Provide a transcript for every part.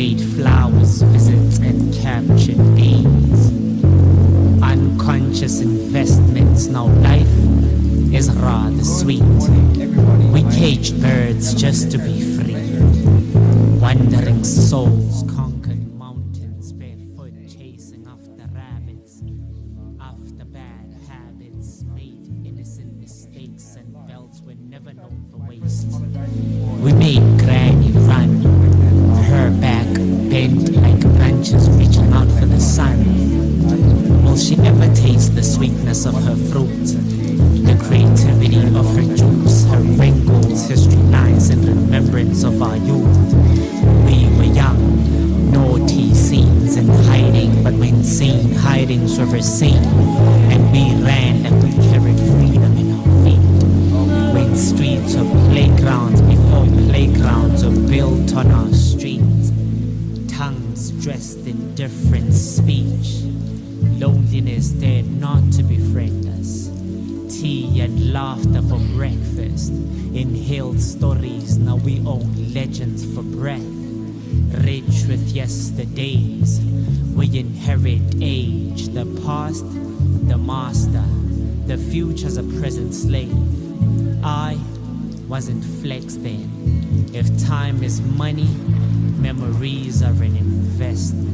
paid flowers, visits, and captured days. Unconscious investments, now life is rather sweet. We caged birds just to be free. Wandering souls conquered mountains barefoot, chasing after rabbits, after bad habits, made innocent mistakes, and belts were never known for waste. We made Granny run, her back bent like branches reaching out for the sun. Will she ever taste the sweetness of her fruit, the creativity of her juice, her wrinkles, history lines, and remembrance of our youth? We were young, naughty scenes in hiding, but when seen, hidings were seen, and we ran like we carried freedom in our feet. When streets were playgrounds before playgrounds were built on our streets, tongues dressed in different speech, loneliness dared not to befriend us. Tea and laughter for breakfast, inhaled stories, now we own legends for breath. Rich with yesterdays, we inherit age, the past, the master, the future's a present slave. I wasn't flex then. If time is money, memories are an investment.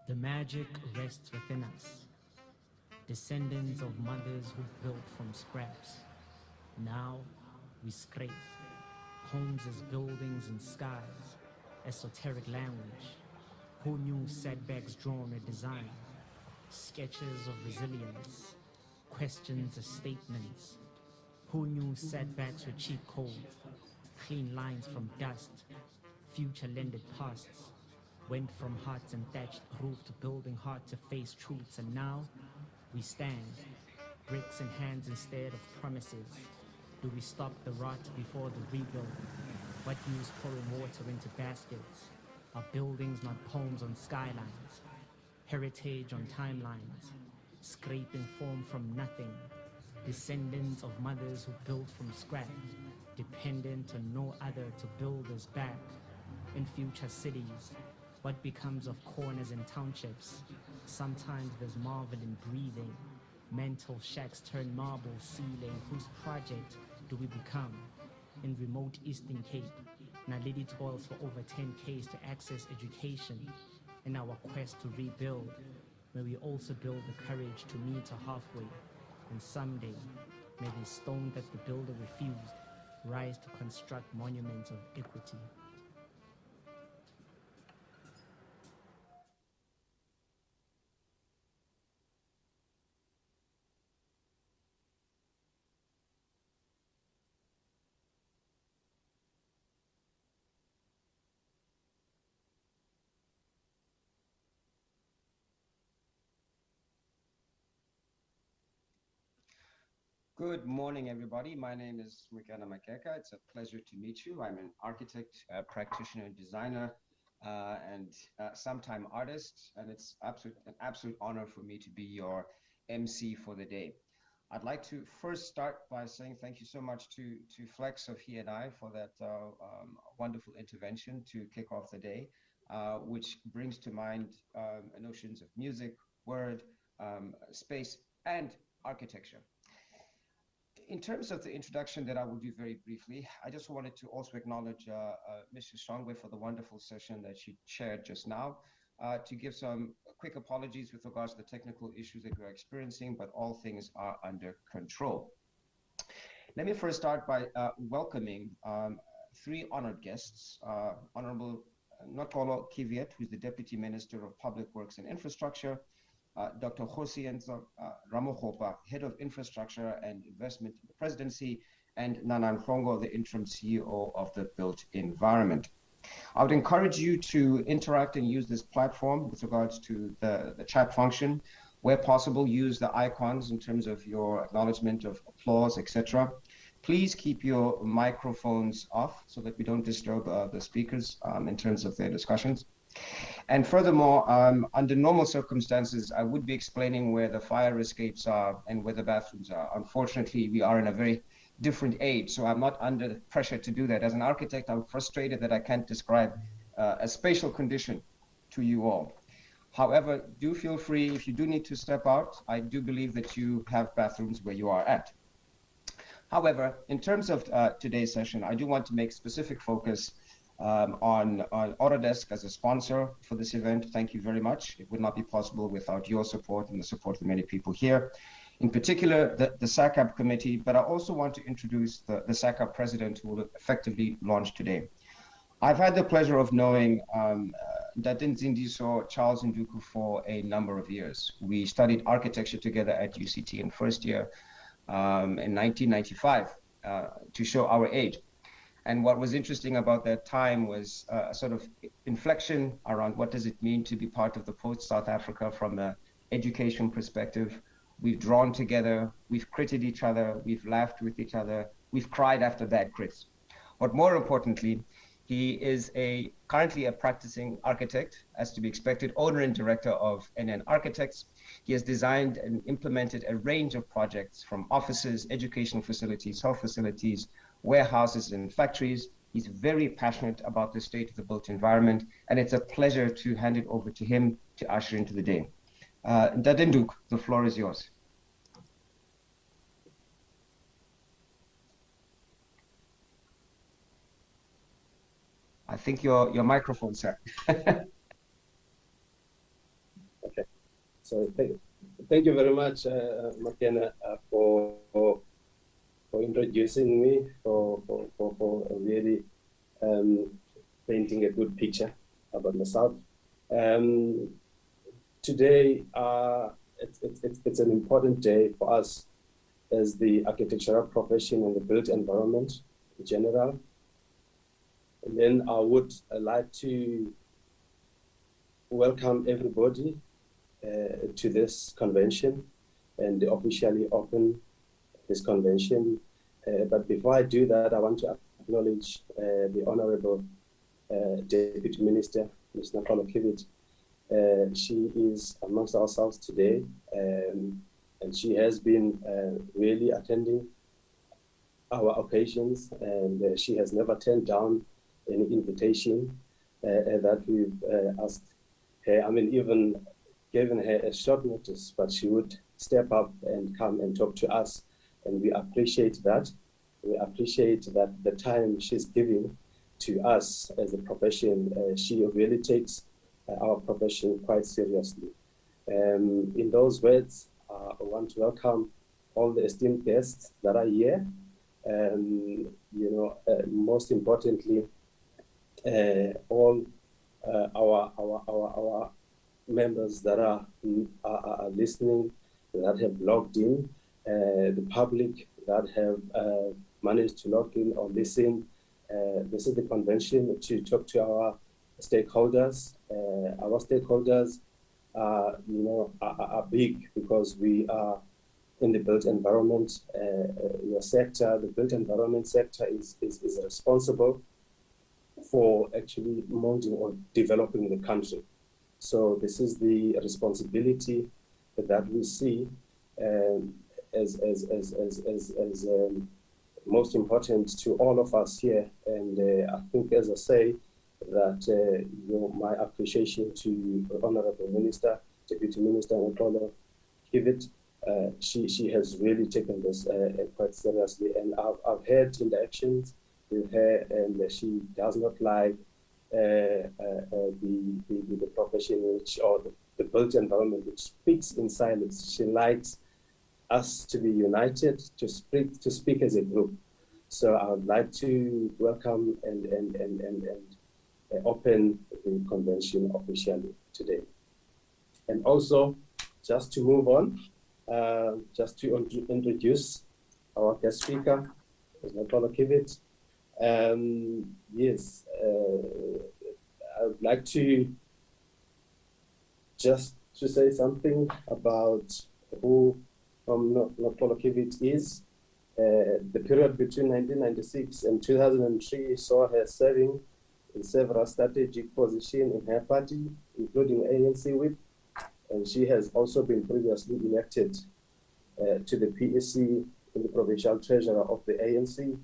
The magic rests within us, descendants of mothers who built from scraps. Now we scrape homes as buildings and skies, esoteric language. Who knew setbacks drawn a design? Sketches of resilience, questions as statements. Who knew setbacks were cheat codes, clean lines from dust, future lended pasts? Went from hearts and thatched roof to building hard to face truths, and now we stand, bricks in hands instead of promises. Do we stop the rot before the rebuild? What use pouring water into baskets? Are buildings not poems on skylines? Heritage on timelines, scraping form from nothing. Descendants of mothers who built from scratch, dependent on no other to build us back. In future cities, what becomes of corners and townships? Sometimes there's marvel in breathing. Mental shacks turn marble ceiling. Whose project do we become? In remote Eastern Cape, Naledi toils for over 10 Ks to access education. In our quest to rebuild, may we also build the courage to meet her halfway. And someday, may the stone that the builder refused rise to construct monuments of equity. Good morning, everybody. My name is Mukana Makeka. It's a pleasure to meet you. I'm an architect, practitioner, designer, and sometime artist, and it's an absolute honor for me to be your MC for the day. I'd like to first start by saying thank you so much to Flex of He and I for that wonderful intervention to kick off the day, which brings to mind notions of music, word, space, and architecture. In terms of the introduction that I will do very briefly, I just wanted to also acknowledge Mrs. Shongwe for the wonderful session that she shared just now, to give some quick apologies with regards to the technical issues that we're experiencing, but all things are under control. Let me first start by welcoming three honored guests, Honorable Nokolo Kiviet, who's the Deputy Minister of Public Works and Infrastructure, Dr. Josienzo Ramohopa, Head of Infrastructure and Investment in the Presidency, and Nanan Fongo, the Interim CEO of the Built Environment. I would encourage you to interact and use this platform with regards to the chat function. Where possible, use the icons in terms of your acknowledgement of applause, etc. Please keep your microphones off so that we don't disturb the speakers in terms of their discussions. And furthermore, under normal circumstances, I would be explaining where the fire escapes are and where the bathrooms are. Unfortunately, we are in a very different age, so I'm not under the pressure to do that. As an architect, I'm frustrated that I can't describe a spatial condition to you all. However, do feel free, if you do need to step out, I do believe that you have bathrooms where you are at. However, in terms of today's session, I do want to make specific focus on Autodesk as a sponsor for this event. Thank you very much. It would not be possible without your support and the support of many people here. In particular, the Sacap committee, but I also want to introduce the Sacap president who will effectively launch today. I've had the pleasure of knowing Datin Zindiso Charles Nduku for a number of years. We studied architecture together at UCT in first year in 1995 to show our age. And what was interesting about that time was a sort of inflection around what does it mean to be part of the post-South Africa from an education perspective. We've drawn together, we've critted each other, we've laughed with each other, we've cried after bad crits. But more importantly, he is currently a practicing architect, as to be expected, owner and director of NN Architects. He has designed and implemented a range of projects from offices, educational facilities, health facilities, warehouses and factories. He's very passionate about the state of the built environment, and it's a pleasure to hand it over to him to usher into the day. Dadenduk, the floor is yours. I think your microphone, sir. Okay. So thank you very much, Makena, for introducing me, for really painting a good picture about myself. Today, it's an important day for us as the architectural profession and the built environment in general. And then I would like to welcome everybody to this convention and officially open this convention. But before I do that, I want to acknowledge the Honorable Deputy Minister, Ms. Nokolo Kiviet. She is amongst ourselves today, and she has been really attending our occasions, and she has never turned down any invitation that we've asked her. I mean, even given her a short notice, but she would step up and come and talk to us. And we appreciate that. We appreciate that the time she's giving to us as a profession. She really takes our profession quite seriously. In those words, I want to welcome all the esteemed guests that are here. Most importantly, all our members that are listening, that have logged in, the public that have managed to log in or listen. This is the convention to talk to our stakeholders. Our stakeholders are big because we are in the built environment. Your sector, the built environment sector, is responsible for actually molding or developing the country. So this is the responsibility that we see as most important to all of us here. And I think, as I say, that my appreciation to Honorable Minister, Deputy Minister Nkolo Kivit, she has really taken this quite seriously, and I've had interactions with her, and she does not like the profession or the built environment which speaks in silence. She likes us to be united, to speak as a group. So I would like to welcome and open the convention officially today. And also, just to move on, just to introduce our guest speaker, Nkolo Kivit. Yes, I would like to just to say something about who Nkolo Kivit is. The period between 1996 and 2003 saw her serving in several strategic positions in her party, including ANC whip, and she has also been previously elected to the PEC in the provincial treasurer of the ANC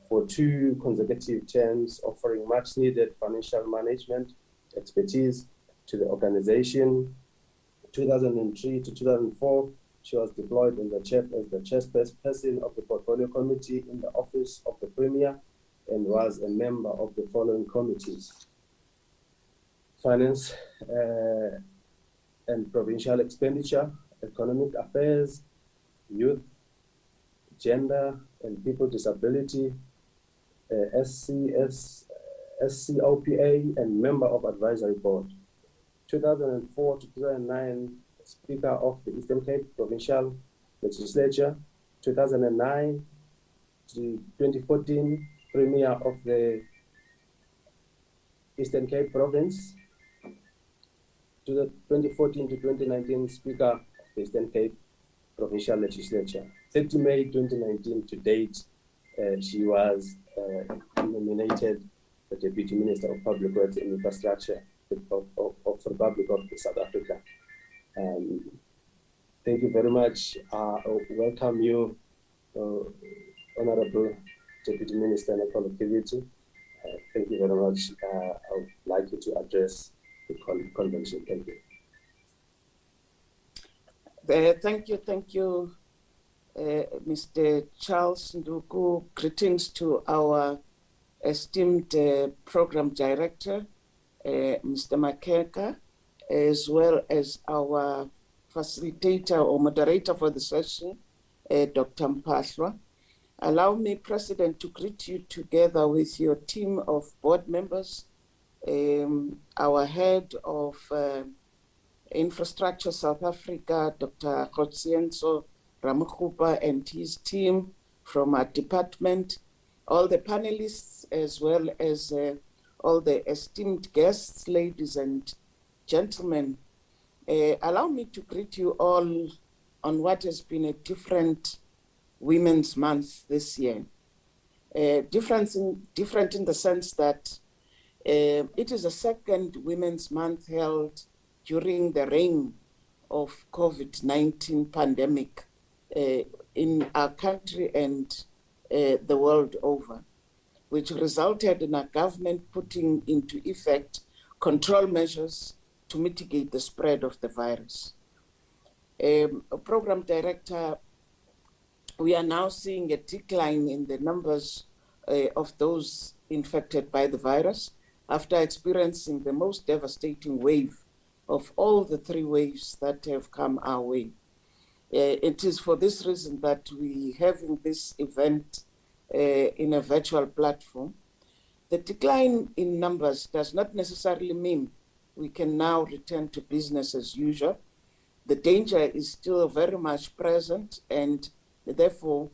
for 2 consecutive terms, offering much needed financial management expertise to the organization. 2003 to 2004, she was deployed as the chairperson of the portfolio committee in the office of the premier, and was a member of the following committees: Finance and Provincial Expenditure, Economic Affairs, Youth, Gender and People Disability, SCOPA, and member of Advisory Board. 2004 to 2009, Speaker of the Eastern Cape Provincial Legislature. 2009 to 2014, Premier of the Eastern Cape Province. To the 2014 to 2019, Speaker of the Eastern Cape Provincial Legislature. 30 May 2019 to date, she was nominated the Deputy Minister of Public Works and Infrastructure of the Republic of South Africa. Thank you very much. Welcome you, Honorable Deputy Minister Nkolo Kivit. Thank you very much. I would like you to address the convention. Thank you. Thank you, Mr. Charles Nduku. Greetings to our esteemed program director, Mr. Makeka, as well as our facilitator or moderator for the session, Dr. Mpahlwa. Allow me, President, to greet you together with your team of board members, our head of Infrastructure South Africa, Dr. Khotsienso Ramokhupa, and his team from our department, all the panelists, as well as all the esteemed guests, ladies and gentlemen. Allow me to greet you all on what has been a different Women's Month this year. Different in the sense that it is a second Women's Month held during the reign of COVID-19 pandemic in our country and the world over, which resulted in our government putting into effect control measures to mitigate the spread of the virus. Program Director, we are now seeing a decline in the numbers of those infected by the virus after experiencing the most devastating wave of all the 3 waves that have come our way. It is for this reason that we having this event in a virtual platform. The decline in numbers does not necessarily mean we can now return to business as usual. The danger is still very much present, and therefore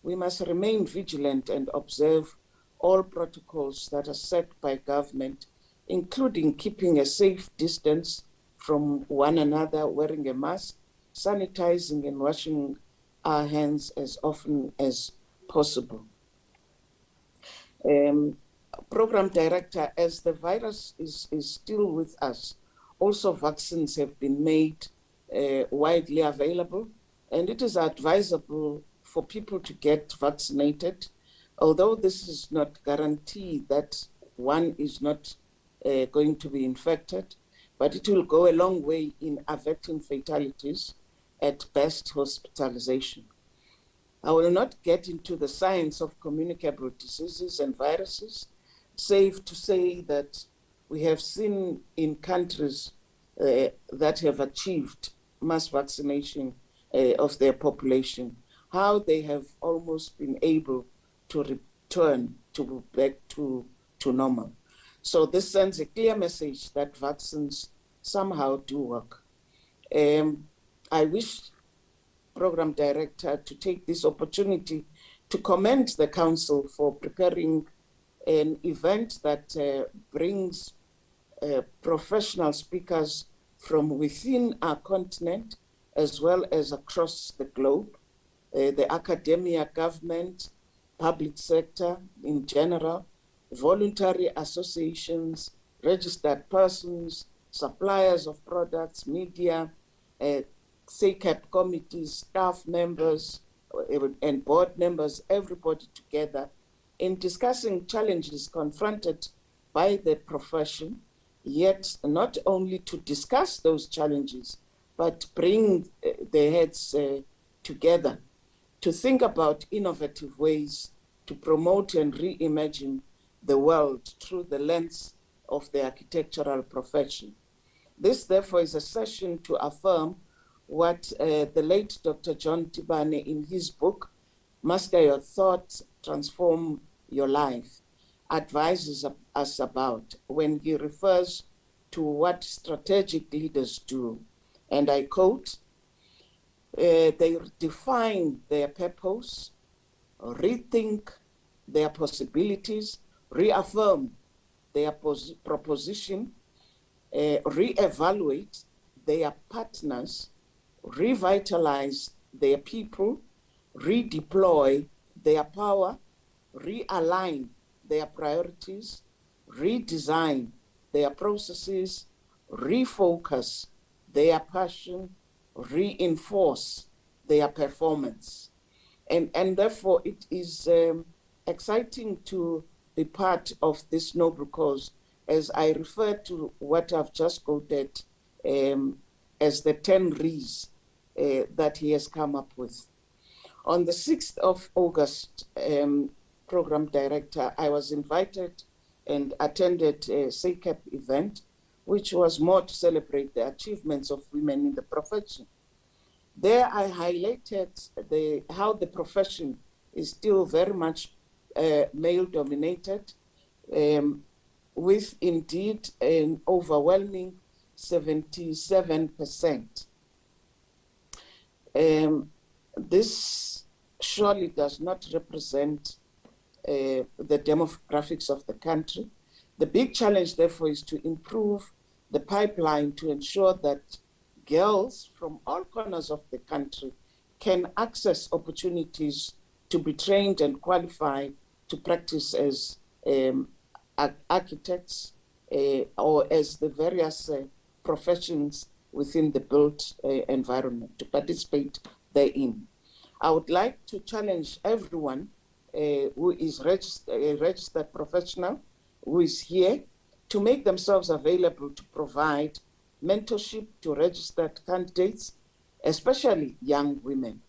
we must remain vigilant and observe all protocols that are set by government, including keeping a safe distance from one another, wearing a mask, sanitizing and washing our hands as often as possible. Program Director, as the virus is still with us, also vaccines have been made widely available, and it is advisable for people to get vaccinated, although this is not guaranteed that one is not going to be infected, but it will go a long way in averting fatalities, at best hospitalization. I will not get into the science of communicable diseases and viruses, save to say that we have seen in countries that have achieved mass vaccination of their population, how they have almost been able to return back to normal. So this sends a clear message that vaccines somehow do work. I wish Program Director to take this opportunity to commend the Council for preparing an event that brings professional speakers from within our continent as well as across the globe, the academia, government, public sector in general, voluntary associations, registered persons, suppliers of products, media, Sacap committees, staff members, and board members, everybody together in discussing challenges confronted by the profession, yet not only to discuss those challenges, but bring their heads together to think about innovative ways to promote and reimagine the world through the lens of the architectural profession. This, therefore, is a session to affirm what the late Dr. John Tibane in his book, Master Your Thoughts, Transform Your Life, advises us about when he refers to what strategic leaders do. And I quote, they define their purpose, rethink their possibilities, reaffirm their proposition, reevaluate their partners, revitalize their people, redeploy their power, realign their priorities, redesign their processes, refocus their passion, reinforce their performance. And therefore it is exciting to be part of this noble cause, as I refer to what I've just quoted as the 10 Res that he has come up with. On the 6th of August, Program Director, I was invited and attended a Sacap event, which was more to celebrate the achievements of women in the profession. There I highlighted how the profession is still very much male-dominated, with indeed an overwhelming 77%. This surely does not represent the demographics of the country. The big challenge, therefore, is to improve the pipeline to ensure that girls from all corners of the country can access opportunities to be trained and qualified to practice as architects or as the various professions within the built environment, to participate therein. I would like to challenge everyone who is a registered professional who is here to make themselves available to provide mentorship to registered candidates, especially young women.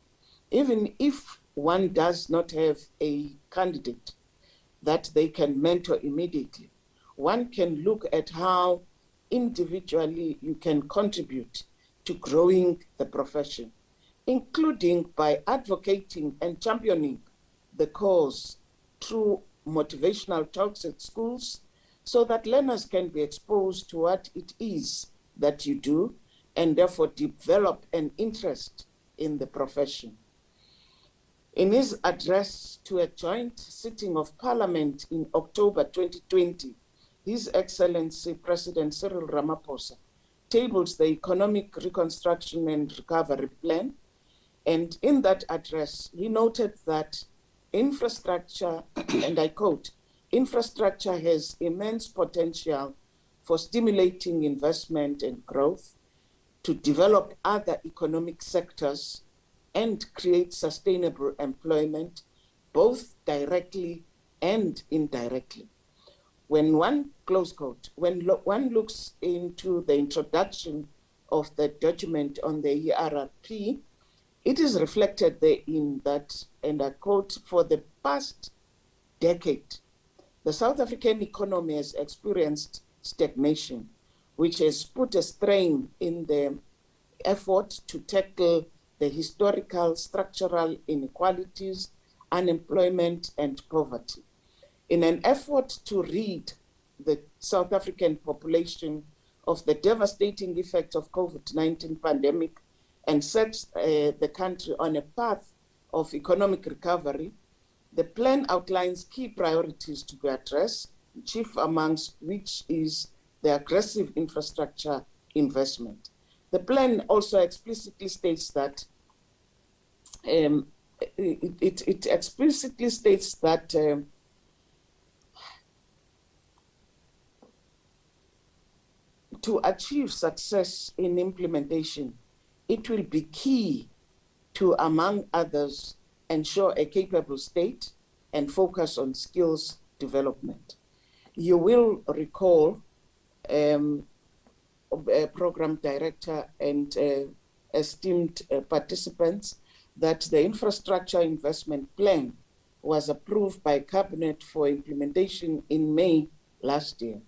Even if one does not have a candidate that they can mentor immediately, one can look at how individually you can contribute to growing the profession, including by advocating and championing the cause through motivational talks at schools, so that learners can be exposed to what it is that you do and therefore develop an interest in the profession. In his address to a joint sitting of Parliament in October 2020, His Excellency President Cyril Ramaphosa tabled the Economic Reconstruction and Recovery Plan, And in that address, he noted that infrastructure, and I quote, infrastructure has immense potential for stimulating investment and growth, to develop other economic sectors and create sustainable employment, both directly and indirectly. When one, close quote, when one looks into the introduction of the document on the ERRP, it is reflected therein that, and I quote, for the past decade, the South African economy has experienced stagnation, which has put a strain in the effort to tackle the historical structural inequalities, unemployment, and poverty. In an effort to rid the South African population of the devastating effects of COVID-19 pandemic and set the country on a path of economic recovery, the plan outlines key priorities to be addressed, chief amongst which is the aggressive infrastructure investment. The plan also explicitly states that it explicitly states that to achieve success in implementation, it will be key to, among others, ensure a capable state and focus on skills development. You will recall program director and esteemed participants that the infrastructure investment plan was approved by cabinet for implementation in May last year.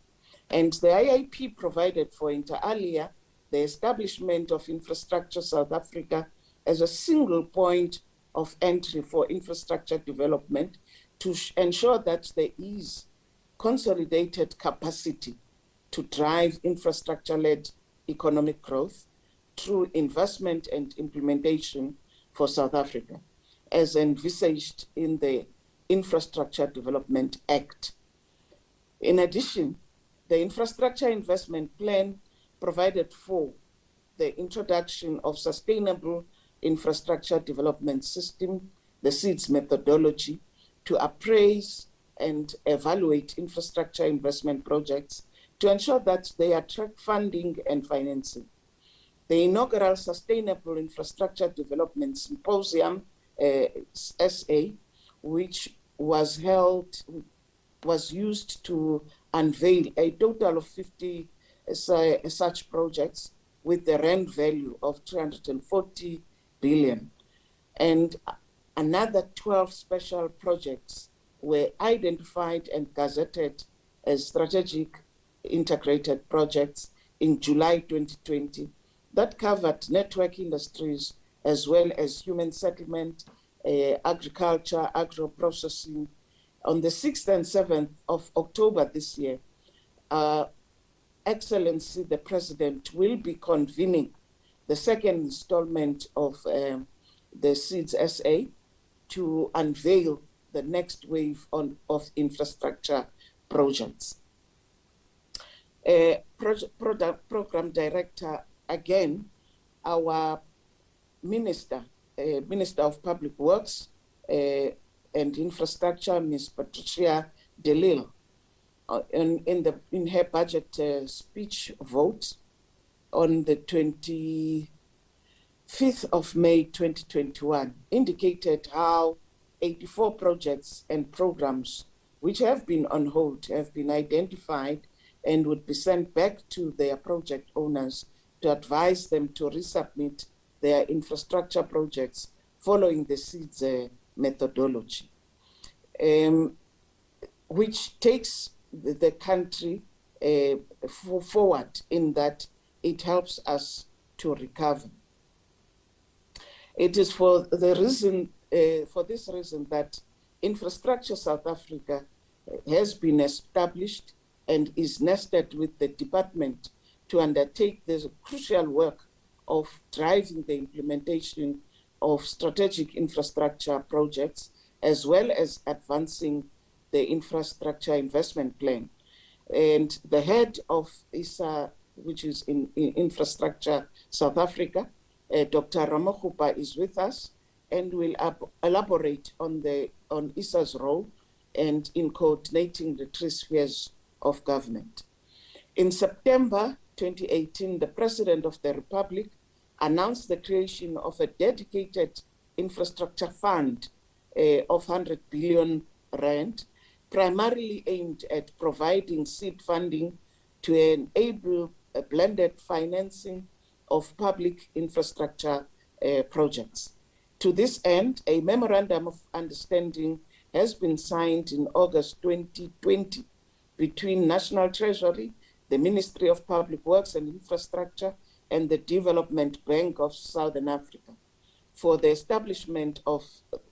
And the IIP provided for, inter alia, the establishment of Infrastructure South Africa as a single point of entry for infrastructure development to ensure that there is consolidated capacity to drive infrastructure-led economic growth through investment and implementation for South Africa, as envisaged in the Infrastructure Development Act. In addition, the Infrastructure Investment Plan provided for the introduction of Sustainable Infrastructure Development System, the SEEDS methodology, to appraise and evaluate infrastructure investment projects to ensure that they attract funding and financing. The inaugural Sustainable Infrastructure Development Symposium, SA, which was used to unveil a total of 50 such projects with the rand value of 340 billion. And another 12 special projects were identified and gazetted as strategic integrated projects in July 2020 that covered network industries as well as human settlement, agriculture, agro-processing. On the 6th and 7th of October this year, Excellency, the President will be convening the second installment of the SEEDS SA to unveil the next wave of infrastructure projects. Program Director, again, our Minister of Public Works and Infrastructure, Ms. Patricia de Lille, in her budget speech vote on the 25th of May 2021, indicated how 84 projects and programs which have been on hold have been identified and would be sent back to their project owners to advise them to resubmit their infrastructure projects following the SEEDS methodology, which takes the country forward in that it helps us to recover. It is for this reason that Infrastructure South Africa has been established and is nested with the department to undertake the crucial work of driving the implementation of strategic infrastructure projects, as well as advancing the infrastructure investment plan. And the head of ISA, which is in Infrastructure South Africa, Dr. Ramakhupa is with us and will elaborate on ISA's role and in coordinating the three spheres of government. In September 2018, the President of the Republic announced the creation of a dedicated infrastructure fund of 100 billion rand, primarily aimed at providing seed funding to enable a blended financing of public infrastructure projects. To this end, a memorandum of understanding has been signed in August 2020 between National Treasury, the Ministry of Public Works and Infrastructure, and the Development Bank of Southern Africa for the establishment of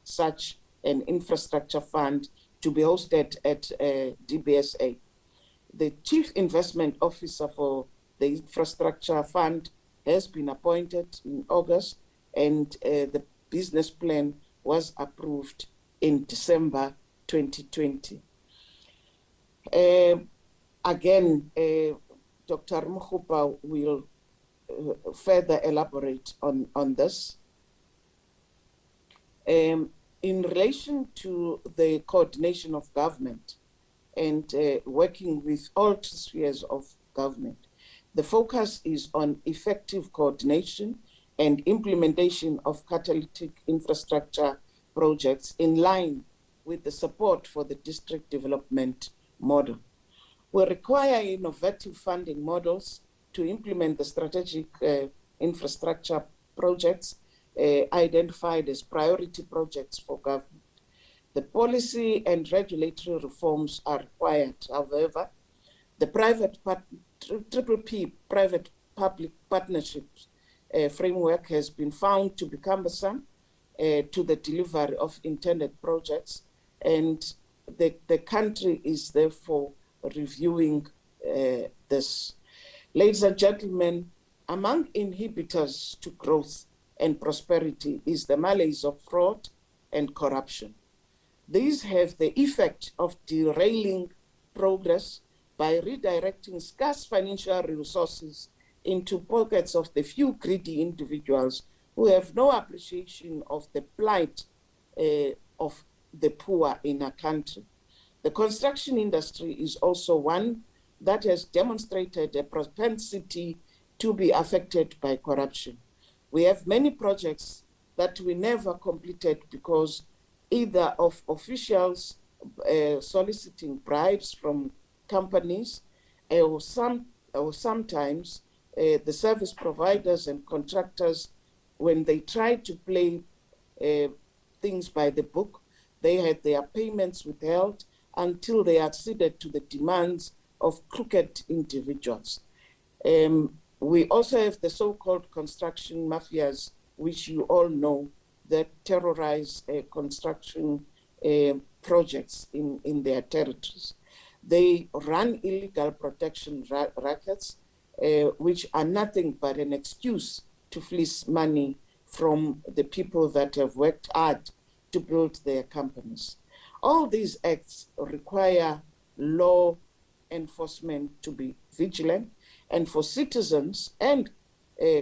such an infrastructure fund to be hosted at DBSA. The Chief Investment Officer for the Infrastructure Fund has been appointed in August, and the business plan was approved in December 2020. Again, Dr. Mukhupa will further elaborate on this. In relation to the coordination of government and working with all spheres of government, the focus is on effective coordination and implementation of catalytic infrastructure projects in line with the support for the district development model. We require innovative funding models to implement the strategic infrastructure projects identified as priority projects for government. The policy and regulatory reforms are required. However, the private-public partnerships framework has been found to be cumbersome to the delivery of intended projects, and the country is therefore reviewing this. Ladies and gentlemen, among inhibitors to growth and prosperity is the malaise of fraud and corruption. These have the effect of derailing progress by redirecting scarce financial resources into pockets of the few greedy individuals who have no appreciation of the plight of the poor in a country. The construction industry is also one that has demonstrated a propensity to be affected by corruption. We have many projects that we never completed because either of officials soliciting bribes from companies or sometimes the service providers and contractors, when they tried to play things by the book, they had their payments withheld until they acceded to the demands of crooked individuals. We also have the so-called construction mafias, which you all know, that terrorize construction projects in their territories. They run illegal protection rackets, which are nothing but an excuse to fleece money from the people that have worked hard to build their companies. All these acts require law enforcement to be vigilant, and for citizens and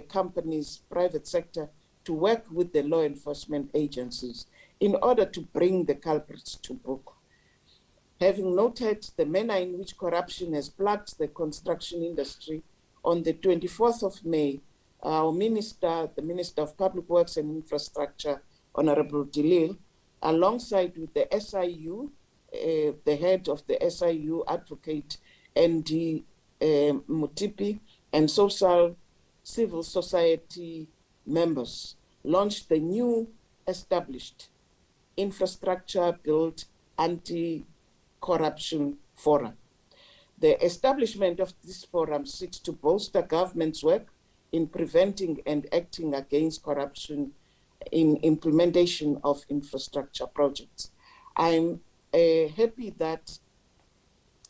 companies, private sector, to work with the law enforcement agencies in order to bring the culprits to book. Having noted the manner in which corruption has plagued the construction industry, on the 24th of May, our minister, the Minister of Public Works and Infrastructure, Honorable Dilil, alongside with the SIU, the head of the SIU, Advocate ND Mutipi, and civil society members, launched the new established Infrastructure Build Anti-Corruption Forum. The establishment of this forum seeks to bolster government's work in preventing and acting against corruption in implementation of infrastructure projects. I'm happy that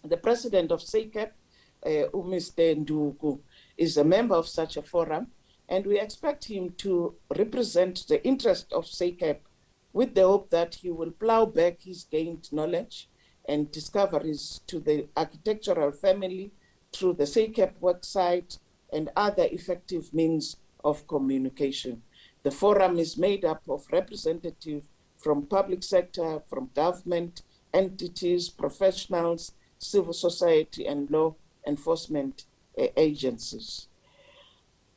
the president of Sacap, Mr. Ndugu, is a member of such a forum, and we expect him to represent the interest of Sacap with the hope that he will plow back his gained knowledge and discoveries to the architectural family through the Sacap website and other effective means of communication. The forum is made up of representatives from public sector, from government, entities, professionals, civil society, and law enforcement agencies.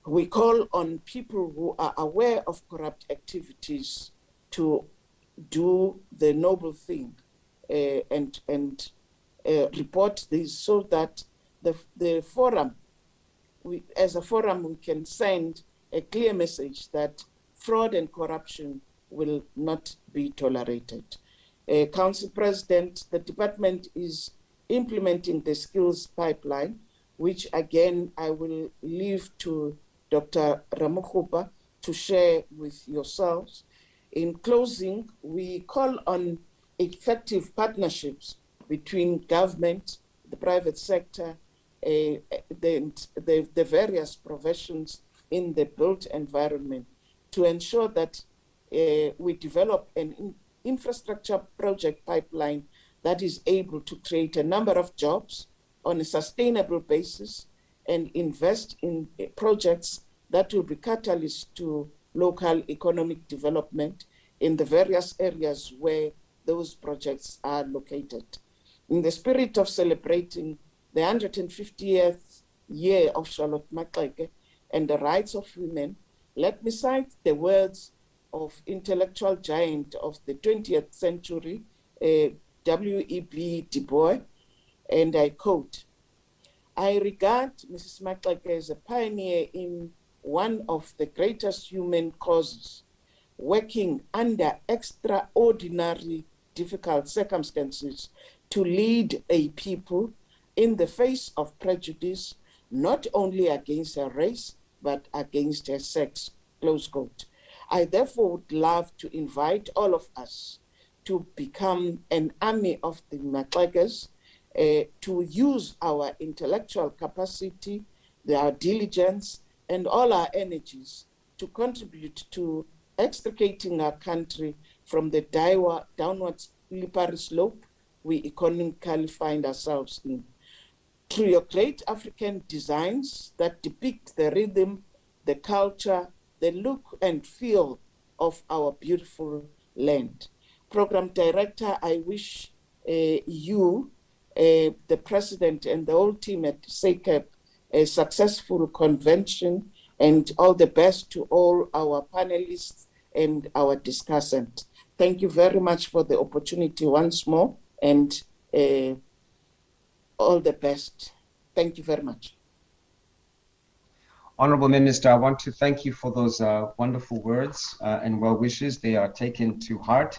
We call on people who are aware of corrupt activities to do the noble thing and report this, so that the forum, as a forum, we can send a clear message that fraud and corruption will not be tolerated. Council President, the department is implementing the skills pipeline, which again I will leave to Dr. Ramokgopa to share with yourselves. In closing, we call on effective partnerships between government, the private sector, the various professions in the built environment to ensure that we develop an infrastructure project pipeline that is able to create a number of jobs on a sustainable basis and invest in projects that will be catalysts to local economic development in the various areas where those projects are located. In the spirit of celebrating the 150th year of Charlotte Maxeke and the rights of women, let me cite the words of intellectual giant of the 20th century, W.E.B. Du Bois, and I quote, "I regard Mrs. Maxeke as a pioneer in one of the greatest human causes, working under extraordinary difficult circumstances to lead a people in the face of prejudice, not only against her race, but against her sex," close quote. I therefore would love to invite all of us to become an army of the Maxekes, to use our intellectual capacity, our diligence, and all our energies to contribute to extricating our country from the downward slippery slope we economically find ourselves in. Through your great African designs that depict the rhythm, the culture, the look and feel of our beautiful land. Program Director, I wish you, the President and the whole team at Sacap, a successful convention, and all the best to all our panelists and our discussant. Thank you very much for the opportunity once more, and all the best. Thank you very much. Honorable Minister, I want to thank you for those wonderful words and well wishes. They are taken to heart.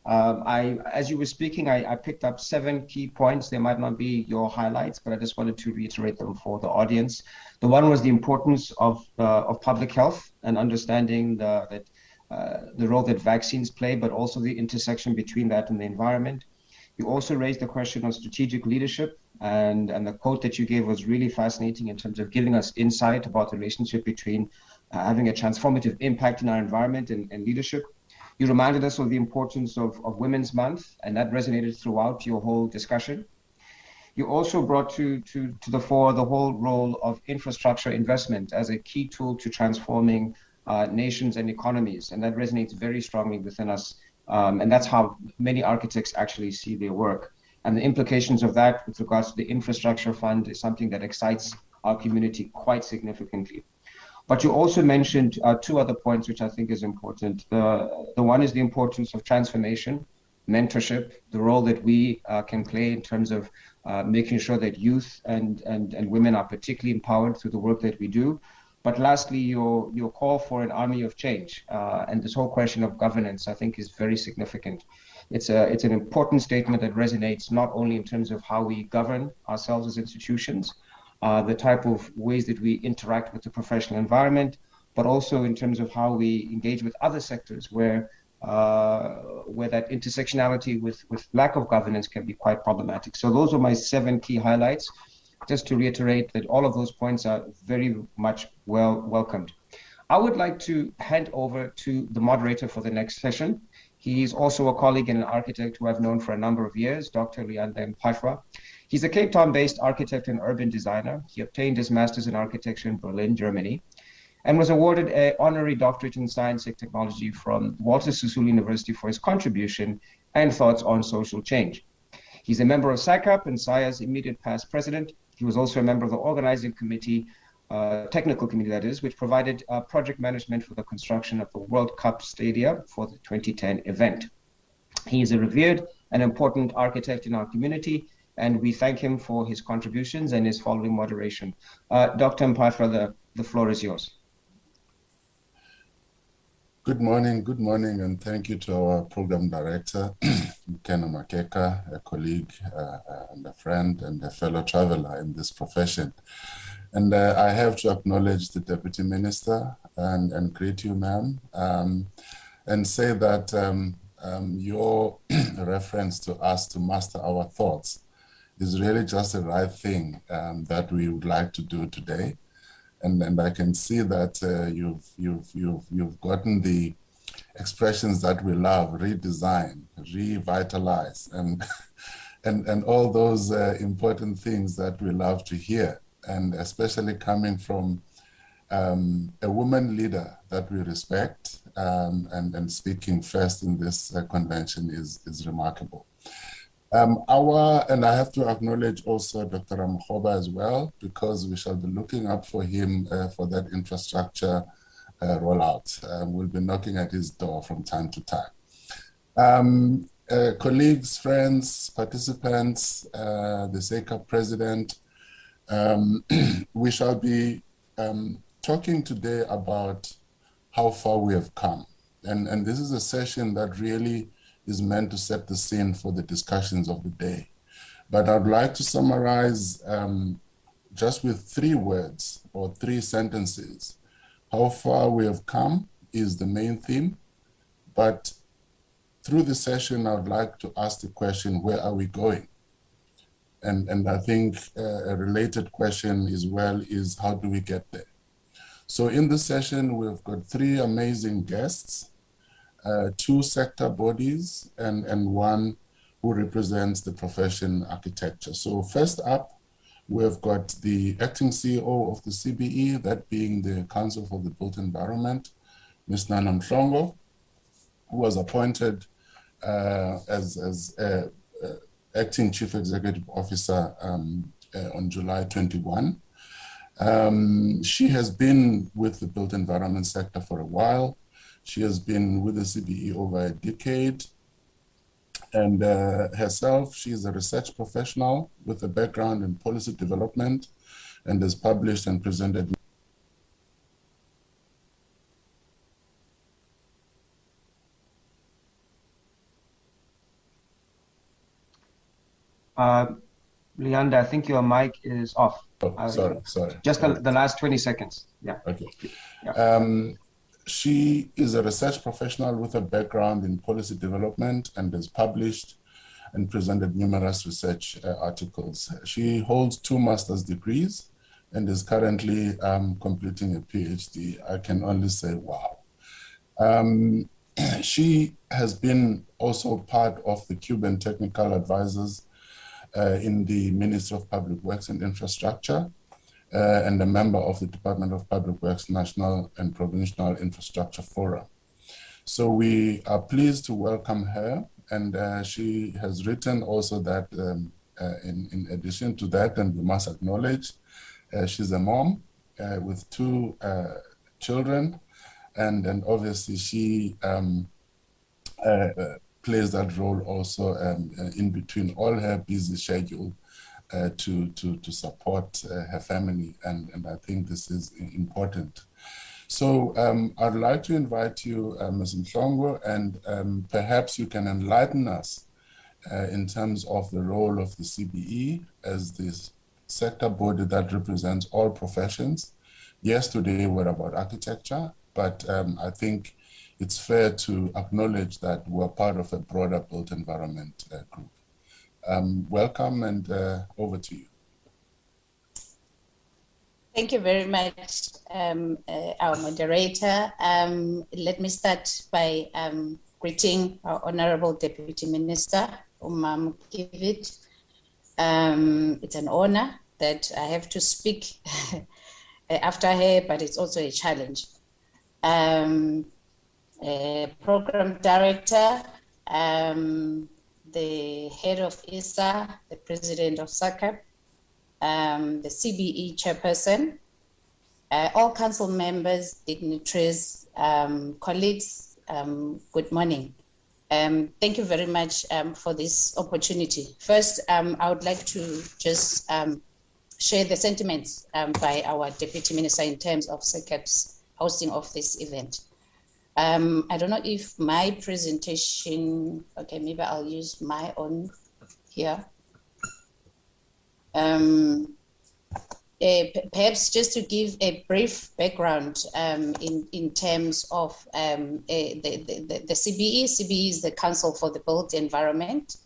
As you were speaking, I picked up 7 key points. They might not be your highlights, but I just wanted to reiterate them for the audience. The one was the importance of public health and understanding the role that vaccines play, but also the intersection between that and the environment. You also raised the question of strategic leadership, and the quote that you gave was really fascinating in terms of giving us insight about the relationship between having a transformative impact in our environment and leadership. You reminded us of the importance of Women's Month, and that resonated throughout your whole discussion. You also brought to the fore the whole role of infrastructure investment as a key tool to transforming nations and economies, and that resonates very strongly within us. And that's how many architects actually see their work. And the implications of that with regards to the infrastructure fund is something that excites our community quite significantly. But you also mentioned 2 other points, which I think is important. The one is the importance of transformation, mentorship, the role that we can play in terms of making sure that youth and women are particularly empowered through the work that we do. But lastly, your call for an army of change and this whole question of governance, I think, is very significant. It's an important statement that resonates not only in terms of how we govern ourselves as institutions, the type of ways that we interact with the professional environment, but also in terms of how we engage with other sectors where that intersectionality with lack of governance can be quite problematic. So those are my 7 key highlights. Just to reiterate that all of those points are very much welcomed. I would like to hand over to the moderator for the next session. He's also a colleague and an architect who I've known for a number of years, Dr. Leander Mpashwa. He's a Cape Town-based architect and urban designer. He obtained his master's in architecture in Berlin, Germany. and was awarded an honorary doctorate in science and technology from Walter Sisulu University for his contribution and thoughts on social change. He's a member of Sacap and SAIA's immediate past president. He was also a member of the organizing committee, technical committee that is, which provided project management for the construction of the World Cup Stadium for the 2010 event. He is a revered and important architect in our community, and we thank him for his contributions and his following moderation. Dr. Mpahla, the floor is yours. Good morning, and thank you to our program director, Mkena Makeka, a colleague and a friend and a fellow traveler in this profession. And I have to acknowledge the Deputy Minister and greet you, ma'am, and say that your reference to us to master our thoughts is really just the right thing that we would like to do today. And I can see that you've gotten the expressions that we love: redesign, revitalize, and all those important things that we love to hear. And especially coming from a woman leader that we respect, and speaking first in this convention is remarkable. And I have to acknowledge also Dr. Ramkhoba as well, because we shall be looking up for him for that infrastructure rollout. We'll be knocking at his door from time to time. Colleagues, friends, participants, the Sacap president, we shall be talking today about how far we have come. And this is a session that really is meant to set the scene for the discussions of the day. But I'd like to summarize just with 3 words or 3 sentences. How far we have come is the main theme, but through the session, I would like to ask the question, where are we going? And I think a related question as well is, how do we get there? So in this session, we've got 3 amazing guests, 2 sector bodies, and 1 who represents the profession architecture. So first up, we've got the acting CEO of the CBE, that being the Council for the Built Environment, Ms. Nana Mhlongo, who was appointed as acting Chief Executive Officer on July 21. She has been with the built environment sector for a while. She has been with the CBE over a decade. And herself, she is a research professional with a background in policy development and has published and presented Leander, I think your mic is off. Oh, sorry. Just the last 20 seconds. Yeah. Okay. Yeah. She is a research professional with a background in policy development and has published and presented numerous research articles. She holds 2 master's degrees and is currently completing a PhD. I can only say, wow. She has been also part of the Cuban technical advisors in the Ministry of Public Works and Infrastructure, and a member of the Department of Public Works National and Provincial Infrastructure Forum. So we are pleased to welcome her, and she has written also that in addition to that, and we must acknowledge, she's a mom with 2 children, and obviously she plays that role also in between all her busy schedule to support her family, and I think this is important. So I'd like to invite you, Ms. Mhlongo, and perhaps you can enlighten us in terms of the role of the CBE as this sector body that represents all professions. Yes, today we're about architecture, but I think it's fair to acknowledge that we're part of a broader built environment group. Welcome, and over to you. Thank you very much, our moderator. Let me start by greeting our Honorable Deputy Minister, Umam Kivit. It's an honor that I have to speak after her, but it's also a challenge. Program director, the head of ISA, the president of Sacap, the CBE chairperson, all council members, dignitaries, colleagues, good morning. Thank you very much for this opportunity. First, I would like to just share the sentiments by our Deputy Minister in terms of Sacap's hosting of this event. I don't know if my presentation, okay, maybe I'll use my own here. Perhaps just to give a brief background in terms of the CBE. CBE is the Council for the Built Environment.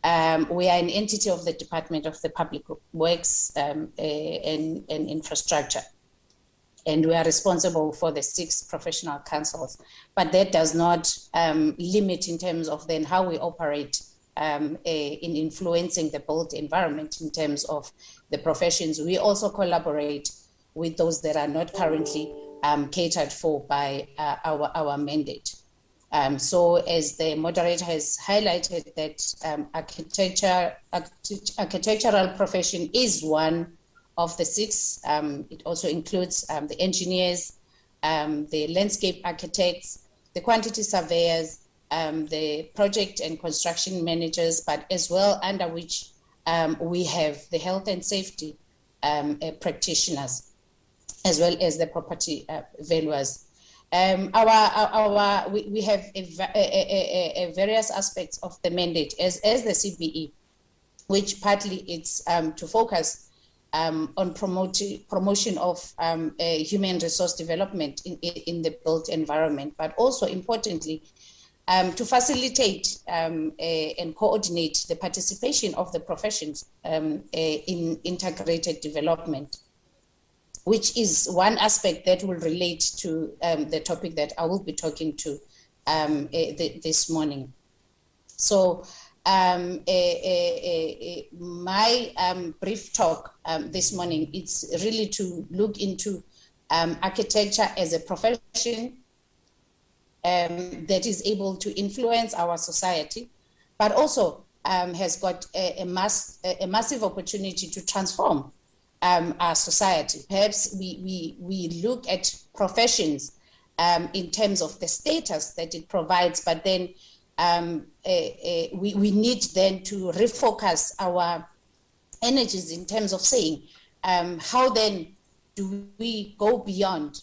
We are an entity of the Department of the Public Works and Infrastructure. And we are responsible for the 6 professional councils. But that does not limit in terms of then how we operate in influencing the built environment in terms of the professions. We also collaborate with those that are not currently catered for by our mandate. So as the moderator has highlighted that architectural profession is one of the 6. It also includes the engineers, the landscape architects, the quantity surveyors, the project and construction managers, but as well under which we have the health and safety practitioners, as well as the property valuers. We have a various aspects of the mandate as the CBE, which partly it's to focus on promotion of human resource development in the built environment, but also importantly, to facilitate and coordinate the participation of the professions in integrated development, which is one aspect that will relate to the topic that I will be talking to this morning. So my brief talk this morning, it's really to look into architecture as a profession that is able to influence our society, but also has got a massive opportunity to transform our society. Perhaps we look at professions in terms of the status that it provides, but then we need then to refocus our energies in terms of saying, how then do we go beyond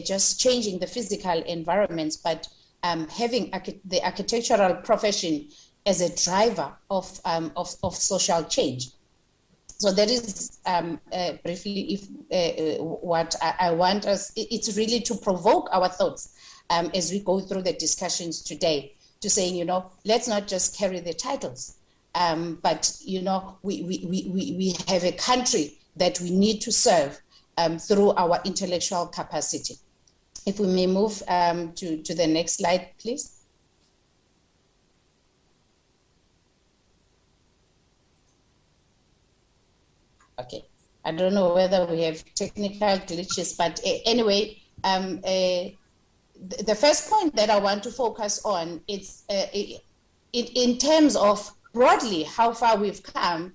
just changing the physical environments, but having the architectural profession as a driver of social change. So that is briefly what I want us, it's really to provoke our thoughts as we go through the discussions today, to saying, let's not just carry the titles, but, we have a country that we need to serve through our intellectual capacity. If we may move to the next slide, please. Okay, I don't know whether we have technical glitches, but anyway, the first point that I want to focus on is in terms of broadly how far we've come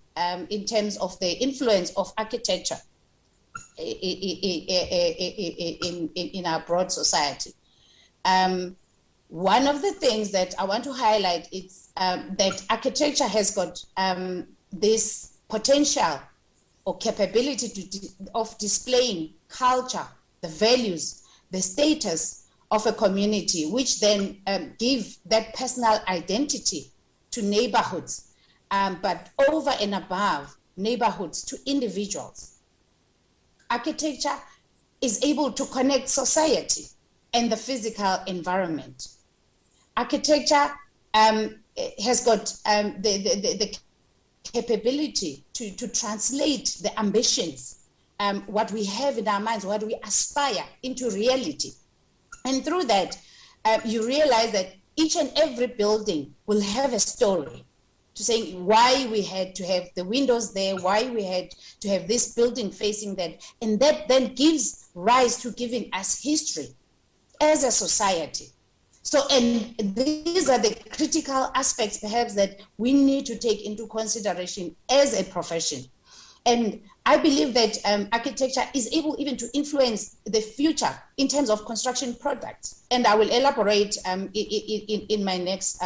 in terms of the influence of architecture in our broad society. One of the things that I want to highlight is that architecture has got this potential or capability of displaying culture, the values, the status of a community, which then give that personal identity to neighborhoods, but over and above neighborhoods to individuals. Architecture is able to connect society and the physical environment. Architecture has got the capability to translate the ambitions, what we have in our minds, what we aspire into reality. And through that, you realize that each and every building will have a story. to saying why we had to have the windows there, why we had to have this building facing that. And that then gives rise to giving us history as a society. So, and these are the critical aspects perhaps that we need to take into consideration as a profession. And I believe that architecture is able even to influence the future in terms of construction products. And I will elaborate in my next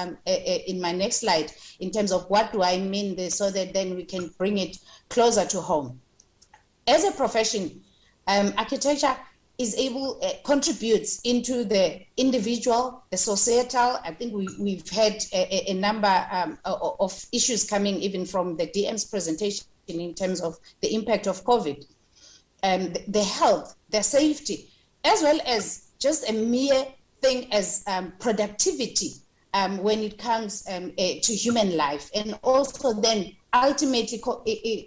slide in terms of what do I mean this, so that then we can bring it closer to home. As a profession, architecture is able, contributes into the individual, the societal. I think we've had a number of issues coming even from the DM's presentation in terms of the impact of COVID, the health, the safety, as well as just a mere thing as productivity when it comes to human life, and also then ultimately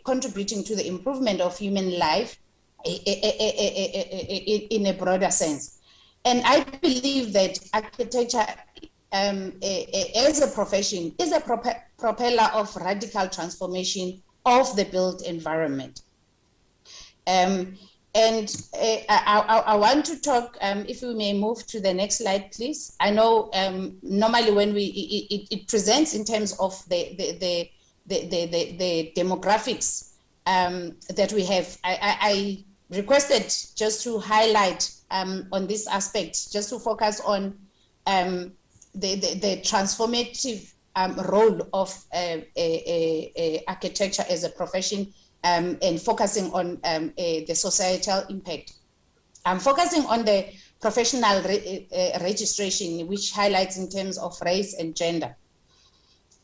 contributing to the improvement of human life in a broader sense. And I believe that architecture as a profession is a propeller of radical transformation of the built environment. I want to talk, if we may move to the next slide, please. I know normally when it presents in terms of the demographics that we have. I requested just to highlight on this aspect, just to focus on the transformative role of architecture as a profession, and focusing on the societal impact. I'm focusing on the professional registration, which highlights in terms of race and gender.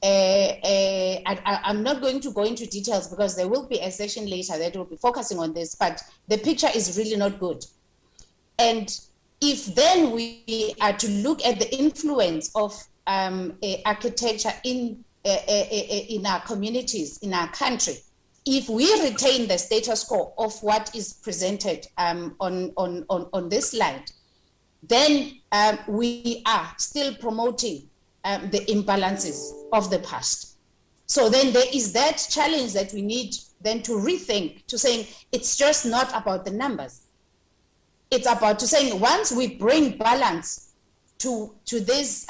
I'm not going to go into details because there will be a session later that will be focusing on this, but the picture is really not good. And if then we are to look at the influence of architecture in our communities, in our country, if we retain the status quo of what is presented on this slide, then we are still promoting the imbalances of the past. So then there is that challenge that we need then to rethink, to saying it's just not about the numbers. It's about to saying once we bring balance to this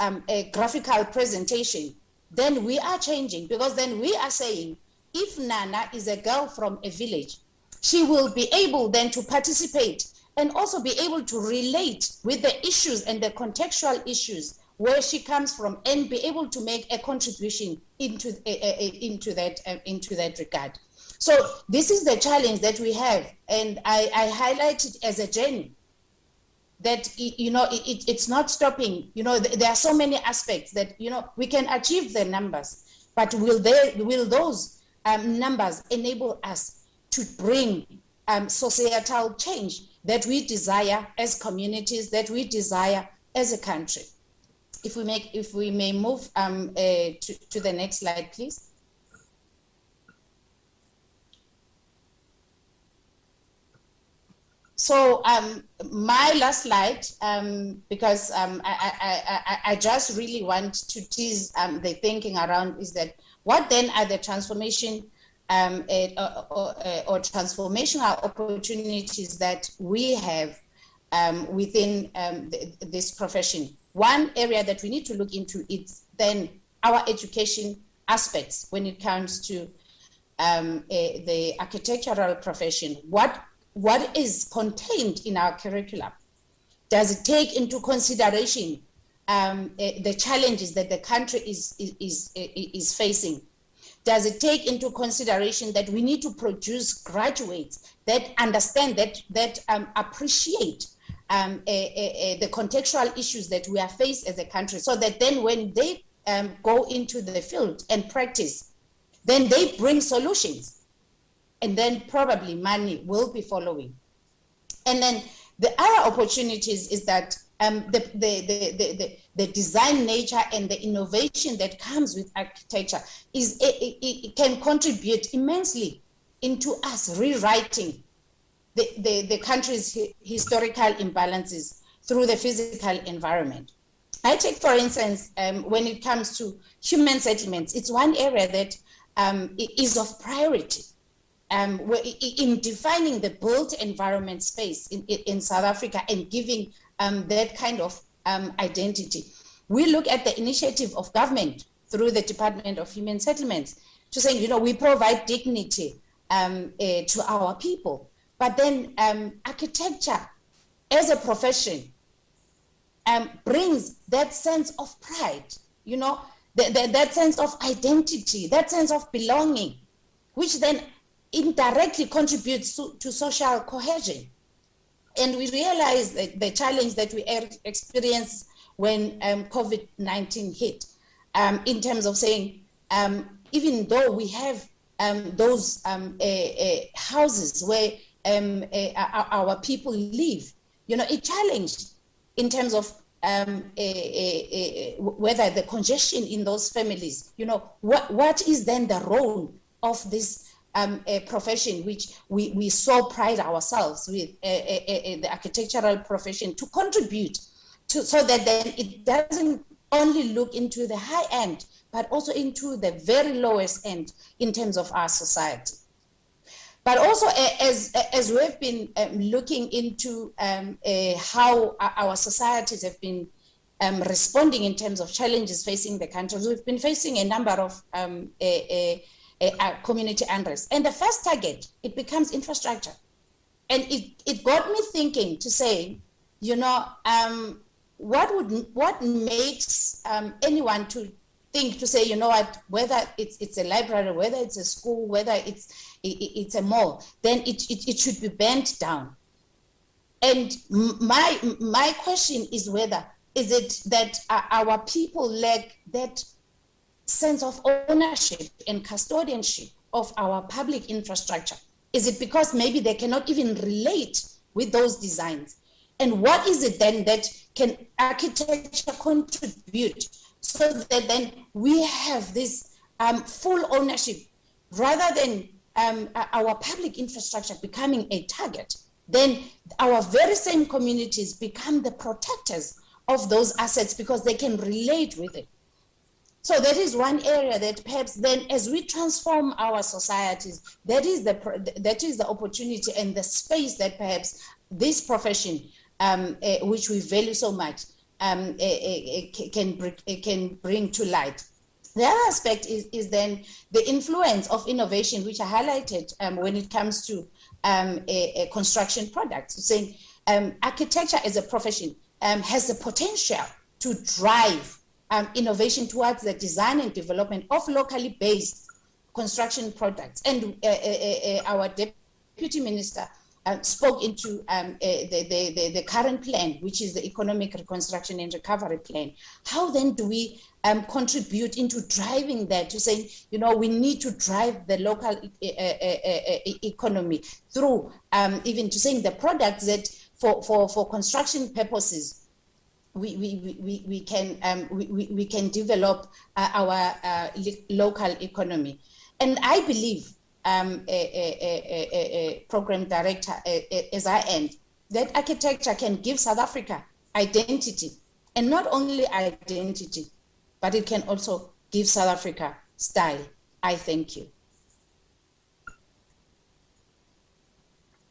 graphical presentation, then we are changing, because then we are saying if Nana is a girl from a village, she will be able then to participate and also be able to relate with the issues and the contextual issues where she comes from, and be able to make a contribution into that regard. So this is the challenge that we have, and I highlight it as a journey. That it's not stopping. There are so many aspects that we can achieve the numbers, but will those numbers enable us to bring societal change that we desire as communities, that we desire as a country? If we may move to the next slide, please. So my last slide, because I just really want to tease the thinking around, is that what then are the transformation or transformational opportunities that we have within this profession? One area that we need to look into is then our education aspects when it comes to the architectural profession. What is contained in our curriculum? Does it take into consideration the challenges that the country is facing? Does it take into consideration that we need to produce graduates that understand, that appreciate the contextual issues that we are faced as a country, so that then when they go into the field and practice, then they bring solutions, and then probably money will be following. And then the other opportunities is that the design nature and the innovation that comes with architecture it can contribute immensely into us rewriting the country's historical imbalances through the physical environment. I take, for instance, when it comes to human settlements, it's one area that is of priority. In defining the built environment space in South Africa and giving that kind of identity. We look at the initiative of government through the Department of Human Settlements to say, you know, we provide dignity to our people. But then architecture as a profession brings that sense of pride, you know, that sense of identity, that sense of belonging, which then indirectly contributes to social cohesion. And we realize that the challenge that we experienced when COVID-19 hit, in terms of saying, even though we have those houses where our people live, you know, it challenged in terms of whether the congestion in those families, you know, what is then the role of this profession, which we so pride ourselves with, the architectural profession, to contribute to, so that then it doesn't only look into the high end, but also into the very lowest end in terms of our society. But also, as we've been looking into how our societies have been responding in terms of challenges facing the country, we've been facing a number of community unrest. And the first target, it becomes infrastructure. And it got me thinking to say, you know, what makes anyone to think to say, you know what, whether it's a library, whether it's a school, whether it's a mall, then it should be burnt down. And my question is whether, is it that our people lack that sense of ownership and custodianship of our public infrastructure? Is it because maybe they cannot even relate with those designs? And what is it then that can architecture contribute so that then we have this full ownership, rather than our public infrastructure becoming a target? Then our very same communities become the protectors of those assets because they can relate with it. So that is one area that perhaps then, as we transform our societies, that is the opportunity and the space that perhaps this profession, which we value so much, can bring to light. The other aspect is then the influence of innovation, which I highlighted when it comes to construction products, saying architecture as a profession has the potential to drive innovation towards the design and development of locally based construction products. And our Deputy Minister spoke into the current plan, which is the Economic Reconstruction and Recovery Plan. How then do we contribute into driving that, to say, you know, we need to drive the local economy through even to saying the products that for construction purposes, we can develop our local economy. And I believe, program director, as I end, that architecture can give South Africa identity, and not only identity, but it can also give South Africa style. I thank you.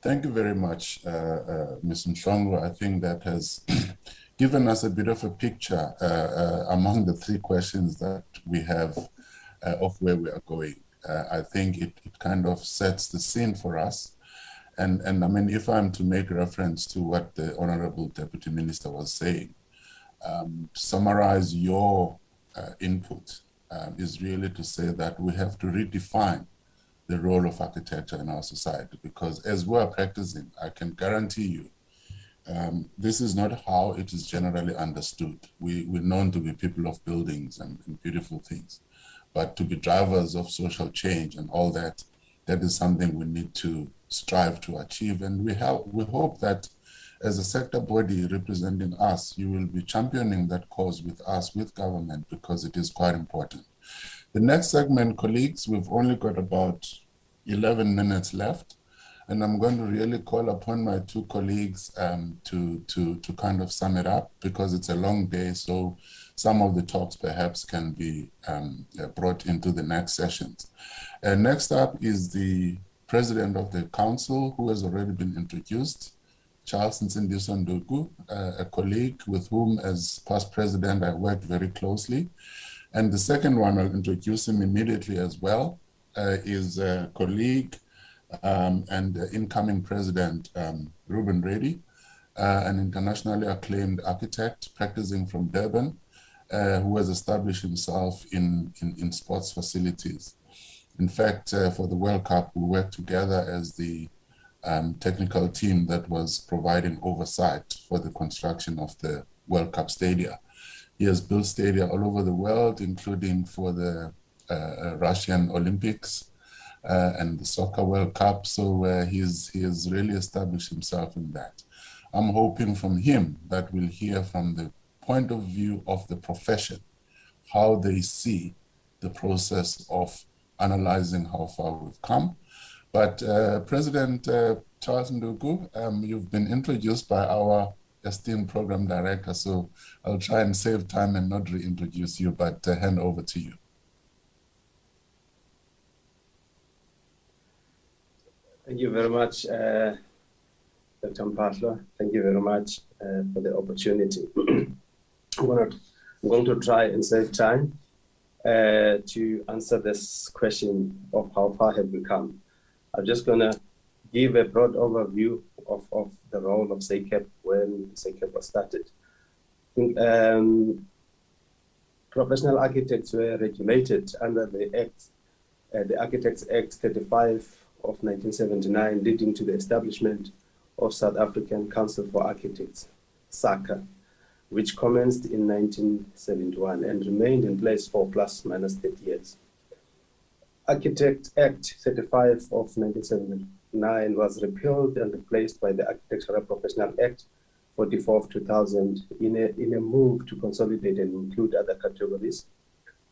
Thank you very much, Ms. Mhlongo. I think that has given us a bit of a picture among the three questions that we have of where we are going. I think it kind of sets the scene for us. And I mean, if I'm to make reference to what the Honorable Deputy Minister was saying, summarize your input is really to say that we have to redefine the role of architecture in our society, because as we are practicing, I can guarantee you, this is not how it is generally understood. We're known to be people of buildings and beautiful things, but to be drivers of social change and all that, that is something we need to strive to achieve. And we hope that as a sector body representing us, you will be championing that cause with us, with government, because it is quite important. The next segment, colleagues, we've only got about 11 minutes left. And I'm going to really call upon my two colleagues to kind of sum it up, because it's a long day. So some of the talks perhaps can be brought into the next sessions. Next up is the President of the Council, who has already been introduced, Charles Nsindiso Nduku, a colleague with whom, as past president, I worked very closely. And the second one, I'll introduce him immediately as well, is a colleague and incoming president, Ruben Reddy, an internationally acclaimed architect practicing from Durban, who has established himself in sports facilities. In fact, for the World Cup, we worked together as the technical team that was providing oversight for the construction of the World Cup stadia. He has built stadia all over the world, including for the Russian Olympics and the Soccer World Cup. So he has really established himself in that. I'm hoping from him that we'll hear from the point of view of the profession, how they see the process of analyzing how far we've come. But President Charles Nduku, you've been introduced by our esteemed program director, so I'll try and save time and not reintroduce you, but hand over to you. Thank you very much, Dr. Mpahla. Thank you very much for the opportunity. I'm going to try and save time to answer this question of how far have we come. I'm just going to give a broad overview of the role of Sacap when Sacap was started. I think professional architects were regulated under the Act, the Architects Act 35 of 1979, leading to the establishment of South African Council for Architects, SACA, which commenced in 1971 and remained in place for plus minus 30 years. Architect Act 35 of 1979 was repealed and replaced by the Architectural Professional Act 44 of 2000 in a move to consolidate and include other categories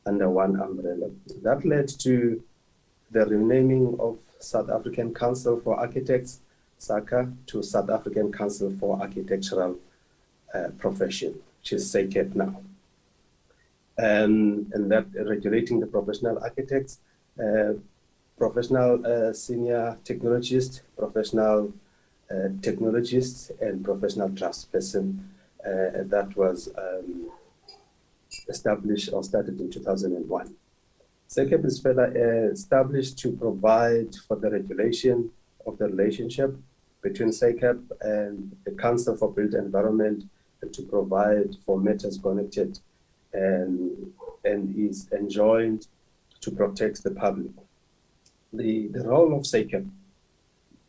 under one umbrella. That led to the renaming of South African Council for Architects, SACA, to South African Council for Architectural Profession, which is Sacap now. And that regulating the professional architects, professional senior technologists, professional technologists, and professional draftsperson. That was established or started in 2001. Sacap is further established to provide for the regulation of the relationship between Sacap and the Council for Built Environment, and to provide for matters connected and is enjoined to protect the public. The role of Sacap,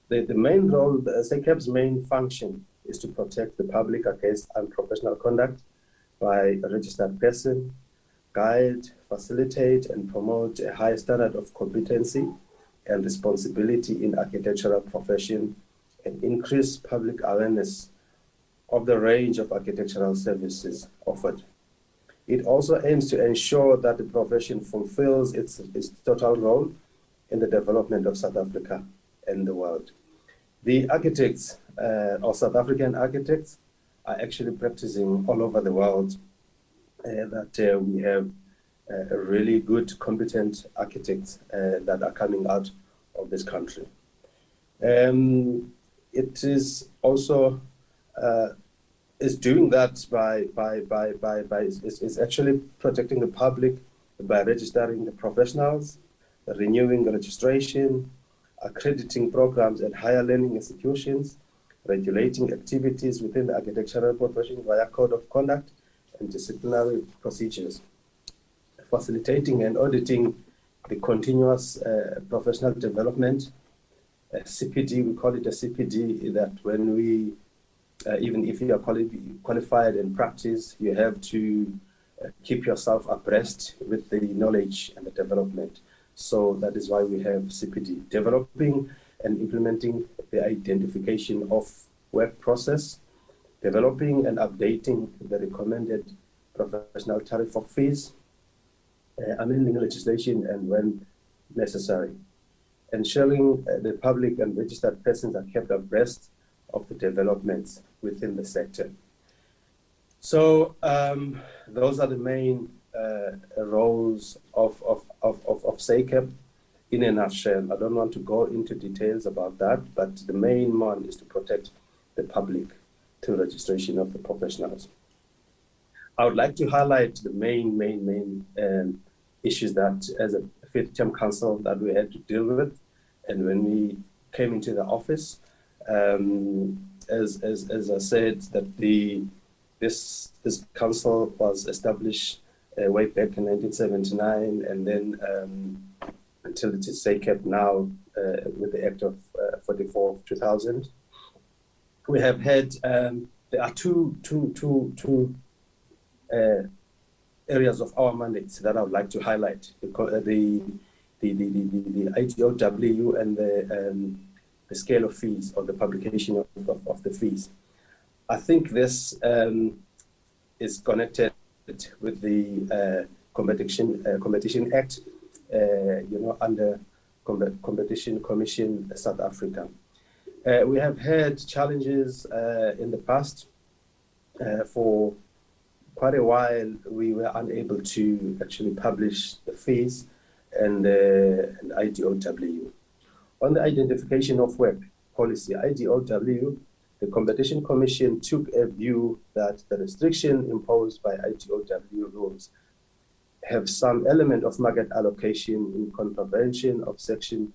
the main role, Sacap's main function is to protect the public against unprofessional conduct by a registered person, guide, facilitate, and promote a high standard of competency and responsibility in architectural profession, and increase public awareness of the range of architectural services offered. It also aims to ensure that the profession fulfills its total role in the development of South Africa and the world. The architects, or South African architects, are actually practicing all over the world. That we have really good, competent architects that are coming out of this country. It is also is doing that is actually protecting the public by registering the professionals, renewing the registration, accrediting programs at higher learning institutions, regulating activities within the architectural profession via code of conduct and disciplinary procedures, facilitating and auditing the continuous professional development. CPD, we call it a CPD, that when we, even if you are qualified in practice, you have to keep yourself abreast with the knowledge and the development. So that is why we have CPD, developing and implementing the identification of work process, developing and updating the recommended professional tariff of fees, amending legislation and when necessary, ensuring the public and registered persons are kept abreast of the developments within the sector. So those are the main roles of Sacap in a nutshell. I don't want to go into details about that, but the main one is to protect the public through registration of the professionals. I would like to highlight the main issues that as a fifth-term council that we had to deal with. And when we came into the office, as I said, that this council was established way back in 1979, and then until it is Sacap now with the Act of 44 of 2000. We have had there are two areas of our mandates that I would like to highlight: the IDOW and the scale of fees, or the publication of the fees. I think this is connected with the Competition Act, under Competition Commission South Africa. We have had challenges in the past. For quite a while, we were unable to actually publish the fees and IDOW. On the identification of work policy, IDOW, the Competition Commission took a view that the restriction imposed by IDOW rules have some element of market allocation in contravention of Section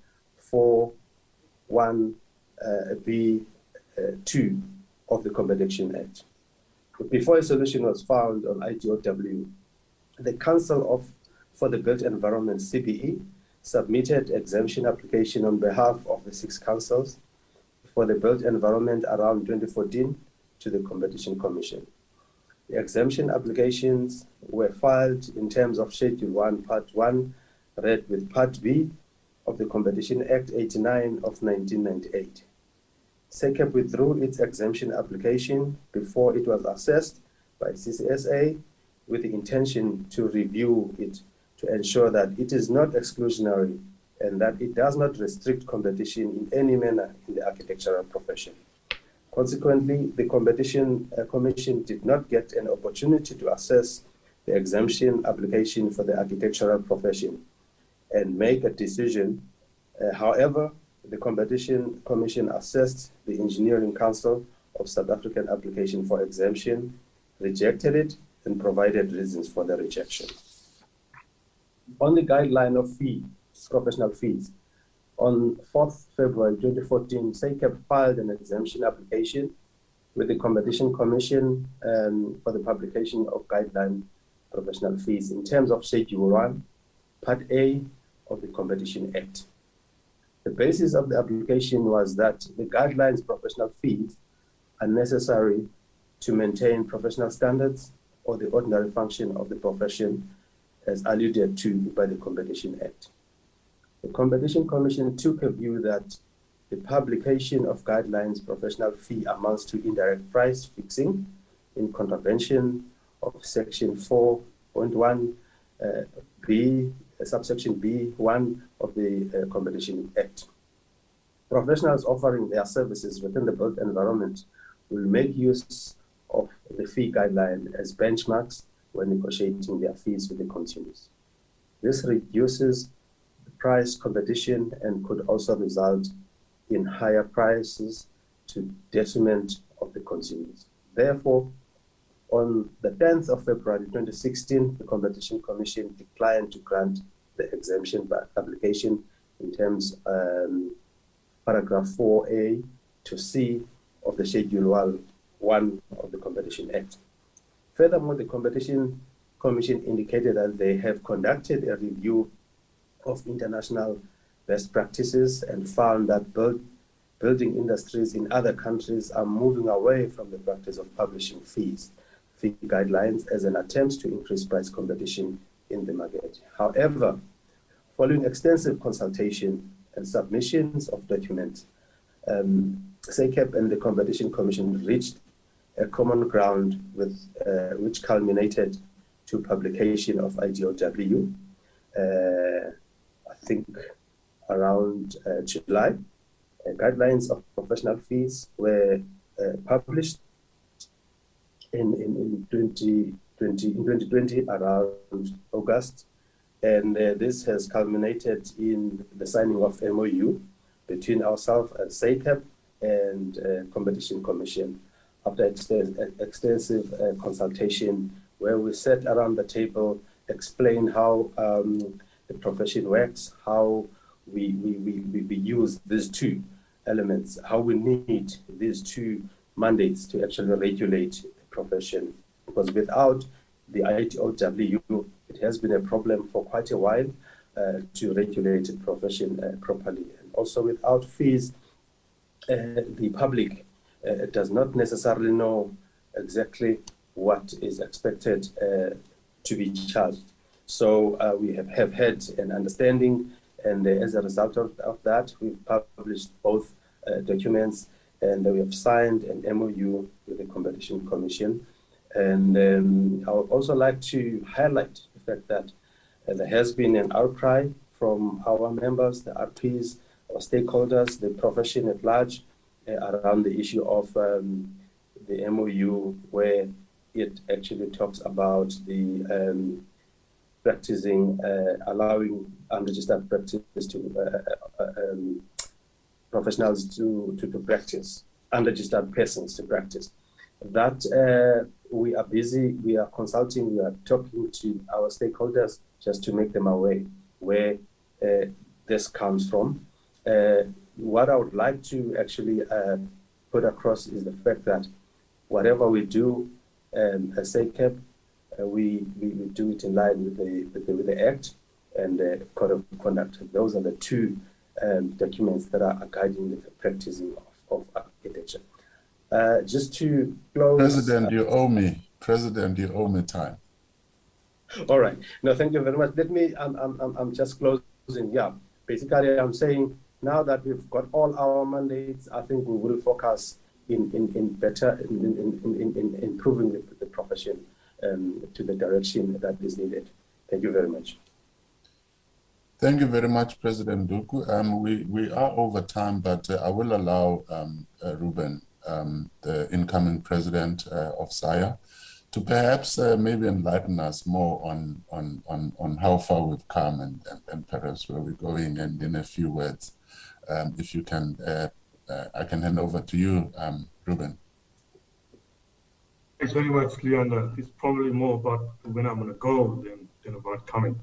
4(1)(b)(2) of the Competition Act. Before a solution was found on IDOW, the Council for the Built Environment, CBE, submitted exemption application on behalf of the 6 councils for the built environment around 2014 to the Competition Commission. The exemption applications were filed in terms of Schedule 1, Part 1, read with Part B of the Competition Act 89 of 1998. Sacap withdrew its exemption application before it was assessed by CCSA with the intention to review it to ensure that it is not exclusionary and that it does not restrict competition in any manner in the architectural profession. Consequently, the Competition Commission did not get an opportunity to assess the exemption application for the architectural profession and make a decision. However, the Competition Commission assessed the Engineering Council of South African application for exemption, rejected it, and provided reasons for the rejection. On the guideline of professional fees, on 4th February 2014, Sacap filed an exemption application with the Competition Commission for the publication of guideline professional fees in terms of Schedule 1, Part A of the Competition Act. The basis of the application was that the guidelines professional fees are necessary to maintain professional standards or the ordinary function of the profession as alluded to by the Competition Act. The Competition Commission took a view that the publication of guidelines professional fee amounts to indirect price fixing in contravention of Section 4.1 B, subsection B1 of the Competition Act. Professionals offering their services within the built environment will make use of the fee guideline as benchmarks when negotiating their fees with the consumers. This reduces the price competition and could also result in higher prices to detriment of the consumers. Therefore, on the 10th of February 2016, the Competition Commission declined to grant the exemption by application in terms paragraph 4A to C of the Schedule 1 of the Competition Act. Furthermore, the Competition Commission indicated that they have conducted a review of international best practices and found that building industries in other countries are moving away from the practice of publishing fee guidelines as an attempt to increase price competition in the market. However, following extensive consultation and submissions of documents, Sacap and the Competition Commission reached a common ground with which culminated to publication of IDOW. I think around July. Guidelines of professional fees were published in 2020 around August, and this has culminated in the signing of MOU between ourselves and Sacap and Competition Commission after extensive consultation, where we sat around the table, explain how the profession works, how we use these two elements, how we need these two mandates to actually regulate the profession. Because without the ITOW, it has been a problem for quite a while to regulate the profession properly. And also without fees, the public does not necessarily know exactly what is expected to be charged. So we have had an understanding, and as a result of that, we've published both documents, and we have signed an MOU with the Competition Commission. And I would also like to highlight the fact that there has been an outcry from our members, the RPs, our stakeholders, the profession at large, around the issue of the MOU, where it actually talks about the practicing, allowing unregistered practice to professionals to practice, unregistered persons to practice. That we are busy, we are consulting, we are talking to our stakeholders just to make them aware where this comes from. What I would like to actually put across is the fact that whatever we do as Sacap, we do it in line with the Act and the Code of Conduct. Those are the two documents that are guiding the practicing of architecture. Just to close, President, you owe me. President, you owe me time. All right. No, thank you very much. Let me. I'm just closing. Yeah. Basically, I'm saying now that we've got all our mandates, I think we will focus in improving the profession to the direction that is needed. Thank you very much. Thank you very much, President Duku. We are over time, but I will allow Ruben, the incoming president of SAIA, to perhaps maybe enlighten us more on how far we've come and perhaps where we're going. And in a few words, if you can, I can hand over to you, Ruben. Thanks very much, Leander. It's probably more about when I'm going to go than about coming.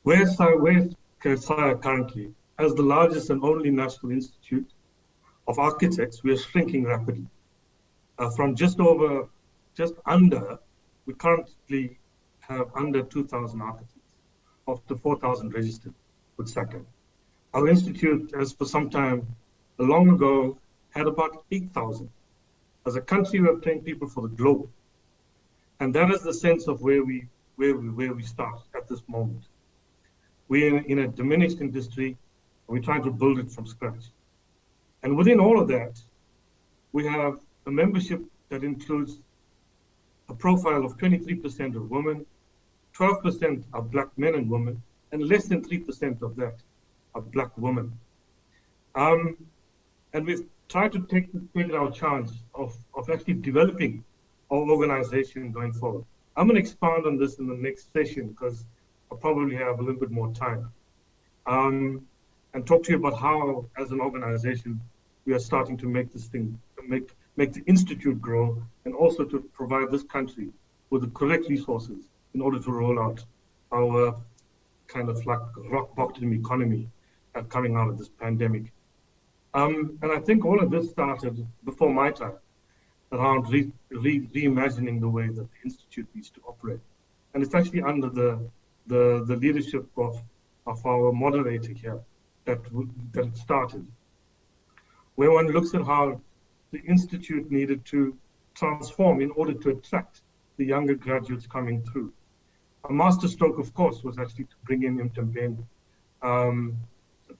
Where's SAIA currently? As the largest and only national institute of architects, we are shrinking rapidly. From just under, we currently have under 2,000 architects of the 4,000 registered with Sacap. Our institute, as for some time long ago, had about 8,000. As a country, we are paying people for the globe. And that is the sense of where we start at this moment. We're in a diminished industry, and we're trying to build it from scratch. And within all of that, we have a membership that includes a profile of 23% of women, 12% are Black men and women, and less than 3% of that are Black women. And we've tried to take our charge of actually developing our organization going forward. I'm going to expand on this in the next session because I'll probably have a little bit more time. And talk to you about how, as an organization, we are starting to make this thing, make the institute grow, and also to provide this country with the correct resources in order to roll out our kind of like rock bottom economy coming out of this pandemic. And I think all of this started before my time, around reimagining the way that the institute needs to operate. And it's actually under the leadership of our moderator here that it started, where one looks at how the institute needed to transform in order to attract the younger graduates coming through. A masterstroke, of course, was actually to bring in Mtembeni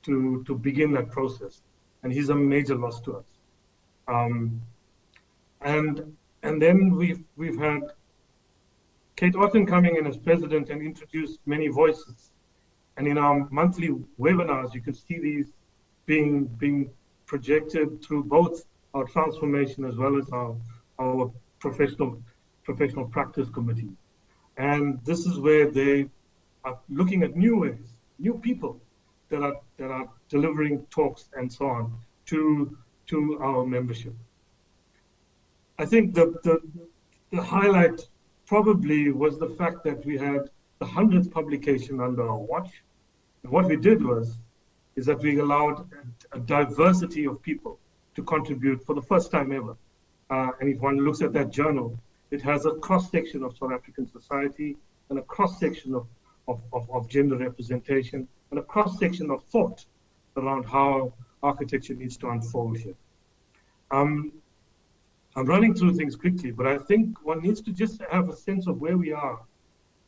to begin that process. And he's a major loss to us. And then we've had Kate Otten coming in as president and introduced many voices. And in our monthly webinars, you can see these being projected through both our transformation as well as our professional practice committee. And this is where they are looking at new ways, new people that are delivering talks and so on to our membership. I think the highlight probably was the fact that we had the 100th publication under our watch. And what we did is that we allowed a diversity of people to contribute for the first time ever. And if one looks at that journal, it has a cross-section of South African society and a cross-section of gender representation and a cross-section of thought around how architecture needs to unfold here. I'm running through things quickly, but I think one needs to just have a sense of where we are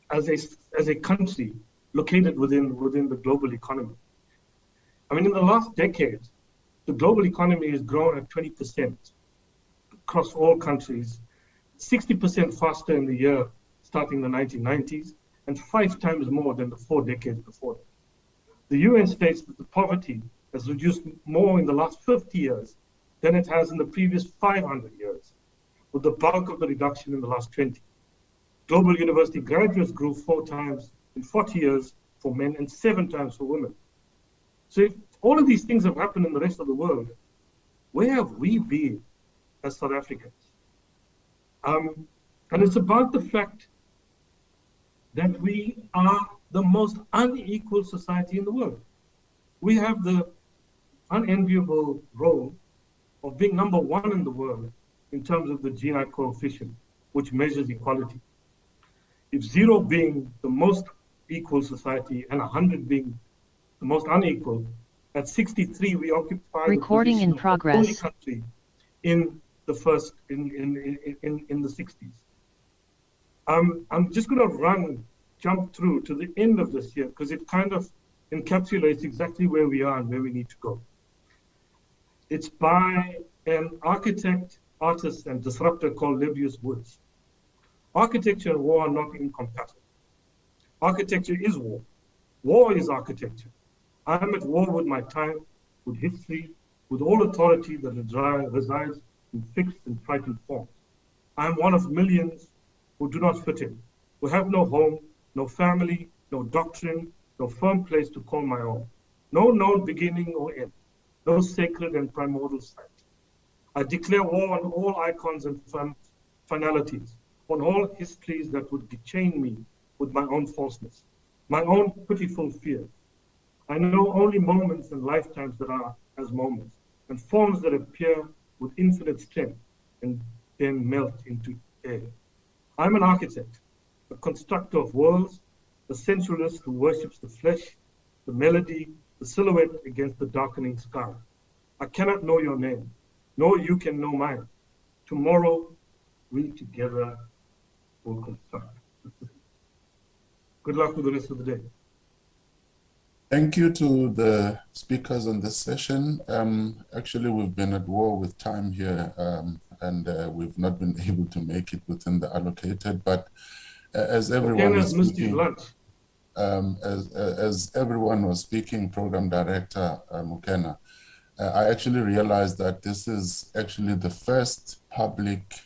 as a country located within the global economy. I mean, in the last decade, the global economy has grown at 20% across all countries, 60% faster in the year starting the 1990s, and 5 times more than the 4 decades before that. The UN states that the poverty has reduced more in the last 50 years than it has in the previous 500 years, with the bulk of the reduction in the last 20. Global university graduates grew 4 times in 40 years for men and 7 times for women. So if all of these things have happened in the rest of the world, where have we been as South Africans? And it's about the fact that we are the most unequal society in the world. We have the unenviable role of being number 1 in the world in terms of the Gini coefficient, which measures equality. If 0 being the most equal society and 100 being the most unequal, at 63 we occupy Recording the in position progress. of the only country in the first in the 60s. I'm just going to jump through to the end of this year because it kind of encapsulates exactly where we are and where we need to go. It's by an architect, artist, and disruptor called Lebbeus Woods. Architecture and war are not incompatible. Architecture is war. War is architecture. I'm at war with my time, with history, with all authority that resides in fixed and frightened forms. I'm one of millions who do not fit in, who have no home, no family, no doctrine, no firm place to call my own, no known beginning or end, no sacred and primordial site. I declare war on all icons and finalities, on all histories that would chain me with my own falseness, my own pitiful fears. I know only moments and lifetimes that are as moments, and forms that appear with infinite strength and then melt into air. I'm an architect, a constructor of worlds, a sensualist who worships the flesh, the melody, the silhouette against the darkening sky. I cannot know your name, nor you can know mine. Tomorrow, we together will construct. Good luck with the rest of the day. Thank you to the speakers on this session. Actually, we've been at war with time here, and we've not been able to make it within the allocated, but as everyone is speaking, as everyone was speaking, Program Director Mukena, I actually realized that this is actually the first public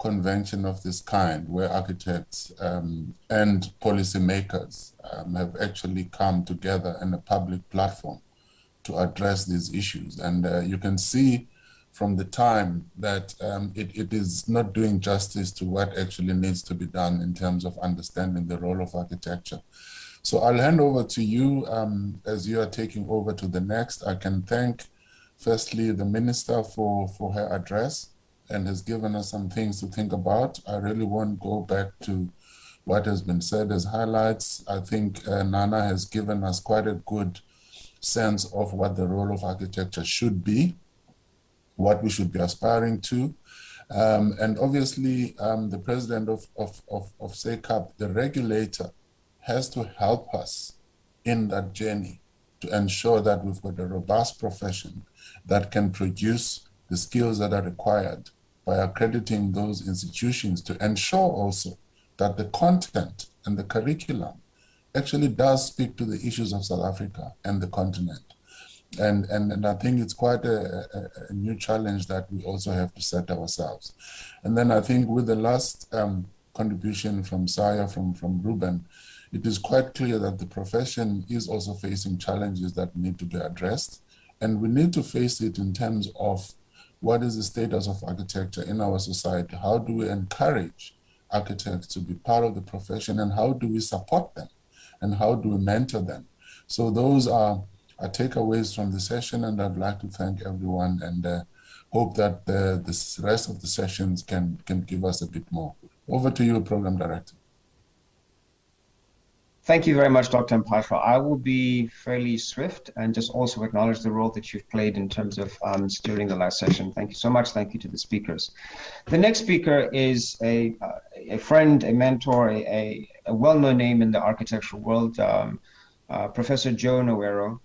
convention of this kind where architects and policymakers have actually come together in a public platform to address these issues. And you can see from the time that it is not doing justice to what actually needs to be done in terms of understanding the role of architecture. So I'll hand over to you as you are taking over to the next. I can thank firstly the Minister for her address and has given us some things to think about. I really won't go back to what has been said as highlights. I think Nana has given us quite a good sense of what the role of architecture should be, what we should be aspiring to. And obviously, the president of Sacap, the regulator, has to help us in that journey to ensure that we've got a robust profession that can produce the skills that are required by accrediting those institutions to ensure also that the content and the curriculum actually does speak to the issues of South Africa and the continent. And I think it's quite a new challenge that we also have to set ourselves. And then I think with the last contribution from Saya, from Ruben, it is quite clear that the profession is also facing challenges that need to be addressed. And we need to face it in terms of what is the status of architecture in our society? How do we encourage architects to be part of the profession, and how do we support them? And how do we mentor them? So those are takeaways from the session, and I'd like to thank everyone and hope that the rest of the sessions can give us a bit more. Over to you, Program Director. Thank you very much, Dr. Mpashwa. I will be fairly swift and just also acknowledge the role that you've played in terms of steering the last session. Thank you so much. Thank you to the speakers. The next speaker is a friend, a mentor, a well-known name in the architectural world, Professor Joe Nowero.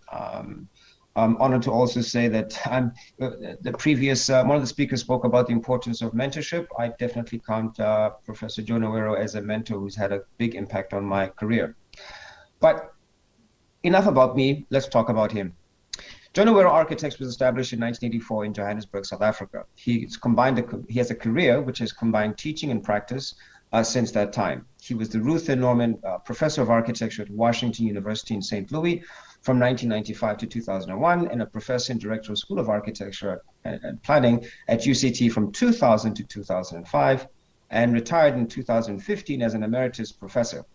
I'm honored to also say that the previous, one of the speakers spoke about the importance of mentorship. I definitely count Professor Joe Nowero as a mentor who's had a big impact on my career. But enough about me, let's talk about him. Joe Nowero Architects was established in 1984 in Johannesburg, South Africa. He has a career which has combined teaching and practice since that time. He was the Ruth and Norman Professor of Architecture at Washington University in St. Louis from 1995 to 2001, and a Professor and Director of School of Architecture and Planning at UCT from 2000 to 2005, and retired in 2015 as an Emeritus Professor.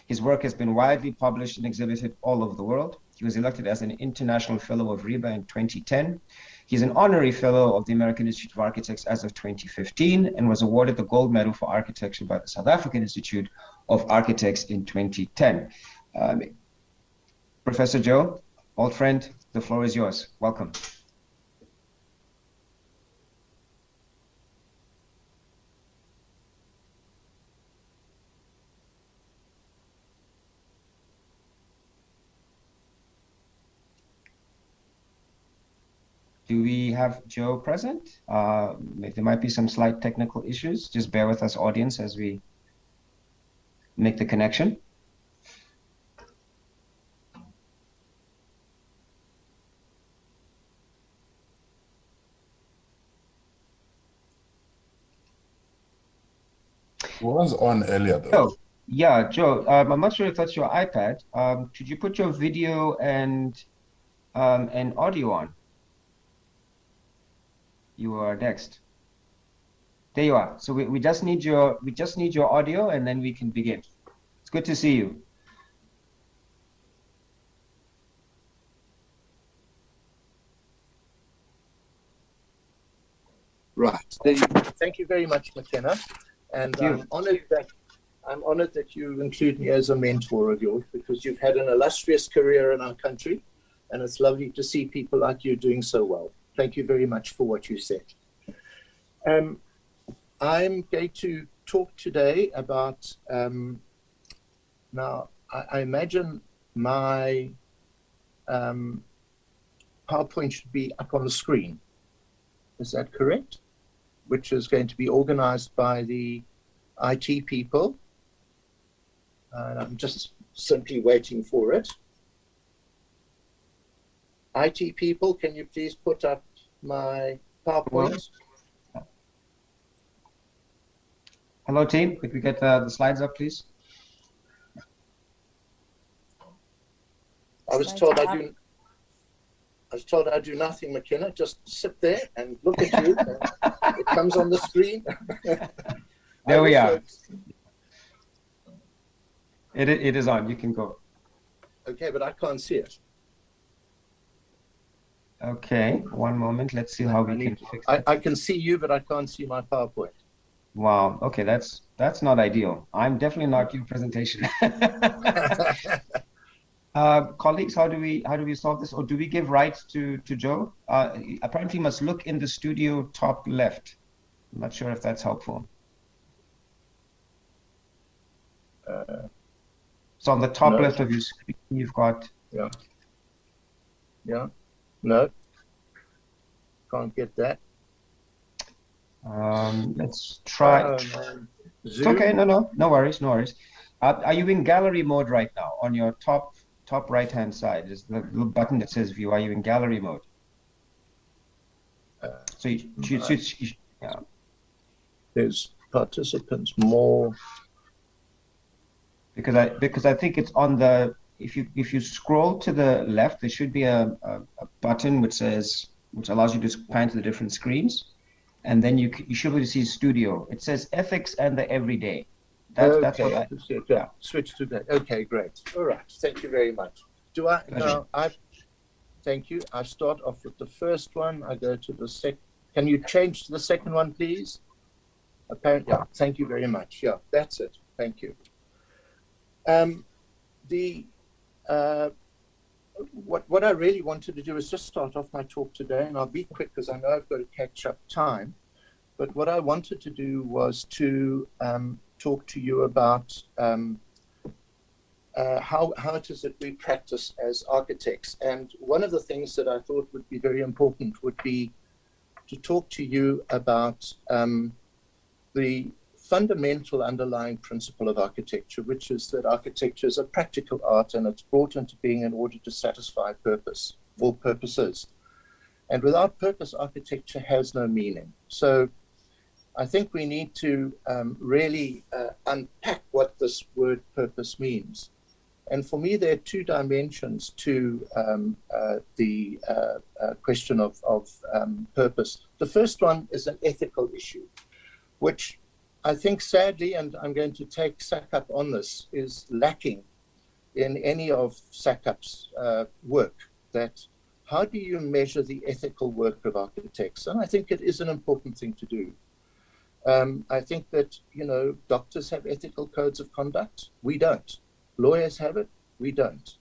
His work has been widely published and exhibited all over the world. He was elected as an International Fellow of RIBA in 2010. He's an Honorary Fellow of the American Institute of Architects as of 2015, and was awarded the Gold Medal for Architecture by the South African Institute of Architects in 2010. Professor Joe, old friend, the floor is yours. Welcome. Do we have Joe present? There might be some slight technical issues. Just bear with us, audience, as we make the connection. It was on earlier, though. Oh, yeah, Joe, I'm not sure if that's your iPad. Could you put your video and audio on? You are next. There you are. So we just need your audio, and then we can begin. It's good to see you. Right. Thank you very much, McKenna. And I'm honored that you include me as a mentor of yours, because you've had an illustrious career in our country, and it's lovely to see people like you doing so well. Thank you very much for what you said. I'm going to talk today about, now I imagine my PowerPoint should be up on the screen. Is that correct? Which is going to be organized by the IT people. And I'm just simply waiting for it. IT people, can you please put up my PowerPoint? Hello, team. Could we get the slides up, please? I was told I do nothing, McKenna. Just sit there and look at you. It comes on the screen. There we are. It is on. You can go. Okay, but I can't see it. Okay, one moment. Let's see how we can fix it. I can see you, but I can't see my PowerPoint. Wow. Okay, that's not ideal. I'm definitely not your presentation. Colleagues, how do we solve this, or do we give rights to Joe? Apparently, must look in the studio top left. I'm not sure if that's helpful. So on the top left of your screen, you've got. Yeah. No. Can't get that. Let's try. It's okay. No worries. Are you in gallery mode right now? On your top right hand side is the little button that says view. Are you in gallery mode? So yeah. There's participants more. Because I think it's on the, if you scroll to the left, there should be a button which allows you to pan to the different screens, and then you should be able to see studio. It says ethics and the everyday. That's what I see it. Yeah. Switch to that. Okay, great. All right. Thank you very much. Thank you. I start off with the first one. I go to the second. Can you change to the second one, please? Apparently, yeah. Thank you very much. Yeah, that's it. Thank you. What I really wanted to do is just start off my talk today, and I'll be quick because I know I've got to catch up time. But what I wanted to do was to talk to you about how it is that we practice as architects. And one of the things that I thought would be very important would be to talk to you about the fundamental underlying principle of architecture, which is that architecture is a practical art and it's brought into being in order to satisfy purpose or purposes. And without purpose, architecture has no meaning. So I think we need to really unpack what this word purpose means. And for me, there are two dimensions to the question of purpose. The first one is an ethical issue, which I think sadly, and I'm going to take Sacap on this, is lacking in any of Sacap's work. That how do you measure the ethical work of architects? And I think it is an important thing to do. I think that, doctors have ethical codes of conduct. We don't. Lawyers have it. We don't.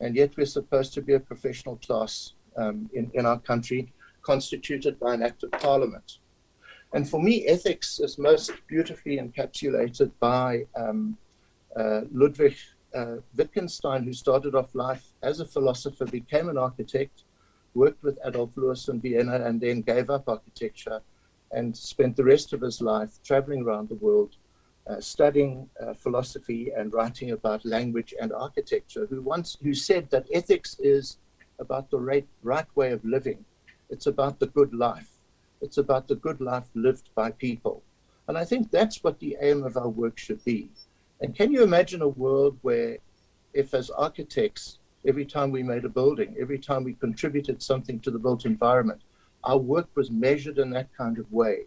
And yet we're supposed to be a professional class in our country, constituted by an act of parliament. And for me, ethics is most beautifully encapsulated by Ludwig Wittgenstein, who started off life as a philosopher, became an architect, worked with Adolf Loos in Vienna, and then gave up architecture and spent the rest of his life traveling around the world, studying philosophy and writing about language and architecture, who said that ethics is about the right way of living. It's about the good life. It's about the good life lived by people. And I think that's what the aim of our work should be. And can you imagine a world where, if as architects, every time we made a building, every time we contributed something to the built environment, our work was measured in that kind of way?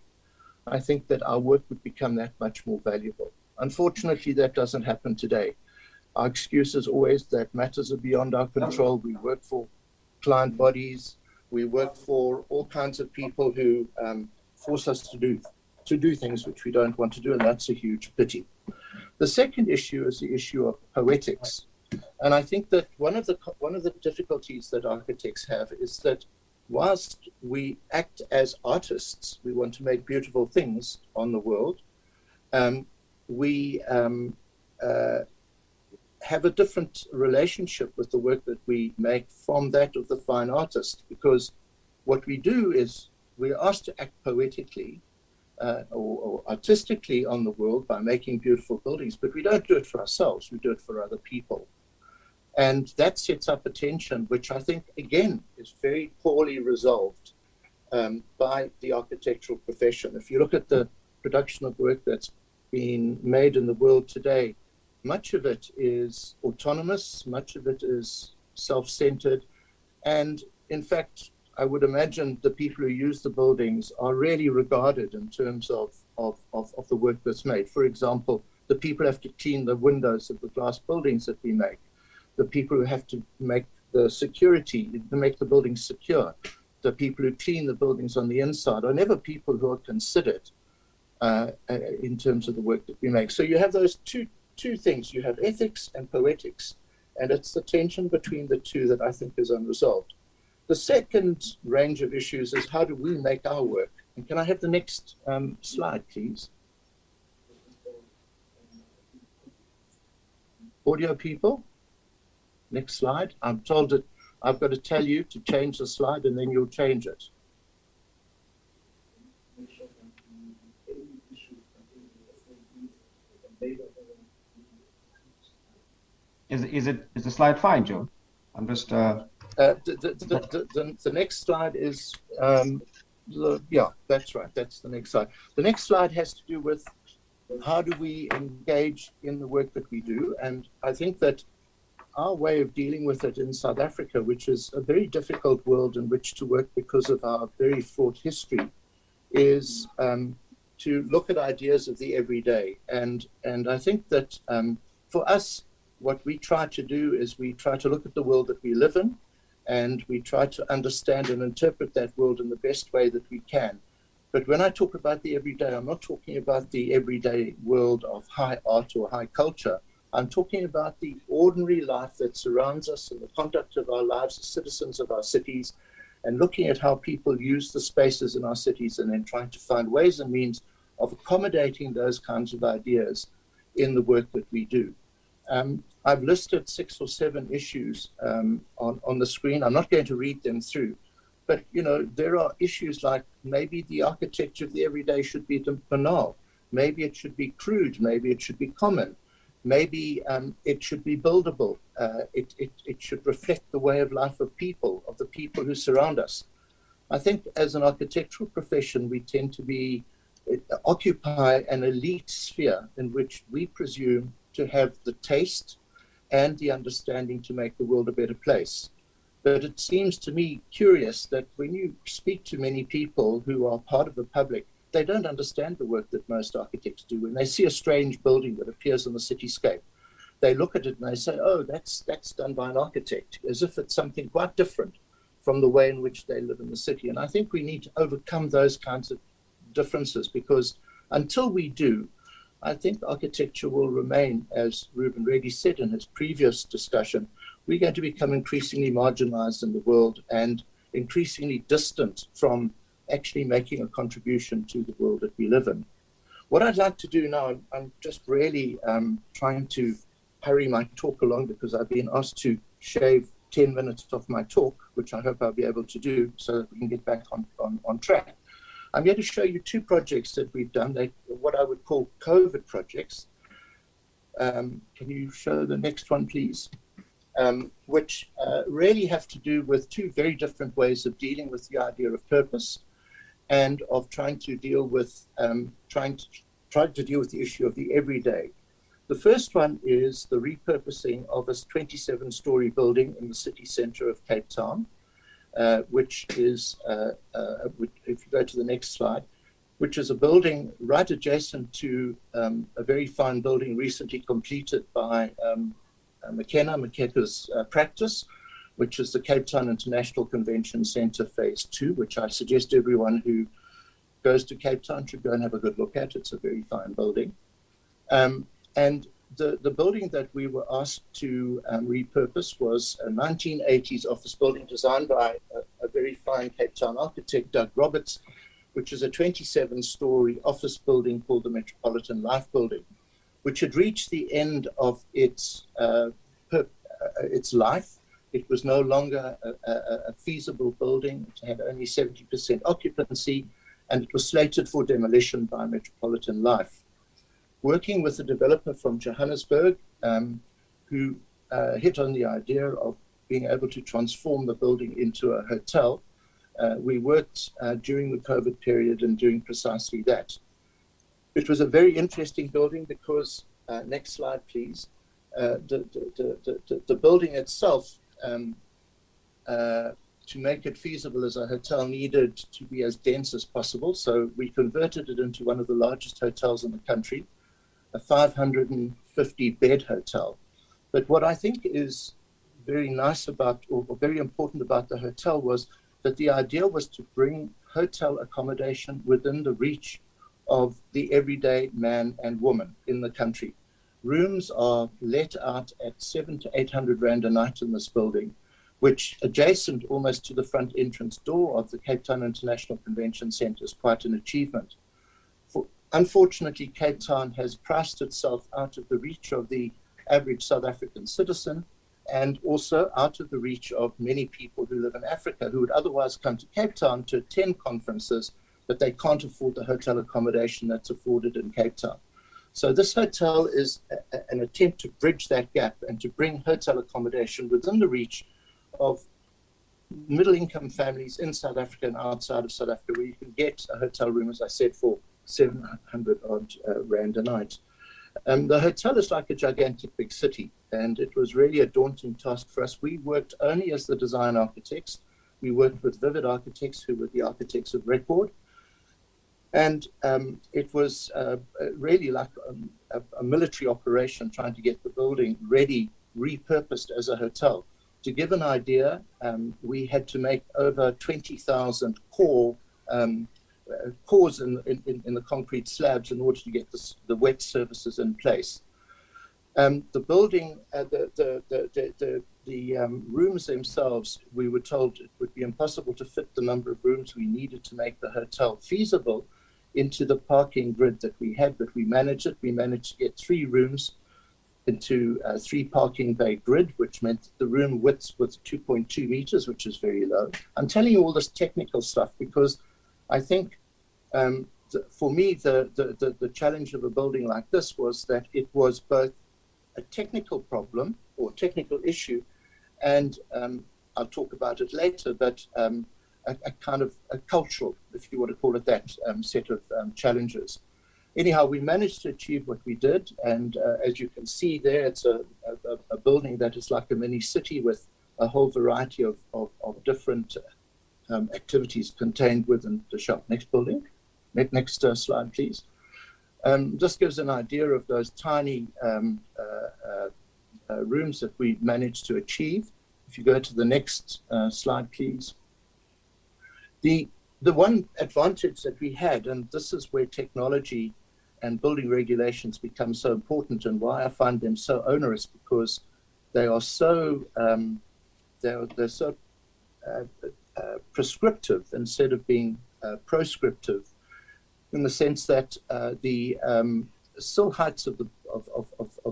I think that our work would become that much more valuable. Unfortunately, that doesn't happen today. Our excuse is always that matters are beyond our control. We work for client bodies. We work for all kinds of people who force us to do things which we don't want to do, and that's a huge pity. The second issue is the issue of poetics. And I think that one of the difficulties that architects have is that whilst we act as artists, we want to make beautiful things on the world, we have a different relationship with the work that we make from that of the fine artist, because what we do is we're asked to act poetically or artistically on the world by making beautiful buildings, but we don't do it for ourselves, we do it for other people. And that sets up a tension, which I think, again, is very poorly resolved by the architectural profession. If you look at the production of work that's been made in the world today, much of it is autonomous, much of it is self-centered. And in fact, I would imagine the people who use the buildings are really regarded in terms of the work that's made. For example, the people who have to clean the windows of the glass buildings that we make, the people who have to make the security, to make the buildings secure, the people who clean the buildings on the inside are never people who are considered in terms of the work that we make. So you have those two things. You have ethics and poetics, and it's the tension between the two that I think is unresolved. The second range of issues is how do we make our work? And can I have the next slide, please? Audio people? Next slide. I'm told that I've got to tell you to change the slide and then you'll change it. Is the slide fine, Joe? I'm just. The next slide is, yeah, that's right. That's the next slide. The next slide has to do with how do we engage in the work that we do. And I think that our way of dealing with it in South Africa, which is a very difficult world in which to work because of our very fraught history, is to look at ideas of the everyday. And I think that for us, what we try to do is we try to look at the world that we live in, and we try to understand and interpret that world in the best way that we can. But when I talk about the everyday, I'm not talking about the everyday world of high art or high culture. I'm talking about the ordinary life that surrounds us and the conduct of our lives as citizens of our cities, and looking at how people use the spaces in our cities, and then trying to find ways and means of accommodating those kinds of ideas in the work that we do. I've listed 6 or 7 issues on the screen. I'm not going to read them through, but there are issues like maybe the architecture of the everyday should be banal, maybe it should be crude, maybe it should be common, maybe it should be buildable. It should reflect the way of life of the people who surround us. I think as an architectural profession, we tend to occupy an elite sphere in which we presume to have the taste and the understanding to make the world a better place. But it seems to me curious that when you speak to many people who are part of the public, they don't understand the work that most architects do. When they see a strange building that appears on the cityscape, they look at it and they say, oh, that's done by an architect, as if it's something quite different from the way in which they live in the city. And I think we need to overcome those kinds of differences, because until we do, I think architecture will remain, as Ruben Reddy said in his previous discussion, we're going to become increasingly marginalized in the world and increasingly distant from actually making a contribution to the world that we live in. What I'd like to do now, I'm just really trying to hurry my talk along because I've been asked to shave 10 minutes off my talk, which I hope I'll be able to do so that we can get back on track. I'm going to show you 2 projects that we've done, what I would call COVID projects. Can you show the next one, please? Which really have to do with 2 very different ways of dealing with the idea of purpose and of trying to deal with the issue of the everyday. The first one is the repurposing of a 27-story building in the city centre of Cape Town, which is, if you go to the next slide, which is a building right adjacent to a very fine building recently completed by Makeka's practice, which is the Cape Town International Convention Centre Phase 2, which I suggest everyone who goes to Cape Town should go and have a good look at. It's a very fine building. And the building that we were asked to repurpose was a 1980s office building designed by a very fine Cape Town architect, Doug Roberts, which is a 27-story office building called the Metropolitan Life Building, which had reached the end of its life. It was no longer a feasible building. It had only 70% occupancy, and it was slated for demolition by Metropolitan Life. Working with a developer from Johannesburg who hit on the idea of being able to transform the building into a hotel, we worked during the COVID period and doing precisely that. It was a very interesting building because, next slide please, the building itself, to make it feasible as a hotel, needed to be as dense as possible. So we converted it into one of the largest hotels in the country, a 550-bed hotel. But what I think is very nice about, or very important about the hotel, was that the idea was to bring hotel accommodation within the reach of the everyday man and woman in the country. Rooms are let out at 700 to 800 Rand a night in this building, which adjacent almost to the front entrance door of the Cape Town International Convention Centre is quite an achievement. Unfortunately, Cape Town has priced itself out of the reach of the average South African citizen, and also out of the reach of many people who live in Africa who would otherwise come to Cape Town to attend conferences, but they can't afford the hotel accommodation that's afforded in Cape Town. So this hotel is an attempt to bridge that gap and to bring hotel accommodation within the reach of middle-income families in South Africa and outside of South Africa, where you can get a hotel room, as I said, for 700 odd rand a night. The hotel is like a gigantic big city, and it was really a daunting task for us. We worked only as the design architects. We worked with Vivid Architects, who were the architects of record. And it was really like a military operation trying to get the building ready, repurposed as a hotel. To give an idea, we had to make over 20,000 cores in the concrete slabs in order to get the wet surfaces in place. The building, the rooms themselves, we were told it would be impossible to fit the number of rooms we needed to make the hotel feasible into the parking grid that we had, but we managed it. We managed to get 3 rooms into a 3 parking bay grid, which meant the room width was 2.2 meters, which is very low. I'm telling you all this technical stuff because I think for me, the challenge of a building like this was that it was both a technical problem or technical issue, and I'll talk about it later, but a kind of a cultural, if you want to call it that, set of challenges. Anyhow, we managed to achieve what we did, and as you can see there, it's a building that is like a mini city with a whole variety of different activities contained within the shop. Next building, next slide, please. Just gives an idea of those tiny rooms that we managed to achieve. If you go to the next slide, please. The one advantage that we had, and this is where technology and building regulations become so important, and why I find them so onerous, because they are so they're so prescriptive instead of being proscriptive, in the sense that the sill heights of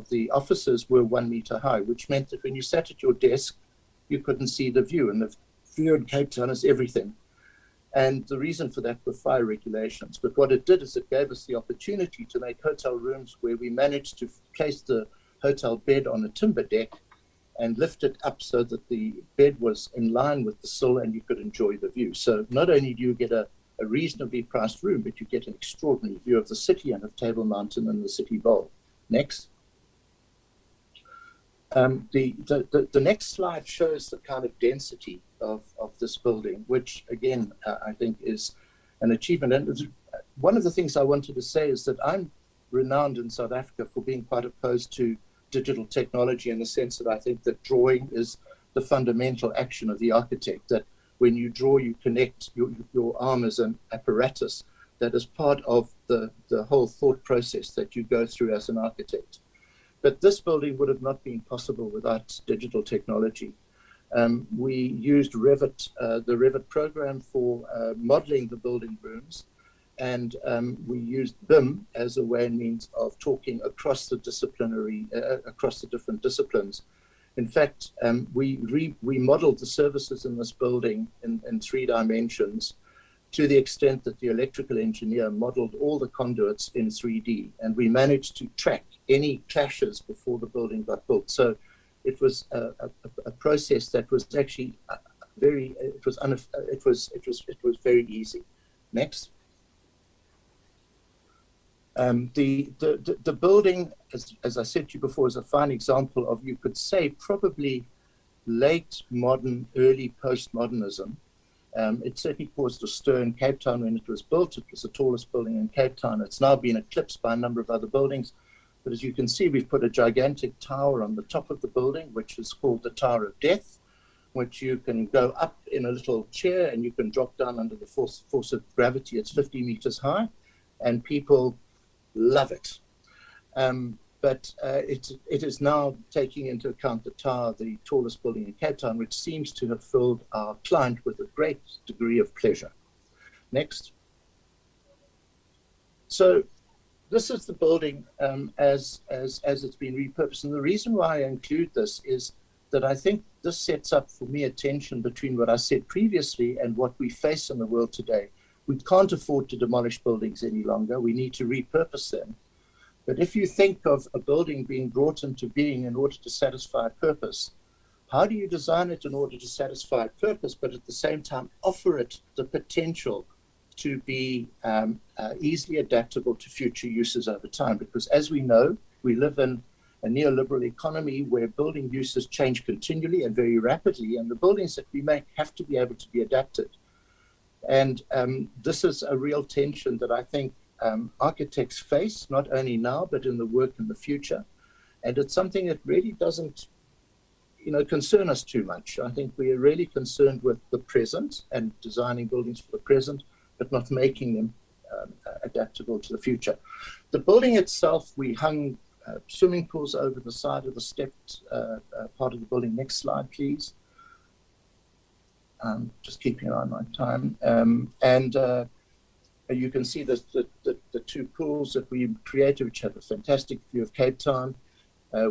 the offices were 1 meter high, which meant that when you sat at your desk, you couldn't see the view, and the view in Cape Town is everything. And the reason for that were fire regulations. But what it did is it gave us the opportunity to make hotel rooms where we managed to place the hotel bed on a timber deck and lift it up so that the bed was in line with the sill and you could enjoy the view. So not only do you get a reasonably priced room, but you get an extraordinary view of the city and of Table Mountain and the City Bowl. Next. The next slide shows the kind of density of this building, which again, I think is an achievement. And one of the things I wanted to say is that I'm renowned in South Africa for being quite opposed to digital technology, in the sense that I think that drawing is the fundamental action of the architect, that when you draw, you connect your arm as an apparatus that is part of the whole thought process that you go through as an architect. But this building would have not been possible without digital technology. We used Revit, the Revit program for modeling the building rooms, and we used BIM as a way and means of talking across the disciplinary, across the different disciplines. In fact, we modeled the services in this building in 3 dimensions, to the extent that the electrical engineer modeled all the conduits in 3D, and we managed to track any clashes before the building got built. So it was a process that was actually very, it was very easy. Next. The building, as I said to you before, is a fine example of, you could say, probably late modern, early postmodernism. It certainly caused a stir in Cape Town when it was built. It was the tallest building in Cape Town. It's now been eclipsed by a number of other buildings. But as you can see, we've put a gigantic tower on the top of the building, which is called the Tower of Death, which you can go up in a little chair and you can drop down under the force of gravity. It's 50 meters high, and people love it. But it is now taking into account the tower, the tallest building in Cape Town, which seems to have filled our client with a great degree of pleasure. Next. So this is the building as it's been repurposed. And the reason why I include this is that I think this sets up for me a tension between what I said previously and what we face in the world today. We can't afford to demolish buildings any longer. We need to repurpose them. But if you think of a building being brought into being in order to satisfy a purpose, how do you design it in order to satisfy a purpose, but at the same time offer it the potential to be easily adaptable to future uses over time? Because as we know, we live in a neoliberal economy where building uses change continually and very rapidly, and the buildings that we make have to be able to be adapted. And this is a real tension that I think architects face, not only now, but in the work in the future. And it's something that really doesn't, concern us too much. I think we are really concerned with the present and designing buildings for the present, but not making them adaptable to the future. The building itself, we hung swimming pools over the side of the stepped part of the building. Next slide, please. Just keeping an eye on my time. You can see the two pools that we created, which have a fantastic view of Cape Town.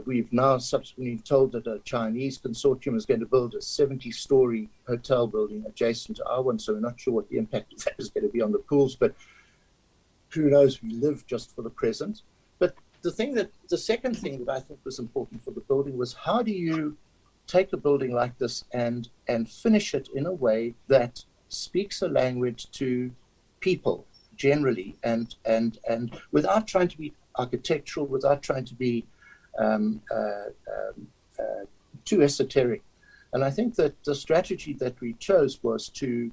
We've now subsequently told that a Chinese consortium is going to build a 70-story hotel building adjacent to our one, so we're not sure what the impact of that is going to be on the pools, but who knows, we live just for the present. But the second thing that I think was important for the building was, how do you take a building like this and finish it in a way that speaks a language to people generally, and without trying to be architectural, without trying to be too esoteric. And I think that the strategy that we chose was to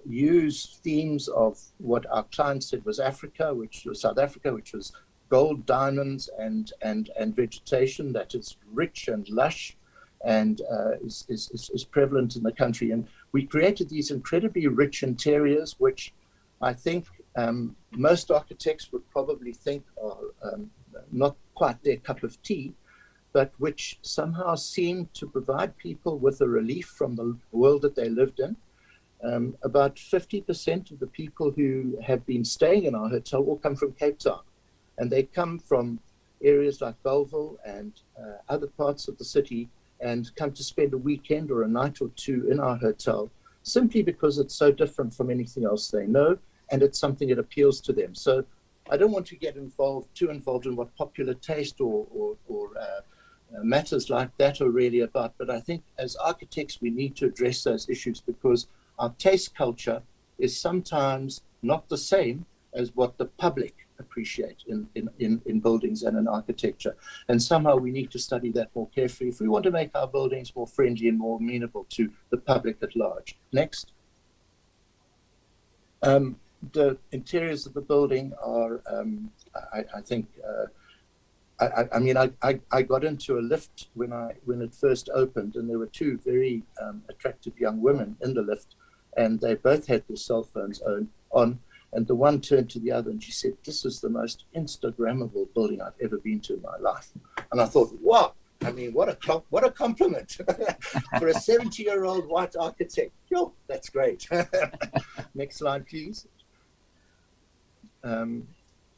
use themes of what our client said was Africa, which was South Africa, which was gold, diamonds, and vegetation that is rich and lush and is prevalent in the country. And we created these incredibly rich interiors, which I think most architects would probably think are not quite their cup of tea, but which somehow seem to provide people with a relief from the world that they lived in. About 50% of the people who have been staying in our hotel all come from Cape Town, and they come from areas like Belleville and other parts of the city, and come to spend a weekend or a night or two in our hotel, simply because it's so different from anything else they know, and it's something that appeals to them. So I don't want to get too involved in what popular taste or matters like that are really about, but I think as architects we need to address those issues, because our taste culture is sometimes not the same as what the public appreciate in buildings and in architecture. And somehow we need to study that more carefully if we want to make our buildings more friendly and more amenable to the public at large. Next. The interiors of the building are, I think, I got into a lift when it first opened, and there were two very attractive young women in the lift, and they both had their cell phones on, and the one turned to the other and she said, "This is the most Instagrammable building I've ever been to in my life." And I thought, wow, I mean, what a compliment for a 70-year-old white architect. Yo, that's great. Next slide, please.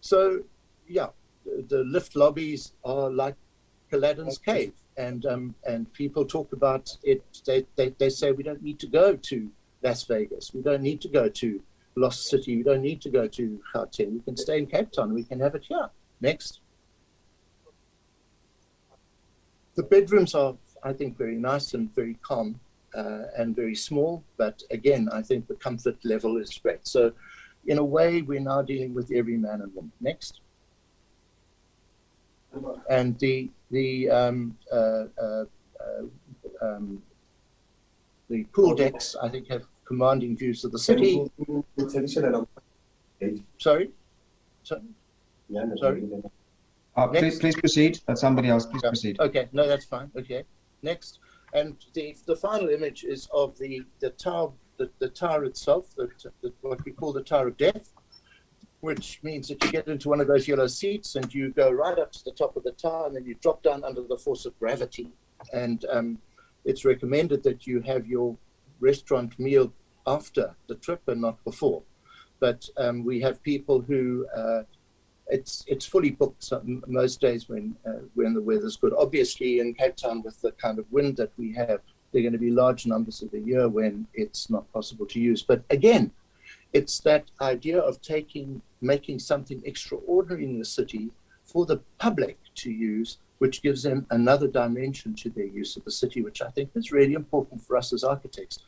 So, yeah, the lift lobbies are like Aladdin's cave, and people talk about it. They say we don't need to go to Las Vegas, we don't need to go to Lost City, we don't need to go to Gauteng. We can stay in Cape Town. We can have it here. Next. The bedrooms are, I think, very nice and very calm and very small. But again, I think the comfort level is great. So in a way, we're now dealing with every man and woman. Next. And the pool decks, I think, have commanding views of the city. Sorry? Sorry? Please proceed. Somebody else, please proceed. Okay, no, that's fine. Okay, next. And the final image is of the tower, the tower itself, what we call the Tower of Death, which means that you get into one of those yellow seats and you go right up to the top of the tower, and then you drop down under the force of gravity. And it's recommended that you have your restaurant meal after the trip and not before. But we have people who it's fully booked most days when the weather's good. Obviously, in Cape Town, with the kind of wind that we have, there are going to be large numbers of the year when it's not possible to use. But again, It's that idea of making something extraordinary in the city for the public to use, which gives them another dimension to their use of the city, which I think is really important for us as architects.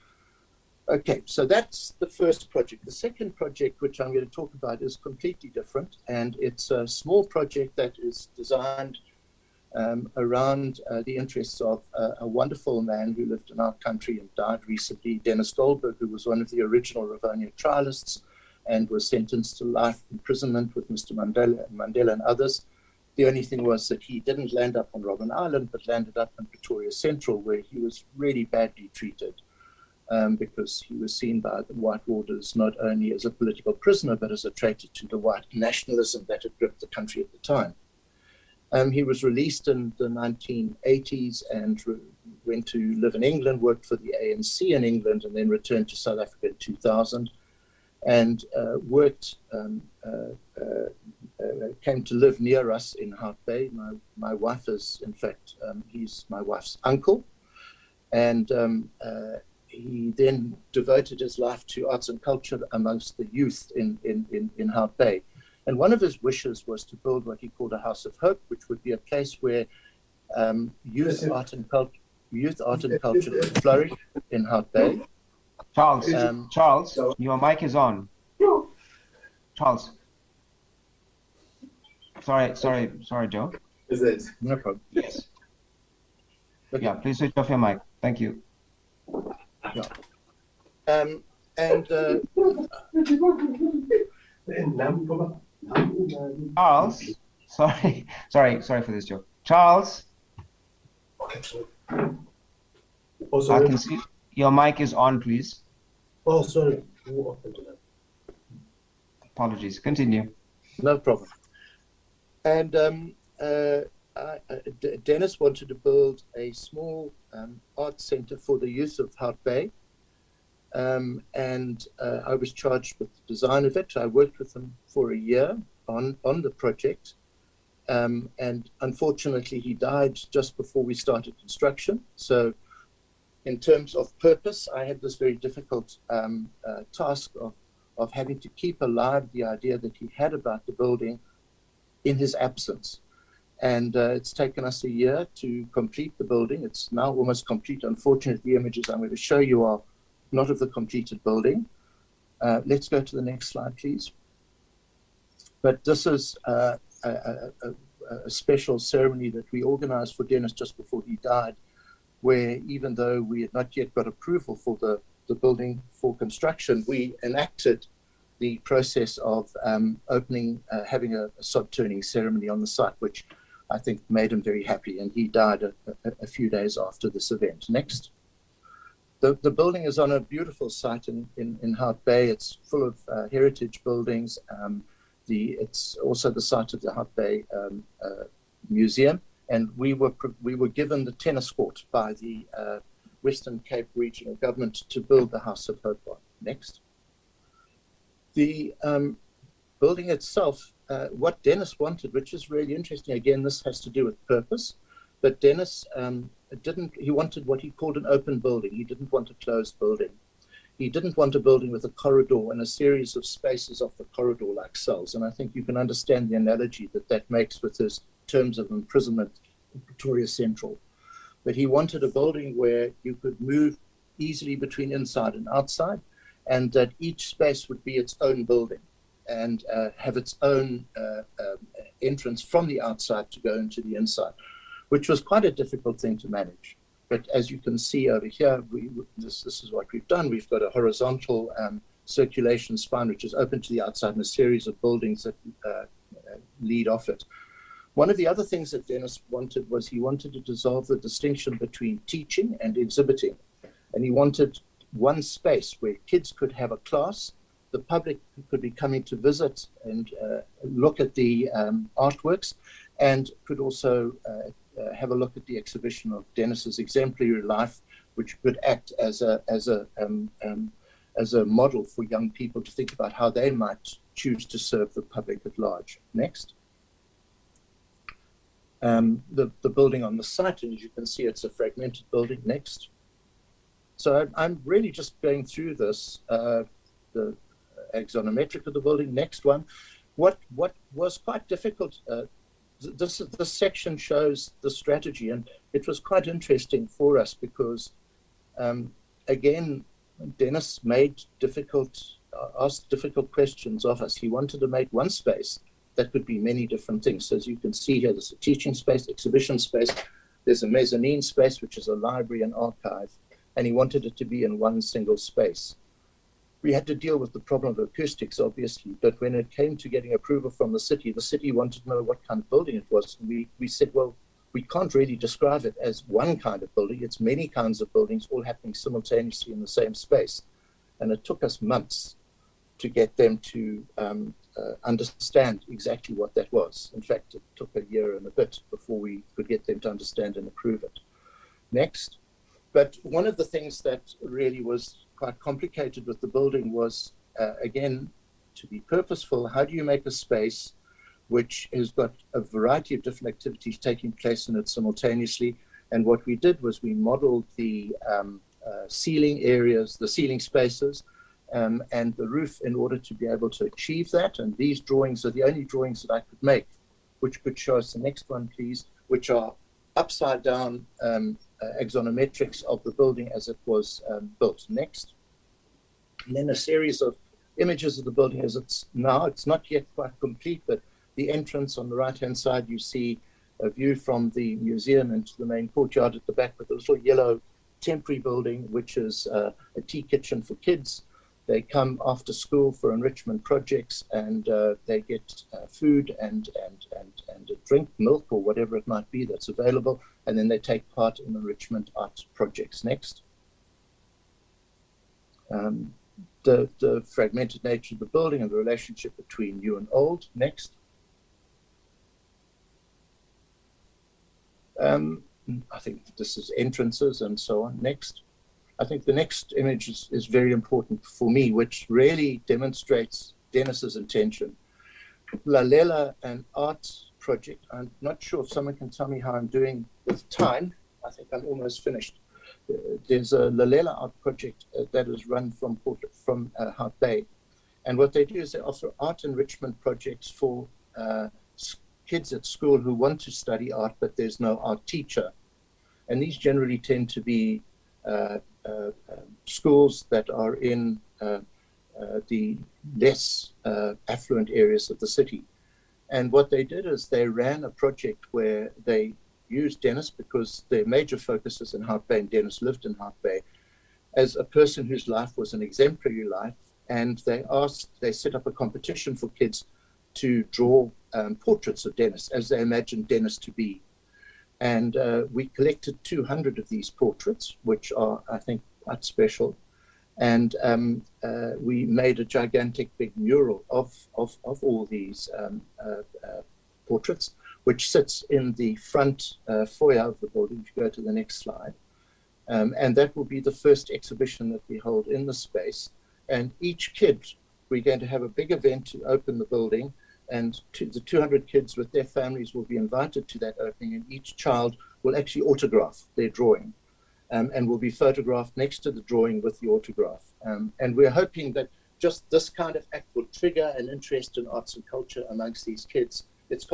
Okay, so that's the first project. The second project, which I'm going to talk about, is completely different, and it's a small project that is designed around the interests of a wonderful man who lived in our country and died recently, Dennis Goldberg, who was one of the original Rivonia trialists and was sentenced to life imprisonment with Mr. Mandela and others. The only thing was that he didn't land up on Robben Island, but landed up in Pretoria Central, where he was really badly treated because he was seen by the white warders not only as a political prisoner, but as a traitor to the white nationalism that had gripped the country at the time. He was released in the 1980s and went to live in England, worked for the ANC in England, and then returned to South Africa in 2000, and came to live near us in Hout Bay. My wife is, in fact, he's my wife's uncle, and he then devoted his life to arts and culture amongst the youth in Hout Bay. And one of his wishes was to build what he called a House of Hope, which would be a place where youth art and culture would flourish in Hout Bay. Charles, your mic is on. Charles. Sorry, Joe. Is it? No problem. Yes. Okay. Yeah, please switch off your mic. Thank you. Yeah. Charles, sorry for this joke. Charles, I can see your mic is on, please. Oh, sorry. Apologies. Continue. No problem. And Dennis wanted to build a small art center for the youth of Hout Bay. I was charged with the design of it. I worked with him for a year on the project. And unfortunately, he died just before we started construction. So in terms of purpose, I had this very difficult task of having to keep alive the idea that he had about the building in his absence. And it's taken us a year to complete the building. It's now almost complete. Unfortunately, the images I'm going to show you are not of the completed building. Let's go to the next slide, please. But this is a special ceremony that we organized for Dennis just before he died, where even though we had not yet got approval for the building for construction, we enacted the process of having a sod turning ceremony on the site, which I think made him very happy. And he died a few days after this event. Next. The building is on a beautiful site in Hout Bay. It's full of heritage buildings. It's also the site of the Hout Bay Museum. And we were given the tennis court by the Western Cape Regional Government to build the House of Hope on. Next. The building itself, what Dennis wanted, which is really interesting, again, this has to do with purpose, but Dennis he wanted what he called an open building. He didn't want a closed building. He didn't want a building with a corridor and a series of spaces off the corridor like cells. And I think you can understand the analogy that makes with his terms of imprisonment in Pretoria Central. But he wanted a building where you could move easily between inside and outside, and that each space would be its own building and have its own entrance from the outside to go into the inside, which was quite a difficult thing to manage. But as you can see over here, this is what we've done. We've got a horizontal circulation spine, which is open to the outside, and a series of buildings that lead off it. One of the other things that Dennis wanted was he wanted to dissolve the distinction between teaching and exhibiting. And he wanted one space where kids could have a class, the public could be coming to visit and look at the artworks, and could also have a look at the exhibition of Dennis's exemplary life, which could act as a model for young people to think about how they might choose to serve the public at large. Next. The building on the site, and as you can see, it's a fragmented building. Next. So I'm really just going through this. axonometric of the building. Next one. What was quite difficult, this section shows the strategy, and it was quite interesting for us because, again, Dennis asked difficult questions of us. He wanted to make one space that could be many different things. So as you can see here, there's a teaching space, exhibition space, there's a mezzanine space, which is a library and archive, and he wanted it to be in one single space. We had to deal with the problem of acoustics, obviously, but when it came to getting approval from the city wanted to know what kind of building it was. And we said, well, we can't really describe it as one kind of building. It's many kinds of buildings all happening simultaneously in the same space. And it took us months to get them to understand exactly what that was. In fact, it took a year and a bit before we could get them to understand and approve it. Next. But one of the things that really was quite complicated with the building was, again, to be purposeful, how do you make a space which has got a variety of different activities taking place in it simultaneously? And what we did was we modeled the ceiling areas, the ceiling spaces, and the roof in order to be able to achieve that. And these drawings are the only drawings that I could make, which could show us the next one, please, which are upside down axonometrics of the building as it was built. Next. And then a series of images of the building as it's now. It's not yet quite complete, but the entrance on the right-hand side, you see a view from the museum into the main courtyard at the back with a little yellow temporary building, which is a tea kitchen for kids. They come after school for enrichment projects, and they get food and a drink, milk, or whatever it might be that's available, and then they take part in enrichment art projects. Next. The fragmented nature of the building and the relationship between new and old. Next. I think this is entrances and so on. Next. I think the next image is very important for me, which really demonstrates Dennis's intention. Lalela, an art project. I'm not sure if someone can tell me how I'm doing with time. I think I'm almost finished. There's a Lalela art project that is run from Hout Bay. And what they do is they offer art enrichment projects for kids at school who want to study art, but there's no art teacher. And these generally tend to be schools that are in the less affluent areas of the city. And what they did is they ran a project where they used Dennis, because their major focus is in Hout Bay, and Dennis lived in Hout Bay, as a person whose life was an exemplary life. And they set up a competition for kids to draw portraits of Dennis as they imagined Dennis to be. And we collected 200 of these portraits, which are, I think, quite special. And we made a gigantic big mural of all these portraits, which sits in the front foyer of the building. If you go to the next slide. And that will be the first exhibition that we hold in the space. And each kid, we're going to have a big event to open the building, and the 200 kids with their families will be invited to that opening, and each child will actually autograph their drawing and will be photographed next to the drawing with the autograph. And we're hoping that just this kind of act will trigger an interest in arts and culture amongst these kids. It's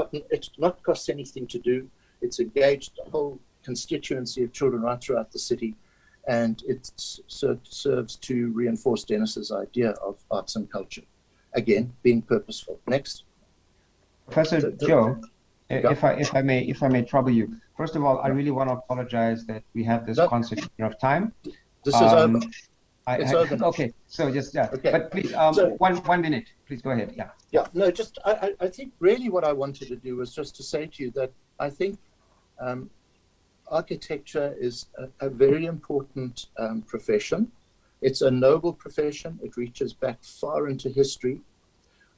not cost anything to do. It's engaged a whole constituency of children right throughout the city, and it serves to reinforce Dennis's idea of arts and culture. Again, being purposeful. Next. Professor Joe, if I may trouble you. First of all, I really want to apologize that we have this concept of time. This is over. It's over. Okay, so just okay. But please, one minute. Please go ahead. Yeah. Yeah. No, just I think really what I wanted to do was just to say to you that I think architecture is a very important profession. It's a noble profession. It reaches back far into history.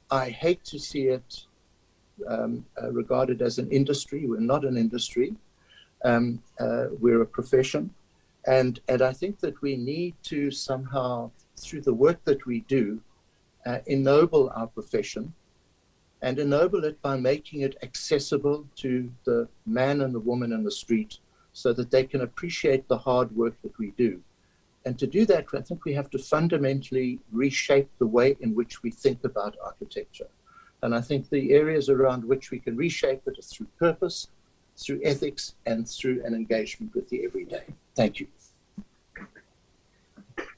I hate to see it regarded as an industry. We're not an industry. We're a profession. And I think that we need to somehow, through the work that we do, ennoble our profession, and ennoble it by making it accessible to the man and the woman in the street, so that they can appreciate the hard work that we do. And to do that, I think we have to fundamentally reshape the way in which we think about architecture. And I think the areas around which we can reshape it are through purpose, through ethics, and through an engagement with the everyday. Thank you.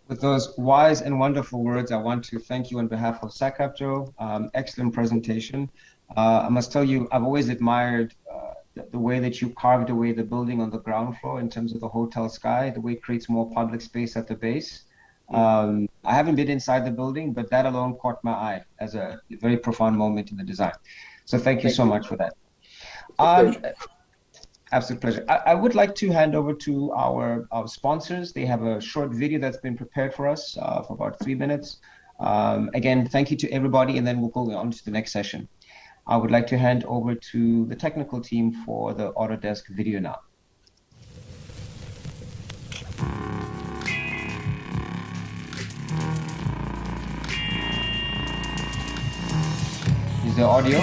With those wise and wonderful words, I want to thank you on behalf of Sacap, Joe. Excellent presentation. I must tell you, I've always admired the way that you carved away the building on the ground floor in terms of the hotel sky, the way it creates more public space at the base. I haven't been inside the building, but that alone caught my eye as a very profound moment in the design. So thank you so much for that. Absolute pleasure. I would like to hand over to our sponsors. They have a short video that's been prepared for us for about 3 minutes. Again, thank you to everybody, and then we'll go on to the next session. I would like to hand over to the technical team for the Autodesk video now. Is there audio?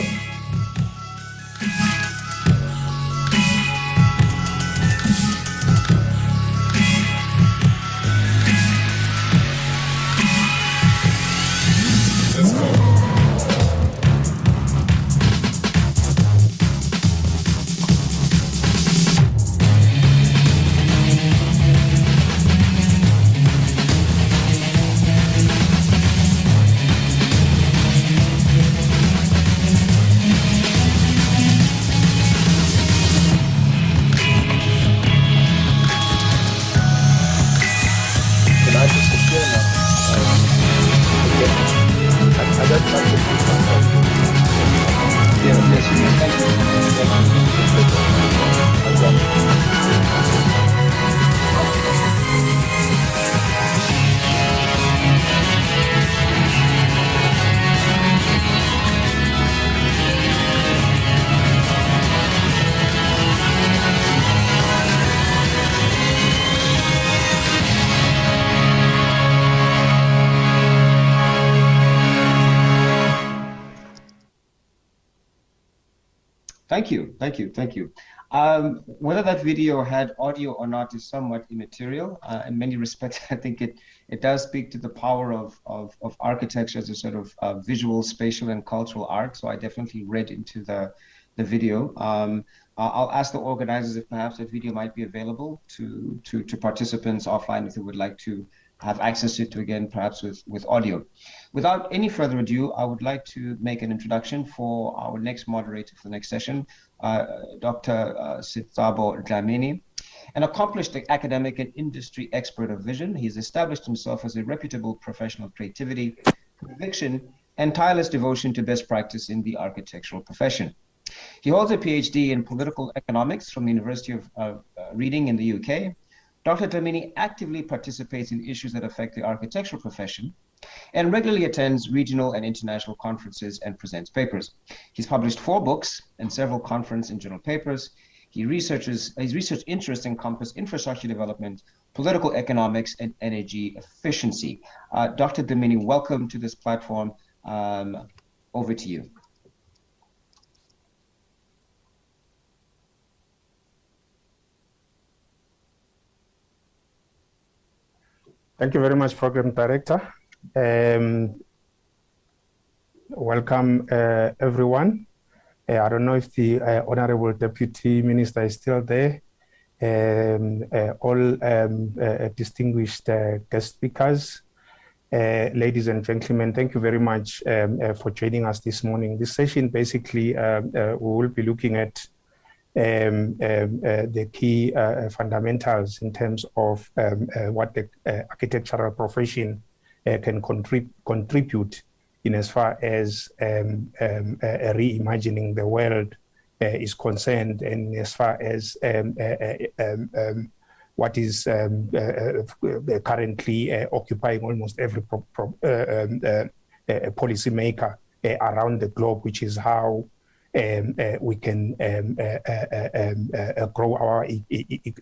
Thank you. Whether that video had audio or not is somewhat immaterial. In many respects, I think it does speak to the power of architecture as a sort of visual, spatial, and cultural art. So I definitely read into the video. I'll ask the organizers if perhaps that video might be available to participants offline if they would like to have access to it again, perhaps with audio. Without any further ado, I would like to make an introduction for our next moderator for the next session, Dr. Sithabo Dlamini. An accomplished academic and industry expert of vision, he's established himself as a reputable professional creativity, conviction, and tireless devotion to best practice in the architectural profession. He holds a PhD in political economics from the University of Reading in the UK. Dr. Dlamini actively participates in issues that affect the architectural profession and regularly attends regional and international conferences and presents papers. He's published 4 books and several conference and journal papers. His research interests encompass infrastructure development, political economics, and energy efficiency. Dr. Dlamini, welcome to this platform. Over to you. Thank you very much, Program Director. Welcome, everyone. I don't know if the Honorable Deputy Minister is still there. All distinguished guest speakers, ladies and gentlemen, thank you very much for joining us this morning. This session, basically, we will be looking at the key fundamentals in terms of what the architectural profession can contribute in as far as reimagining the world is concerned, and as far as what is currently occupying almost every policymaker around the globe, which is how we can grow our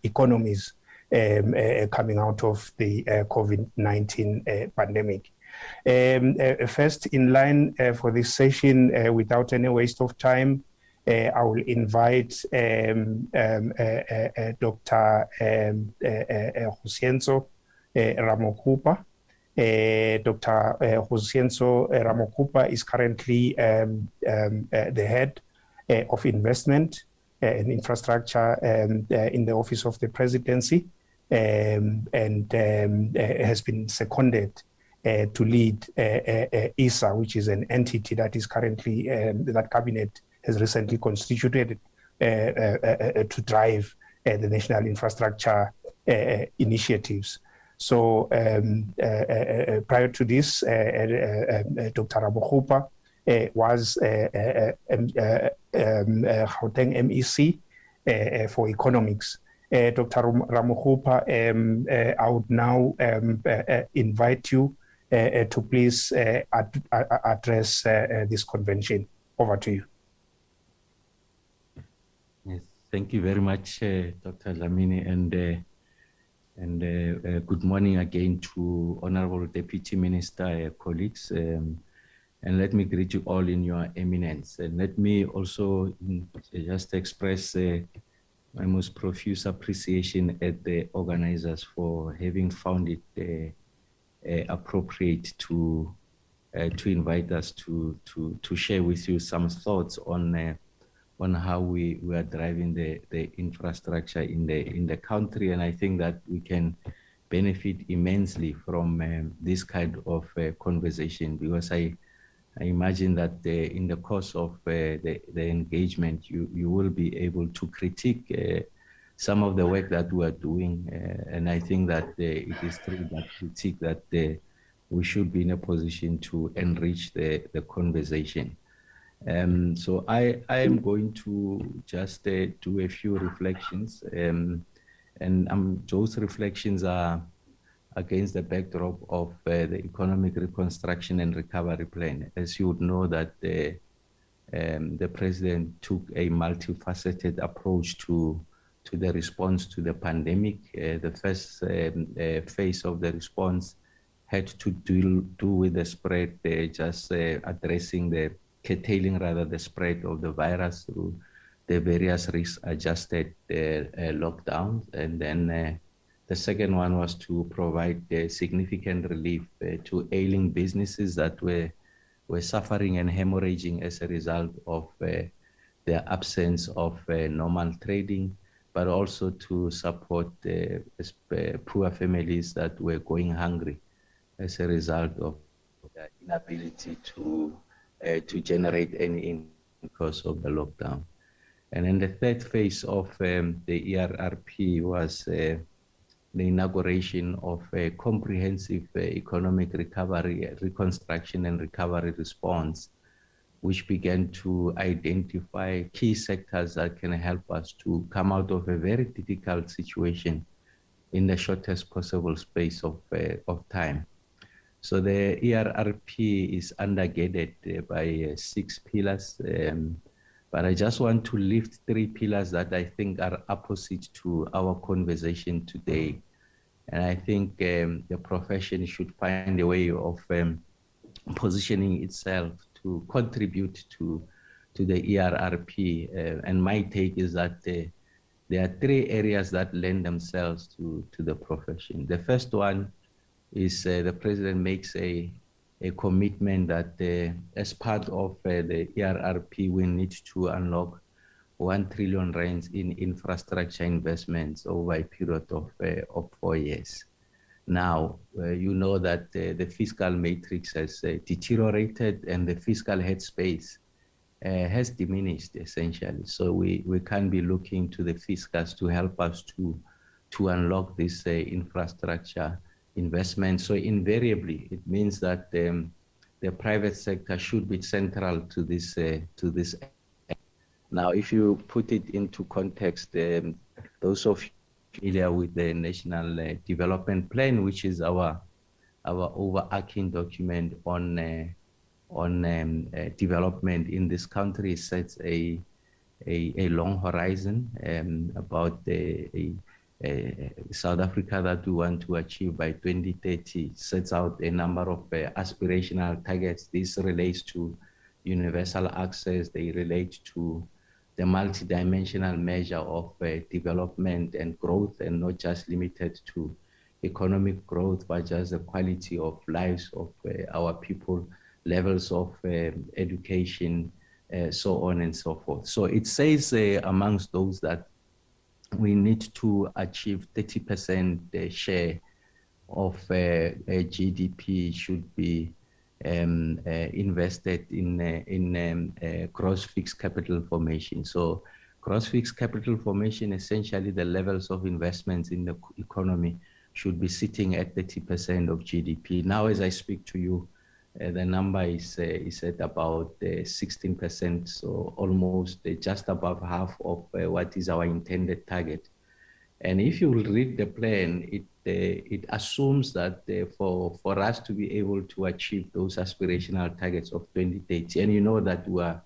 economies coming out of the COVID-19 pandemic. First in line for this session, without any waste of time, I will invite Dr. Hosienzo Ramokupa. Dr. Josienso Ramokupa is currently the head of investment and infrastructure in the Office of the Presidency, and has been seconded to lead ISA, which is an entity that is currently, that cabinet has recently constituted to drive the national infrastructure initiatives. So prior to this, Dr. Ramokupa was Gauteng MEC for economics. Dr. Ramokupa, I would now invite you to please address this convention. Over to you. Yes, thank you very much, Dr. Dlamini, and good morning again to Honorable Deputy Minister, colleagues, and let me greet you all in your eminence. And let me also just express my most profuse appreciation at the organizers for having found it appropriate to invite us to share with you some thoughts on how we are driving the infrastructure in the country. And I think that we can benefit immensely from this kind of conversation, because I imagine that in the course of the engagement, you will be able to critique some of the work that we are doing. And I think that it is through that critique that we should be in a position to enrich the conversation. So I am going to just do a few reflections, and those reflections are against the backdrop of the Economic Reconstruction and Recovery Plan. As you would know, that the President took a multifaceted approach to the response to the pandemic. The first phase of the response had to do with the spread, just addressing curtailing rather the spread of the virus through the various risk-adjusted lockdowns. And then the second one was to provide significant relief to ailing businesses that were suffering and hemorrhaging as a result of the absence of normal trading, but also to support poor families that were going hungry as a result of their inability to generate any income because of the lockdown. And then the third phase of the ERRP was the inauguration of a comprehensive economic recovery, reconstruction and recovery response, which began to identify key sectors that can help us to come out of a very difficult situation in the shortest possible space of time. So the ERRP is undergirded by 6 pillars, but I just want to lift 3 pillars that I think are opposite to our conversation today. And I think the profession should find a way of positioning itself to contribute to the ERRP. And my take is that there are 3 areas that lend themselves to the profession. The first one is the President makes a commitment that as part of the ERRP, we need to unlock 1 trillion rands in infrastructure investments over a period of 4 years. Now, you know that the fiscal matrix has deteriorated and the fiscal headspace has diminished essentially. So we can be looking to the fiscals to help us to unlock this infrastructure investment. So invariably, it means that the private sector should be central to this. Now, if you put it into context, those of you familiar with the National Development Plan, which is our overarching document on development in this country, sets a long horizon about South Africa that we want to achieve by 2030, sets out a number of aspirational targets. This relates to universal access, they relate to the multidimensional measure of development and growth, and not just limited to economic growth, but just the quality of lives of our people, levels of education, so on and so forth. So it says amongst those that we need to achieve 30% share of GDP should be invested in gross fixed capital formation. So gross fixed capital formation, essentially the levels of investments in the economy should be sitting at 30% of GDP. Now, as I speak to you, the number is at about 16%, so almost just above half of what is our intended target. And if you read the plan, it assumes that for us to be able to achieve those aspirational targets of 2030, and you know that we are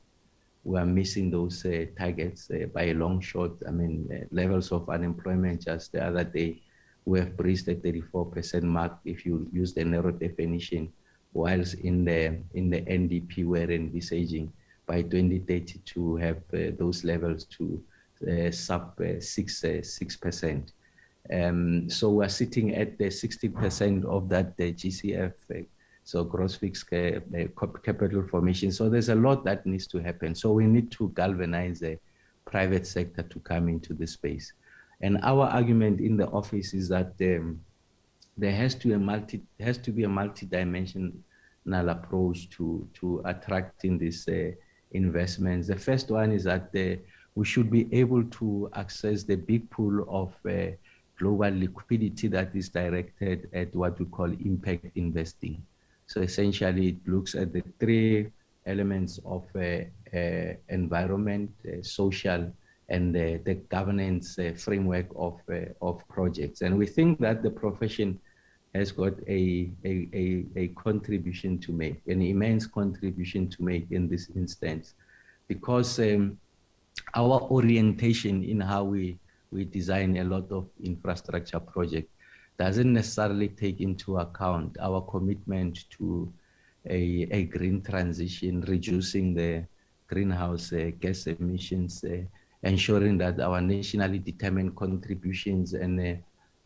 missing those targets by a long shot. I mean, levels of unemployment just the other day, we have breached the 34% mark if you use the narrow definition, whilst in the NDP we're envisaging by 2030 to have those levels to sub 6%. So we're sitting at the 60% of that GCF, so gross fixed capital formation. So there's a lot that needs to happen. So we need to galvanize the private sector to come into this space. And our argument in the office is that there has to be a multi-dimensional approach to attracting these investments. The first one is that we should be able to access the big pool of global liquidity that is directed at what we call impact investing. So essentially, it looks at the three elements of environment, social, and the governance framework of projects. And we think that the profession has got a contribution to make, an immense contribution to make in this instance, because our orientation in how we design a lot of infrastructure projects doesn't necessarily take into account our commitment to a green transition, reducing the greenhouse gas emissions, ensuring that our nationally determined contributions and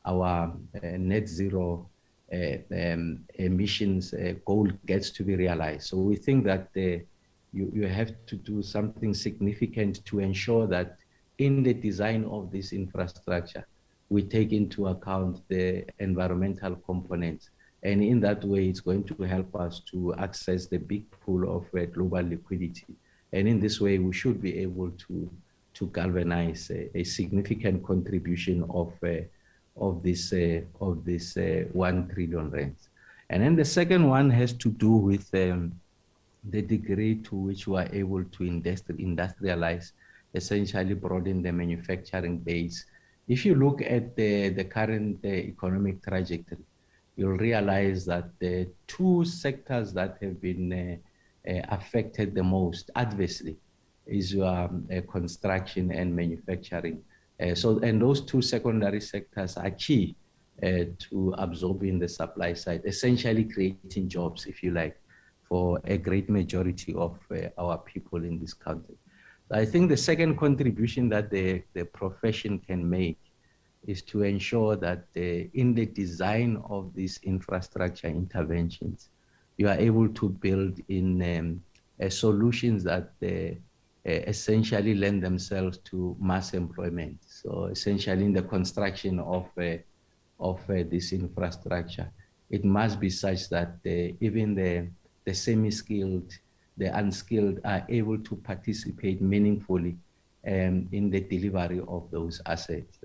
our net zero emissions goal gets to be realized. So we think that you have to do something significant to ensure that in the design of this infrastructure, we take into account the environmental components. And in that way, it's going to help us to access the big pool of global liquidity. And in this way, we should be able to galvanize a significant contribution of this 1 trillion rand. And then the second one has to do with the degree to which we are able to industrialize, essentially broaden the manufacturing base. If you look at the current economic trajectory, you'll realize that the two sectors that have been affected the most adversely is construction and manufacturing. And those two secondary sectors are key to absorbing the supply side, essentially creating jobs, if you like, for a great majority of our people in this country. I think the second contribution that the profession can make is to ensure that in the design of these infrastructure interventions, you are able to build in solutions that essentially lend themselves to mass employment. So essentially in the construction of this infrastructure, it must be such that even the semi-skilled, the unskilled are able to participate meaningfully in the delivery of those assets.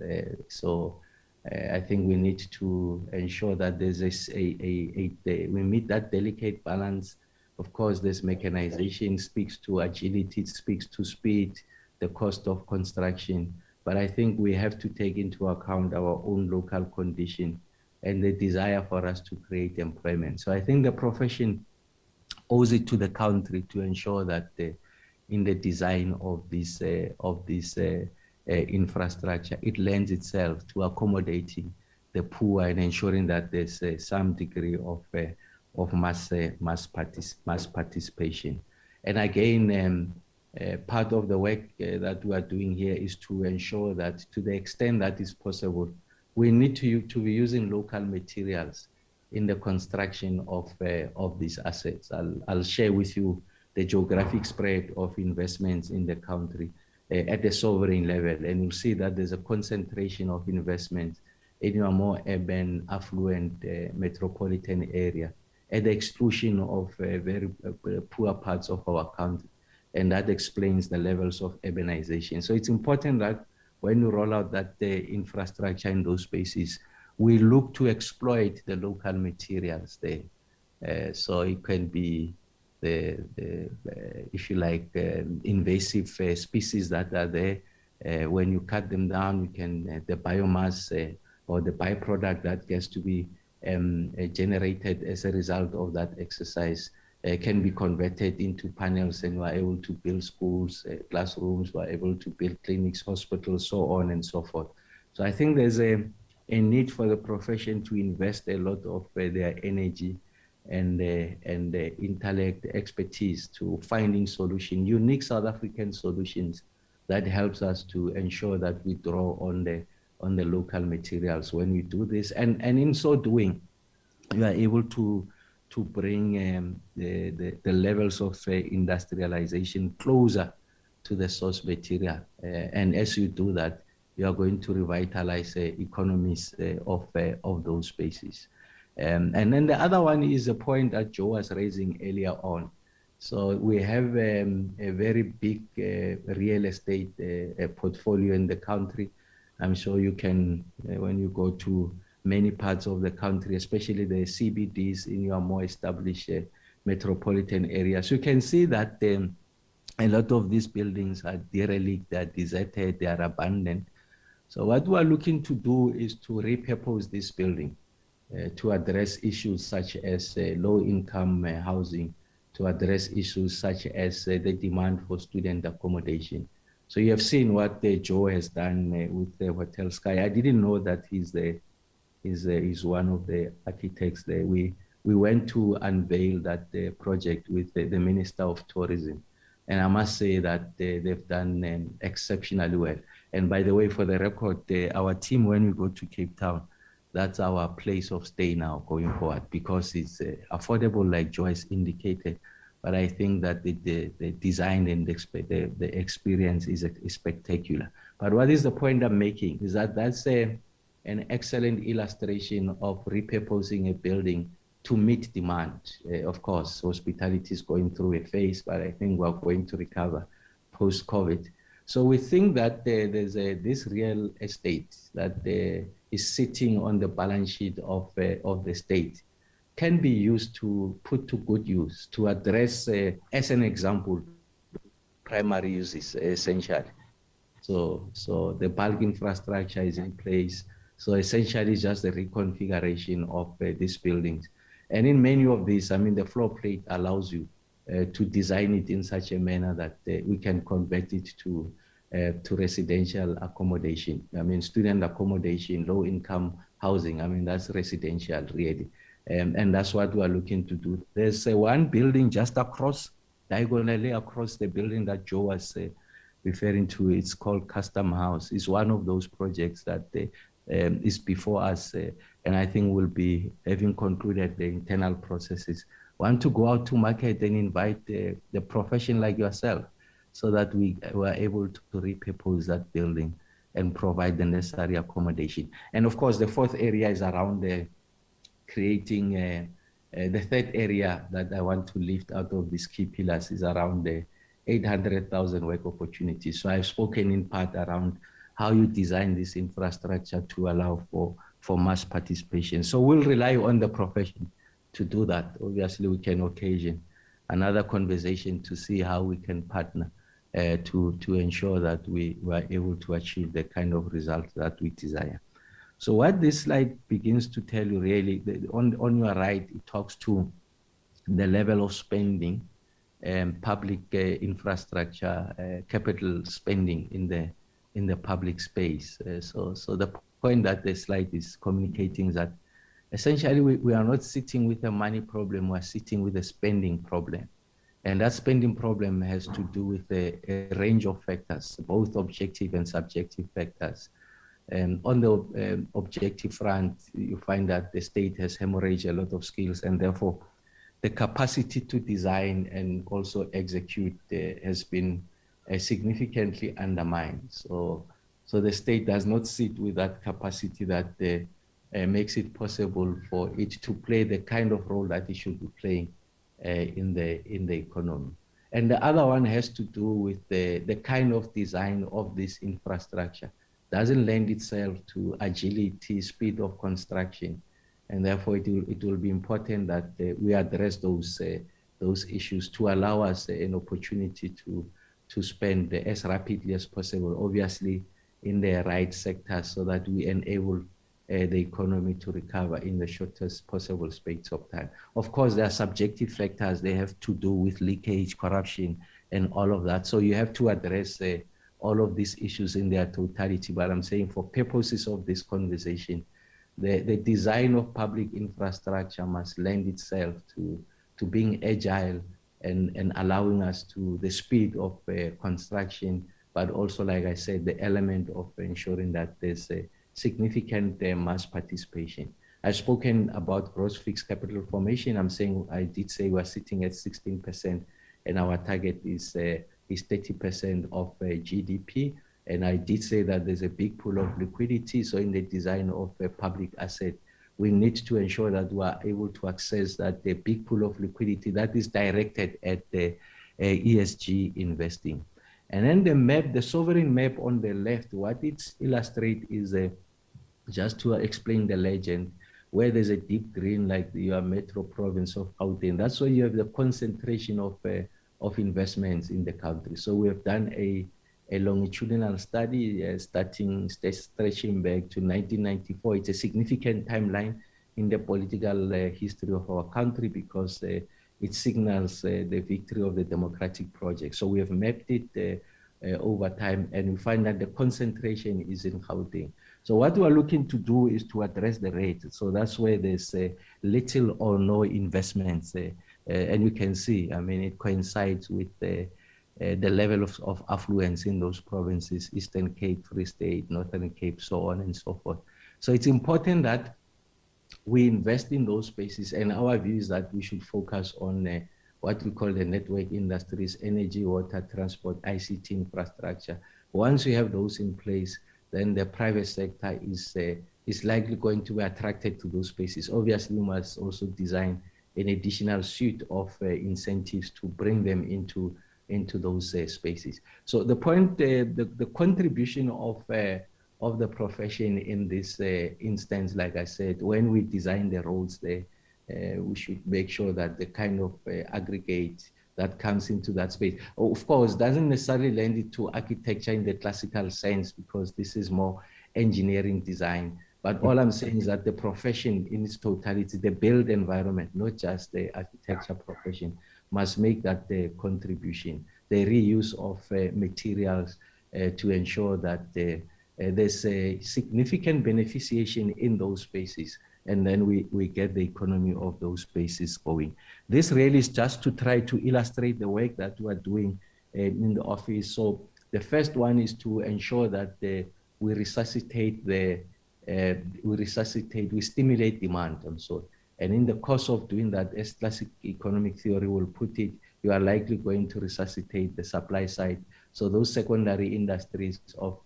So I think we need to ensure that there's we meet that delicate balance. Of course, this mechanization speaks to agility, it speaks to speed, the cost of construction. But I think we have to take into account our own local condition and the desire for us to create employment. So I think the profession owes it to the country to ensure that in the design of this infrastructure, it lends itself to accommodating the poor and ensuring that there's some degree of mass participation. And again, part of the work that we are doing here is to ensure that to the extent that is possible, we need to be using local materials in the construction of these assets. I'll share with you the geographic spread of investments in the country at the sovereign level, and you'll see that there's a concentration of investments in a more urban, affluent metropolitan area at the exclusion of very poor parts of our country. And that explains the levels of urbanization. So it's important that when you roll out that infrastructure in those spaces, we look to exploit the local materials there. So it can be if you like, invasive species that are there. When you cut them down, you can, the biomass or the byproduct that gets to be generated as a result of that exercise can be converted into panels, and we're able to build schools, classrooms, we're able to build clinics, hospitals, so on and so forth. So I think there's a need for the profession to invest a lot of their energy and intellect, expertise to finding solutions, unique South African solutions that helps us to ensure that we draw on the local materials when we do this. And in so doing, we are able to bring the levels of industrialization closer to the source material. And as you do that, you are going to revitalize economies of those spaces. And then the other one is a point that Joe was raising earlier on. So we have a very big real estate portfolio in the country. I'm sure you can, when you go to many parts of the country, especially the CBDs in your more established metropolitan areas, you can see that a lot of these buildings are derelict, they are deserted, they are abandoned. So what we are looking to do is to repurpose this building to address issues such as low-income housing, to address issues such as the demand for student accommodation. So you have seen what Joe has done with the Hotel Sky. I didn't know that he's one of the architects there. We went to unveil that project with the Minister of Tourism. And I must say that they've done exceptionally well. And by the way, for the record, our team, when we go to Cape Town, that's our place of stay now going forward, because it's affordable, like Joyce indicated. But I think that the design and the experience is spectacular. But what is the point I'm making is that that's an excellent illustration of repurposing a building to meet demand. Of course, hospitality is going through a phase, but I think we're going to recover post-COVID. So we think that there's this real estate that is sitting on the balance sheet of the state can be used to put to good use to address, as an example, primary uses essentially. So the bulk infrastructure is in place. So essentially just the reconfiguration of these buildings. And in many of these, I mean, the floor plate allows you to design it in such a manner that we can convert it to residential accommodation. I mean, student accommodation, low income housing, I mean, that's residential really. And that's what we are looking to do. There's one building just across, diagonally across the building that Joe was referring to. It's called Custom House. It's one of those projects that is before us. And I think we'll be, having concluded the internal processes, want to go out to market and invite the profession like yourself, so that we were able to repurpose that building and provide the necessary accommodation. And of course, the fourth area is around creating the third area that I want to lift out of these key pillars is around the 800,000 work opportunities. So I've spoken in part around how you design this infrastructure to allow for mass participation. So we'll rely on the profession to do that. Obviously, we can occasion another conversation to see how we can partner to ensure that we are able to achieve the kind of results that we desire. So what this slide begins to tell you really, on your right, it talks to the level of spending and public infrastructure, capital spending in the public space. So the point that the slide is communicating is that essentially we are not sitting with a money problem, we're sitting with a spending problem. And that spending problem has to do with a range of factors, both objective and subjective factors. On the objective front, you find that the state has hemorrhaged a lot of skills, and therefore the capacity to design and also execute has been significantly undermined. So the state does not sit with that capacity that makes it possible for it to play the kind of role that it should be playing in the economy. And the other one has to do with the kind of design of this infrastructure. Doesn't lend itself to agility, speed of construction, and therefore it will be important that we address those issues to allow us an opportunity to spend as rapidly as possible, obviously in the right sectors, so that we enable the economy to recover in the shortest possible space of time. Of course, there are subjective factors. They have to do with leakage, corruption, and all of that. So you have to address all of these issues in their totality. But I'm saying for purposes of this conversation, the design of public infrastructure must lend itself to being agile and allowing us to the speed of construction, but also, like I said, the element of ensuring that there's a significant mass participation. I've spoken about gross fixed capital formation. I did say we're sitting at 16%, and our target is 30% of GDP. And I did say that there's a big pool of liquidity. So in the design of a public asset, we need to ensure that we are able to access that the big pool of liquidity that is directed at the ESG investing. And then the map, the sovereign map on the left, what it illustrates is just to explain the legend, where there's a deep green, like your metro province of Gauteng. That's where you have the concentration of investments in the country. So we have done a longitudinal study stretching back to 1994. It's a significant timeline in the political history of our country because it signals the victory of the democratic project. So we have mapped it over time, and we find that the concentration is in Gauteng. So what we are looking to do is to address the rate. So that's where there's little or no investments. And you can see, I mean, it coincides with the level of affluence in those provinces, Eastern Cape, Free State, Northern Cape, so on and so forth. So it's important that we invest in those spaces, and our view is that we should focus on what we call the network industries, energy, water, transport, ICT infrastructure. Once we have those in place, then the private sector is likely going to be attracted to those spaces. Obviously, we must also design an additional suite of incentives to bring them into those spaces. So the point, the contribution of the profession in this instance, like I said, when we design the roads there, we should make sure that the kind of aggregate that comes into that space, of course, doesn't necessarily lend it to architecture in the classical sense, because this is more engineering design. But all I'm saying is that the profession in its totality, the built environment, not just the architecture profession, must make that the contribution, the reuse of materials to ensure that there's a significant beneficiation in those spaces, and then we get the economy of those spaces going. This really is just to try to illustrate the work that we are doing in the office. So the first one is to ensure that we resuscitate we stimulate demand and so. And in the course of doing that, as classic economic theory will put it, you are likely going to resuscitate the supply side. So those secondary industries of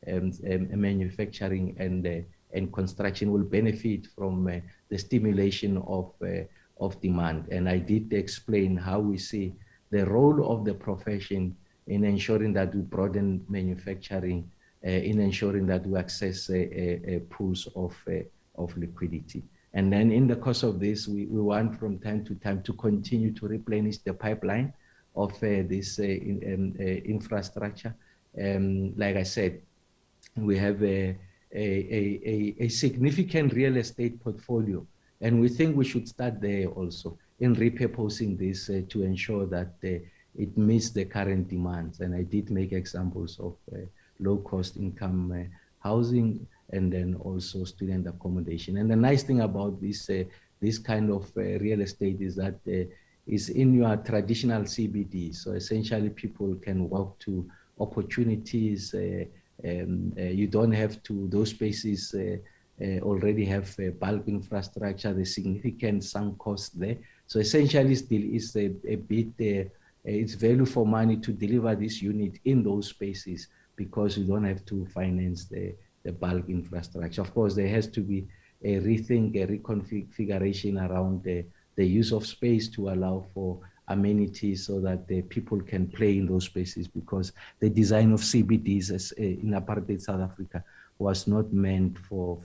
manufacturing and construction will benefit from the stimulation of demand. And I did explain how we see the role of the profession in ensuring that we broaden manufacturing, in ensuring that we access pools of liquidity. And then in the course of this, we want from time to time to continue to replenish the pipeline of this infrastructure. Like I said, we have a significant real estate portfolio, and we think we should start there also in repurposing this to ensure that it meets the current demands. And I did make examples of low-cost income housing, and then also student accommodation. And the nice thing about this kind of real estate is that it's in your traditional CBD. So essentially people can walk to opportunities You don't have to, those spaces already have bulk infrastructure, the significant sunk cost there. So essentially still is a bit, it's value for money to deliver this unit in those spaces because you don't have to finance the bulk infrastructure. Of course, there has to be a rethink, a reconfiguration around the use of space to allow for amenities so that the people can play in those spaces, because the design of CBDs as, in apartheid South Africa was not meant for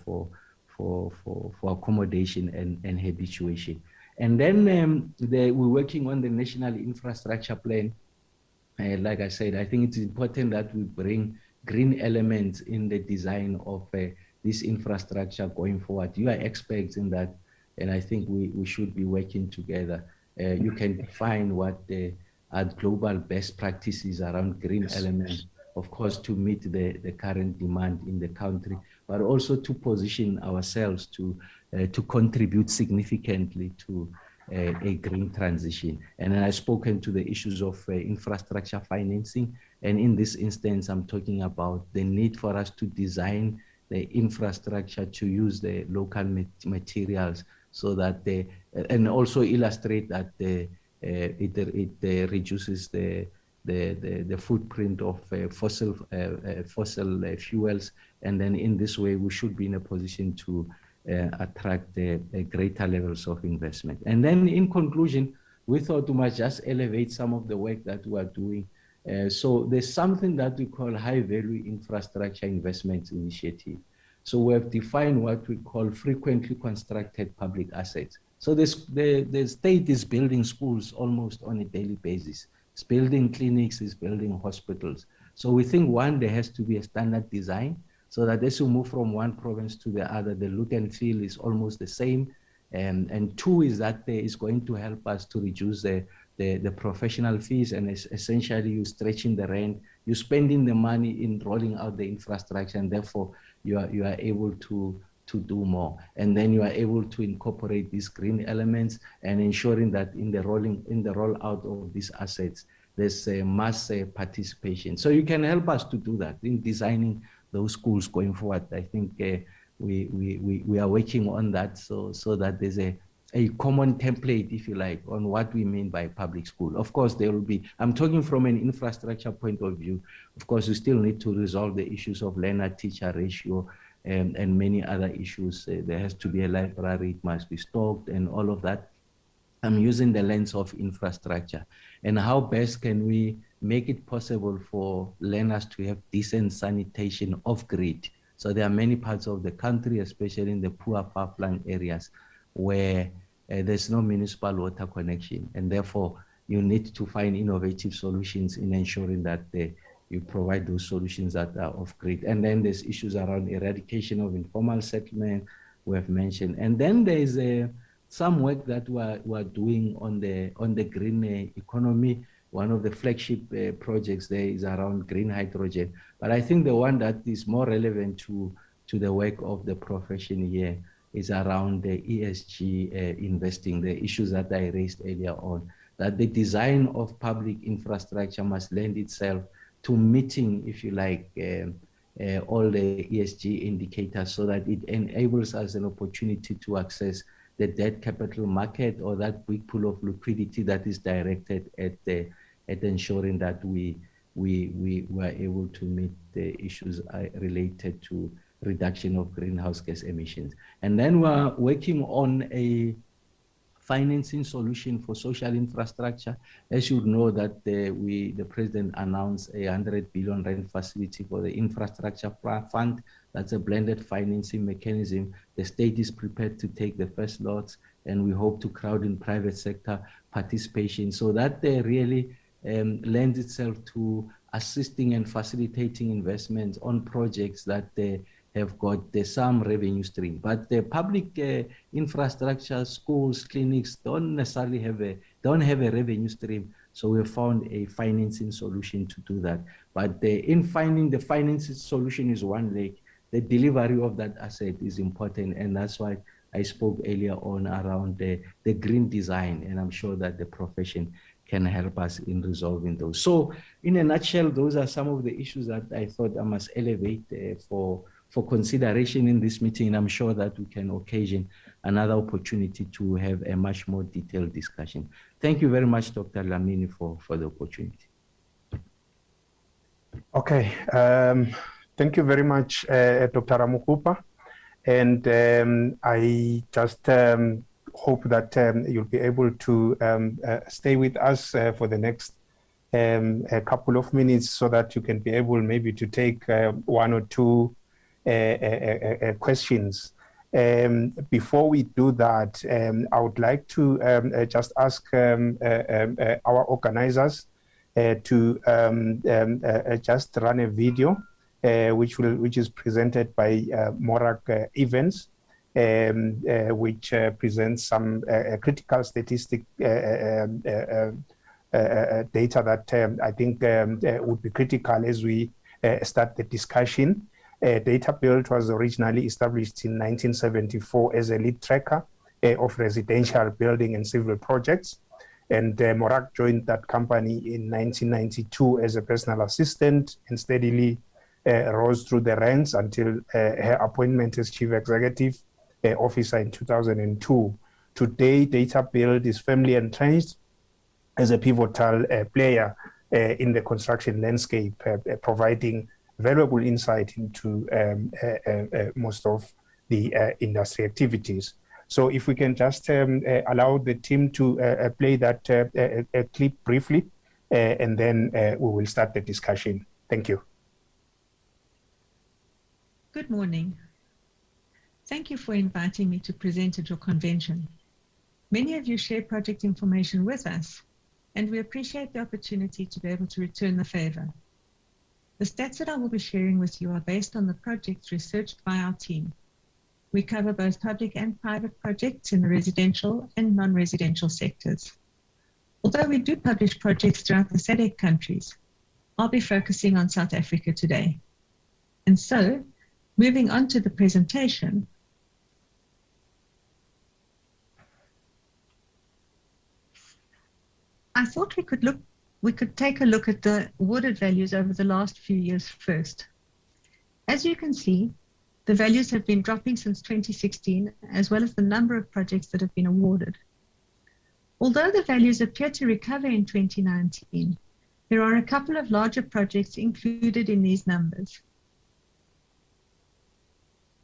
accommodation and habituation. And then we're working on the national infrastructure plan. Like I said, I think it's important that we bring green elements in the design of this infrastructure going forward. You are experts in that, and I think we should be working together. You can define what are global best practices around green elements, of course, to meet the current demand in the country, but also to position ourselves to contribute significantly to a green transition. And I've spoken to the issues of infrastructure financing. And in this instance, I'm talking about the need for us to design the infrastructure to use the local materials so that and also illustrate that it reduces the footprint of fossil fuels. And then in this way, we should be in a position to attract greater levels of investment. And then in conclusion, we thought we must just elevate some of the work that we are doing. So there's something that we call high value infrastructure investments initiative. So we have defined what we call frequently constructed public assets. So the state is building schools almost on a daily basis. It's building clinics, it's building hospitals. So we think, one, there has to be a standard design so that as you move from one province to the other, the look and feel is almost the same. And two is that is going to help us to reduce the professional fees, and essentially you're stretching the rent, you're spending the money in rolling out the infrastructure, and therefore you are able to do more. And then you are able to incorporate these green elements and ensuring that in the rollout of these assets, there's a mass participation. So you can help us to do that in designing those schools going forward. I think we are working on that so that there's a common template, if you like, on what we mean by public school. Of course, there will be, I'm talking from an infrastructure point of view. Of course, we still need to resolve the issues of learner-teacher ratio and many other issues. There has to be a library, it must be stocked and all of that. I'm using the lens of infrastructure and how best can we make it possible for learners to have decent sanitation off-grid. So there are many parts of the country, especially in the poor, far-flung areas, where there's no municipal water connection, and therefore you need to find innovative solutions in ensuring that you provide those solutions that are off-grid. And then there's issues around eradication of informal settlement, we have mentioned. And then there's some work that we're doing on the green economy. One of the flagship projects there is around green hydrogen. But I think the one that is more relevant to the work of the profession here is around the ESG investing, the issues that I raised earlier on, that the design of public infrastructure must lend itself to meeting, if you like, all the ESG indicators so that it enables us an opportunity to access the debt capital market or that big pool of liquidity that is directed at ensuring that we were able to meet the issues related to reduction of greenhouse gas emissions. And then we're working on a financing solution for social infrastructure. As you know that the president announced a 100 billion rand facility for the infrastructure fund. That's a blended financing mechanism. The state is prepared to take the first lots, and we hope to crowd in private sector participation. So that really lends itself to assisting and facilitating investments on projects that have got some revenue stream. But the public infrastructure, schools, clinics don't necessarily have a revenue stream. So we have found a financing solution to do that. But in finding the financing solution is one leg. The delivery of that asset is important, and that's why I spoke earlier on around the green design, and I'm sure that the profession can help us in resolving those. So in a nutshell, those are some of the issues that I thought I must elevate for consideration in this meeting. And I'm sure that we can occasion another opportunity to have a much more detailed discussion. Thank you very much, Dr. Lamini, for the opportunity. Okay, thank you very much, Dr. Ramukupa. And I just hope that you'll be able to stay with us for the next a couple of minutes so that you can be able maybe to take one or two questions. Before we do that, I would like to just ask our organizers to just run a video which is presented by Morak Events, which presents some critical statistic data that I think would be critical as we start the discussion. Data Build was originally established in 1974 as a lead tracker of residential building and civil projects. And Morak joined that company in 1992 as a personal assistant and steadily rose through the ranks until her appointment as Chief Executive Officer in 2002. Today, Data Build is firmly entrenched as a pivotal player in the construction landscape, providing valuable insight into most of the industry activities. So if we can just allow the team to play that clip briefly, and then we will start the discussion. Thank you. Good morning. Thank you for inviting me to present at your convention. Many of you share project information with us, and we appreciate the opportunity to be able to return the favor. The stats that I will be sharing with you are based on the projects researched by our team. We cover both public and private projects in the residential and non-residential sectors. Although we do publish projects throughout the SADC countries, I'll be focusing on South Africa today. And so, moving on to the presentation, I thought we could take a look at the awarded values over the last few years first. As you can see, the values have been dropping since 2016, as well as the number of projects that have been awarded. Although the values appear to recover in 2019, there are a couple of larger projects included in these numbers.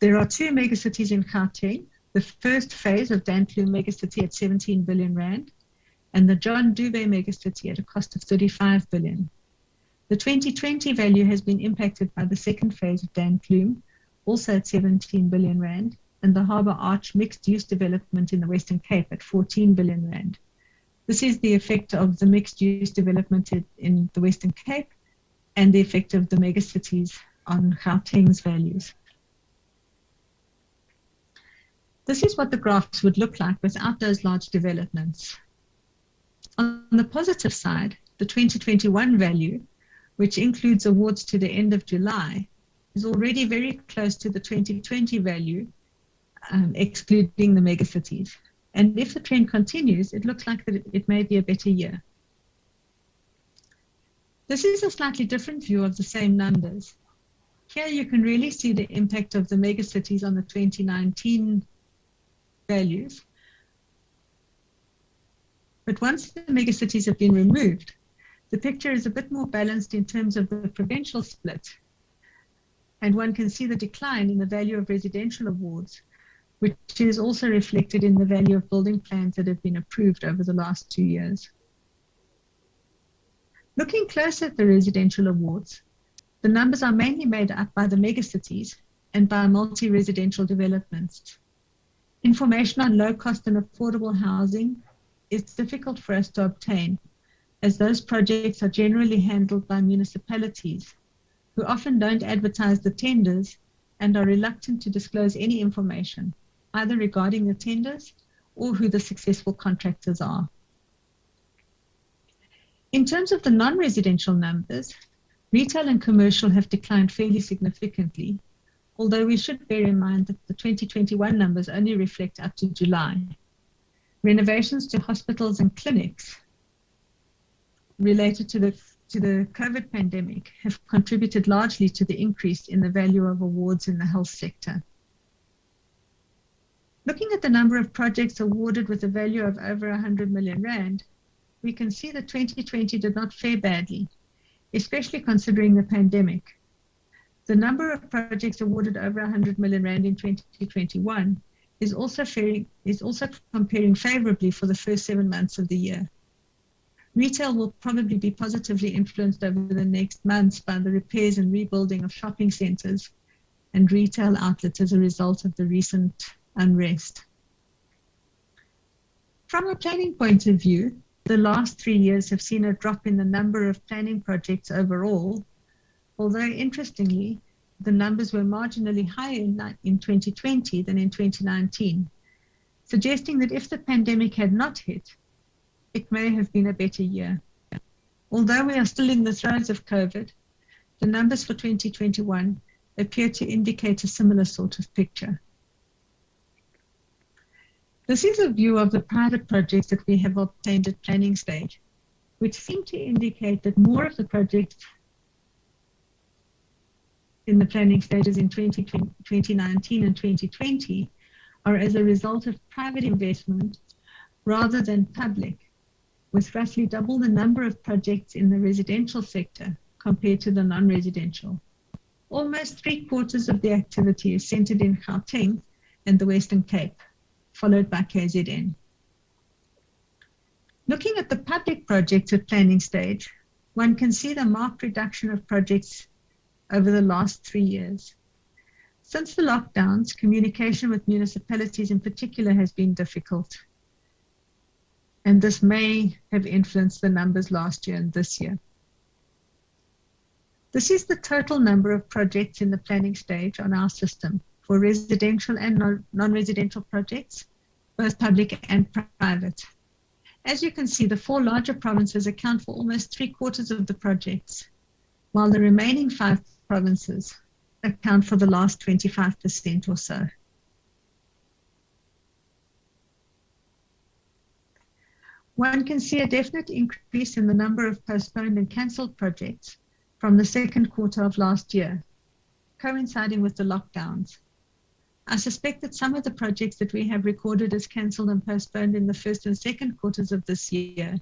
There are two megacities in Gauteng, the first phase of Danflume megacity at 17 billion rand, and the John Dube megacity at a cost of 35 billion. The 2020 value has been impacted by the second phase of Danflume, also at 17 billion rand, and the Harbour Arch mixed-use development in the Western Cape at 14 billion rand. This is the effect of the mixed-use development in the Western Cape and the effect of the megacities on Gauteng's values. This is what the graphs would look like without those large developments. On the positive side, the 2021 value, which includes awards to the end of July, is already very close to the 2020 value, excluding the megacities. And if the trend continues, it looks like that it may be a better year. This is a slightly different view of the same numbers. Here you can really see the impact of the megacities on the 2019 values. But once the megacities have been removed, the picture is a bit more balanced in terms of the provincial split. And one can see the decline in the value of residential awards, which is also reflected in the value of building plans that have been approved over the last 2 years. Looking closer at the residential awards, the numbers are mainly made up by the megacities and by multi-residential developments. Information on low-cost and affordable housing is difficult for us to obtain, as those projects are generally handled by municipalities, who often don't advertise the tenders and are reluctant to disclose any information, either regarding the tenders or who the successful contractors are. In terms of the non-residential numbers, retail and commercial have declined fairly significantly, although we should bear in mind that the 2021 numbers only reflect up to July. Renovations to hospitals and clinics related to the COVID pandemic have contributed largely to the increase in the value of awards in the health sector. Looking at the number of projects awarded with a value of over 100 million rand, we can see that 2020 did not fare badly, especially considering the pandemic. The number of projects awarded over 100 million rand in 2021 is also comparing favorably for the first 7 months of the year. Retail will probably be positively influenced over the next months by the repairs and rebuilding of shopping centres and retail outlets as a result of the recent unrest. From a planning point of view, the last 3 years have seen a drop in the number of planning projects overall, although interestingly, the numbers were marginally higher in 2020 than in 2019, suggesting that if the pandemic had not hit, it may have been a better year. Although we are still in the throes of COVID, the numbers for 2021 appear to indicate a similar sort of picture. This is a view of the private projects that we have obtained at planning stage, which seem to indicate that more of the projects in the planning stages in 2019 and 2020 are as a result of private investment rather than public, with roughly double the number of projects in the residential sector compared to the non-residential. Almost 3/4 of the activity is centered in Gauteng and the Western Cape, followed by KZN. Looking at the public projects at planning stage, one can see the marked reduction of projects over the last 3 years. Since the lockdowns, communication with municipalities in particular has been difficult, and this may have influenced the numbers last year and this year. This is the total number of projects in the planning stage on our system for residential and non-residential projects, both public and private. As you can see, the 4 larger provinces account for almost 3/4 of the projects, while the remaining 5 provinces account for the last 25% or so. One can see a definite increase in the number of postponed and cancelled projects from the second quarter of last year, coinciding with the lockdowns. I suspect that some of the projects that we have recorded as cancelled and postponed in the first and second quarters of this year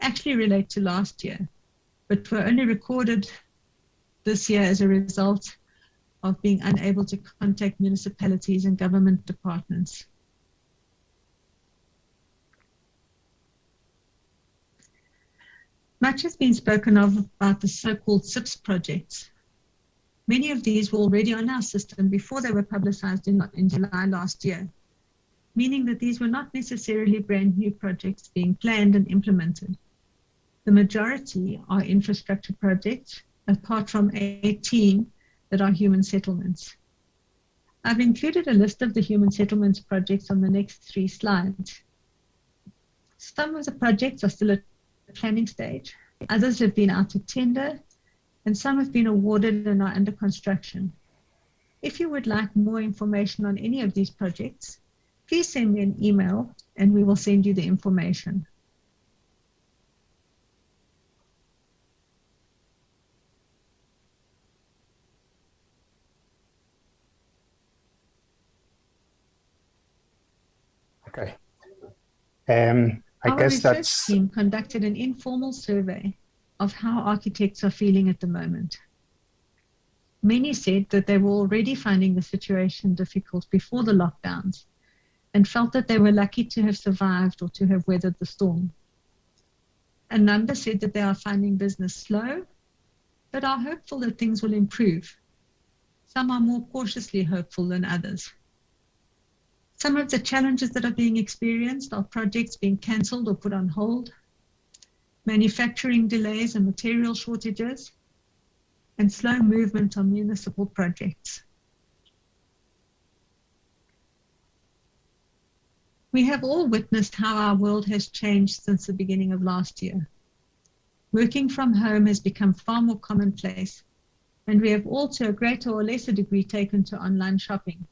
actually relate to last year, but were only recorded this year as a result of being unable to contact municipalities and government departments. Much has been spoken of about the so-called SIPS projects. Many of these were already on our system before they were publicized in July last year, meaning that these were not necessarily brand new projects being planned and implemented. The majority are infrastructure projects, apart from 18 that are human settlements. I've included a list of the human settlements projects on the next 3 slides. Some of the projects are still at the planning stage, others have been out to tender, and some have been awarded and are under construction. If you would like more information on any of these projects, please send me an email and we will send you the information. Okay. I guess Our research that's... team conducted an informal survey of how architects are feeling at the moment. Many said that they were already finding the situation difficult before the lockdowns and felt that they were lucky to have survived or to have weathered the storm. A number said that they are finding business slow, but are hopeful that things will improve. Some are more cautiously hopeful than others. Some of the challenges that are being experienced are projects being cancelled or put on hold, manufacturing delays and material shortages, and slow movement on municipal projects. We have all witnessed how our world has changed since the beginning of last year. Working from home has become far more commonplace, and we have all to a greater or lesser degree taken to online shopping.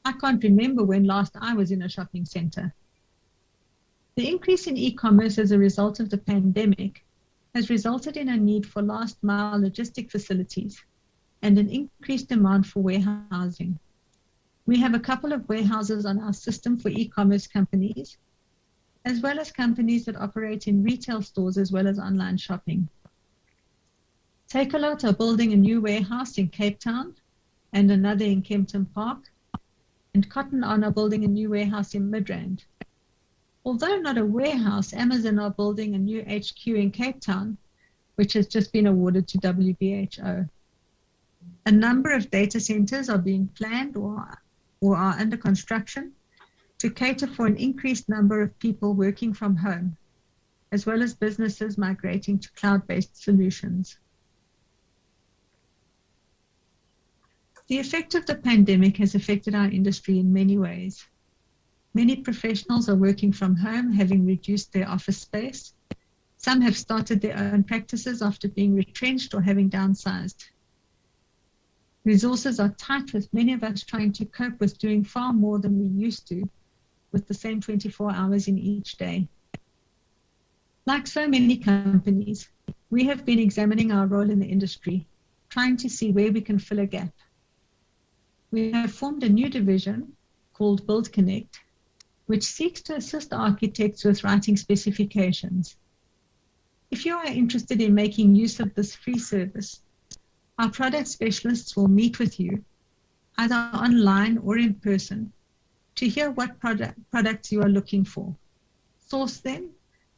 I can't remember when last I was in a shopping centre. The increase in e-commerce as a result of the pandemic has resulted in a need for last-mile logistic facilities and an increased demand for warehousing. We have a couple of warehouses on our system for e-commerce companies, as well as companies that operate in retail stores as well as online shopping. Takeholder are building a new warehouse in Cape Town and another in Kempton Park, and Cotton On are building a new warehouse in Midrand. Although not a warehouse, Amazon are building a new HQ in Cape Town, which has just been awarded to WHO. A number of data centers are being planned or are under construction to cater for an increased number of people working from home, as well as businesses migrating to cloud-based solutions. The effect of the pandemic has affected our industry in many ways. Many professionals are working from home, having reduced their office space. Some have started their own practices after being retrenched or having downsized. Resources are tight, with many of us trying to cope with doing far more than we used to, with the same 24 hours in each day. Like so many companies, we have been examining our role in the industry, trying to see where we can fill a gap. We have formed a new division called Build Connect, which seeks to assist architects with writing specifications. If you are interested in making use of this free service, our product specialists will meet with you, either online or in person, to hear what products you are looking for, source them,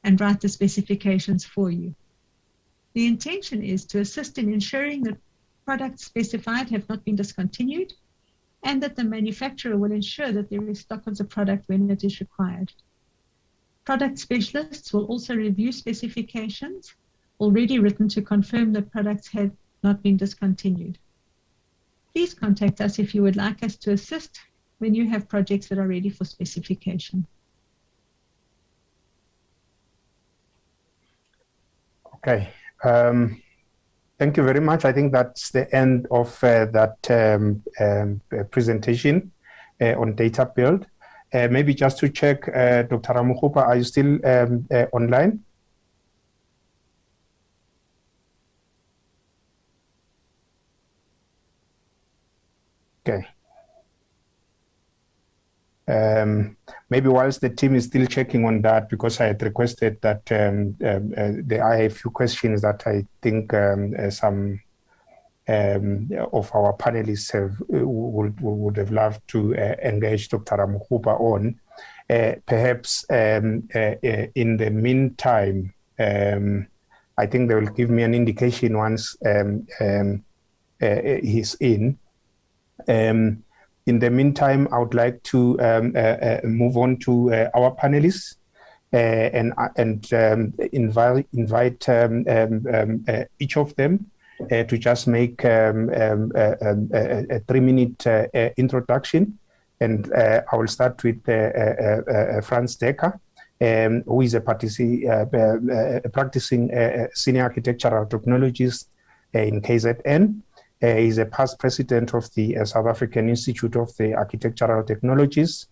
and write the specifications for you. The intention is to assist in ensuring that products specified have not been discontinued, and that the manufacturer will ensure that there is stock of the product when it is required. Product specialists will also review specifications already written to confirm that products have not been discontinued. Please contact us if you would like us to assist when you have projects that are ready for specification. Okay. Thank you very much. I think that's the end of that presentation on data build. Maybe just to check, Dr. Ramukupa, are you still online? Okay. Maybe whilst the team is still checking on that, because I had requested that there are a few questions that I think some of our panelists would have loved to engage Dr. Ramukupa on. Perhaps in the meantime, I think they will give me an indication once he's in. In the meantime, I would like to move on to our panelists and invite each of them to just make a 3-minute introduction. And I will start with Franz Decker, who is a practicing senior architectural technologist in KZN. He's a past president of the South African Institute of the Architectural Technologies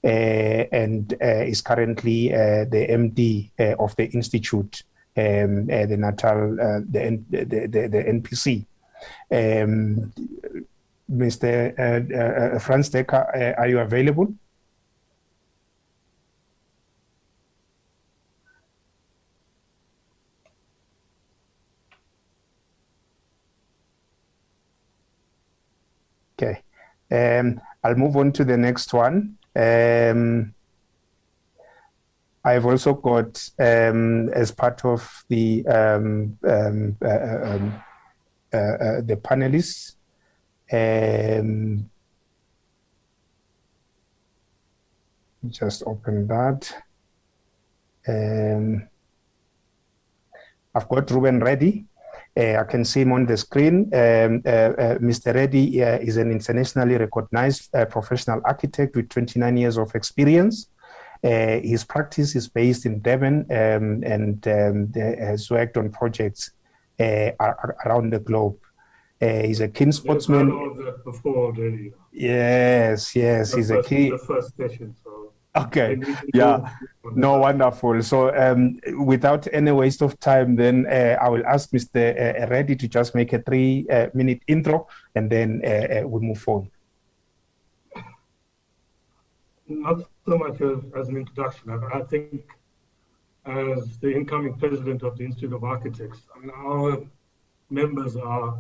and is currently the MD of the Institute, the Natal, the NPC. Mr. Franz Decker, are you available? Okay, I'll move on to the next one. I've also got, as part of the panelists, just open that. I've got Ruben Reddy. I can see him on the screen. Mr. Reddy is an internationally recognized professional architect with 29 years of experience. His practice is based in Devon and has worked on projects around the globe. He's a keen sportsman. I've heard of that before already. Yes, he's a key. The first session. So. Okay. Yeah. No, wonderful. So without any waste of time, then I will ask Mr. Reddy to just make a 3-minute intro, and then we move on. Not so much as an introduction. I think as the incoming president of the Institute of Architects, I mean, our members are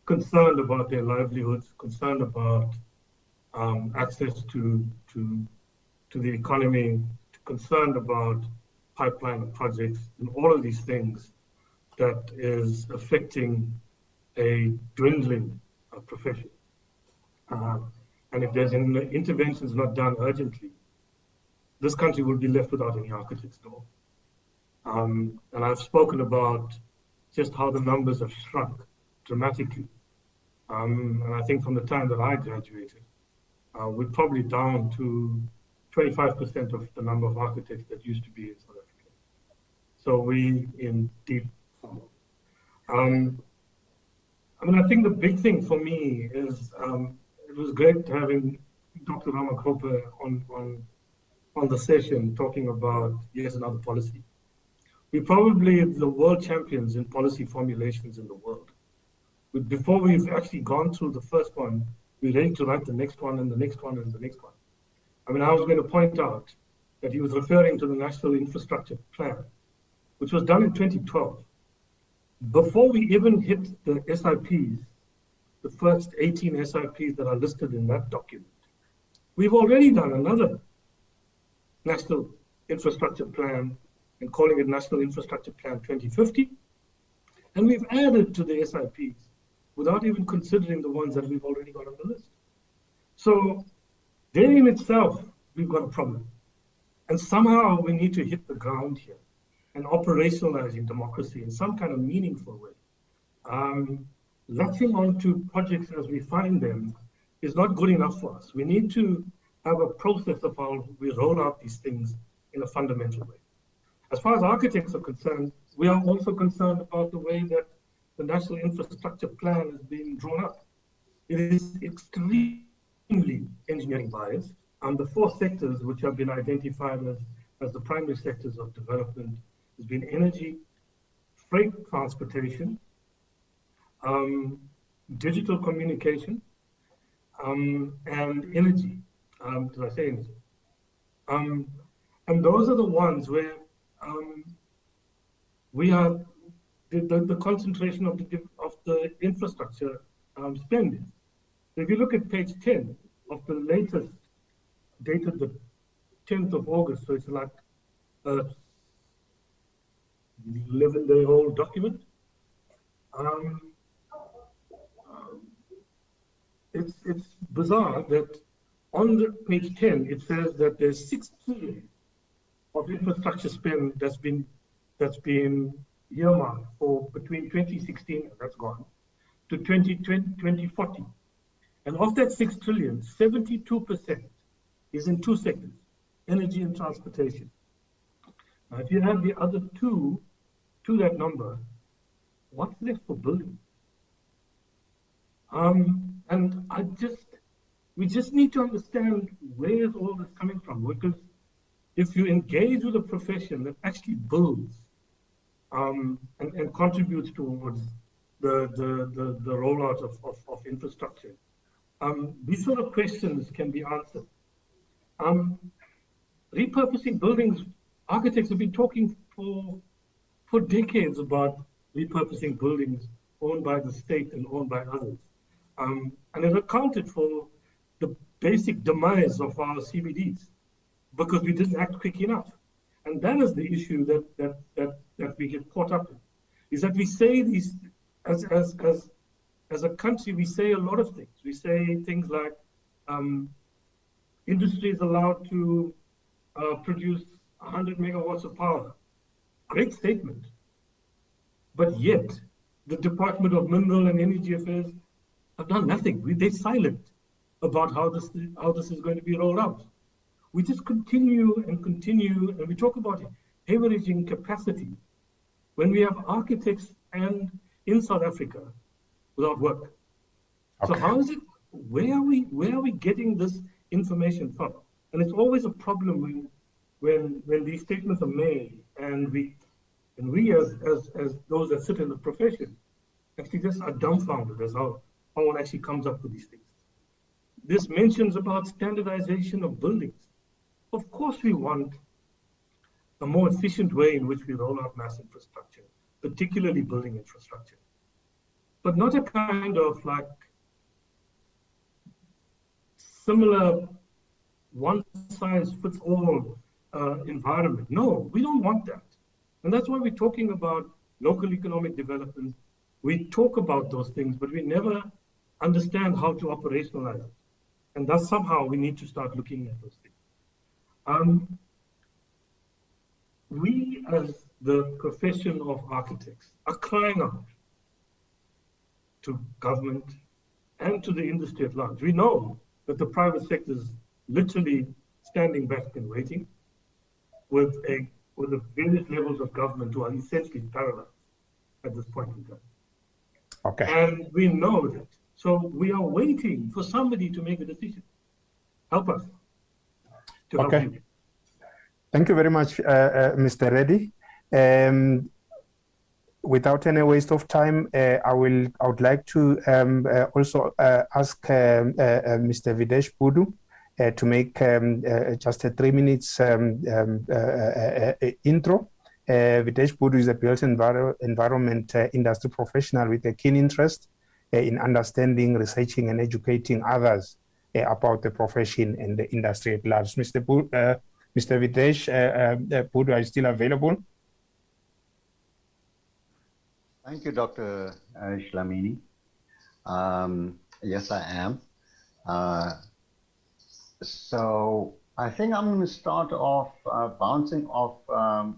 concerned about their livelihoods, concerned about access to the economy, concerned about pipeline projects and all of these things that is affecting a dwindling profession. And if there's interventions not done urgently, this country will be left without any architects at all. And I've spoken about just how the numbers have shrunk dramatically. And I think from the time that I graduated, we're probably down to 25% of the number of architects that used to be in South Africa. So we in deep trouble. I mean, I think the big thing for me is it was great having Dr. Ramakgopa on the session talking about yet another policy. We're probably the world champions in policy formulations in the world. But before we've actually gone through the first one, we're ready to write the next one and the next one and the next one. I mean, I was going to point out that he was referring to the National Infrastructure Plan, which was done in 2012. Before we even hit the SIPs, the first 18 SIPs that are listed in that document, we've already done another National Infrastructure Plan and calling it National Infrastructure Plan 2050. And we've added to the SIPs without even considering the ones that we've already got on the list. So there in itself, we've got a problem. And somehow we need to hit the ground here and operationalizing democracy in some kind of meaningful way. Latching onto projects as we find them is not good enough for us. We need to have a process of how we roll out these things in a fundamental way. As far as architects are concerned, we are also concerned about the way that the National Infrastructure Plan is being drawn up. It is extremely engineering biased. And the 4 sectors which have been identified as the primary sectors of development has been energy, freight transportation, digital communication, and energy. Did I say energy? And those are the ones where we are the concentration of the infrastructure spending. If you look at page 10 of the latest, dated the 10th of August, so it's like a 11-day-old document. It's bizarre that on the page 10 it says that there's 6 trillion of infrastructure spend that's been earmarked for between 2016, that's gone, to 2040. And of that 6 trillion, 72% is in 2 sectors, energy and transportation. Now, if you add the other 2 to that number, what's left for building? And we just need to understand where is all this coming from, because if you engage with a profession that actually builds and contributes towards the rollout of infrastructure, these sort of questions can be answered. Repurposing buildings, architects have been talking for decades about repurposing buildings owned by the state and owned by others. And it accounted for the basic demise of our CBDs because we didn't act quick enough. And that is the issue that we get caught up in, is that we say these, as a country, we say a lot of things. We say things like industry is allowed to produce 100 megawatts of power. Great statement. But yet, the Department of Mineral and Energy Affairs have done nothing. They're silent about how this is going to be rolled out. We just continue, and we talk about hemorrhaging capacity when we have architects and in South Africa without work. Okay. So how is it? Where are we getting this information from? And it's always a problem when these statements are made, and we as those that sit in the profession actually just are dumbfounded as how one actually comes up with these things. This mentions about standardization of buildings. Of course, we want a more efficient way in which we roll out mass infrastructure, particularly building infrastructure, but not a kind of like similar one-size-fits-all environment. No, we don't want that. And that's why we're talking about local economic development. We talk about those things, but we never understand how to operationalize it. And thus somehow we need to start looking at those things. We as the profession of architects are crying out to government and to the industry at large. We know that the private sector is literally standing back and waiting with the various levels of government who are essentially paralyzed at this point in time. Okay. And we know that. So we are waiting for somebody to make a decision. Help us to help you. Thank you very much, Mr. Reddy. Without any waste of time, I would like to also ask Mr. Videsh Pudu to make just a 3 minutes intro. Videsh Pudu is a built environment industry professional with a keen interest in understanding, researching, and educating others about the profession and the industry at large. Mr. Videsh Pudu, are you still available? Thank you, Dr. Shlamini. Yes, I am. So I think I'm going to start off bouncing off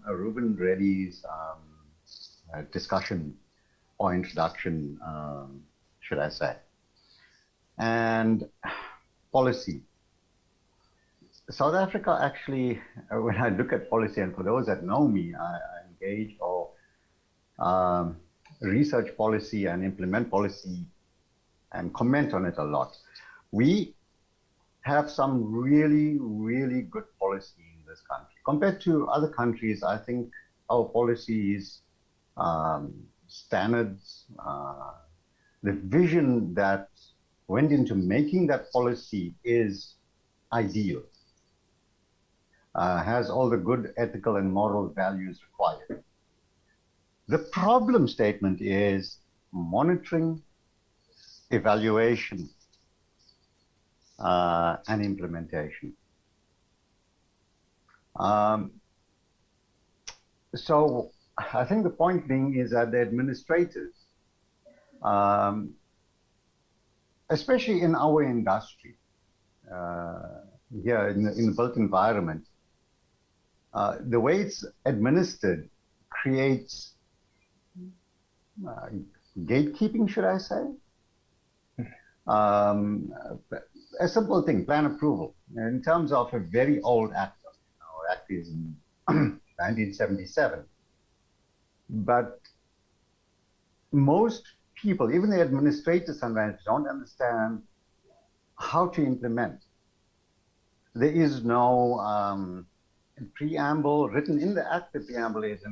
Ruben Reddy's discussion or introduction, should I say, and policy. South Africa actually, when I look at policy, and for those that know me, I engage or research policy and implement policy and comment on it a lot. We have some really, really good policy in this country. Compared to other countries, I think our policies, standards, the vision that went into making that policy is ideal. Has all the good ethical and moral values required. The problem statement is monitoring, evaluation, and implementation. So I think the point being is that the administrators, especially in our industry, here in the built environment, the way it's administered creates gatekeeping, should I say? A simple thing, plan approval. In terms of a very old act, our act is in 1977. But most people, even the administrators sometimes, don't understand how to implement. There is no preamble written in the act. The preamble is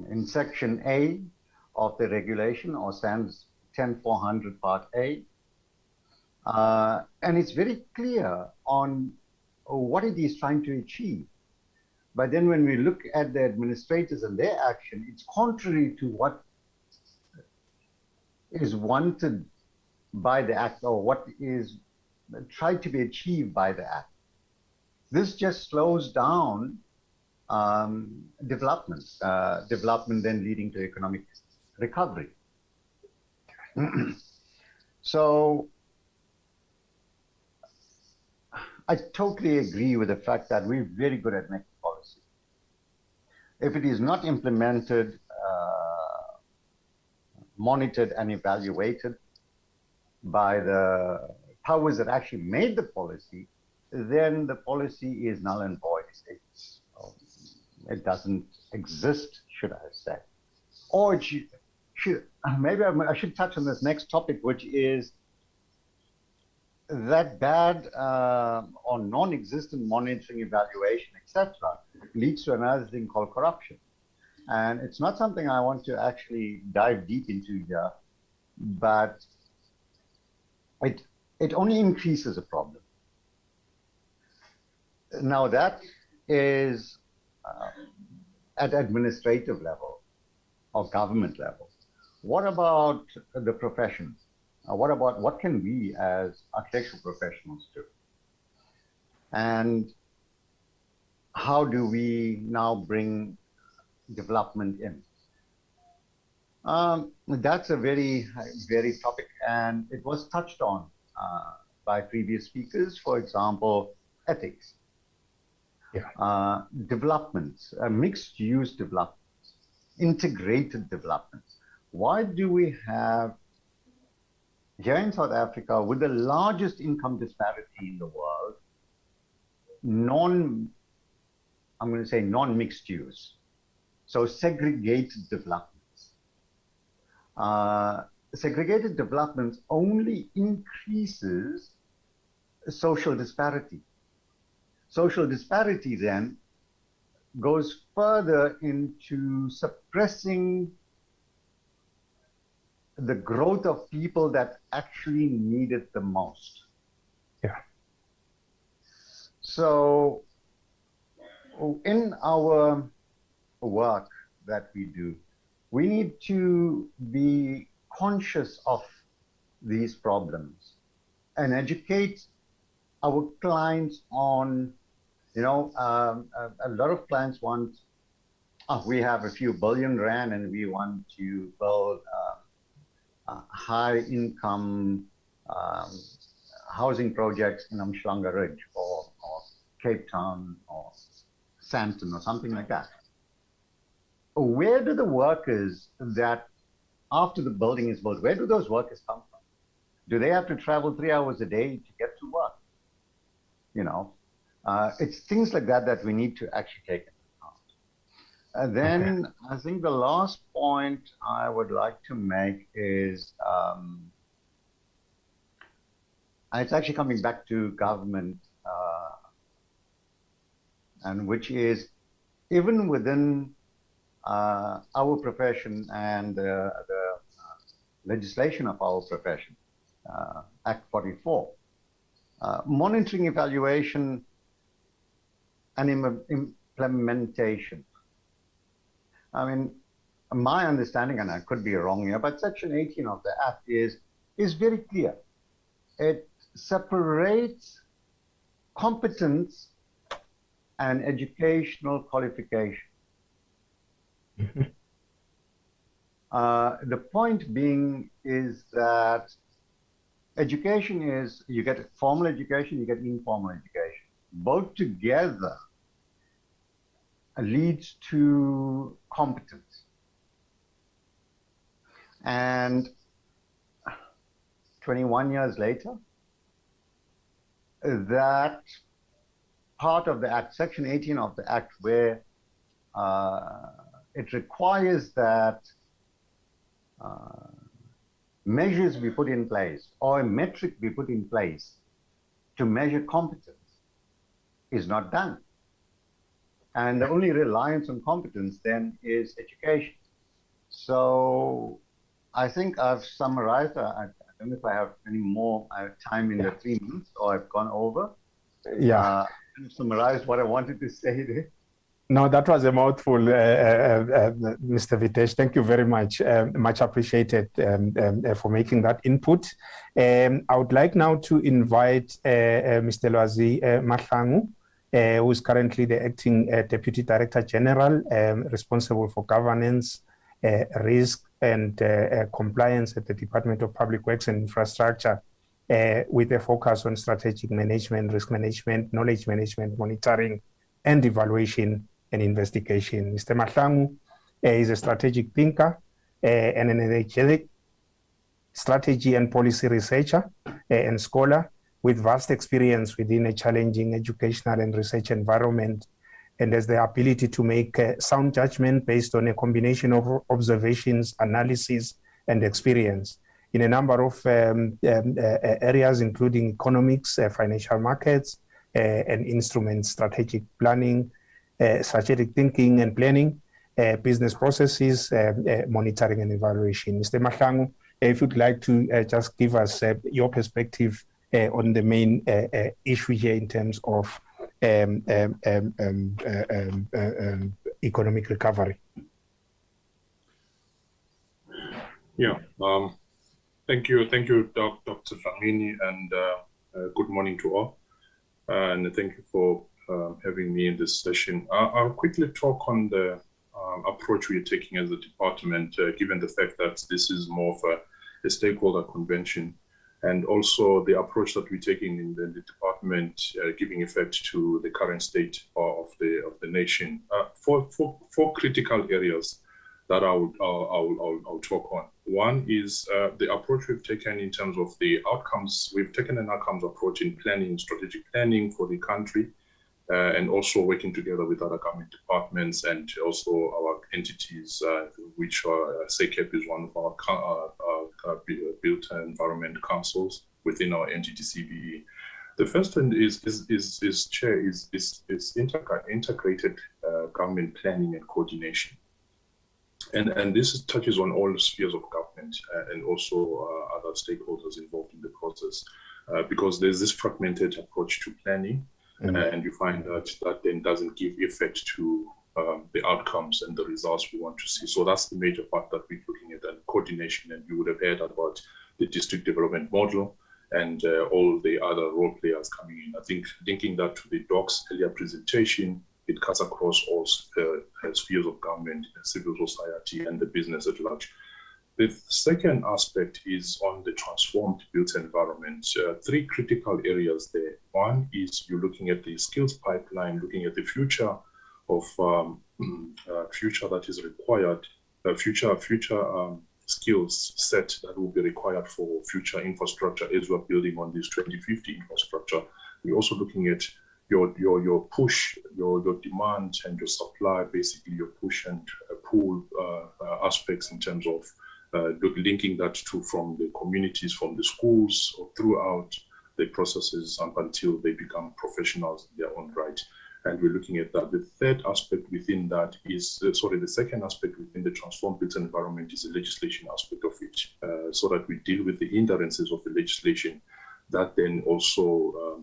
in section A of the regulation, or stands 10400 part A, and it's very clear on what it is trying to achieve. But then when we look at the administrators and their action, it's contrary to what is wanted by the act, or what is tried to be achieved by the act. This just slows down development then leading to economic recovery. So I totally agree with the fact that we're very good at making policy. If it is not implemented, monitored and evaluated by the powers that actually made the policy, then the policy is null and void. It doesn't exist, should I say. Or it should, maybe I should touch on this next topic, which is that bad or non-existent monitoring, evaluation, etc., leads to another thing called corruption. And it's not something I want to actually dive deep into here, but it only increases a problem. Now that is at administrative level or government level. What about the professions? What can we as architectural professionals do? And how do we now bring development in? That's a very, very topic, and it was touched on by previous speakers. For example, ethics, developments, mixed-use developments, integrated developments. Why do we have here in South Africa, with the largest income disparity in the world, non-mixed use, so segregated developments. Segregated developments only increases social disparity. Social disparity then goes further into suppressing the growth of people that actually need it the most. Yeah. So in our work that we do, we need to be conscious of these problems and educate our clients on, a lot of clients want, we have a few billion rand and we want to build high income housing projects in Umhlanga Ridge or Cape Town or Sandton or something like that. Where do the workers that, after the building is built, where do those workers come from? Do they have to travel 3 hours a day to get to work? It's things like that that we need to actually take into account. Then I think the last point I would like to make is, it's actually coming back to government, and which is even within our profession and the legislation of our profession, Act 44, monitoring, evaluation, and implementation. I mean, my understanding, and I could be wrong here, but Section 18 of the Act is very clear. It separates competence and educational qualification. The point being is that education is, you get formal education, you get informal education. Both together leads to competence. And 21 years later, that part of the Act, Section 18 of the Act, where it requires that measures be put in place or a metric be put in place to measure competence is not done. And the only reliance on competence then is education. So I think I've summarized, I don't know if I have any more time in the 3 minutes or I've gone over. Yeah. I've summarized what I wanted to say there. No, that was a mouthful, Mr. Vitesh. Thank you very much. Much appreciated for making that input. I would like now to invite Mr. Lwazi Mahlangu, who is currently the Acting Deputy Director General, responsible for governance, risk, and compliance at the Department of Public Works and Infrastructure, with a focus on strategic management, risk management, knowledge management, monitoring, and evaluation and investigation. Mr. Mahlangu is a strategic thinker and an energetic strategy and policy researcher and scholar with vast experience within a challenging educational and research environment, and has the ability to make sound judgment based on a combination of observations, analysis, and experience. in a number of areas, including economics, financial markets, and instruments, strategic planning, strategic thinking and planning, business processes, monitoring and evaluation. Mr. Mahlangu, if you'd like to just give us your perspective on the main issue here in terms of economic recovery. Yeah, thank you, Dr. Flamini, and good morning to all. And thank you for having me in this session. I'll quickly talk on the approach we are taking as a department, given the fact that this is more of a stakeholder convention, and also the approach that we're taking in the department, giving effect to the current state of the nation. Four critical areas that I'll talk on. One is the approach we've taken in terms of the outcomes. We've taken an outcomes approach in planning, strategic planning for the country, and also working together with other government departments and also our entities, which are Sacap is one of our built environment councils within our entity CBE. The first one is integrated government planning and coordination. And this touches on all spheres of government and also other stakeholders involved in the process, because there's this fragmented approach to planning, and you find that then doesn't give effect to the outcomes and the results we want to see. So that's the major part that we're looking at, and coordination. And you would have heard about the district development model and all the other role players coming in. I think linking that to the DOC's earlier presentation, it cuts across all spheres of government, civil society, and the business at large. The second aspect is on the transformed built environment. Three critical areas there. One is you're looking at the skills pipeline, looking at the future of future that is required, future skills set that will be required for future infrastructure as we're building on this 2050 infrastructure. We're also looking at your push, your demand and your supply, basically your push and pull aspects in terms of linking that to from the communities, from the schools, or throughout the processes up until they become professionals in their own right. And we're looking at that. The third aspect within that is, the second aspect within the transformed built environment is the legislation aspect of it, so that we deal with the hindrances of the legislation that then also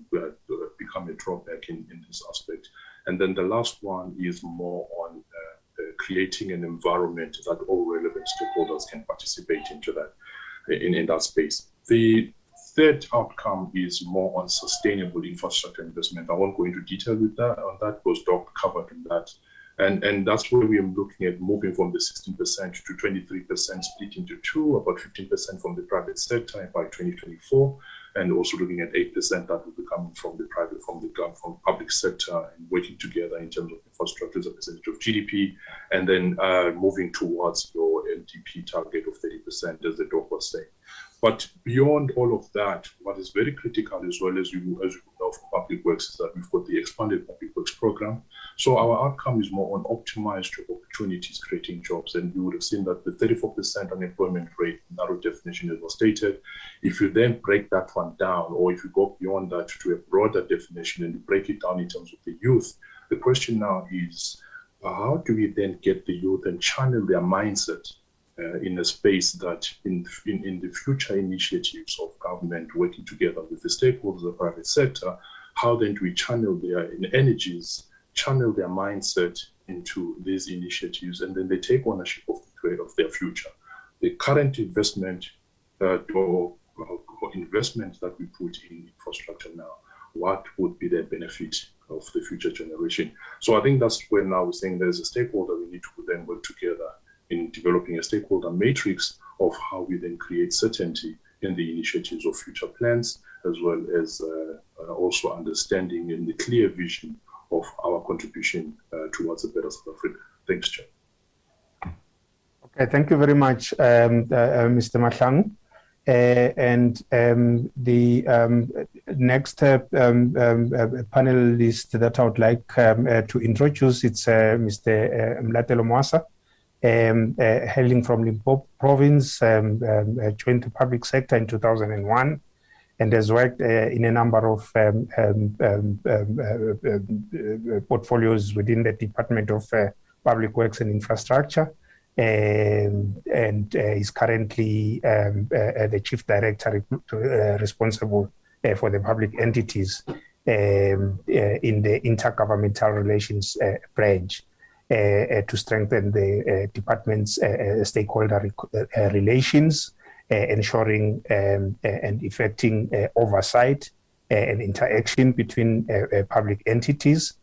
become a drawback in this aspect. And then the last one is more on creating an environment that all relevant stakeholders can participate into that, in that space. The third outcome is more on sustainable infrastructure investment. I won't go into detail with that, on that, because Doc covered in that. And that's where we are looking at moving from the 16% to 23% split into two, about 15% from the private sector by 2024, and also looking at 8% that will be coming from the private, from public sector, and working together in terms of infrastructure as a percentage of GDP, and then moving towards your LDP target of 30%, as the Doc was saying. But beyond all of that, what is very critical as well as you know for public works is that we've got the expanded public works program. So our outcome is more on optimized opportunities, creating jobs. And you would have seen that the 34% unemployment rate, narrow definition as was stated. If you then break that one down, or if you go beyond that to a broader definition and you break it down in terms of the youth, the question now is, how do we then get the youth and channel their mindset in a space that in the future initiatives of government working together with the stakeholders of the private sector, how then do we channel their energies, channel their mindset into these initiatives, and then they take ownership of their future. The current investment or investment that we put in infrastructure now, what would be the benefit of the future generation? So I think that's where now we're saying there's a stakeholder we need to then work together in developing a stakeholder matrix of how we then create certainty in the initiatives of future plans, as well as also understanding in the clear vision of our contribution towards a better South Africa. Thanks, Chair. Okay, thank you very much, Mr. Mahlangu. And the next panelist that I would like to introduce, it's Mr. Mlatelo Mwasa, hailing from Limpopo province, joined the public sector in 2001 and has worked in a number of portfolios within the Department of Public Works and Infrastructure, and is currently the Chief Director responsible for the public entities in the Intergovernmental Relations branch to strengthen the department's stakeholder relations, ensuring and effecting oversight and interaction between public entities,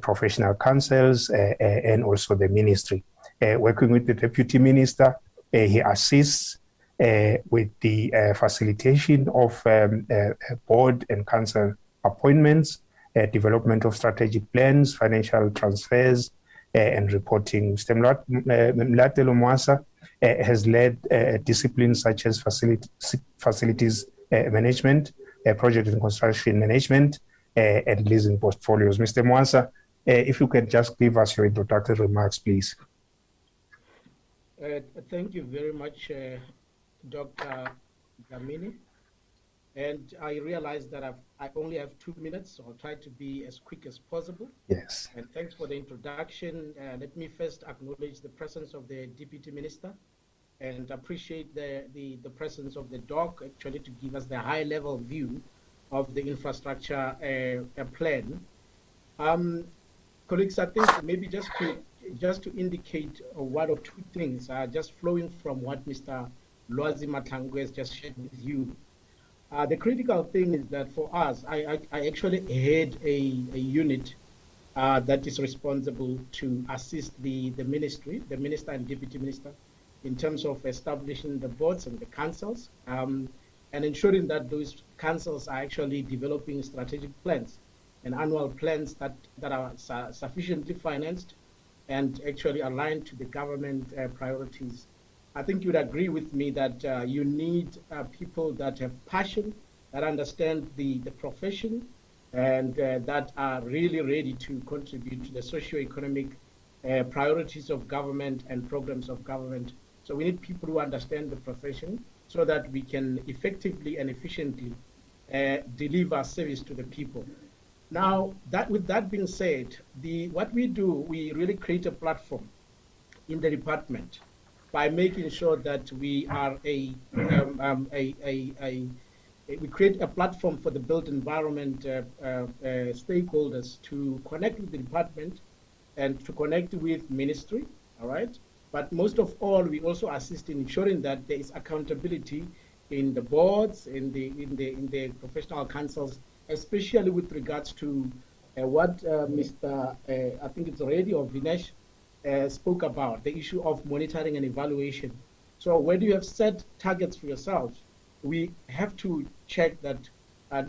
professional councils, and also the ministry. Working with the Deputy Minister, he assists with the facilitation of board and council appointments, development of strategic plans, financial transfers, and reporting. Mr. Mlatelo Mwasa has led disciplines such as facilities management, project and construction management, and leasing portfolios. Mr. Mwasa, if you can just give us your introductory remarks, please. Thank you very much, Dr. Dlamini. And I realize that I only have 2 minutes, so I'll try to be as quick as possible. Yes. And thanks for the introduction. Let me first acknowledge the presence of the Deputy Minister and appreciate the presence of the doc, actually, to give us the high-level view of the infrastructure plan. Colleagues, I think maybe just to indicate one or two things, just flowing from what Mr. Lwazi Matlangu has just shared with you. The critical thing is that for us, I actually head a unit that is responsible to assist the ministry, the minister and deputy minister, in terms of establishing the boards and the councils, and ensuring that those councils are actually developing strategic plans and annual plans that are sufficiently financed and actually aligned to the government priorities. I think you would agree with me that you need people that have passion, that understand the profession, and that are really ready to contribute to the socio-economic priorities of government and programs of government. So we need people who understand the profession so that we can effectively and efficiently deliver service to the people. Now, with that being said, what we do, we really create a platform in the department by making sure that we are we create a platform for the built environment stakeholders to connect with the department and to connect with ministry, all right? But most of all, we also assist in ensuring that there is accountability in the boards, in the professional councils, especially with regards to what Mr. I think it's already, or Vinesh, spoke about, the issue of monitoring and evaluation. So when you have set targets for yourselves, we have to check that,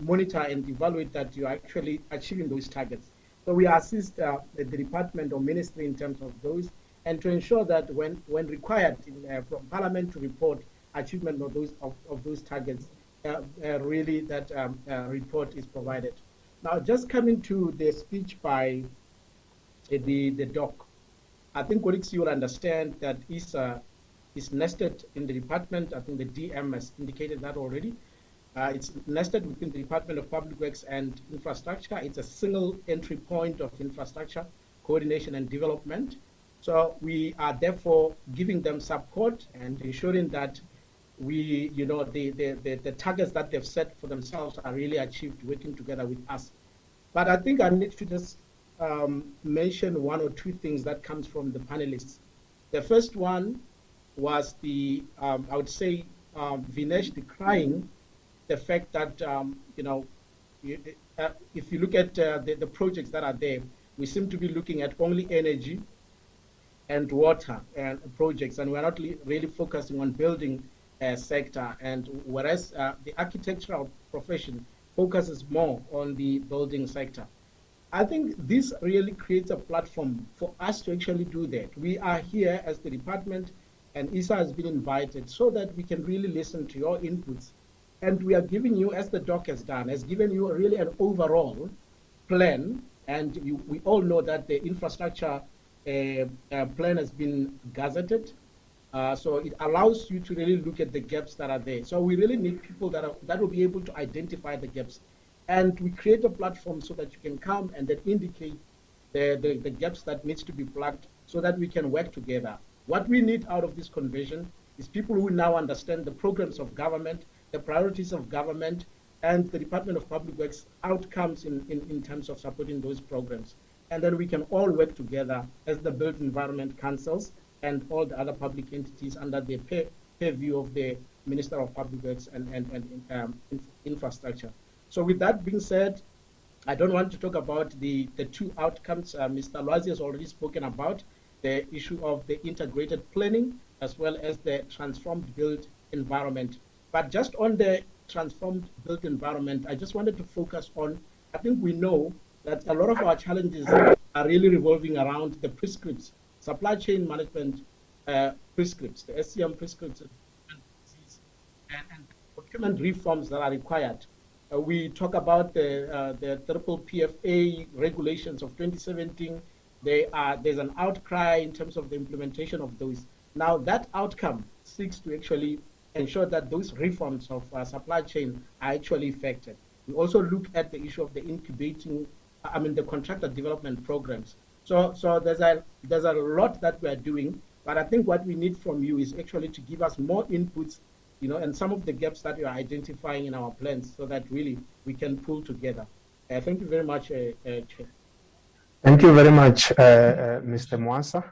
monitor and evaluate that you're actually achieving those targets. So we assist the department or ministry in terms of those, and to ensure that when required from Parliament to report achievement of those targets, really that report is provided. Now, just coming to the speech by the doc, I think colleagues, you will understand that is nested in the department. I think the DM has indicated that already. It's nested within the Department of Public Works and Infrastructure. It's a single entry point of infrastructure coordination and development. So we are therefore giving them support and ensuring that we, the targets that they've set for themselves are really achieved working together with us. But I think I need to just mention one or two things that comes from the panelists. The first one was I would say, Vinesh decrying the fact that, if you look at the projects that are there, we seem to be looking at only energy and water and projects, and we're not really focusing on building sector, and whereas the architectural profession focuses more on the building sector. I think this really creates a platform for us to actually do that. We are here as the department, and ISA has been invited so that we can really listen to your inputs. And we are giving you, as the doc has done, has given you really an overall plan. And we all know that the infrastructure plan has been gazetted. So it allows you to really look at the gaps that are there. So we really need people that will be able to identify the gaps. And we create a platform so that you can come and then indicate the gaps that needs to be plugged so that we can work together. What we need out of this convention is people who now understand the programs of government, the priorities of government, and the Department of Public Works outcomes in terms of supporting those programs. And then we can all work together as the Built Environment Councils and all the other public entities under the purview of the Minister of Public Works and Infrastructure. So with that being said, I don't want to talk about the two outcomes. Mr. Lwazi has already spoken about the issue of the integrated planning as well as the transformed built environment. But just on the transformed built environment, I just wanted to focus on, I think we know that a lot of our challenges are really revolving around the prescripts, supply chain management prescripts, the SCM prescripts, and procurement reforms that are required. We talk about the triple PFA regulations of 2017. There's an outcry in terms of the implementation of those. Now that outcome seeks to actually ensure that those reforms of supply chain are actually effected. We also look at the issue of the the contractor development programs. So there's a lot that we are doing, but I think what we need from you is actually to give us more inputs, and some of the gaps that we are identifying in our plans so that really we can pull together. Thank you very much, Chair. Thank you very much, Mr. Mwasa.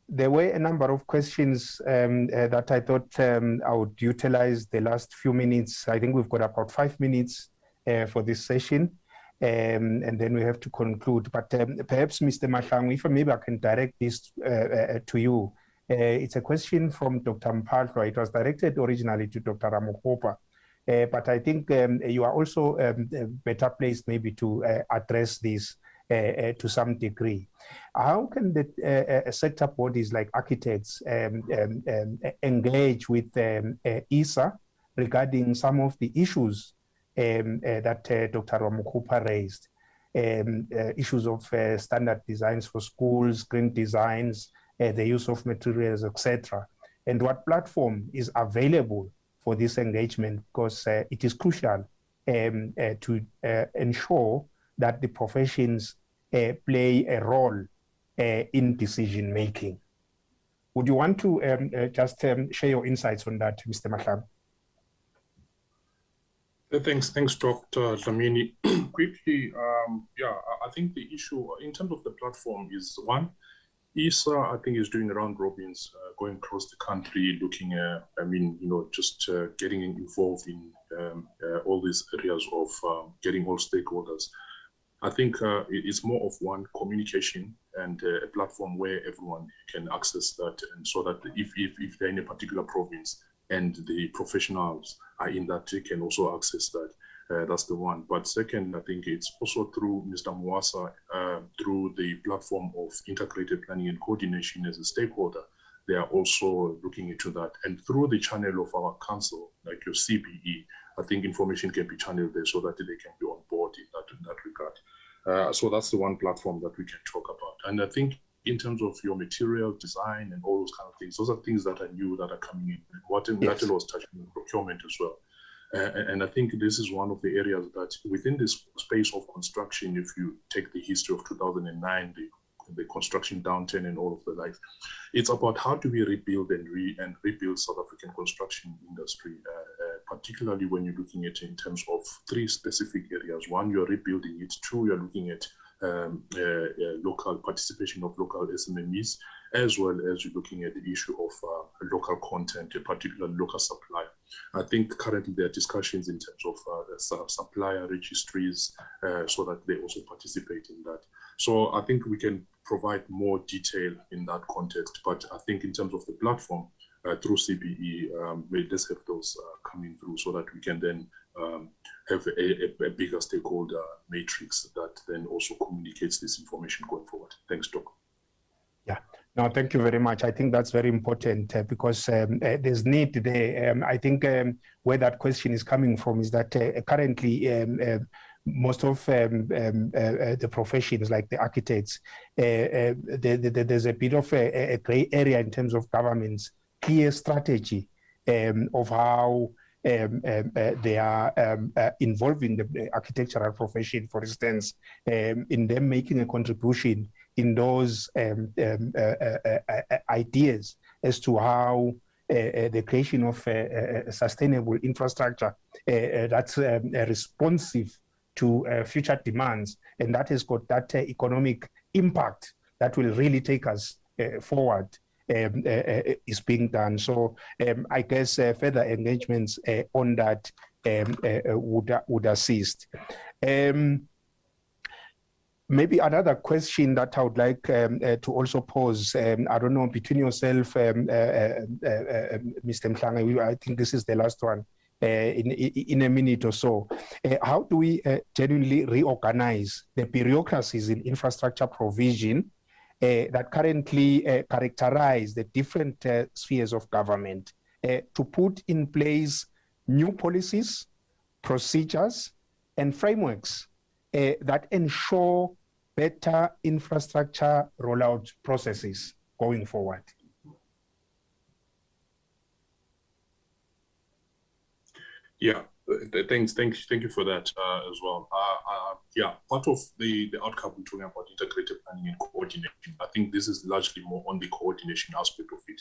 There were a number of questions that I thought I would utilize the last few minutes. I think we've got about 5 minutes for this session, and then we have to conclude. But perhaps, Mr. Mahlangu, if maybe I can direct this to you. It's a question from Dr. Mphahlwa. It was directed originally to Dr. Ramokgopa, but I think you are also better placed maybe to address this to some degree. How can the sector bodies like architects engage with ISA regarding some of the issues that Dr. Ramokgopa raised? Issues of standard designs for schools, green designs, the use of materials, etc. And what platform is available for this engagement, because it is crucial to ensure that the professions play a role in decision making. Would you want to just share your insights on that, Mr. Mahlangu? Thanks, Dr. Dlamini. Quickly, I think the issue in terms of the platform is one. ISA, I think, is doing round robins, going across the country, looking at, just getting involved in all these areas of getting all stakeholders. I think it's more of one communication and a platform where everyone can access that, and so that if they're in a particular province and the professionals are in that, they can also access that. That's the one. But second, I think it's also through Mr. Mwasa, through the platform of integrated planning and coordination as a stakeholder, they are also looking into that. And through the channel of our council, like your CBE, I think information can be channeled there so that they can be on board in that regard. So that's the one platform that we can talk about. And I think in terms of your material design and all those kind of things, those are things that are new that are coming in. What Natalo was touching on procurement as well. And I think this is one of the areas that within this space of construction, if you take the history of 2009, the construction downturn and all of the like, it's about how do we rebuild and rebuild South African construction industry, particularly when you're looking at it in terms of three specific areas. One, you're rebuilding it. Two, you're looking at local participation of local SMMEs, as well as you're looking at the issue of local content, particularly local supply. I think currently there are discussions in terms of supplier registries so that they also participate in that. So I think we can provide more detail in that context, but I think in terms of the platform through CBE, let's have those coming through so that we can then have a bigger stakeholder matrix that then also communicates this information going forward. Thanks, Doc. Yeah, no, thank you very much. I think that's very important because there's need there. I think where that question is coming from is that currently most of the professions, like the architects, there's a bit of a gray area in terms of government's clear strategy of how they are involving the architectural profession, for instance, in them making a contribution in those ideas as to how the creation of sustainable infrastructure that's responsive to future demands, and that has got that economic impact that will really take us forward, is being done. So I guess further engagements on that would assist. Maybe another question that I would like to also pose, I don't know, between yourself, Mr. Mhlanga, I think this is the last one, in a minute or so. How do we genuinely reorganize the bureaucracies in infrastructure provision that currently characterize the different spheres of government to put in place new policies, procedures, and frameworks that ensure better infrastructure rollout processes going forward? Yeah, thank you for that as well. Yeah, part of the outcome we're talking about integrated planning and coordination, I think this is largely more on the coordination aspect of it,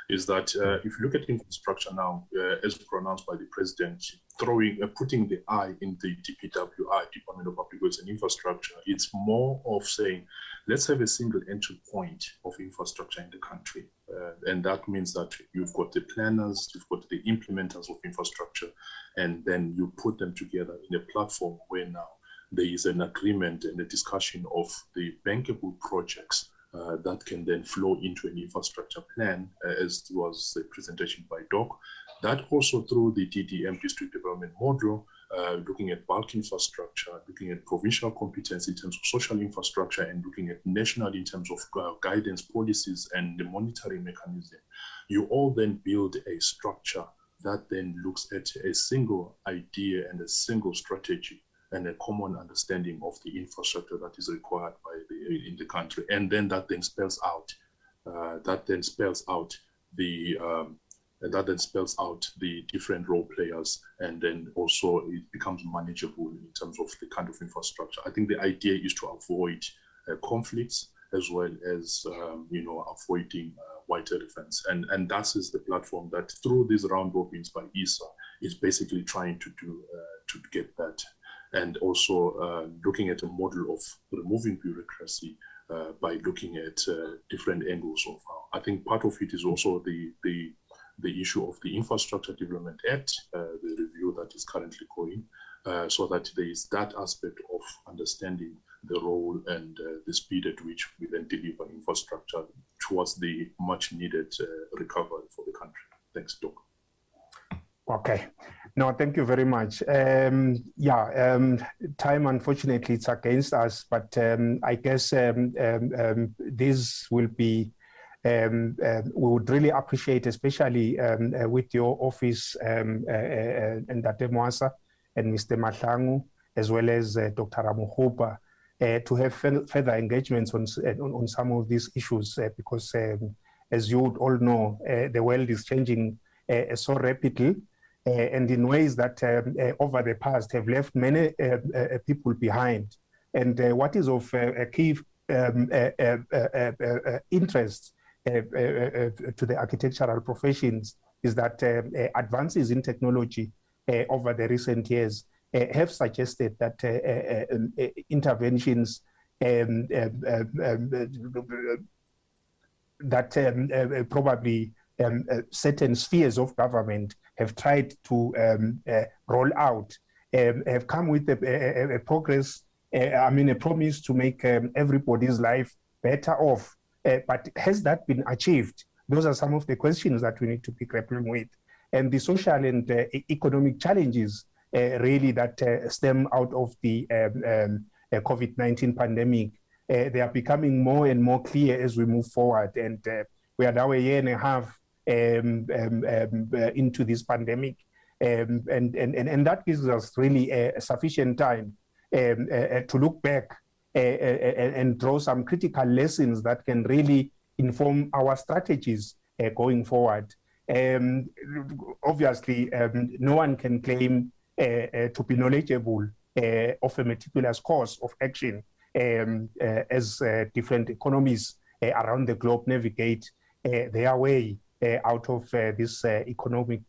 is that if you look at infrastructure now, as pronounced by the president, putting the I in the DPWI, Department of Public Works and Infrastructure, it's more of saying, let's have a single entry point of infrastructure in the country. And that means that you've got the planners, you've got the implementers of infrastructure, and then you put them together in a platform where now there is an agreement and a discussion of the bankable projects that can then flow into an infrastructure plan, as was the presentation by Doc. That also through the DDM district development module, looking at bulk infrastructure, looking at provincial competence in terms of social infrastructure, and looking at national in terms of guidance policies and the monitoring mechanism. You all then build a structure that then looks at a single idea and a single strategy and a common understanding of the infrastructure that is required by in the country, and then that then spells out the different role players, and then also it becomes manageable in terms of the kind of infrastructure. I think the idea is to avoid conflicts as well as avoiding white elephants, and that is the platform that through these round robins by ISA is basically trying to do to get that. And also looking at a model of removing bureaucracy by looking at different angles of how. I think part of it is also the issue of the Infrastructure Development Act, the review that is currently going, so that there is that aspect of understanding the role and the speed at which we then deliver infrastructure towards the much needed recovery for the country. Thanks, Doc. Okay. No, thank you very much. Time, unfortunately, it's against us, but I guess this will be, we would really appreciate, especially with your office and Dr. Mwasa and Mr. Mahlangu, as well as Dr. Ramohupa, to have further engagements on some of these issues, because as you would all know, the world is changing so rapidly, and in ways that over the past have left many people behind. And what is of key interest to the architectural professions is that advances in technology over the recent years have suggested that interventions that probably certain spheres of government have tried to roll out have come with a progress, a promise to make everybody's life better off. But has that been achieved? Those are some of the questions that we need to be grappling with. And the social and economic challenges really that stem out of the COVID-19 pandemic, they are becoming more and more clear as we move forward. And we are now a year and a half into this pandemic, and that gives us really sufficient time to look back and draw some critical lessons that can really inform our strategies going forward. Obviously, no one can claim to be knowledgeable of a meticulous course of action as different economies around the globe navigate their way out of this economic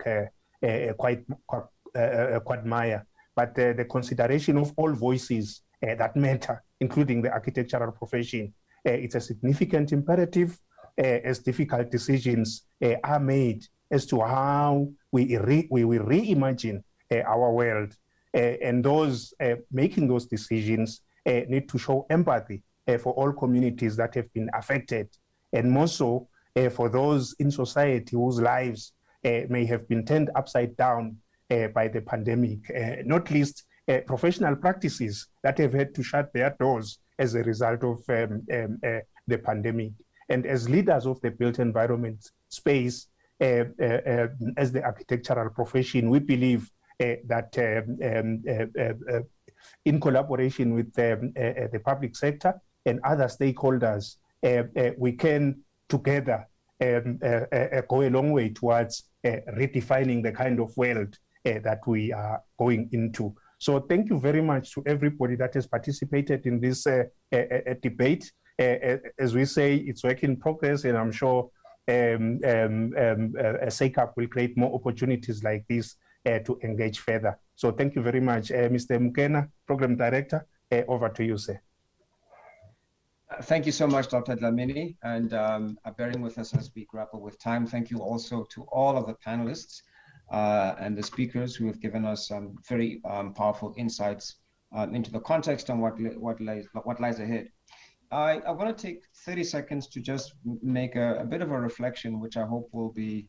quagmire. But the consideration of all voices that matter, including the architectural profession, it's a significant imperative as difficult decisions are made as to how we will reimagine our world. And those making those decisions need to show empathy for all communities that have been affected, and more so for those in society whose lives may have been turned upside down by the pandemic, not least professional practices that have had to shut their doors as a result of the pandemic. And as leaders of the built environment space, as the architectural profession, we believe that in collaboration with the public sector and other stakeholders, we can together go a long way towards redefining the kind of world that we are going into. So thank you very much to everybody that has participated in this debate. As we say, it's work in progress, and I'm sure Sacap will create more opportunities like this to engage further. So thank you very much. Mr. Mukena, Program Director, over to you, sir. Thank you so much, Dr. Dlamini, and bearing with us as we grapple with time. Thank you also to all of the panelists and the speakers who have given us some very powerful insights into the context and what lies ahead. I want to take 30 seconds to just make a bit of a reflection, which I hope will be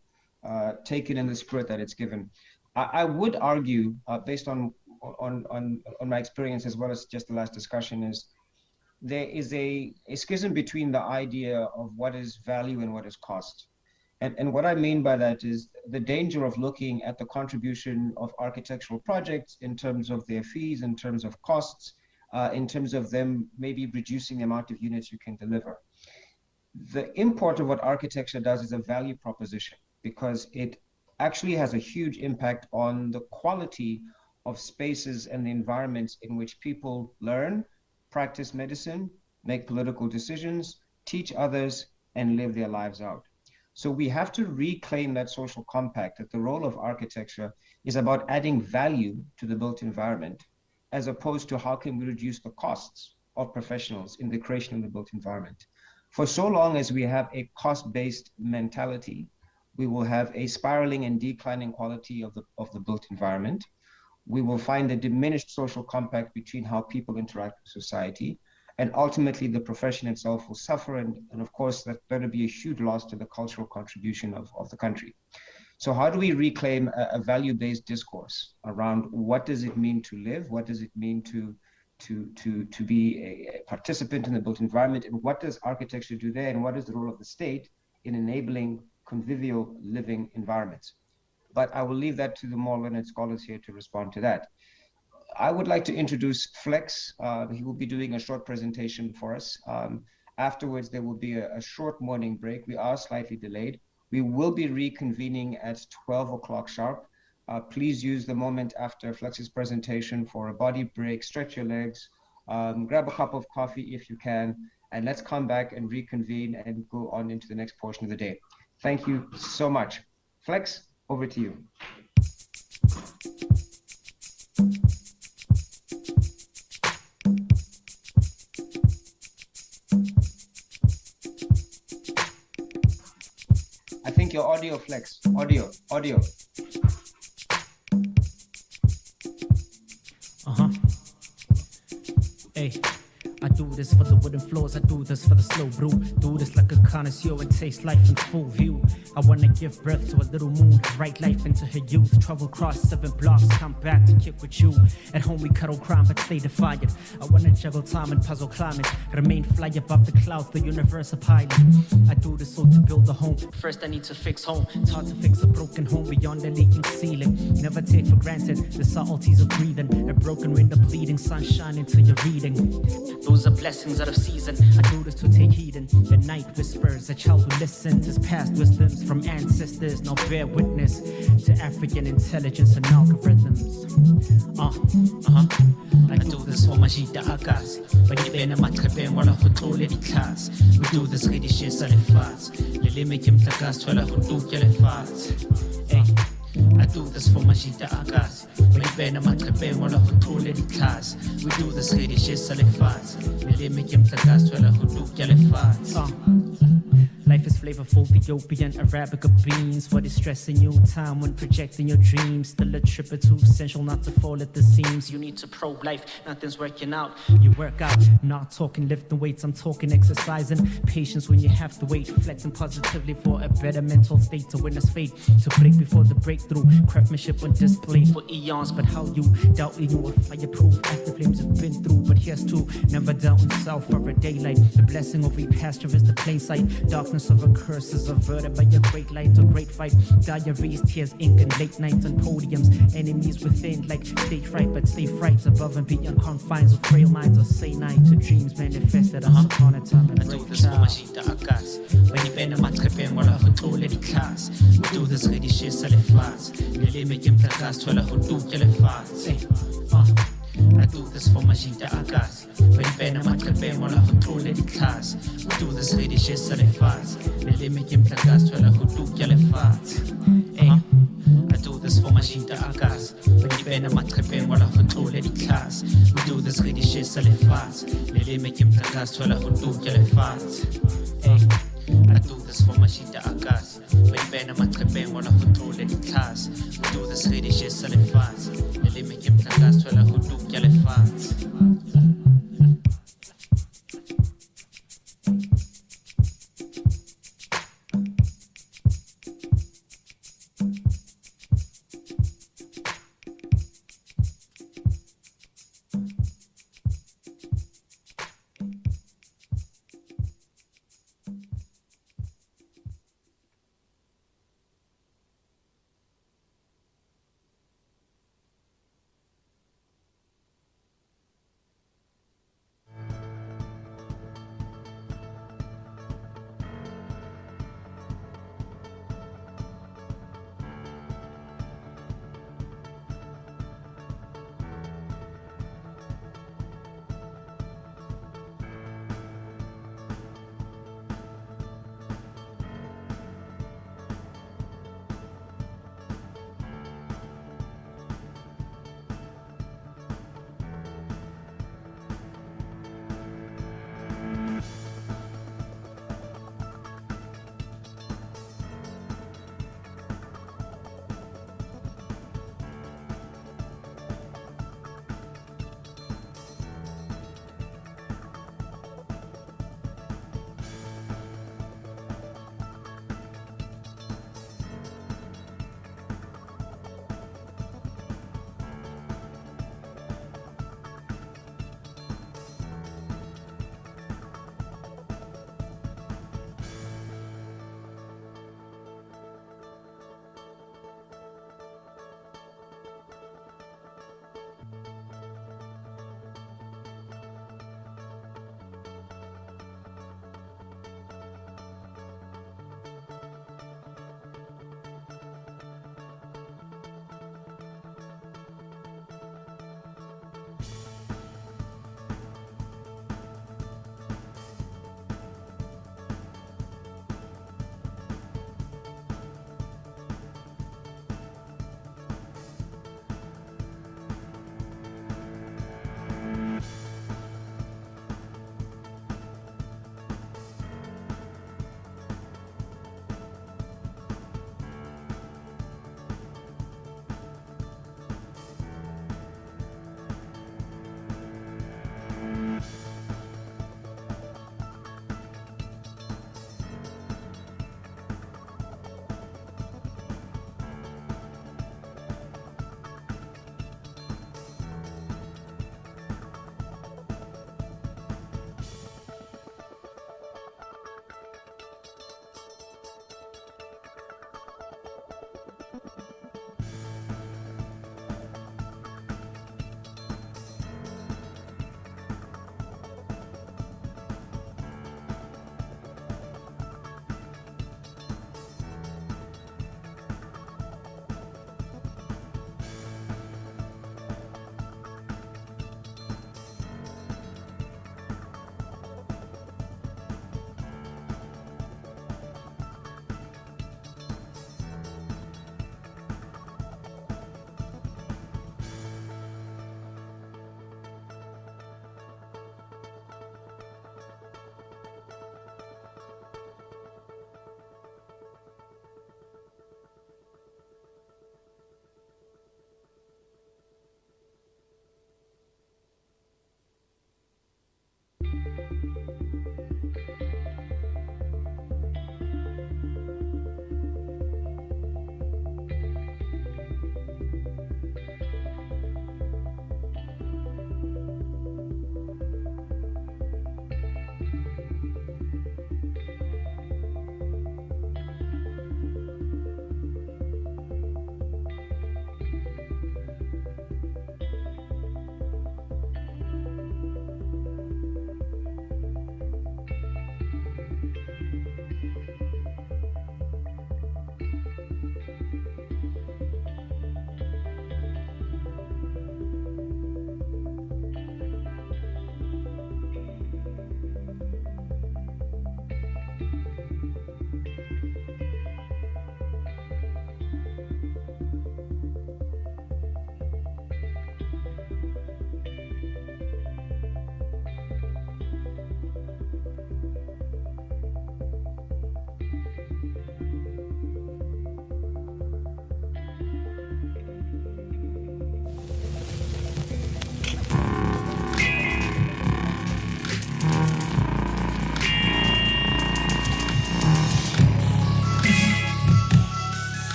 taken in the spirit that it's given. I would argue, based on my experience as well as just the last discussion, is there is a schism between the idea of what is value and what is cost. And what I mean by that is the danger of looking at the contribution of architectural projects in terms of their fees, in terms of costs, in terms of them maybe reducing the amount of units you can deliver. The import of what architecture does is a value proposition, because it actually has a huge impact on the quality of spaces and the environments in which people learn, practice medicine, make political decisions, teach others, and live their lives out. So we have to reclaim that social compact, that the role of architecture is about adding value to the built environment, as opposed to how can we reduce the costs of professionals in the creation of the built environment. For so long as we have a cost-based mentality, we will have a spiraling and declining quality of the built environment. We will find a diminished social compact between how people interact with society, and ultimately the profession itself will suffer, and of course that's going to be a huge loss to the cultural contribution of the country. So how do we reclaim a value-based discourse around what does it mean to live, what does it mean to be a participant in the built environment, and what does architecture do there, and what is the role of the state in enabling convivial living environments? But I will leave that to the more learned scholars here to respond to that. I would like to introduce Flex. He will be doing a short presentation for us. Afterwards, there will be a short morning break. We are slightly delayed. We will be reconvening at 12 o'clock sharp. Please use the moment after Flex's presentation for a body break, stretch your legs, grab a cup of coffee if you can, and let's come back and reconvene and go on into the next portion of the day. Thank you so much. Flex, over to you. I think your audio, Flex. Audio. Hey, I do this for the wooden floors, I do this for the slow brew. Do this like a connoisseur and taste life in full view. I wanna give birth to a little moon, write life into her youth. Travel across 7 blocks, come back to kick with you. At home we cuddle crime but stay defiant. I wanna juggle time and puzzle climate, remain fly above the clouds, the universe a pilot. I do this so to build a home. First I need to fix home. It's hard to fix a broken home beyond the leaking ceiling. Never take for granted the subtleties of breathing. A broken window bleeding, sunshine into your reading. Those are blessings out of season. I do this to take heed in. The night whispers, a child who listens his past wisdoms from ancestors. Now bear witness to African intelligence and algorithms. I do this for Majida Agas. But even a matreben wala hotole di class. We do this really shit so the fast. Lili make him tagas wala hotu kele fast. Hey, I do this for Majida Agas. But even a matreben wala hotole di class. We do this really shit so the fast. Lili make him tagas wala hotu kele fast. Life is flavorful, Ethiopian, Arabica beans. What is stressing you? Time when projecting your dreams. Still a trip or two, essential not to fall at the seams. You need to probe life, nothing's working out. You work out, not talking lifting weights, I'm talking exercising. Patience when you have to wait, flexing positively for a better mental state. To witness fate, to break before the breakthrough. Craftsmanship on display for eons, but how you doubt you are fireproof as the flames have been through. But here's to never doubting self for a daylight. The blessing of a pasture is the plain sight. Darkness of a curse is averted by a great light or great fight. Diaries, tears, ink, and late nights on podiums. Enemies within like stage fright, but stay frights above and beyond confines of frail minds. Or say night to dreams manifested once upon a time. I do this for Majida Agas. When you been a matreben, wala hotole di class. We do this really shit so the fast. Lili make him tagas wala hotu kele fast. I do this for Majida Agas. When you been a matreben, wala hotole di class. We do this really shit so the fast. Lili make him tagas wala hotu kele fast. I do this for Majida Agas. When you been a matreben, wala hotole di class. We do this really shit so the fast. Lili make him tagas wala hotu kele fast. I do this for Majida Agas. When you been a matreben, wala hotole di class. We do this really shit so the fast. Lili make him tagas wala hotu kele fast.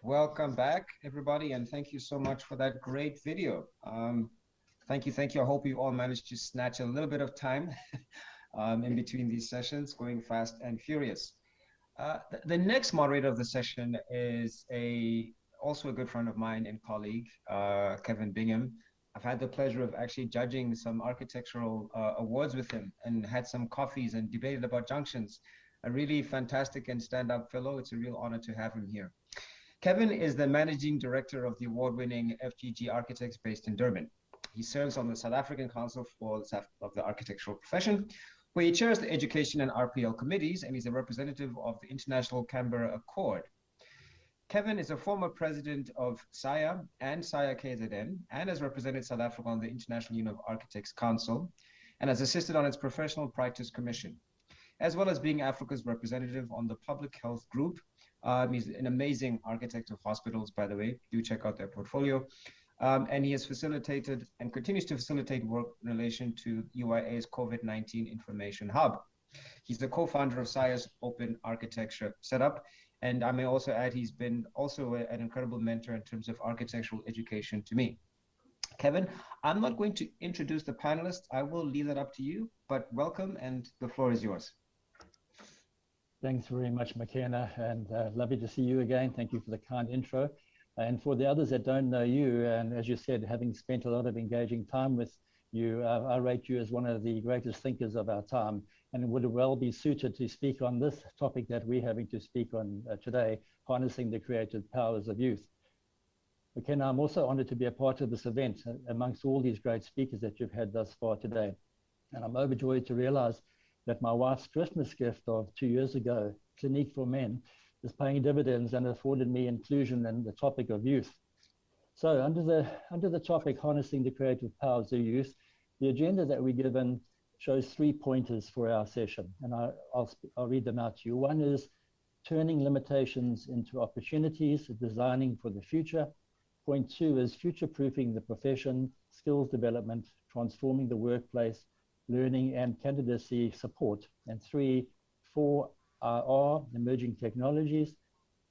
Welcome back, everybody, and thank you so much for that great video. Thank you. I hope you all managed to snatch a little bit of time in between these sessions, going fast and furious. The next moderator of the session is also a good friend of mine and colleague, Kevin Bingham. I've had the pleasure of actually judging some architectural awards with him and had some coffees and debated about junctions. A really fantastic and stand-up fellow. It's a real honor to have him here. Kevin is the managing director of the award-winning FGG Architects based in Durban. He serves on the South African Council of the Architectural Profession, where he chairs the education and RPL committees, and he's a representative of the International Canberra Accord. Kevin is a former president of SAIA and SAIA KZN, and has represented South Africa on the International Union of Architects Council, and has assisted on its Professional Practice Commission, as well as being Africa's representative on the Public Health Group. He's an amazing architect of hospitals, by the way. Do check out their portfolio. And he has facilitated and continues to facilitate work in relation to UIA's COVID-19 Information Hub. He's the co-founder of SAIA's Open Architecture Setup. And I may also add, he's been also an incredible mentor in terms of architectural education to me. Kevin, I'm not going to introduce the panelists. I will leave that up to you, but welcome, and the floor is yours. Thanks very much, McKenna, and lovely to see you again. Thank you for the kind intro. And for the others that don't know you, and as you said, having spent a lot of engaging time with you, I rate you as one of the greatest thinkers of our time, and would well be suited to speak on this topic that we're having to speak on today, harnessing the creative powers of youth. McKenna, I'm also honored to be a part of this event amongst all these great speakers that you've had thus far today. And I'm overjoyed to realize that my wife's Christmas gift of 2 years ago, Clinique for Men, is paying dividends and afforded me inclusion in the topic of youth. So under the topic, harnessing the creative powers of youth, the agenda that we're given shows 3 pointers for our session, and I'll read them out to you. One is turning limitations into opportunities, designing for the future. Point 2 is future-proofing the profession, skills development, transforming the workplace, learning and candidacy support. And 4 are emerging technologies.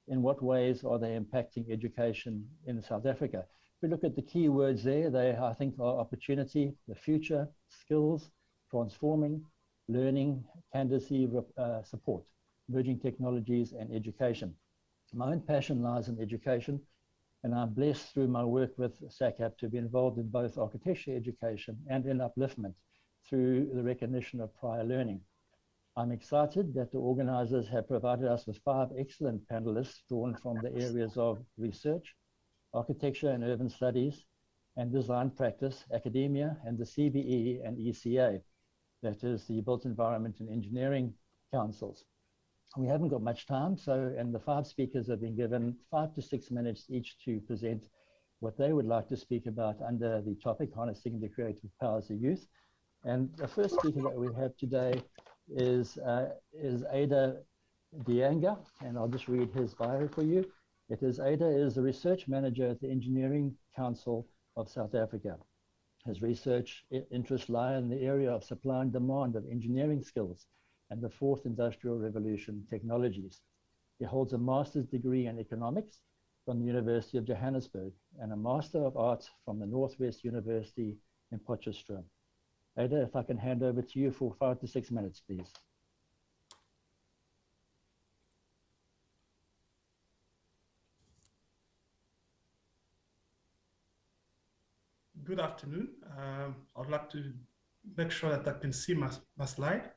In what ways are they impacting education in South Africa? If we look at the key words there, they, I think, are opportunity, the future, skills, transforming, learning, candidacy support, emerging technologies, and education. My own passion lies in education, and I'm blessed through my work with Sacap to be involved in both architecture education and in upliftment through the recognition of prior learning. I'm excited that the organizers have provided us with 5 excellent panelists drawn from the areas of research, architecture and urban studies, and design practice, academia, and the CBE and ECA, that is the Built Environment and Engineering Councils. We haven't got much time, and the 5 speakers have been given 5 to 6 minutes each to present what they would like to speak about under the topic, harnessing the creative powers of youth. And the first speaker that we have today is Ada Dianga, and I'll just read his bio for you. Ada is the research manager at the Engineering Council of South Africa. His research interests lie in the area of supply and demand of engineering skills and the 4th Industrial Revolution technologies. He holds a master's degree in economics from the University of Johannesburg and a Master of Arts from the Northwest University in Potchefstroom. Ada, if I can hand over to you for 5 to 6 minutes, please. Good afternoon. I'd like to make sure that I can see my slide.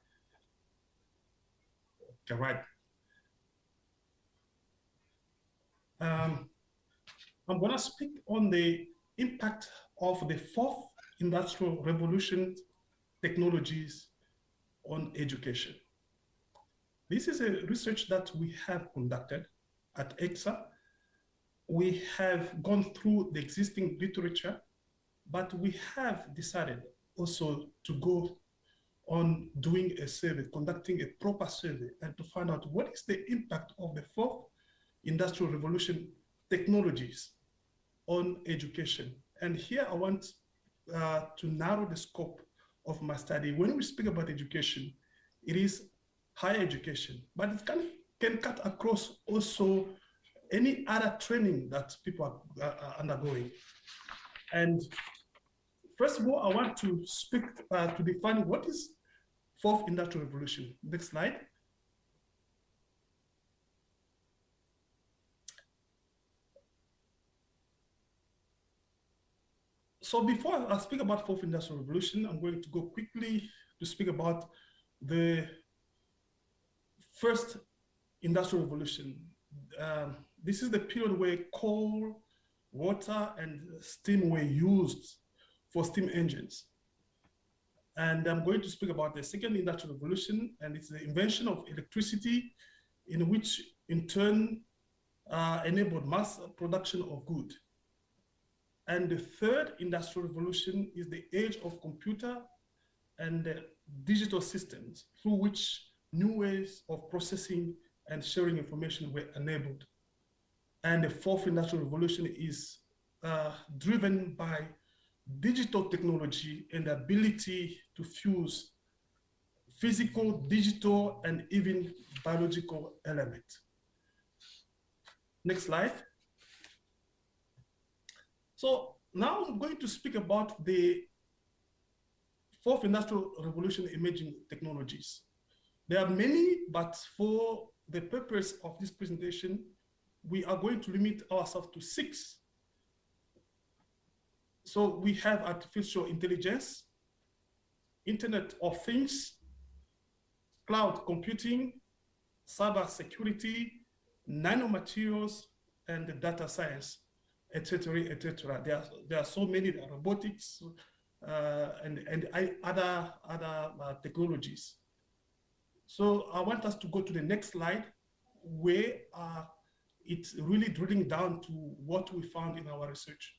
Okay, right. I'm going to speak on the impact of the 4th Industrial Revolution technologies on education. This is a research that we have conducted at EXA. We have gone through the existing literature, but we have decided also to go on doing a survey, conducting a proper survey, and to find out what is the impact of the 4th Industrial Revolution technologies on education. And here I want to narrow the scope of my study. When we speak about education, it is higher education, but it can cut across also any other training that people are undergoing. And first of all, I want to speak to define what is fourth industrial revolution. Next slide. So before I speak about fourth industrial revolution, I'm going to go quickly to speak about the first industrial revolution. This is the period where coal, water, and steam were used for steam engines. And I'm going to speak about the second industrial revolution, and it's the invention of electricity, in which in turn enabled mass production of goods. And the third industrial revolution is the age of computer and digital systems, through which new ways of processing and sharing information were enabled. And the fourth industrial revolution is driven by digital technology and the ability to fuse physical, digital, and even biological elements. Next slide. So now I'm going to speak about the fourth industrial revolution emerging technologies. There are many, but for the purpose of this presentation, we are going to limit ourselves to 6. So we have artificial intelligence, Internet of Things, cloud computing, cyber security, nanomaterials, and data science, etc., etc. There are so many, robotics, and other technologies. So I want us to go to the next slide, where it's really drilling down to what we found in our research.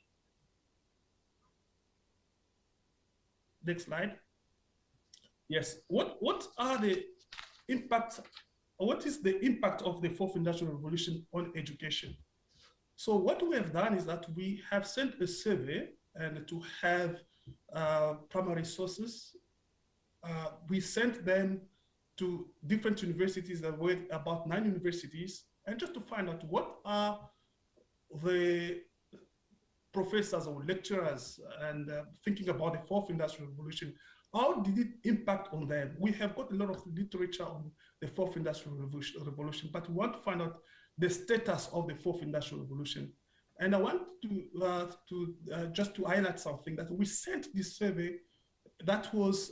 Next slide. Yes, what are the impacts? What is the impact of the fourth industrial revolution on education? So what we have done is that we have sent a survey and to have primary sources. We sent them to different universities. There were about 9 universities, and just to find out what are the professors or lecturers and thinking about the fourth industrial revolution, how did it impact on them? We have got a lot of literature on the fourth industrial revolution, but we want to find out the status of the fourth industrial revolution. And I want to just to highlight something, that we sent this survey that was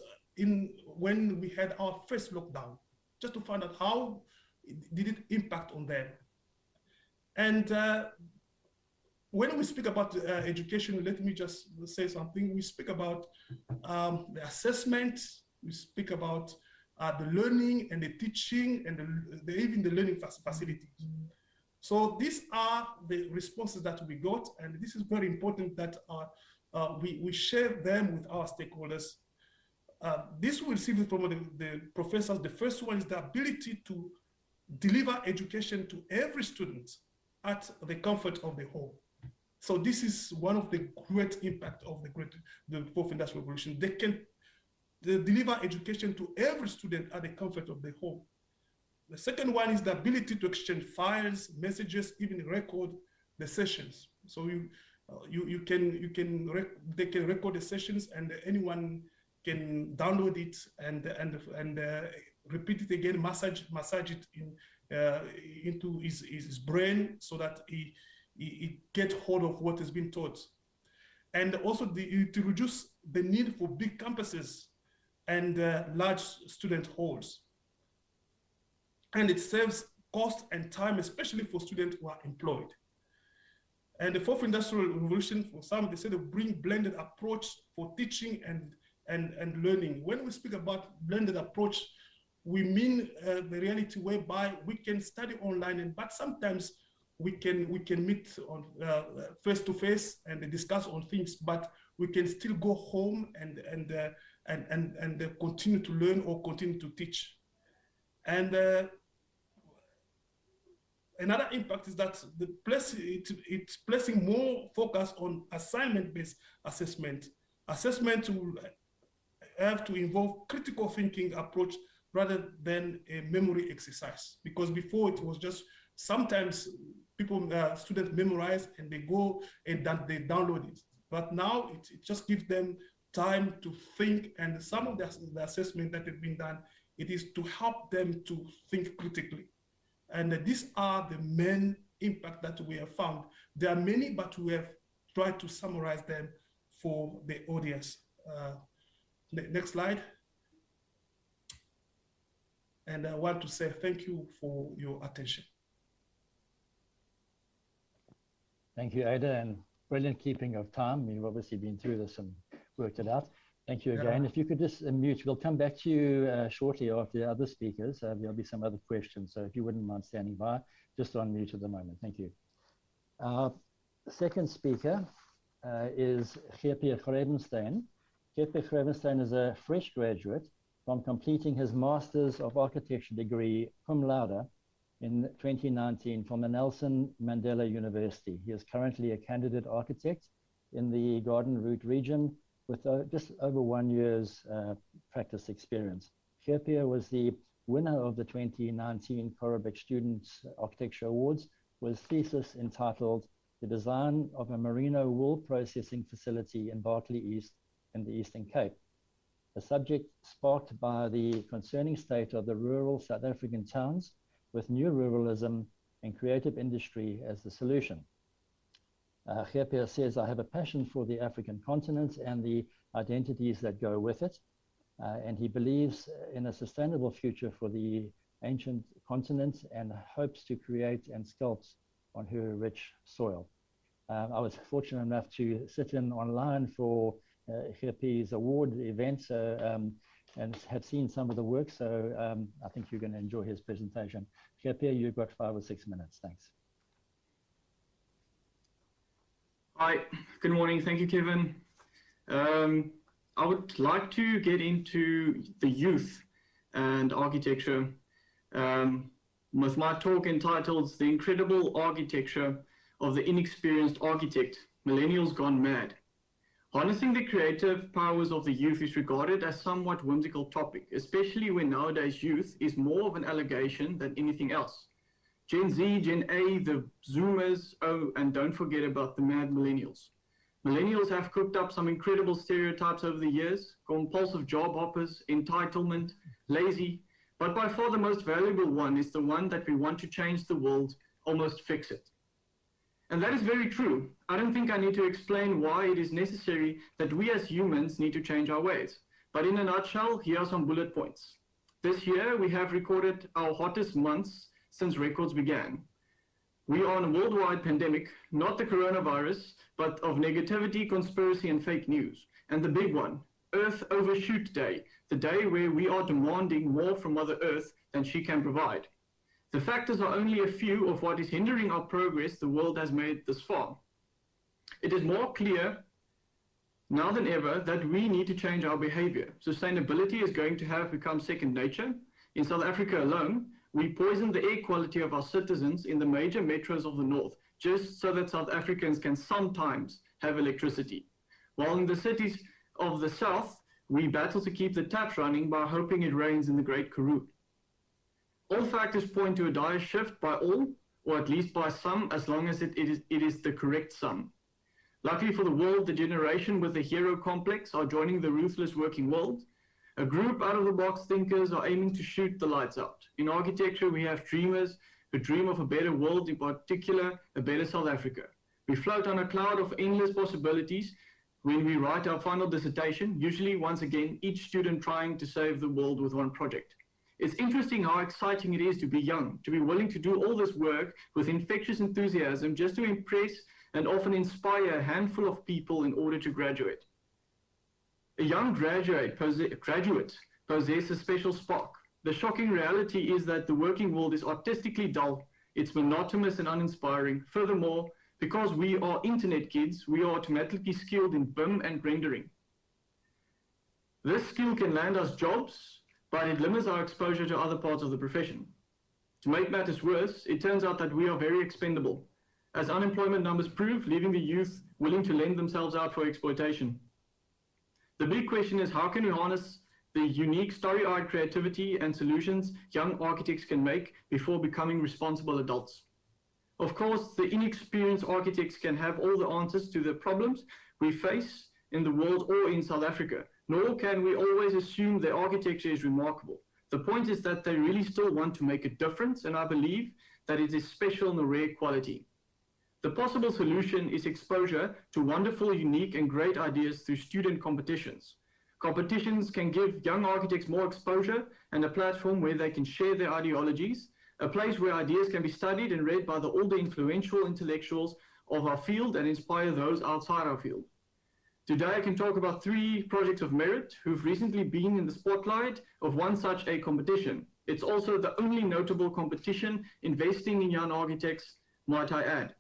when we had our first lockdown, just to find out how did it impact on them. And when we speak about education, let me just say something. We speak about the assessment, we speak about the learning and the teaching and even the learning facilities. So these are the responses that we got, and this is very important that we share them with our stakeholders. This we received from the professors. The first one is the ability to deliver education to every student at the comfort of the home. So this is one of the great impact of the fourth industrial revolution. They can deliver education to every student at the comfort of the home. The second one is the ability to exchange files, messages, even record the sessions. So they can record the sessions, and anyone can download it and repeat it again, massage it into his brain, so that he get hold of what has been taught. And also to reduce the need for big campuses and large student halls. And it saves cost and time, especially for students who are employed. And the fourth industrial revolution, for some, they say they bring blended approach for teaching and learning. When we speak about blended approach, we mean the reality whereby we can study online, but sometimes we can meet on face to face and discuss on things, but we can still go home and continue to learn or continue to teach. And another impact is that it's placing more focus on assignment-based assessment. Assessment will have to involve critical thinking approach rather than a memory exercise, because before it was just sometimes students memorize and they go and then they download it. But now it just gives them time to think, and some of the assessment that have been done, it is to help them to think critically. And these are the main impact that we have found. There are many, but we have tried to summarize them for the audience. Next slide. And I want to say thank you for your attention. Thank you, Ada, and brilliant keeping of time. You've obviously been through this and worked it out. Thank you again. If you could just mute, we'll come back to you shortly after the other speakers. There'll be some other questions, so if you wouldn't mind standing by, just on mute at the moment. Thank you. Our second speaker is Geert Grevenstein. Geert Grevenstein is a fresh graduate from completing his Masters of Architecture degree cum laude in 2019 from the Nelson Mandela University. He is currently a candidate architect in the Garden Route region with just over 1 year's practice experience. Geert was the winner of the 2019 Korobek Students Architecture Awards with thesis entitled The Design of a Merino Wool Processing Facility in Berkeley East in the Eastern Cape. A subject sparked by the concerning state of the rural South African towns with new ruralism and creative industry as the solution. Geert says, I have a passion for the African continent and the identities that go with it. And he believes in a sustainable future for the ancient continent and hopes to create and sculpt on her rich soil. I was fortunate enough to sit in online for Geert's award event and have seen some of the work, so I think you're going to enjoy his presentation. Geert, you've got 5 or 6 minutes. Thanks. Hi, good morning. Thank you, Kevin. I would like to get into the youth and architecture with my talk entitled The Incredible Architecture of the Inexperienced Architect, Millennials Gone Mad. Harnessing the creative powers of the youth is regarded as somewhat whimsical topic, especially when nowadays youth is more of an allegation than anything else. Gen Z, Gen A, the Zoomers, oh, and don't forget about the mad millennials. Millennials have cooked up some incredible stereotypes over the years: compulsive job hoppers, entitlement, lazy, but by far the most valuable one is the one that we want to change the world, almost fix it. And that is very true. I don't think I need to explain why it is necessary that we as humans need to change our ways. But in a nutshell, here are some bullet points. This year, we have recorded our hottest months since records began. We are in a worldwide pandemic, not the coronavirus, but of negativity, conspiracy, and fake news. And the big one, Earth Overshoot Day, the day where we are demanding more from Mother Earth than she can provide. The factors are only a few of what is hindering our progress the world has made this far. It is more clear now than ever that we need to change our behavior. Sustainability is going to have become second nature. In South Africa alone, we poison the air quality of our citizens in the major metros of the north, just so that South Africans can sometimes have electricity. While in the cities of the south, we battle to keep the taps running by hoping it rains in the Great Karoo. All factors point to a dire shift by all, or at least by some, as long as it is the correct sum. Luckily for the world, the generation with the hero complex are joining the ruthless working world. A group out-of-the-box thinkers are aiming to shoot the lights out. In architecture, we have dreamers who dream of a better world, in particular, a better South Africa. We float on a cloud of endless possibilities when we write our final dissertation, usually, once again, each student trying to save the world with one project. It's interesting how exciting it is to be young, to be willing to do all this work with infectious enthusiasm just to impress and often inspire a handful of people in order to graduate. A young graduate possesses a special spark. The shocking reality is that the working world is artistically dull, it's monotonous and uninspiring. Furthermore, because we are internet kids, we are automatically skilled in BIM and rendering. This skill can land us jobs, but it limits our exposure to other parts of the profession. To make matters worse, it turns out that we are very expendable. As unemployment numbers prove, leaving the youth willing to lend themselves out for exploitation. The big question is, how can we harness the unique starry-eyed creativity and solutions young architects can make before becoming responsible adults? Of course, the inexperienced architects can have all the answers to the problems we face in the world or in South Africa, nor can we always assume their architecture is remarkable. The point is that they really still want to make a difference, and I believe that it is special and a rare quality. The possible solution is exposure to wonderful, unique, and great ideas through student competitions. Competitions can give young architects more exposure and a platform where they can share their ideologies, a place where ideas can be studied and read by all the influential intellectuals of our field and inspire those outside our field. Today, I can talk about 3 projects of merit who've recently been in the spotlight of one such a competition. It's also the only notable competition investing in young architects, might I add.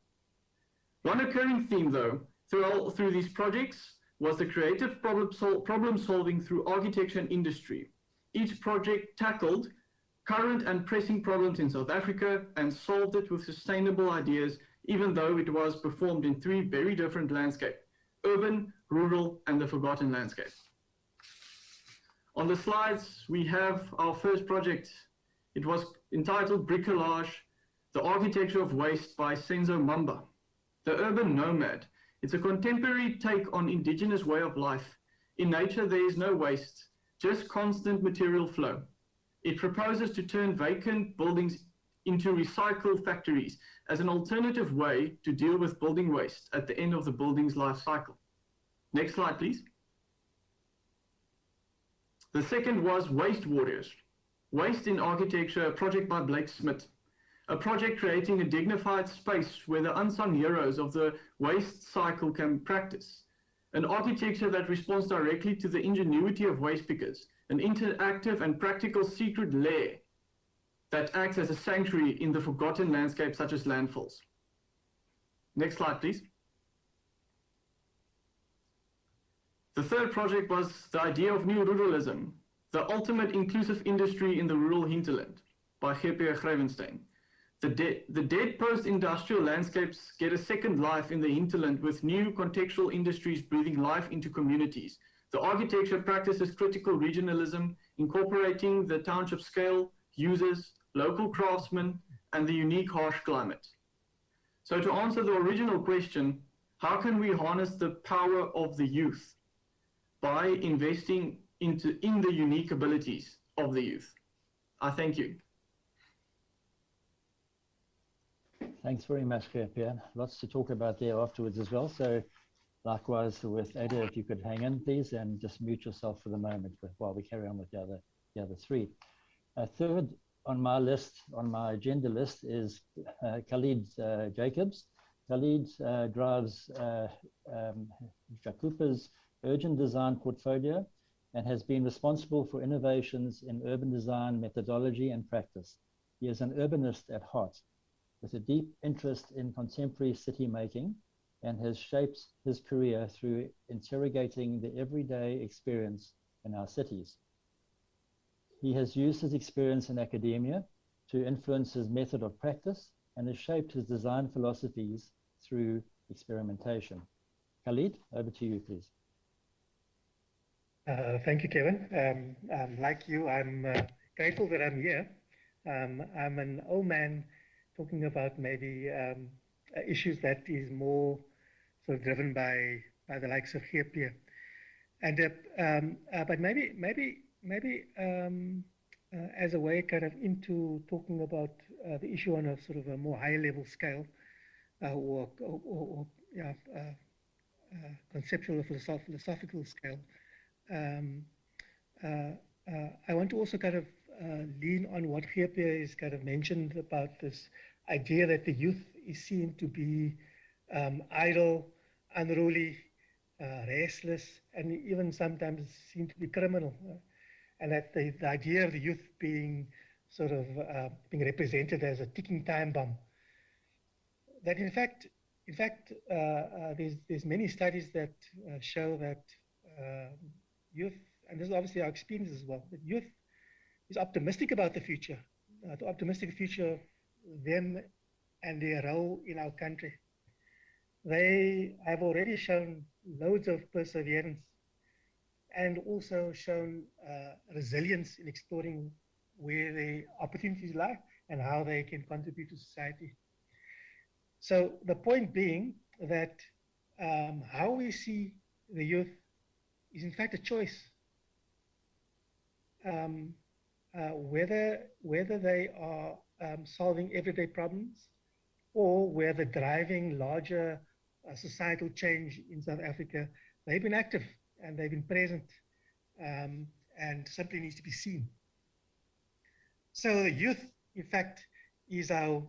One occurring theme, though, through these projects was the creative problem solving through architecture and industry. Each project tackled current and pressing problems in South Africa and solved it with sustainable ideas, even though it was performed in 3 very different landscapes: urban, rural, and the forgotten landscape. On the slides, we have our first project. It was entitled Bricolage, the Architecture of Waste by Senzo Mamba. The Urban Nomad. It's a contemporary take on indigenous way of life. In nature, there is no waste, just constant material flow. It proposes to turn vacant buildings into recycle factories as an alternative way to deal with building waste at the end of the building's life cycle. Next slide, please. The second was Waste Warriors. Waste in Architecture, a project by Blake Smith. A project creating a dignified space where the unsung heroes of the waste cycle can practice. An architecture that responds directly to the ingenuity of waste pickers. An interactive and practical secret lair that acts as a sanctuary in the forgotten landscape such as landfills. Next slide, please. The third project was the idea of new ruralism, the ultimate inclusive industry in the rural hinterland by G.P. Gravenstein. The dead post-industrial landscapes get a second life in the hinterland with new contextual industries breathing life into communities. The architecture practices critical regionalism, incorporating the township scale, users, local craftsmen, and the unique harsh climate. So to answer the original question, how can we harness the power of the youth? By investing in the unique abilities of the youth. I thank you. Thanks very much, Pierre. Lots to talk about there afterwards as well. So likewise with Ada, if you could hang in, please, and just mute yourself for the moment while we carry on with the other 3. Third on my list, on my agenda list, is Khalid Jacobs. Khalid drives Jakupa's urgent design portfolio and has been responsible for innovations in urban design methodology and practice. He is an urbanist at heart, with a deep interest in contemporary city making, and has shaped his career through interrogating the everyday experience in our cities. He has used his experience in academia to influence his method of practice and has shaped his design philosophies through experimentation. Khalid, over to you, please. Thank you, Kevin. Like you, I'm grateful that I'm here. I'm an old man talking about maybe issues that is more sort of driven by the likes of G.P. And but maybe as a way kind of into talking about the issue on a sort of a more high level scale, or conceptual or philosophical scale. I want to also kind of lean on what G.P. is kind of mentioned about this idea that the youth is seen to be idle, unruly, restless, and even sometimes seen to be criminal. And that the idea of the youth being sort of being represented as a ticking time bomb. That in fact, there's many studies that show that youth, and this is obviously our experience as well, that youth is optimistic about the future, the optimistic future, them and their role in our country. They have already shown loads of perseverance and also shown resilience in exploring where the opportunities lie and how they can contribute to society. So the point being that how we see the youth is in fact a choice. Whether they are solving everyday problems or whether driving larger societal change in South Africa, they've been active and they've been present, and simply needs to be seen. So the youth, in fact, is our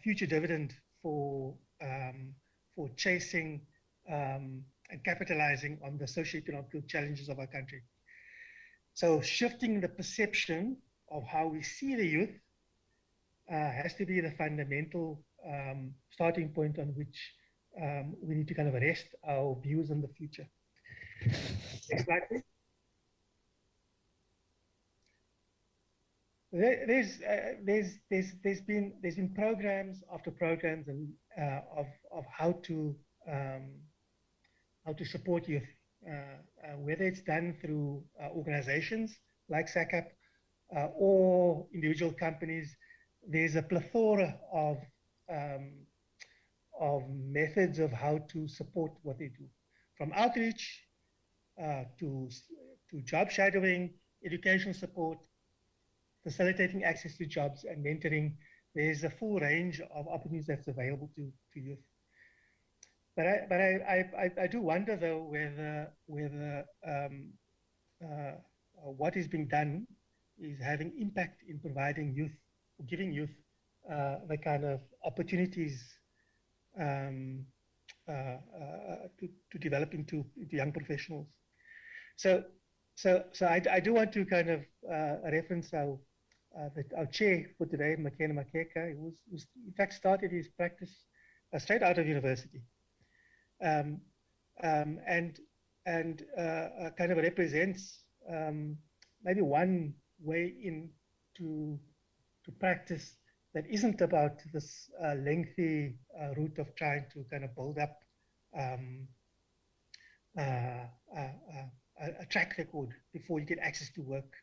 future dividend for chasing and capitalizing on the socio-economic challenges of our country. So shifting the perception of how we see the youth has to be the fundamental starting point on which we need to kind of rest our views on the future. Next slide, please. There's been programs after programs and of how to support youth, whether it's done through organizations like Sacap or individual companies. There's a plethora of methods of how to support what they do, from outreach to job shadowing, educational support, facilitating access to jobs and mentoring. There's a full range of opportunities that's available to youth. But I do wonder though whether what is being done is having impact in providing youth, giving youth the kind of opportunities to develop into young professionals. So I do want to kind of reference our chair for today, Makena Makeka. He was in fact started his practice straight out of university, and kind of represents maybe one way into practice that isn't about this lengthy route of trying to kind of build up a track record before you get access to work.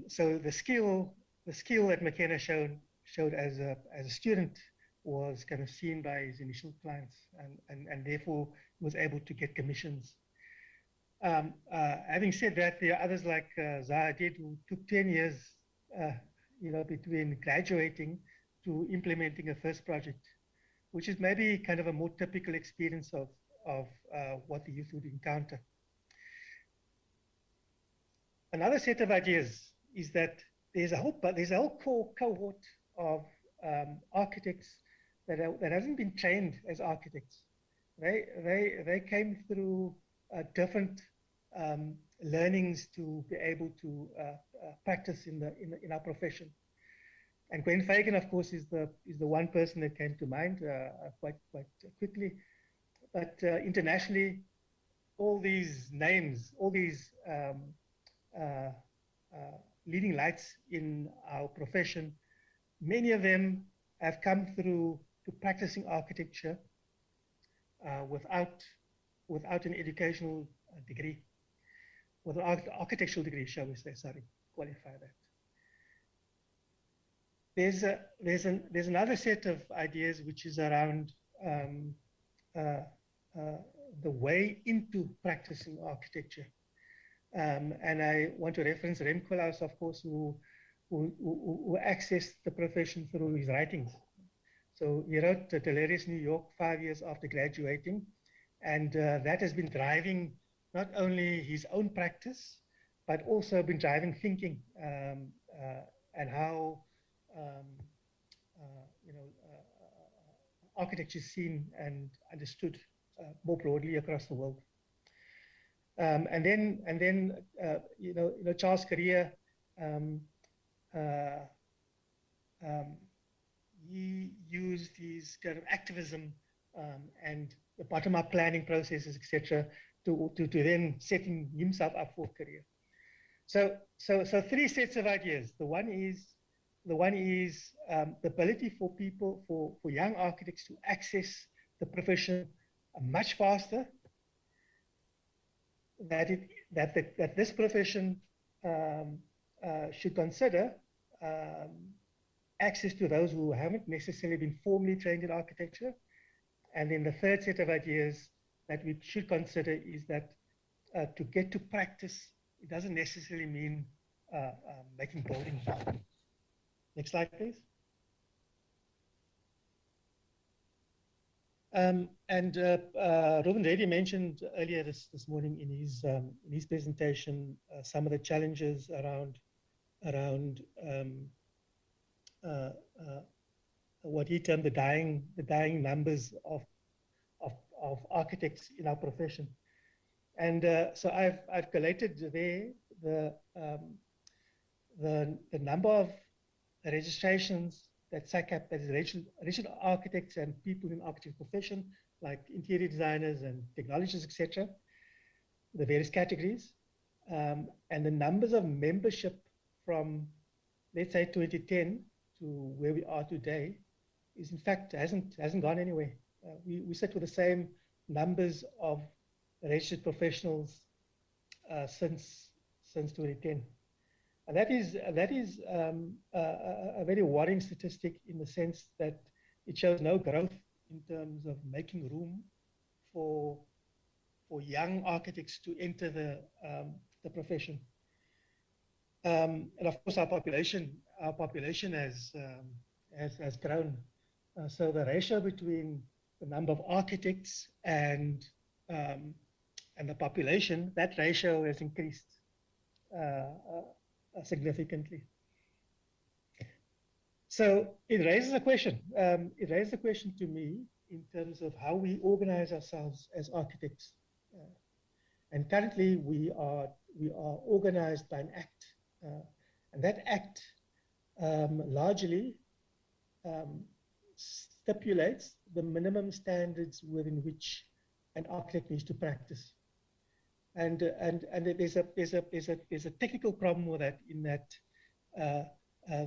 So the skill that McKenna showed as a student was kind of seen by his initial clients, and therefore was able to get commissions. Having said that, there are others like Zaha did, who took 10 years, between graduating to implementing a first project, which is maybe kind of a more typical experience of what the youth would encounter. Another set of ideas is that there's a whole core cohort of architects that hasn't been trained as architects. They came through different learnings to be able to practice in our profession. And Gwen Fagan, of course, is the one person that came to mind quite quickly. But internationally, all these names, all these leading lights in our profession, many of them have come through to practicing architecture without an educational degree, with an architectural degree, shall we say? Sorry, qualify that. There's another set of ideas which is around the way into practicing architecture. And I want to reference Rem Koolhaas, of course, who accessed the profession through his writings. So he wrote Delirious New York 5 years after graduating, and that has been driving not only his own practice, but also been driving thinking and how architecture is seen and understood more broadly across the world. And then Charles Correa, he used his kind of activism and the bottom-up planning processes, etc., to then setting himself up for a career. So three sets of ideas. The one is the ability for people, for young architects to access the profession much faster. That this profession should consider access to those who haven't necessarily been formally trained in architecture. And then the third set of ideas that we should consider is that to get to practice, it doesn't necessarily mean making buildings. Next slide, please. Ruben Reddy mentioned earlier this morning in his presentation some of the challenges around what he termed the dying numbers of architects in our profession. And so I've collated there the number of registrations that Sacap, that is registered architects and people in architecture profession, like interior designers and technologists, etc., the various categories, and the numbers of membership from, let's say, 2010 to where we are today, is in fact hasn't gone anywhere. We sit with the same numbers of registered professionals since 2010. And that is a very worrying statistic in the sense that it shows no growth in terms of making room for young architects to enter the profession. And of course, our population has grown. So the ratio between the number of architects and the population, that ratio has increased significantly. So it raises a question. It raises a question to me in terms of how we organize ourselves as architects. And currently we are organized by an act, and that act largely stipulates the minimum standards within which an architect needs to practice. And there's a technical problem with that, in that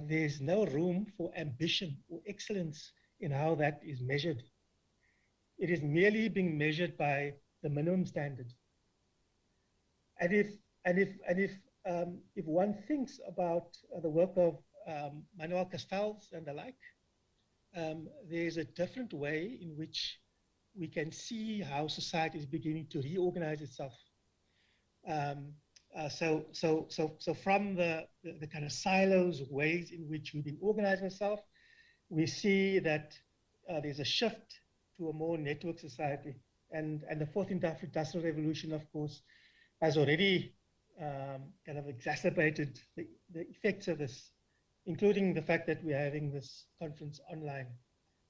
there's no room for ambition or excellence in how that is measured. It is merely being measured by the minimum standard. And if one thinks about the work of Manuel Castells and the like, there's a different way in which we can see how society is beginning to reorganize itself. So from the kind of silos, ways in which we've been organizing ourselves, we see that there's a shift to a more network society. And the fourth industrial revolution, of course, has already kind of exacerbated the effects of this, including the fact that we're having this conference online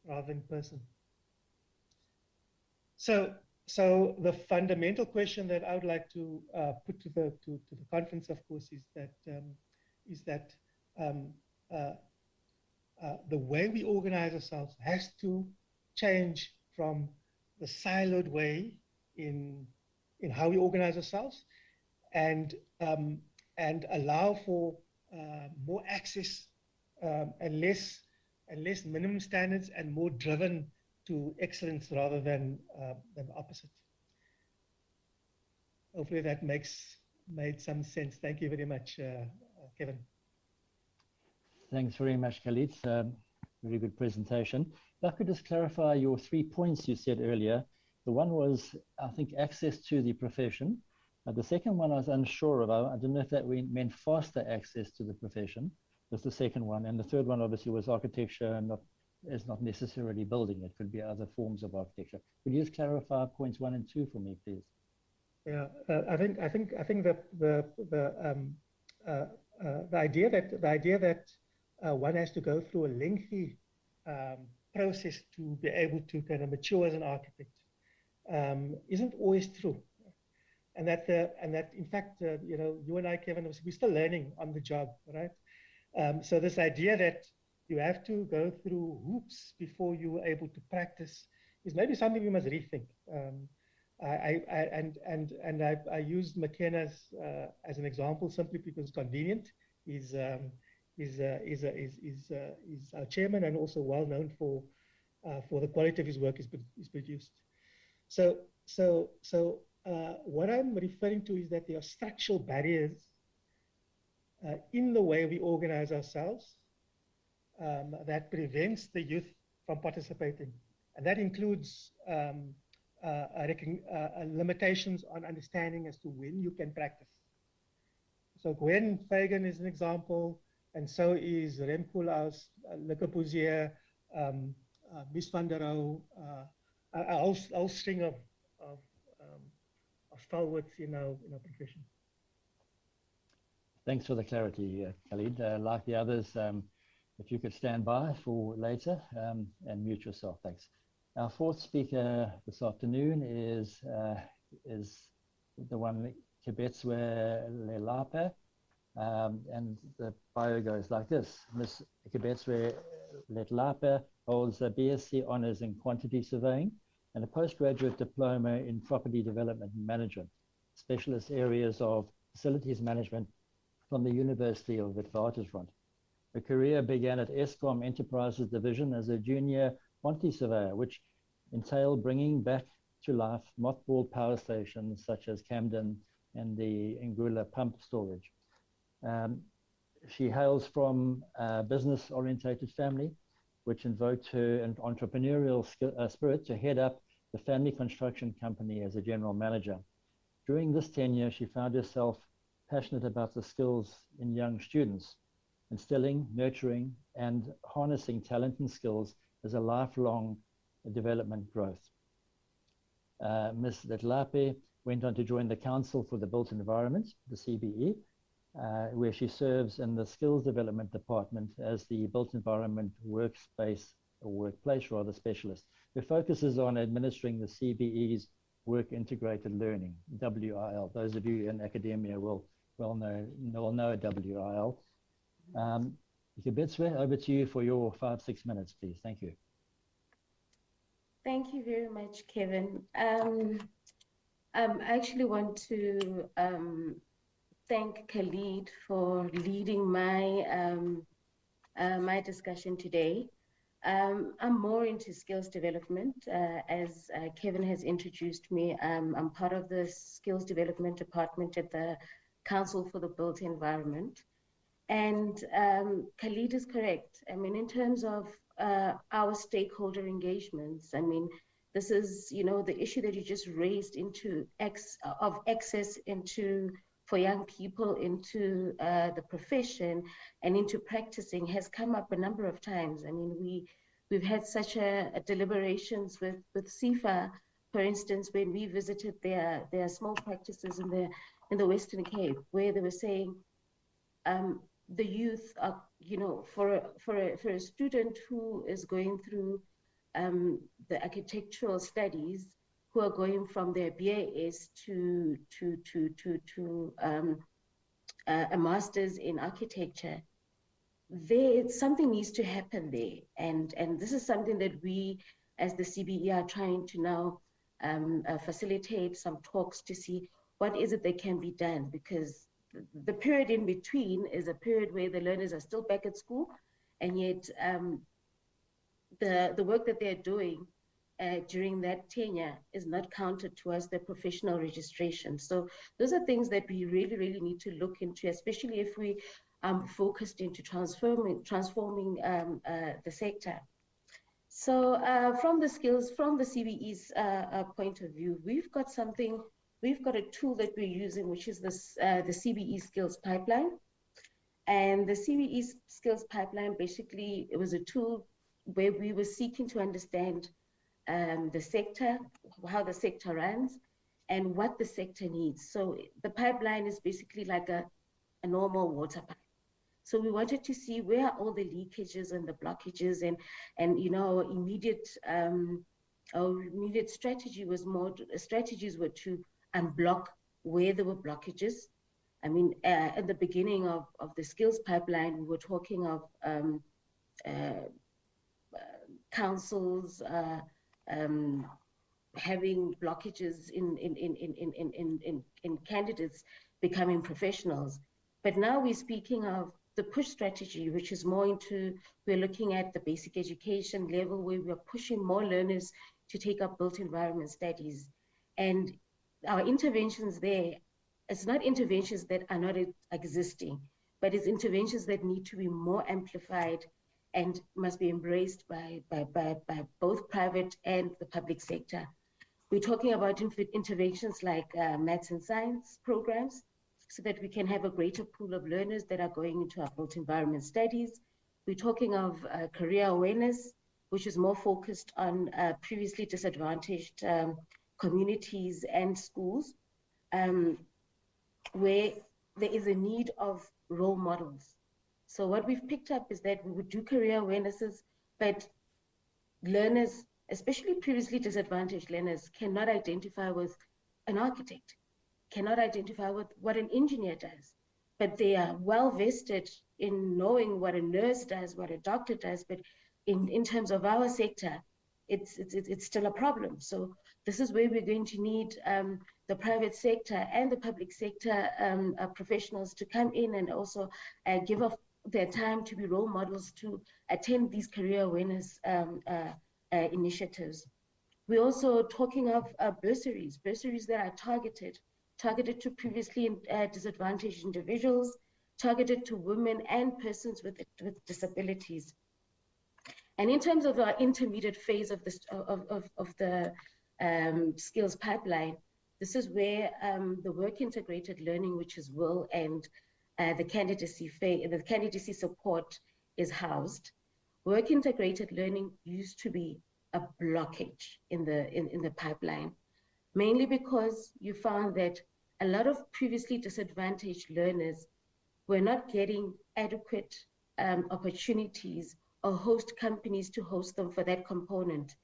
rather than in person. So the fundamental question that I would like to put to the conference, of course, is that the way we organize ourselves has to change from the siloed way in how we organize ourselves, and allow for more access and less minimum standards, and more driven to excellence rather than the opposite. Hopefully that made some sense. Thank you very much, Kevin. Thanks very much, Khalid. Very good presentation. If I could just clarify your 3 points you said earlier. The one was, I think, access to the profession. The second one I was unsure about. I don't know if that meant faster access to the profession. That's the second one. And the third one obviously was architecture, and is not necessarily building. It could be other forms of architecture. Could you just clarify points 1 and 2 for me, please? Yeah, I think the idea that one has to go through a lengthy process to be able to kind of mature as an architect isn't always true, and that in fact you and I, Kevin, we're still learning on the job, right? So this idea that you have to go through hoops before you are able to practice is maybe something we must rethink. I used McKenna as an example simply because it's convenient. He's our chairman, and also well known for the quality of his work is produced. So what I'm referring to is that there are structural barriers in the way we organize ourselves, that prevents the youth from participating. And that includes limitations on understanding as to when you can practice. So Gwen Fagan is an example, and so is Rem Koolhaas, Likepuzier, Ms. van der Rohe, a whole string of stalwarts in our profession. Thanks for the clarity, Khalid. Like the others, if you could stand by for later and mute yourself, thanks. Our fourth speaker this afternoon is the one, Kebetswe Lelape, and the bio goes like this. Ms. Kebetswe Lelape holds a BSc Honours in Quantity Surveying and a postgraduate diploma in Property Development and Management, specialist areas of Facilities Management from the University of Witwatersrand. Her career began at Eskom Enterprises Division as a junior quantity surveyor, which entailed bringing back to life mothballed power stations such as Camden and the Ngula pump storage. She hails from a business-orientated family, which invoked her entrepreneurial spirit to head up the family construction company as a general manager. During this tenure, she found herself passionate about the skills in young students, instilling, nurturing, and harnessing talent and skills as a lifelong development growth. Ms. Letlape went on to join the Council for the Built Environment, the CBE, where she serves in the Skills Development Department as the Built Environment Workspace, or Workplace rather, specialist, who focuses on administering the CBE's Work Integrated Learning, WIL. Those of you in academia will know WIL. Kebetswe, over to you for your 5-6 minutes, please. Thank you. Thank you very much, Kevin. I actually want to thank Khalid for leading my my discussion today. I'm more into skills development. As Kevin has introduced me, I'm part of the skills development department at the Council for the Built Environment. And Khalid is correct. I mean, in terms of our stakeholder engagements, I mean, this is, the issue that you just raised into access into for young people into the profession and into practicing has come up a number of times. I mean, we've had such a deliberations with CIFA, for instance, when we visited their small practices in the Western Cape, where they were saying the youth are, for a student who is going through the architectural studies, who are going from their BAS to a master's in architecture, something needs to happen there, and this is something that we, as the CBE, are trying to now facilitate some talks to see what is it that can be done, because the period in between is a period where the learners are still back at school, and yet the work that they're doing during that tenure is not counted towards their professional registration. So those are things that we really, really need to look into, especially if we focused into transforming the sector. So from the CBE's point of view, we've got a tool that we're using, which is the CBE Skills Pipeline. And the CBE Skills Pipeline, basically, it was a tool where we were seeking to understand the sector, how the sector runs, and what the sector needs. So the pipeline is basically like a normal water pipe. So we wanted to see where are all the leakages and the blockages, and our immediate strategies were to unblock where there were blockages. I mean, at the beginning of the skills pipeline, we were talking of councils having blockages in candidates becoming professionals. But now we're speaking of the push strategy, which is more into, we're looking at the basic education level where we're pushing more learners to take up built environment studies. And our interventions there, it's not interventions that are not existing, but it's interventions that need to be more amplified and must be embraced by both private and the public sector. We're talking about interventions like maths and science programs, so that we can have a greater pool of learners that are going into our built environment studies. We're talking of career awareness, which is more focused on previously disadvantaged communities and schools, where there is a need of role models. So what we've picked up is that we would do career awarenesses, but learners, especially previously disadvantaged learners, cannot identify with an architect, cannot identify with what an engineer does, but they are well vested in knowing what a nurse does, what a doctor does, but in terms of our sector, it's still a problem. So this is where we're going to need the private sector and the public sector professionals to come in and also give up their time to be role models to attend these career awareness initiatives. We're also talking of bursaries that are targeted to previously disadvantaged individuals, targeted to women and persons with disabilities. And in terms of our intermediate phase of this of the skills pipeline, this is where the work integrated learning, which is WIL, and the candidacy support is housed. Work integrated learning used to be a blockage in the pipeline, mainly because you found that a lot of previously disadvantaged learners were not getting adequate opportunities or host companies to host them for that component.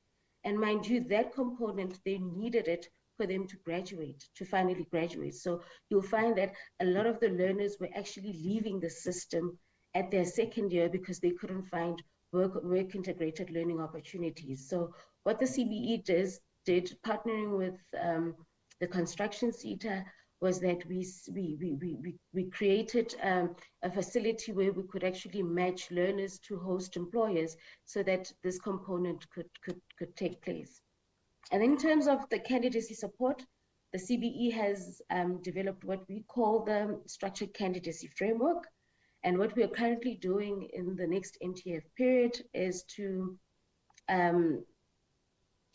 And mind you, that component, they needed it for them to graduate, to finally graduate. So you'll find that a lot of the learners were actually leaving the system at their second year because they couldn't find work integrated learning opportunities. So what the CBE did partnering with the construction sector, was that we created a facility where we could actually match learners to host employers so that this component could take place. And in terms of the candidacy support, the CBE has developed what we call the structured candidacy framework. And what we are currently doing in the next MTF period is to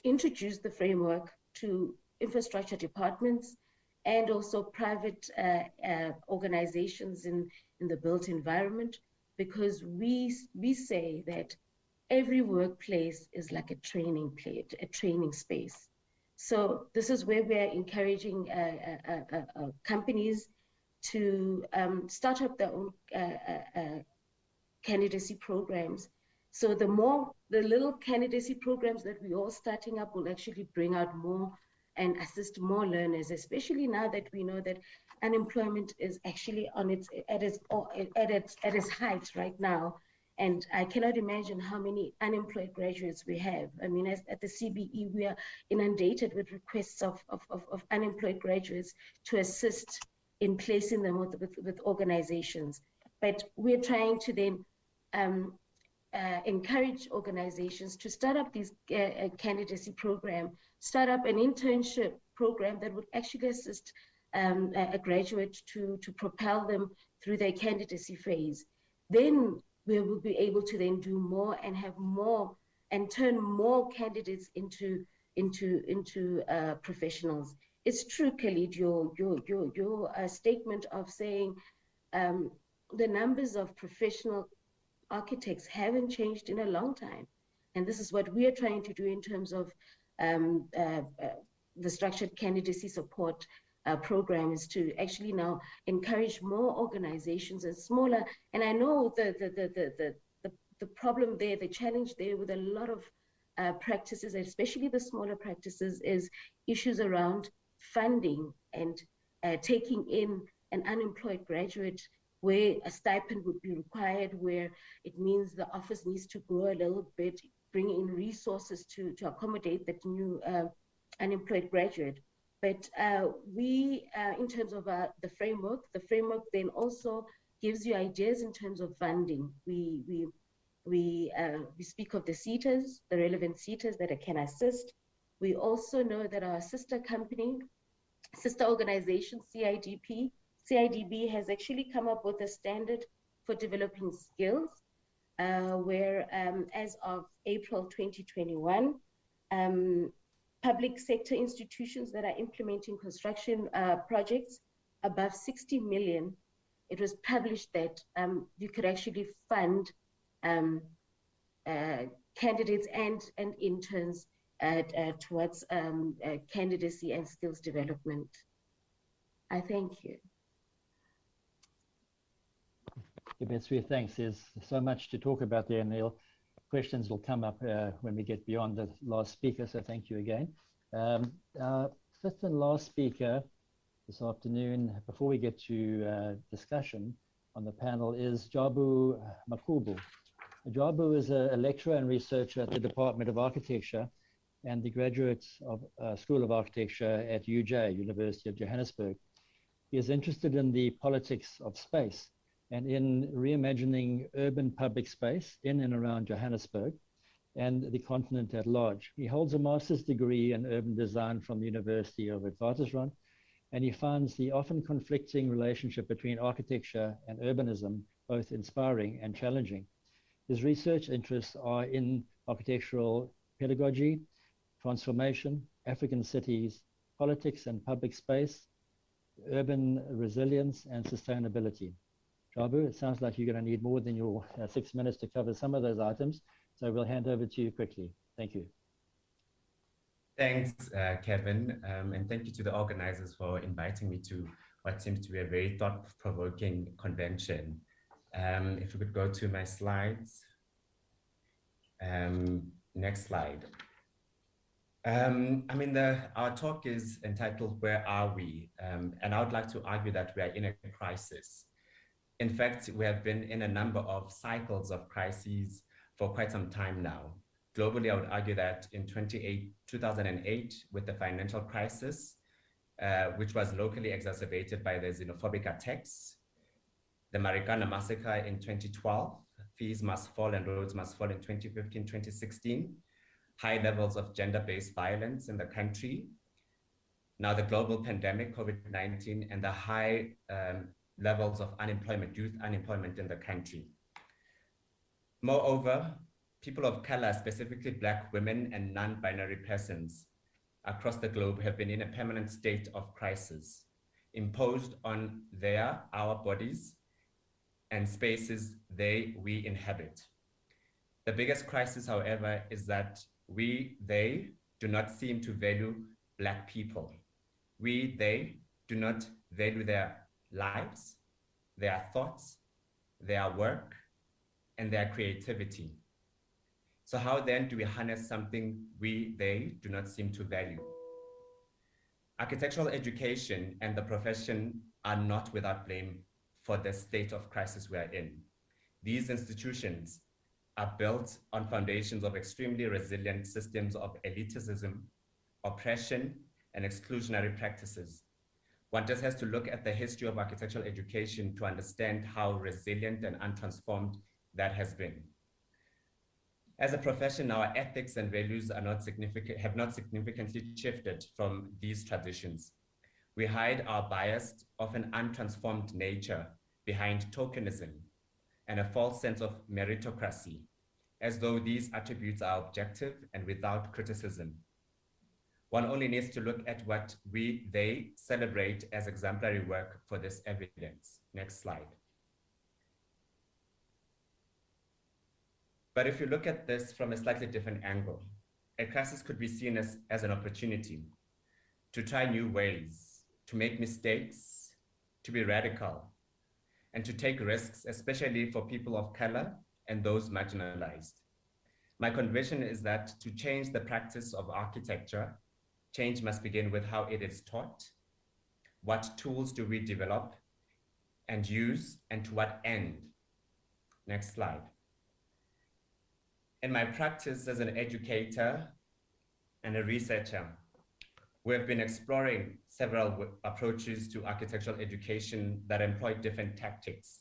introduce the framework to infrastructure departments and also private organizations in the built environment, because we say that every workplace is like a training space. So this is where we are encouraging companies to start up their own candidacy programs. So the little candidacy programs that we're all starting up will actually bring out more and assist more learners, especially now that we know that unemployment is actually at its height right now. And I cannot imagine how many unemployed graduates we have. I mean, at the CBE, we are inundated with requests of unemployed graduates to assist in placing them with organizations. But we're trying to then encourage organizations to start up these candidacy program, start up an internship program that would actually assist a graduate to propel them through their candidacy phase. Then we will be able to then do more and have more and turn more candidates into professionals. It's true, Khalid, your statement of saying the numbers of professional architects haven't changed in a long time. And this is what we are trying to do in terms of the structured candidacy support program, is to actually now encourage more organizations and smaller. And I know the problem there, the challenge there with a lot of practices, especially the smaller practices, is issues around funding and taking in an unemployed graduate where a stipend would be required, where it means the office needs to grow a little bit, bring in resources to accommodate that new unemployed graduate. But we, in terms of the framework then also gives you ideas in terms of funding. We speak of the SETAs, the relevant SETAs that can assist. We also know that our sister organization, CIDB has actually come up with a standard for developing skills. where as of April 2021, public sector institutions that are implementing construction projects above 60 million, it was published that you could actually fund candidates and interns towards candidacy and skills development. I thank you. Thanks. There's so much to talk about there, Neil. Questions will come up when we get beyond the last speaker, so thank you again. Our fifth and last speaker this afternoon, before we get to discussion on the panel, is Jabu Makubu. Jabu is a lecturer and researcher at the Department of Architecture and the Graduate of School of Architecture at UJ, University of Johannesburg. He is interested in the politics of space and in reimagining urban public space in and around Johannesburg and the continent at large. He holds a master's degree in urban design from the University of Witwatersrand, and he finds the often conflicting relationship between architecture and urbanism both inspiring and challenging. His research interests are in architectural pedagogy, transformation, African cities, politics and public space, urban resilience, and sustainability. Jabu, it sounds like you're going to need more than your 6 minutes to cover some of those items, so we'll hand over to you quickly. Thank you. Thanks, Kevin, and thank you to the organizers for inviting me to what seems to be a very thought-provoking convention. If we could go to my slides. Next slide. Our talk is entitled, Where Are We? And I would like to argue that we are in a crisis. In fact, we have been in a number of cycles of crises for quite some time now. Globally, I would argue that in 2008, with the financial crisis, which was locally exacerbated by the xenophobic attacks, the Marikana massacre in 2012, fees must fall and roads must fall in 2015, 2016, high levels of gender-based violence in the country, now the global pandemic, COVID-19, and the high levels of unemployment, youth unemployment in the country. Moreover, people of color, specifically Black women and non-binary persons across the globe have been in a permanent state of crisis, imposed on our bodies and spaces we inhabit. The biggest crisis, however, is that they do not seem to value Black people. They do not value their lives, their thoughts, their work, and their creativity. So how then do we harness something they do not seem to value? Architectural education and the profession are not without blame for the state of crisis we are in. These institutions are built on foundations of extremely resilient systems of elitism, oppression, and exclusionary practices. One just has to look at the history of architectural education to understand how resilient and untransformed that has been. As a profession, our ethics and values have not significantly shifted from these traditions. We hide our biased, often untransformed nature behind tokenism and a false sense of meritocracy, as though these attributes are objective and without criticism. One only needs to look at what they celebrate as exemplary work for this evidence. Next slide. But if you look at this from a slightly different angle, a crisis could be seen as an opportunity to try new ways, to make mistakes, to be radical, and to take risks, especially for people of color and those marginalized. My conviction is that to change the practice of architecture, change must begin with how it is taught. What tools do we develop and use, and to what end? Next slide. In my practice as an educator and a researcher, we have been exploring several approaches to architectural education that employ different tactics,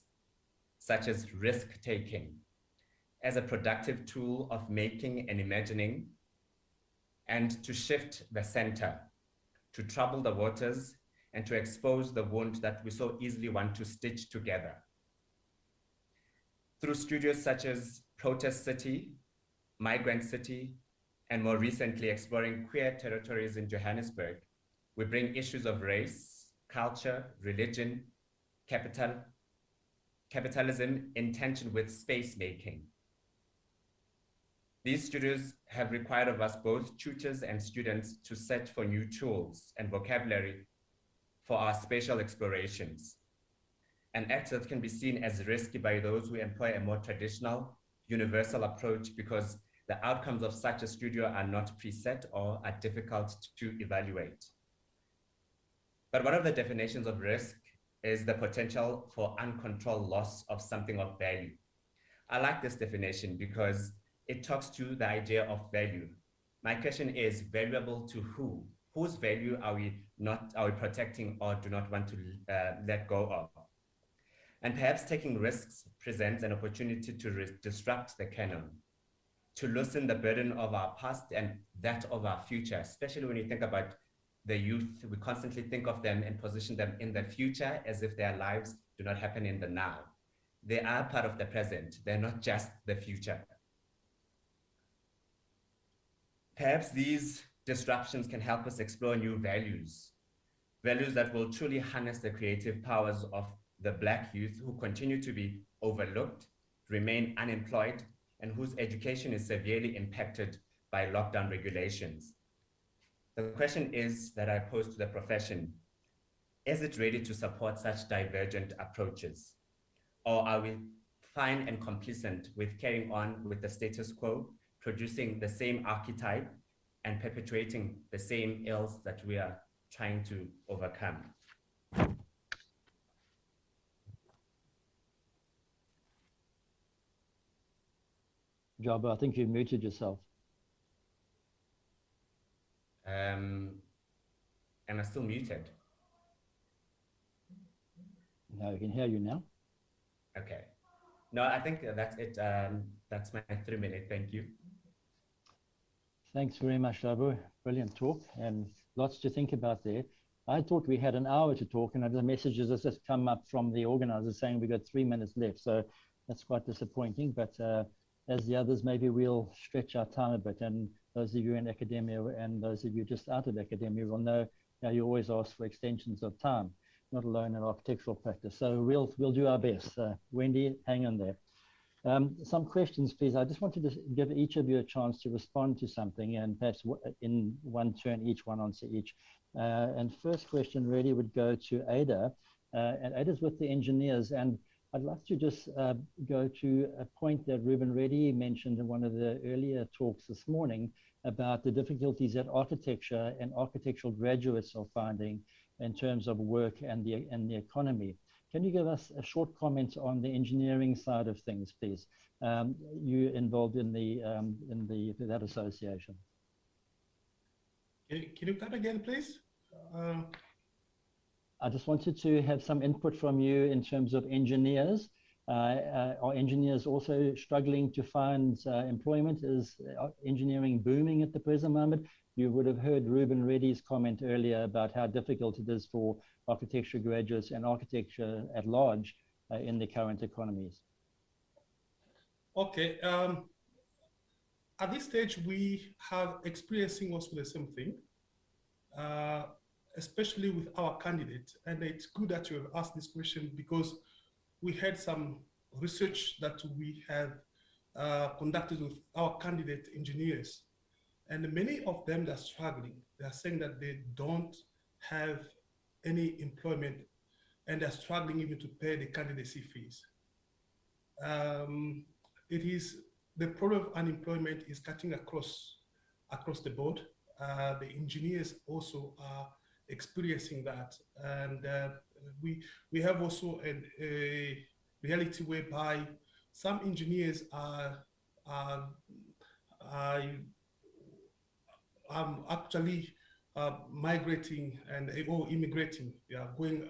such as risk-taking as a productive tool of making and imagining, and to shift the center, to trouble the waters, and to expose the wound that we so easily want to stitch together. Through studios such as Protest City, Migrant City, and more recently exploring queer territories in Johannesburg, we bring issues of race, culture, religion, capitalism in tension with space making. These studios have required of us, both tutors and students, to search for new tools and vocabulary for our spatial explorations. An act that can be seen as risky by those who employ a more traditional, universal approach because the outcomes of such a studio are not preset or are difficult to evaluate. But one of the definitions of risk is the potential for uncontrolled loss of something of value. I like this definition because it talks to the idea of value. My question is, valuable to who? Whose value are we protecting or do not want to let go of? And perhaps taking risks presents an opportunity to disrupt the canon, to loosen the burden of our past and that of our future, especially when you think about the youth. We constantly think of them and position them in the future as if their lives do not happen in the now. They are part of the present. They're not just the future. Perhaps these disruptions can help us explore new values, values that will truly harness the creative powers of the Black youth who continue to be overlooked, remain unemployed, and whose education is severely impacted by lockdown regulations. The question is that I pose to the profession: is it ready to support such divergent approaches? Or are we fine and complacent with carrying on with the status quo, producing the same archetype and perpetuating the same ills that we are trying to overcome? Jabba, I think you muted yourself. Am I still muted? No, I can hear you now. Okay. No, I think that's it. That's my 3 minutes. Thank you. Thanks very much, Jabba. Brilliant talk and lots to think about there. I thought we had an hour to talk, and the messages have just come up from the organizers saying we got 3 minutes left. So that's quite disappointing. But as the others, maybe we'll stretch our time a bit. And those of you in academia and those of you just out of academia will know how you always ask for extensions of time, not alone in architectural practice. So we'll do our best. Wendy, hang on there. Some questions, please. I just wanted to give each of you a chance to respond to something, and perhaps in one turn, each one answer each. And first question really would go to Ada. And Ada's with the engineers. And I'd like to just go to a point that Ruben Reddy mentioned in one of the earlier talks this morning about the difficulties that architecture and architectural graduates are finding in terms of work and the economy. Can you give us a short comment on the engineering side of things, please? You involved in that association. Can you come again, please? I just wanted to have some input from you in terms of engineers. Are engineers also struggling to find employment? Is engineering booming at the present moment? You would have heard Ruben Reddy's comment earlier about how difficult it is for architecture graduates and architecture at large in the current economies. Okay. At this stage, we have experiencing also the same thing, especially with our candidate. And it's good that you have asked this question because we had some research that we have conducted with our candidate engineers. And many of them that are struggling. They are saying that they don't have any employment and they're struggling even to pay the candidacy fees. It is the problem of unemployment is cutting across the board. The engineers also are experiencing that, and we have also a reality whereby some engineers are actually migrating and or immigrating. They are going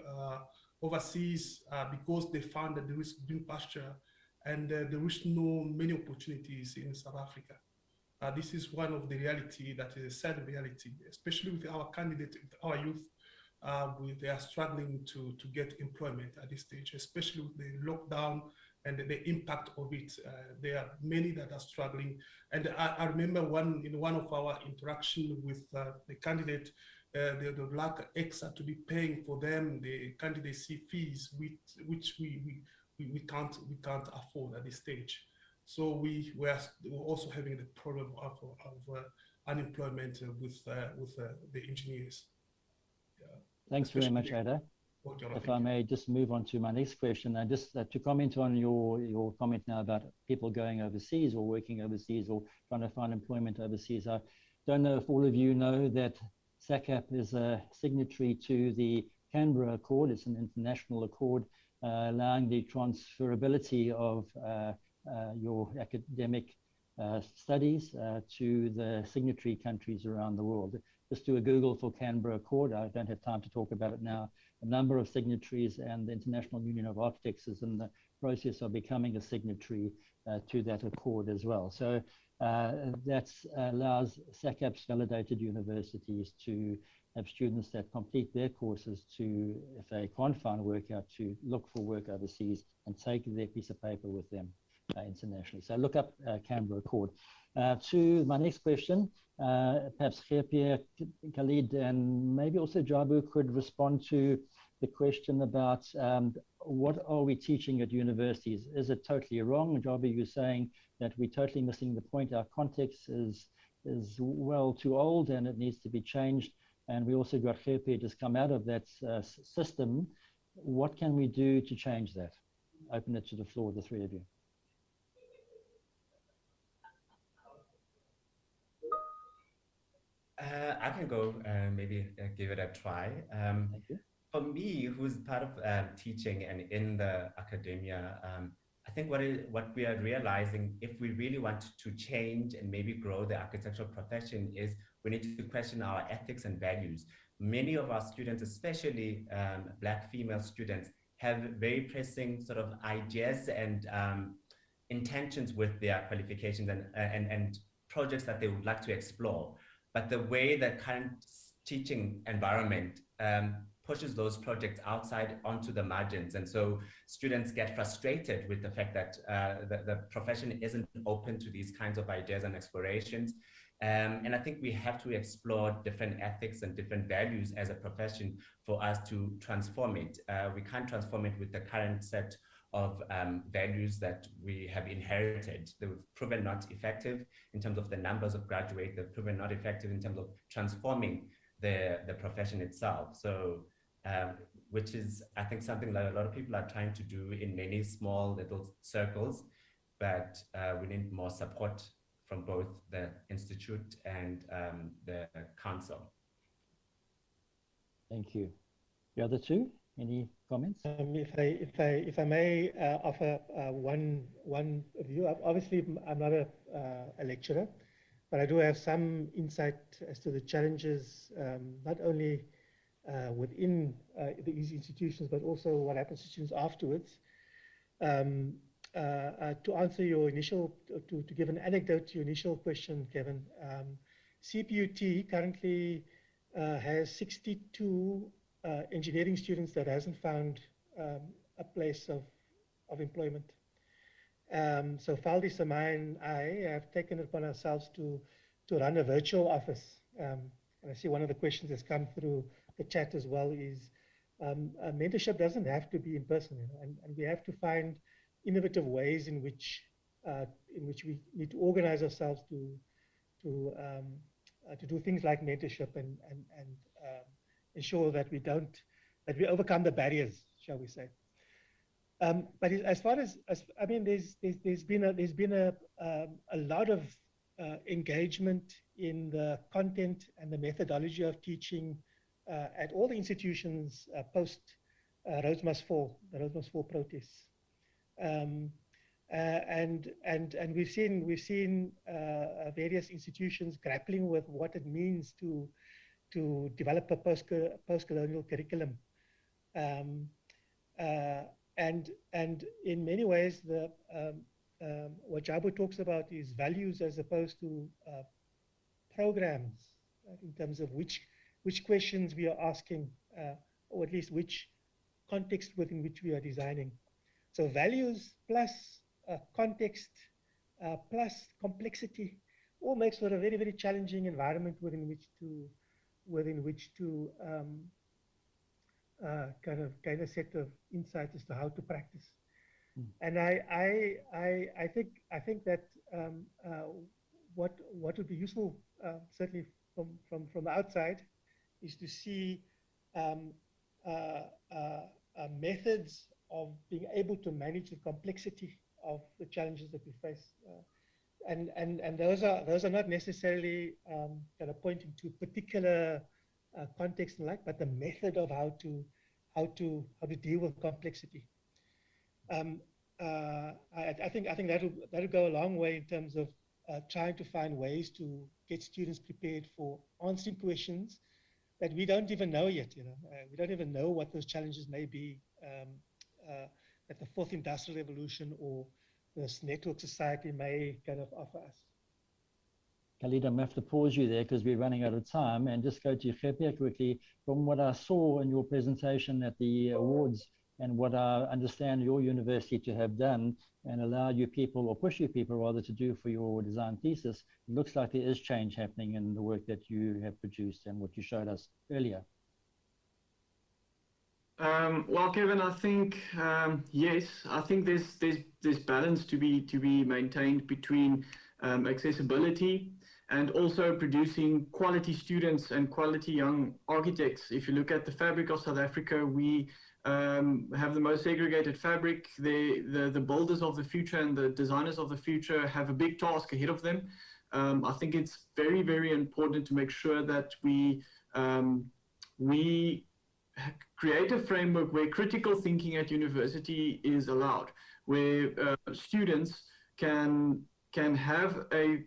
overseas because they found that there is green pasture and there is no many opportunities in South Africa. This is one of the reality that is a sad reality, especially with our candidates, our youth. They are struggling to get employment at this stage, especially with the lockdown and the impact of it. There are many that are struggling. And I remember in one of our interaction with the candidate, they would like EXA to be paying for them the candidacy fees, which we can't afford at this stage. So we're also having the problem of unemployment with the engineers. Thanks very much, Ada. If I may just move on to my next question, and just to comment on your comment now about people going overseas or working overseas or trying to find employment overseas. I don't know if all of you know that Sacap is a signatory to the Canberra Accord. It's an international accord allowing the transferability of your academic studies to the signatory countries around the world. Just do a Google for Canberra Accord. I don't have time to talk about it now. A number of signatories, and the International Union of Architects is in the process of becoming a signatory to that accord as well. So that allows Sacap's validated universities to have students that complete their courses to, if they can't find work out, to look for work overseas and take their piece of paper with them internationally. So look up Canberra Accord. To my next question, perhaps Geerpier, Khalid, and maybe also Jabu could respond to the question about what are we teaching at universities? Is it totally wrong? Jabu, you're saying that we're totally missing the point. Our context is well too old and it needs to be changed. And we also got Geerpier just come out of that system. What can we do to change that? Open it to the floor, the three of you. I can go maybe give it a try. For me, who's part of teaching and in the academia, I think what we are realizing, if we really want to change and maybe grow the architectural profession, is we need to question our ethics and values. Many of our students, especially Black female students, have very pressing sort of ideas and intentions with their qualifications and projects that they would like to explore. But the way the current teaching environment pushes those projects outside onto the margins. And so students get frustrated with the fact that the profession isn't open to these kinds of ideas and explorations. And I think we have to explore different ethics and different values as a profession for us to transform it. We can't transform it with the current set of values that we have inherited. They've proven not effective in terms of the numbers of graduates. They've proven not effective in terms of transforming the profession itself. So, which is, I think, something that a lot of people are trying to do in many small little circles, but we need more support from both the institute and the council. Thank you. The other two, any comments? If I may offer one view. Obviously, I'm not a lecturer, but I do have some insight as to the challenges, not only within these institutions, but also what happens to students afterwards. To answer your initial, to give an anecdote to your initial question, Kevin, CPUT currently has 62 engineering students that hasn't found a place of employment. So Faldi Samai and I have taken it upon ourselves to run a virtual office. And I see one of the questions that's come through the chat as well is mentorship doesn't have to be in person, and we have to find innovative ways in which we need to organize ourselves to do things like mentorship and ensure that we overcome the barriers, shall we say. But as far as I mean, there's been a lot of engagement in the content and the methodology of teaching at all the institutions post Rhodes Must Fall, the Rhodes Must Fall protests. And we've seen various institutions grappling with what it means to develop a post-colonial curriculum, and in many ways what Jabu talks about is values as opposed to programs, right, in terms of which questions we are asking, or at least which context within which we are designing. So values plus context plus complexity all makes for a very, very challenging environment within which to kind of gain a set of insights as to how to practice. And I think that what would be useful, certainly from the outside, is to see methods of being able to manage the complexity of the challenges that we face, and those are not necessarily kind of pointing to particular context and like, but the method of how to deal with complexity. I think that'll go a long way in terms of trying to find ways to get students prepared for answering questions that we don't even know yet. We don't even know what those challenges may be that the fourth industrial revolution or this network society may kind of offer us. Khalid, I'm going to have to pause you there because we're running out of time, and just go to Khepia quickly. From what I saw in your presentation at the awards and what I understand your university to have done and allow you people, or push you people rather, to do for your design thesis, it looks like there is change happening in the work that you have produced and what you showed us earlier. Well, Kevin, I think yes. I think there's balance to be maintained between accessibility and also producing quality students and quality young architects. If you look at the fabric of South Africa, we have the most segregated fabric. The builders of the future and the designers of the future have a big task ahead of them. I think it's very, very important to make sure that we create a framework where critical thinking at university is allowed, where students can have a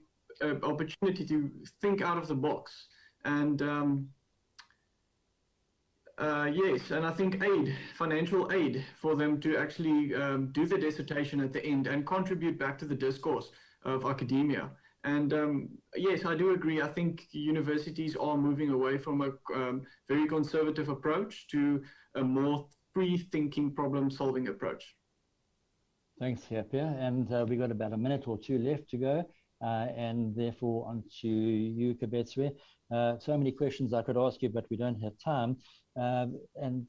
opportunity to think out of the box. And yes, and I think financial aid for them to actually do the dissertation at the end and contribute back to the discourse of academia. And yes, I do agree. I think universities are moving away from a very conservative approach to a more free-thinking, problem-solving approach. Thanks, Khepia. And we've got about a minute or two left to go. And therefore, on to you, Kabetswe. So many questions I could ask you, but we don't have time. And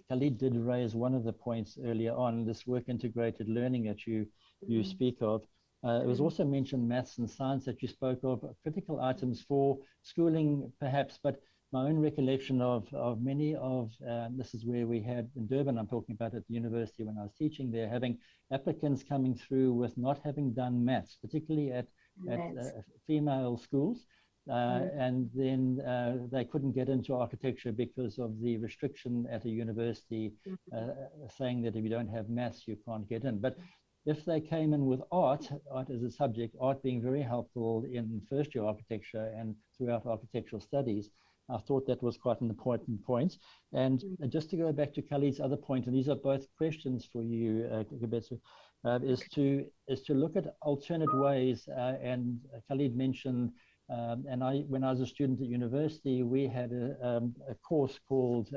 Khalid did raise one of the points earlier on, this work-integrated learning that you speak of. It was also mentioned maths and science that you spoke of, critical items for schooling perhaps, but my own recollection of many of, this is where we had in Durban, I'm talking about at the university when I was teaching there, having applicants coming through with not having done maths, particularly at female schools. And then they couldn't get into architecture because of the restriction at a university saying that if you don't have maths, you can't get in. But if they came in with art as a subject, art being very helpful in first year architecture and throughout architectural studies, I thought that was quite an important point. And just to go back to Khalid's other point, and these are both questions for you, Kabetsu, is to look at alternate ways. And Khalid mentioned, and when I was a student at university, we had a course called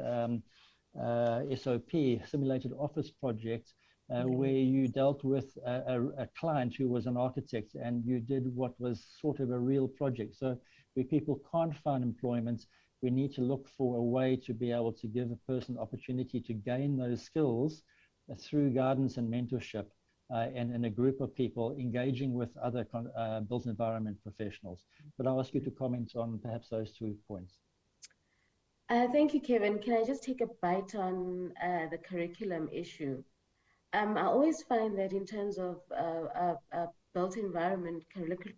SOP, Simulated Office Project, where you dealt with a client who was an architect and you did what was sort of a real project. So where people can't find employment, we need to look for a way to be able to give a person opportunity to gain those skills through guidance and mentorship and in a group of people engaging with other built environment professionals. But I'll ask you to comment on perhaps those 2 points. Thank you, Kevin. Can I just take a bite on the curriculum issue? I always find that in terms of built environment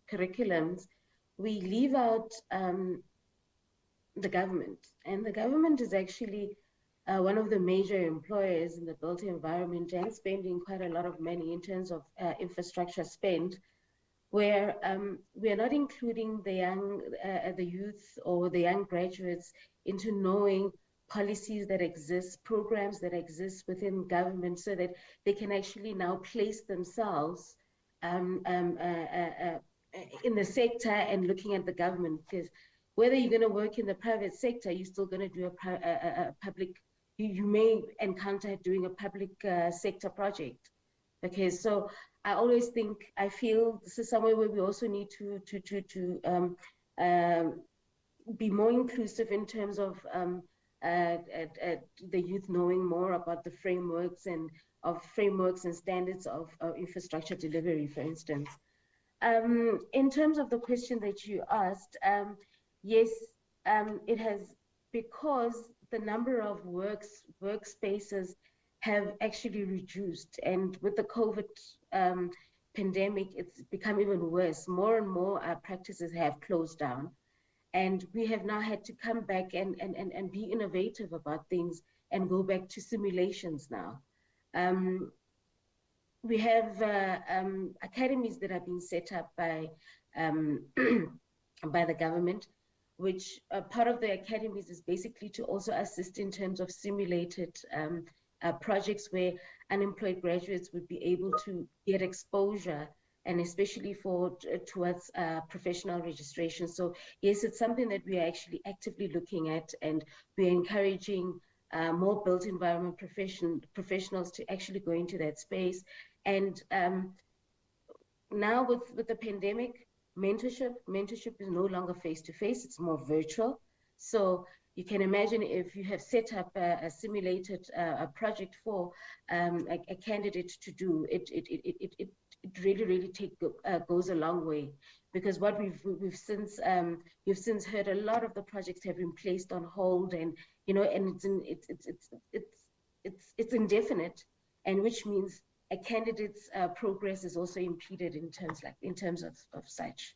curriculums, we leave out the government. And the government is actually one of the major employers in the built environment and spending quite a lot of money in terms of infrastructure spend, where we are not including the youth or the young graduates into knowing policies that exist, programs that exist within government, so that they can actually now place themselves in the sector and looking at the government. Because whether you're going to work in the private sector, you're still going to do a public you may encounter doing a public sector project. Okay, so I feel this is somewhere where we also need to be more inclusive in terms of the youth knowing more about the frameworks and standards of infrastructure delivery, for instance. In terms of the question that you asked, yes, it has, because the number of workspaces have actually reduced, and with the COVID pandemic, it's become even worse. More and more practices have closed down, and we have now had to come back and be innovative about things and go back to simulations now. We have academies that are being set up by by the government, which part of the academies is basically to also assist in terms of simulated projects where unemployed graduates would be able to get exposure, and especially towards professional registration. So yes, it's something that we are actually actively looking at, and we're encouraging more built environment professionals to actually go into that space. And now with the pandemic, mentorship is no longer face-to-face, it's more virtual. So you can imagine if you have set up a simulated project for a candidate to do, it really goes a long way, because what we've since heard, a lot of the projects have been placed on hold, and it's indefinite, and which means a candidate's progress is also impeded in terms of such.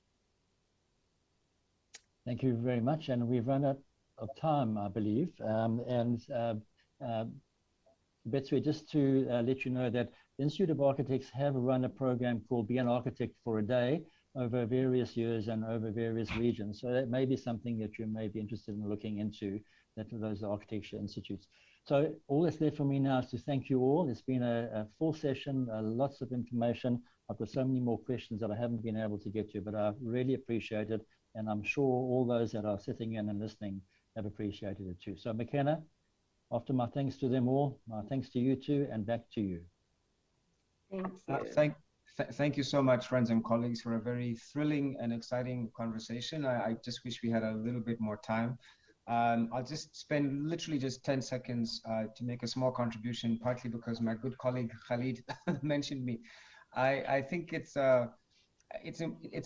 Thank you very much, and we've run out of time, I believe. Betsy, just to let you know that the Institute of Architects have run a program called Be an Architect for a Day over various years and over various regions. So that may be something that you may be interested in looking into, those architecture institutes. So all that's left for me now is to thank you all. It's been a full session, lots of information. I've got so many more questions that I haven't been able to get to, but I really appreciate it. And I'm sure all those that are sitting in and listening have appreciated it too. So McKenna, after my thanks to them all, my thanks to you too, and back to you. Thank you. Thank you so much, friends and colleagues, for a very thrilling and exciting conversation. I just wish we had a little bit more time. I'll just spend literally just 10 seconds to make a small contribution, partly because my good colleague Khalid mentioned me. I think it's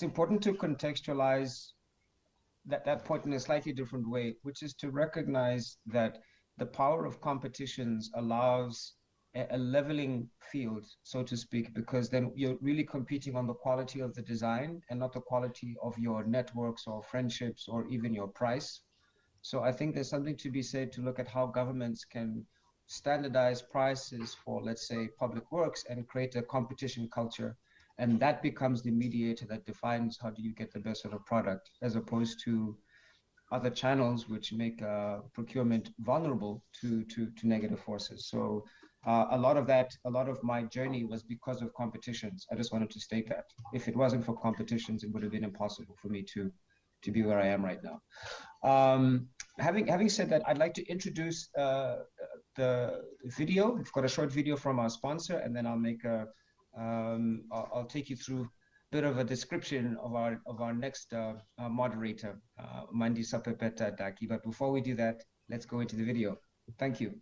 important to contextualize that point in a slightly different way, which is to recognize that the power of competitions allows a leveling field, so to speak, because then you're really competing on the quality of the design and not the quality of your networks or friendships or even your price. So I think there's something to be said to look at how governments can standardize prices for, let's say, public works and create a competition culture. And that becomes the mediator that defines how do you get the best sort of product, as opposed to other channels which make procurement vulnerable to negative forces. So a lot of my journey was because of competitions. I just wanted to state that. If it wasn't for competitions, it would have been impossible for me to be where I am right now. Having said that, I'd like to introduce the video. We've got a short video from our sponsor, and then I'll take you through a bit of a description of our next moderator, Mandi Sapepeta Daki. But before we do that, let's go into the video. Thank you.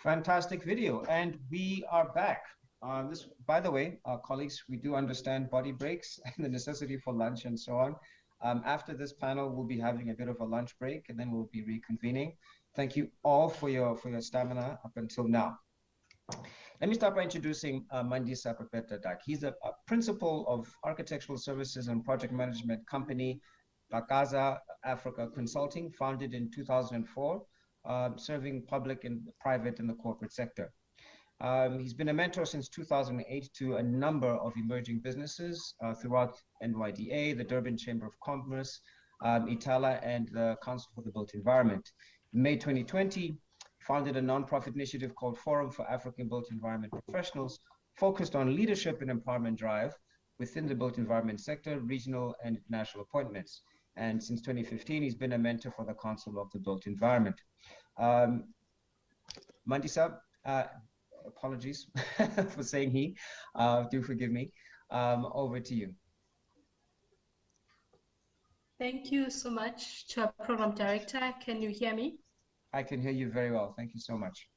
Fantastic video. And we are back. This, by the way, colleagues, we do understand body breaks and the necessity for lunch and so on. After this panel, we'll be having a bit of a lunch break and then we'll be reconvening. Thank you all for your stamina up until now. Let me start by introducing Mandisa Dak. He's a principal of architectural services and project management company, Bakaza Africa Consulting, founded in 2004, serving public and private and the corporate sector. He's been a mentor since 2008 to a number of emerging businesses throughout NYDA, the Durban Chamber of Commerce, Itala, and the Council for the Built Environment. In May 2020, founded a nonprofit initiative called Forum for African Built Environment Professionals, focused on leadership and empowerment drive within the built environment sector, regional and national appointments. And since 2015, he's been a mentor for the Council of the Built Environment. Mandisa, apologies for saying he, do forgive me. Over to you. Thank you so much to our program director. Can you hear me? I can hear you very well. Thank you so much.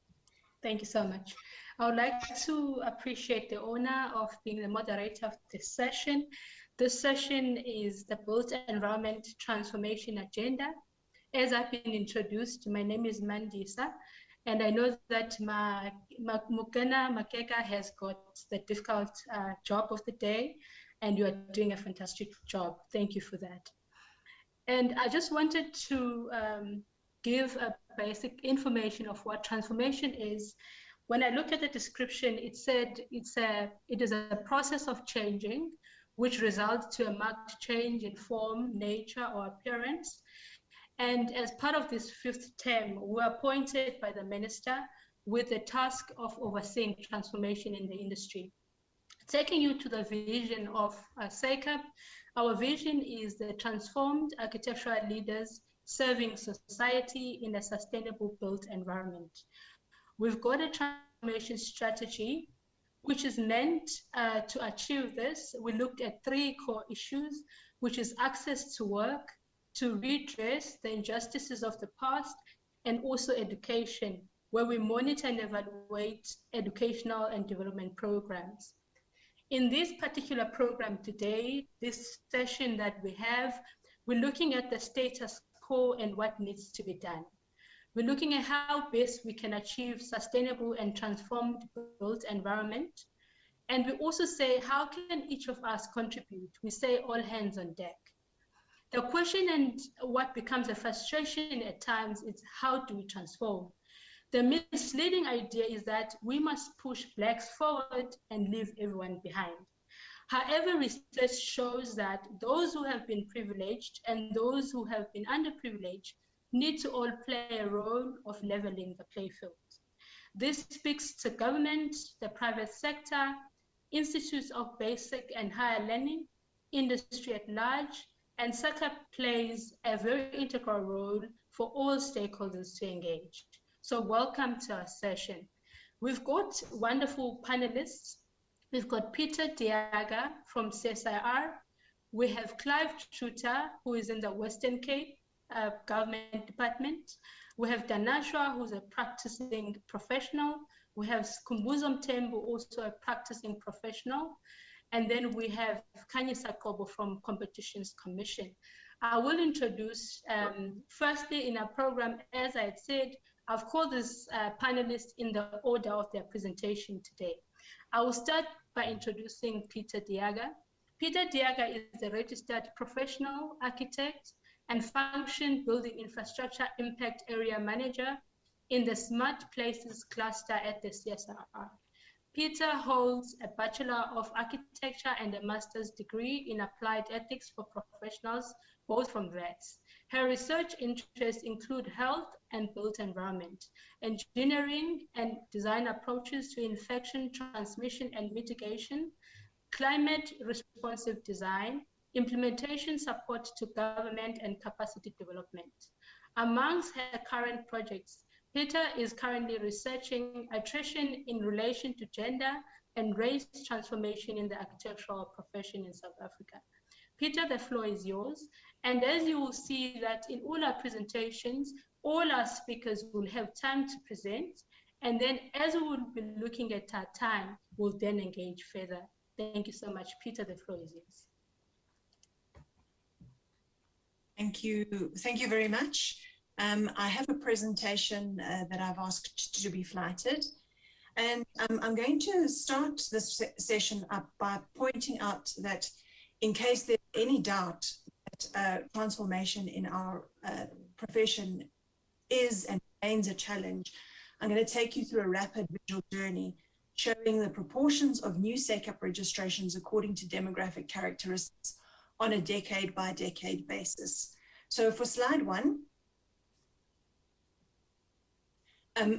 Thank you so much. I would like to appreciate the honor of being the moderator of this session. This session is the Built Environment Transformation Agenda. As I've been introduced, my name is Mandisa, and I know that Mukena Makeka has got the difficult job of the day, and you are doing a fantastic job. Thank you for that. And I just wanted to give a basic information of what transformation is. When I look at the description, it said it is a process of changing, which results to a marked change in form, nature, or appearance. And as part of this fifth term, we are appointed by the minister with the task of overseeing transformation in the industry. Taking you to the vision of Sacap, our vision is the transformed architectural leaders serving society in a sustainable built environment. We've got a transformation strategy which is meant to achieve this. We looked at 3 core issues, which is access to work, to redress the injustices of the past, and also education, where we monitor and evaluate educational and development programs. In this particular program today, this session that we have, we're looking at the status quo and what needs to be done. We're looking at how best we can achieve sustainable and transformed built environment. And we also say, how can each of us contribute? We say all hands on deck. The question and what becomes a frustration at times is how do we transform? The misleading idea is that we must push Blacks forward and leave everyone behind. However, research shows that those who have been privileged and those who have been underprivileged need to all play a role of leveling the playing field. This speaks to government, the private sector, institutes of basic and higher learning, industry at large, and Sacap plays a very integral role for all stakeholders to engage. So welcome to our session. We've got wonderful panelists. We've got Peter Diaga from CSIR. We have Clive Chuta, who is in the Western Cape Government Department. We have Danashwa, who's a practicing professional. We have Skumbuzom Tembu, also a practicing professional. And then we have Kanye Sakobo from Competitions Commission. I will introduce, firstly in our program, as I had said, I've called this panelists in the order of their presentation today. I will start by introducing Peter Diaga. Peter Diaga is a registered professional architect and function building infrastructure impact area manager in the Smart Places cluster at the CSIR. Peter holds a Bachelor of Architecture and a Master's degree in Applied Ethics for Professionals, both from VETS. Her research interests include health and built environment, engineering and design approaches to infection transmission and mitigation, climate responsive design, implementation support to government and capacity development. Amongst her current projects, Peter is currently researching attrition in relation to gender and race transformation in the architectural profession in South Africa. Peter, the floor is yours. And as you will see that in all our presentations, all our speakers will have time to present. And then as we will be looking at our time, we'll then engage further. Thank you so much. Peter, the floor is yours. Thank you. Thank you very much. I have a presentation that I've asked to be flighted. And I'm going to start this session up by pointing out that in case there's any doubt that transformation in our profession is and remains a challenge, I'm going to take you through a rapid visual journey showing the proportions of new Sacap registrations according to demographic characteristics on a decade by decade basis. So for slide 1,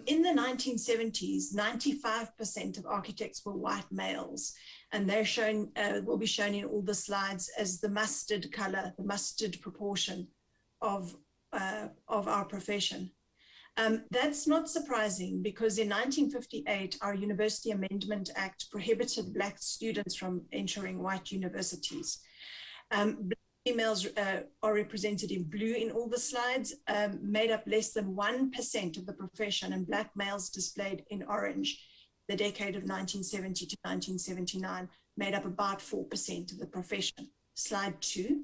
in the 1970s, 95% of architects were white males, and they're shown, will be shown in all the slides as the mustard color, the mustard proportion of our profession. That's not surprising because in 1958, our University Amendment Act prohibited Black students from entering white universities. Black females are represented in blue in all the slides, made up less than 1% of the profession, and Black males displayed in orange, the decade of 1970 to 1979, made up about 4% of the profession. Slide 2.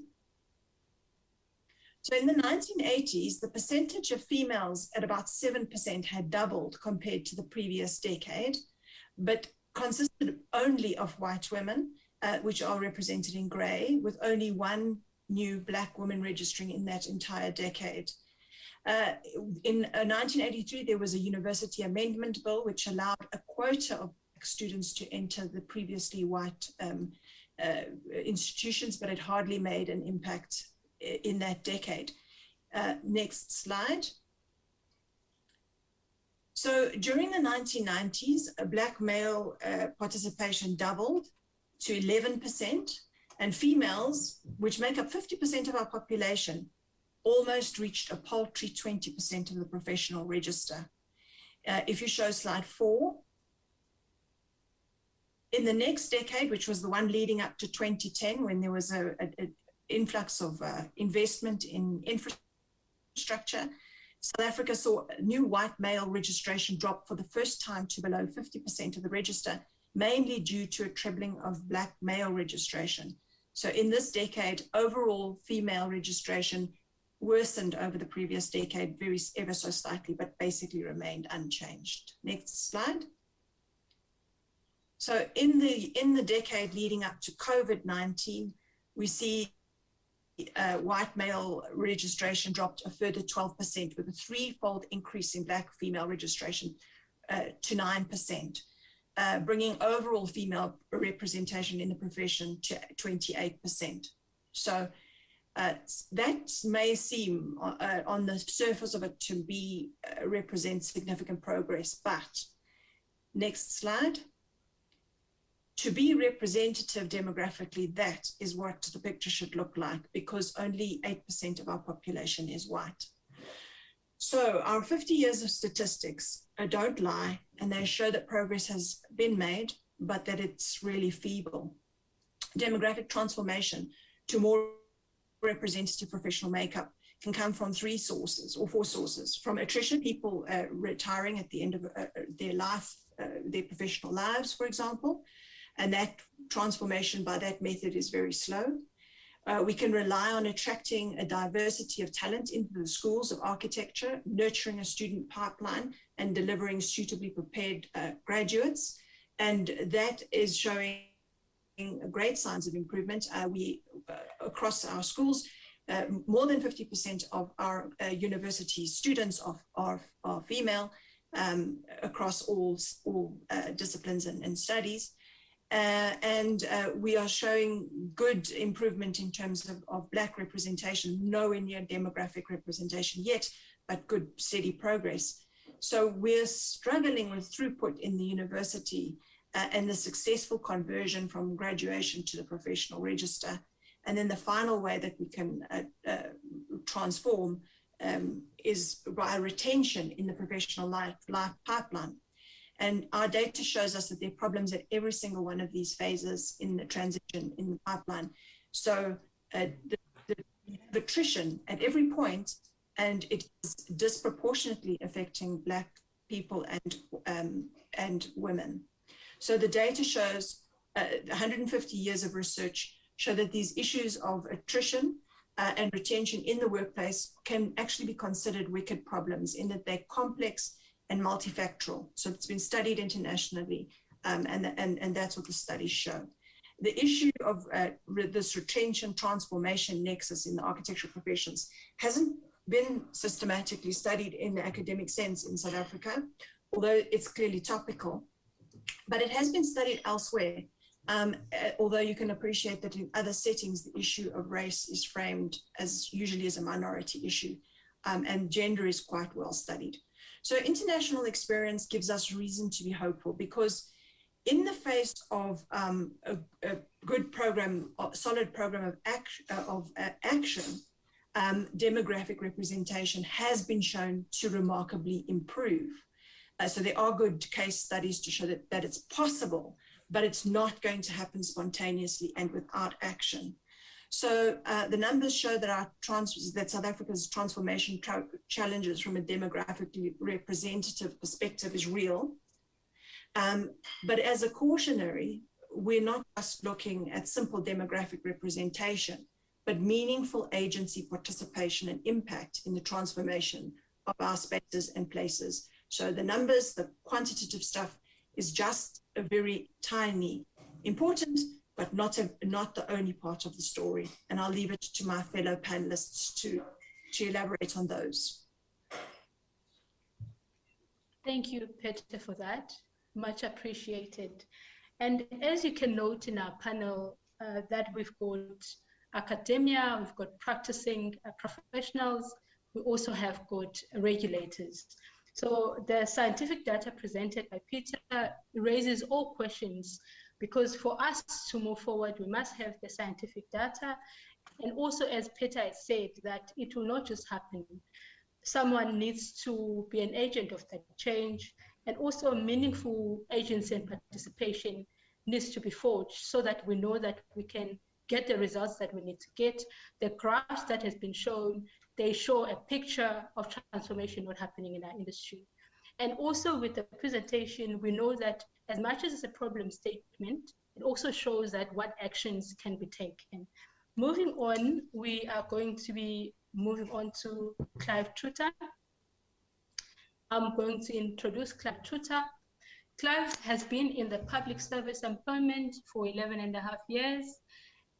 So in the 1980s, the percentage of females at about 7% had doubled compared to the previous decade, but consisted only of white women, which are represented in gray, with only one new Black woman registering in that entire decade. In 1983, there was a university amendment bill which allowed a quota of Black students to enter the previously white institutions, but it hardly made an impact in that decade. Next slide. So during the 1990s, Black male participation doubled to 11%, and females, which make up 50% of our population, almost reached a paltry 20% of the professional register. If you show slide 4, in the next decade, which was the one leading up to 2010, when there was an influx of investment in infrastructure, South Africa saw new white male registration drop for the first time to below 50% of the register, mainly due to a trebling of Black male registration. So in this decade, overall female registration worsened over the previous decade ever so slightly, but basically remained unchanged. Next slide. So in the decade leading up to COVID-19, we see white male registration dropped a further 12%, with a threefold increase in Black female registration to 9%. Bringing overall female representation in the profession to 28%. So that may seem on the surface of it to be represent significant progress, but next slide. To be representative demographically, that is what the picture should look like, because only 8% of our population is white. So our 50 years of statistics don't lie, and they show that progress has been made, but that it's really feeble. Demographic transformation to more representative professional makeup can come from 3 sources or 4 sources: from attrition, people retiring at the end of their life, their professional lives, for example, and that transformation by that method is very slow. We can rely on attracting a diversity of talent into the schools of architecture, nurturing a student pipeline, and delivering suitably prepared graduates. And that is showing great signs of improvement. Across our schools, more than 50% of our university students are female across all disciplines and studies. We are showing good improvement in terms of Black representation, nowhere near demographic representation yet, but good steady progress. So we're struggling with throughput in the university and the successful conversion from graduation to the professional register. And then the final way that we can transform is by retention in the professional life pipeline. And our data shows us that there are problems at every single one of these phases in the transition in the pipeline. So the attrition at every point, and it is disproportionately affecting Black people and women. So the data shows 150 years of research show that these issues of attrition and retention in the workplace can actually be considered wicked problems in that they're complex and multifactorial. So it's been studied internationally, and that's what the studies show. The issue of this retention transformation nexus in the architectural professions hasn't been systematically studied in the academic sense in South Africa, although it's clearly topical. But it has been studied elsewhere, although you can appreciate that in other settings, the issue of race is framed as usually as a minority issue, and gender is quite well studied. So international experience gives us reason to be hopeful, because in the face of a good program, a solid program of action, demographic representation has been shown to remarkably improve. So there are good case studies to show that it's possible, but it's not going to happen spontaneously and without action. So the numbers show that that South Africa's transformation challenges from a demographically representative perspective is real. But as a cautionary, we're not just looking at simple demographic representation, but meaningful agency, participation, and impact in the transformation of our spaces and places. So the numbers, the quantitative stuff is just a very tiny, important, but not the only part of the story. And I'll leave it to my fellow panelists to elaborate on those. Thank you, Peter, for that. Much appreciated. And as you can note in our panel, that we've got academia, we've got practicing professionals, we also have got regulators. So the scientific data presented by Peter raises all questions, because for us to move forward, we must have the scientific data. And also, as Peter has said, that it will not just happen. Someone needs to be an agent of that change, and also meaningful agency and participation needs to be forged so that we know that we can get the results that we need to get. The graphs that has been shown, they show a picture of transformation not happening in our industry. And also with the presentation, we know that as much as it's a problem statement, it also shows that what actions can be taken. Moving on, we are going to be moving on to Clive Tuta. I'm going to introduce Clive Tuta. Clive has been in the public service employment for 11.5 years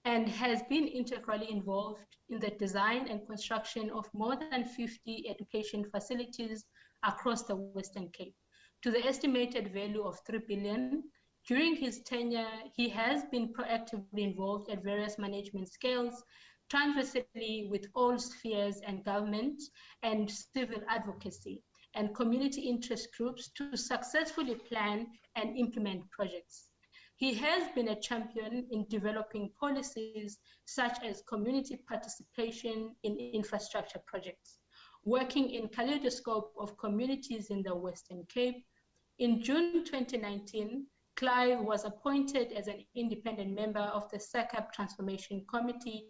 and has been integrally involved in the design and construction of more than 50 education facilities across the Western Cape, to the estimated value of 3 billion. During his tenure, he has been proactively involved at various management scales, transversally with all spheres and government and civil advocacy and community interest groups to successfully plan and implement projects. He has been a champion in developing policies such as community participation in infrastructure projects, working in kaleidoscope of communities in the Western Cape. In June 2019, Clive was appointed as an independent member of the Sacap Transformation Committee,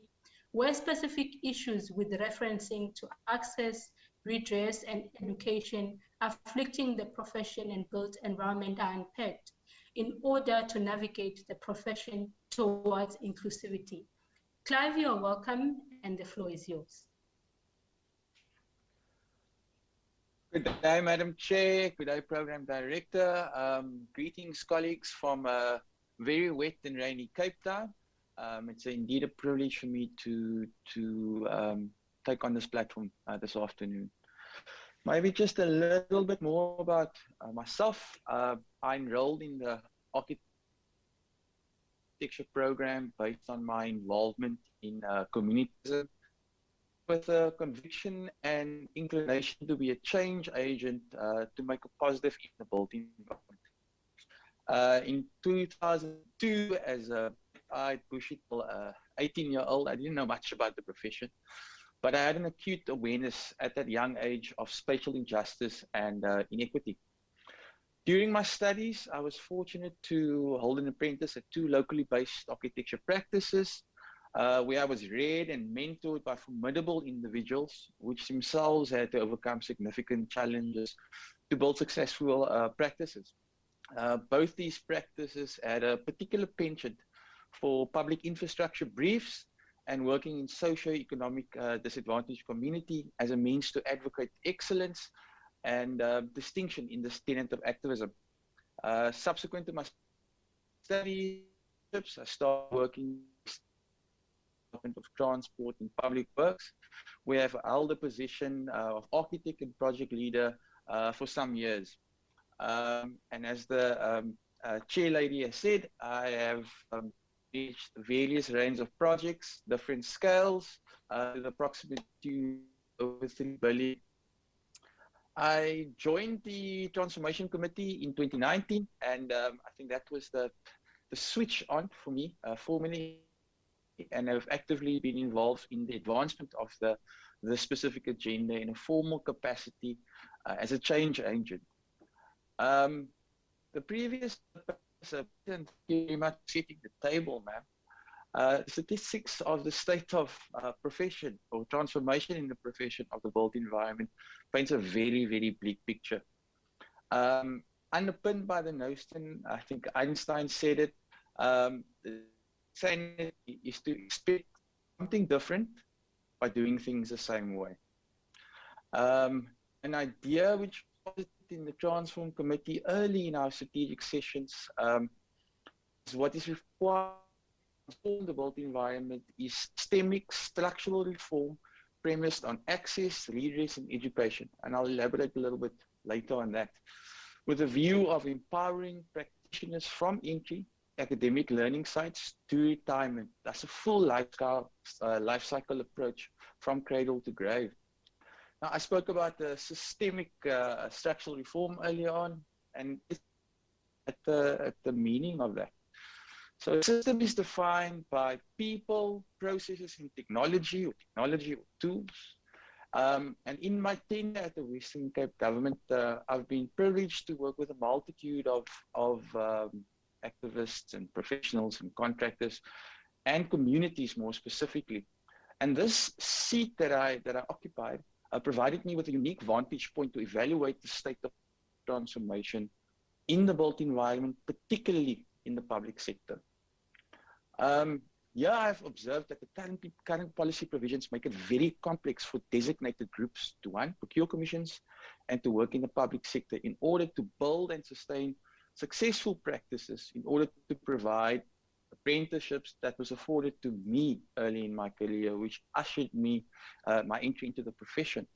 where specific issues with referencing to access, redress, and education afflicting the profession and built environment are unpacked in order to navigate the profession towards inclusivity. Clive, you are welcome, and the floor is yours. Good day, Madam Chair. Good day, Program Director. Greetings, colleagues from very wet and rainy Cape Town. It's indeed a privilege for me to take on this platform this afternoon. Maybe just a little bit more about myself. I enrolled in the architecture program based on my involvement in communities, with a conviction and inclination to be a change agent to make a positive in the built environment. In 2002, as a bushy 18-year-old, I didn't know much about the profession, but I had an acute awareness at that young age of spatial injustice and inequity. During my studies, I was fortunate to hold an apprentice at 2 locally based architecture practices, where I was read and mentored by formidable individuals, which themselves had to overcome significant challenges to build successful practices. Both these practices had a particular penchant for public infrastructure briefs and working in socio-economic disadvantaged community as a means to advocate excellence and distinction in this tenet of activism. Subsequent to my studies, I started working in of Transport and Public Works. We have held the position of architect and project leader for some years. And as the chair lady has said, I have reached various range of projects, different scales, with approximately over 3 billion. I joined the Transformation Committee in 2019, and I think that was the switch on for me formally, and have actively been involved in the advancement of the specific agenda in a formal capacity as a change agent. The previous thank you very much for setting the table, ma'am. Statistics of the state of profession or transformation in the profession of the built environment paints a very, very bleak picture. Underpinned by the notion, I think Einstein said it, sanity is to expect something different by doing things the same way. An idea which was in the Transform Committee early in our strategic sessions is what is required to transform the built environment is systemic structural reform premised on access, redress, and education. And I'll elaborate a little bit later on that. With a view of empowering practitioners from entry, academic learning sites to retirement. That's a full life cycle approach from cradle to grave. Now, I spoke about the systemic structural reform earlier on, and at the meaning of that. So a system is defined by people, processes, and technology or tools. And in my tenure at the Western Cape government, I've been privileged to work with a multitude of activists and professionals and contractors and communities more specifically. And this seat that I occupied provided me with a unique vantage point to evaluate the state of transformation in the built environment, particularly in the public sector. Yeah, I've observed that the current policy provisions make it very complex for designated groups to, one, procure commissions and to work in the public sector in order to build and sustain successful practices in order to provide apprenticeships that was afforded to me early in my career, which ushered me my entry into the profession.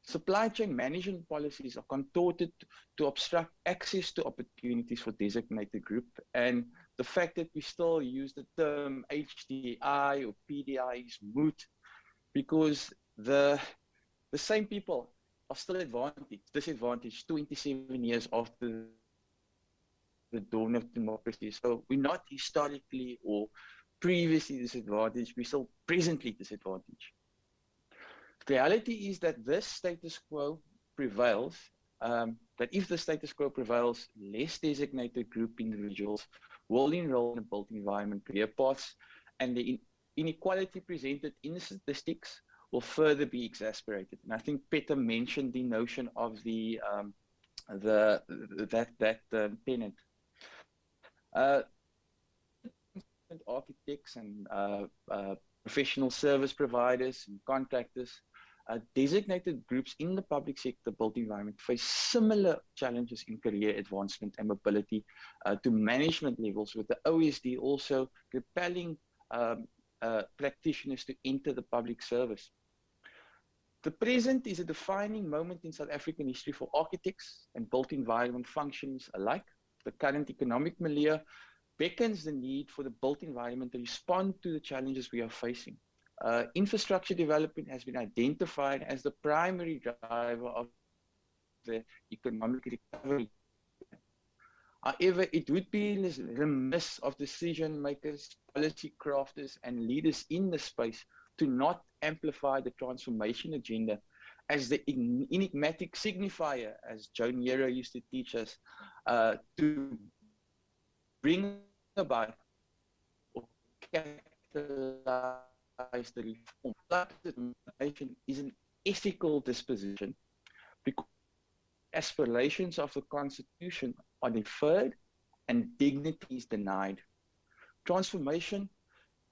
Supply chain management policies are contorted to obstruct access to opportunities for designated group, and the fact that we still use the term HDI or PDI is moot because the same people are still disadvantaged 27 years after the dawn of democracy. So we're not historically or previously disadvantaged, we're still presently disadvantaged. The reality is that this status quo prevails, that if the status quo prevails, less designated group individuals will enroll in the built environment career paths, and the inequality presented in the statistics will further be exacerbated. And I think Peter mentioned the notion of that tenant. Architects and professional service providers and contractors, designated groups in the public sector built environment face similar challenges in career advancement and mobility to management levels, with the OSD also compelling practitioners to enter the public service. The present is a defining moment in South African history for architects and built environment functions alike. The current economic milieu beckons the need for the built environment to respond to the challenges we are facing. Infrastructure development has been identified as the primary driver of the economic recovery. However, it would be remiss of decision makers, policy crafters, and leaders in the space to not amplify the transformation agenda as the enigmatic signifier, as Joan Yero used to teach us, to bring about or capitalize the reform. Transformation is an ethical disposition because aspirations of the Constitution are deferred and dignity is denied. Transformation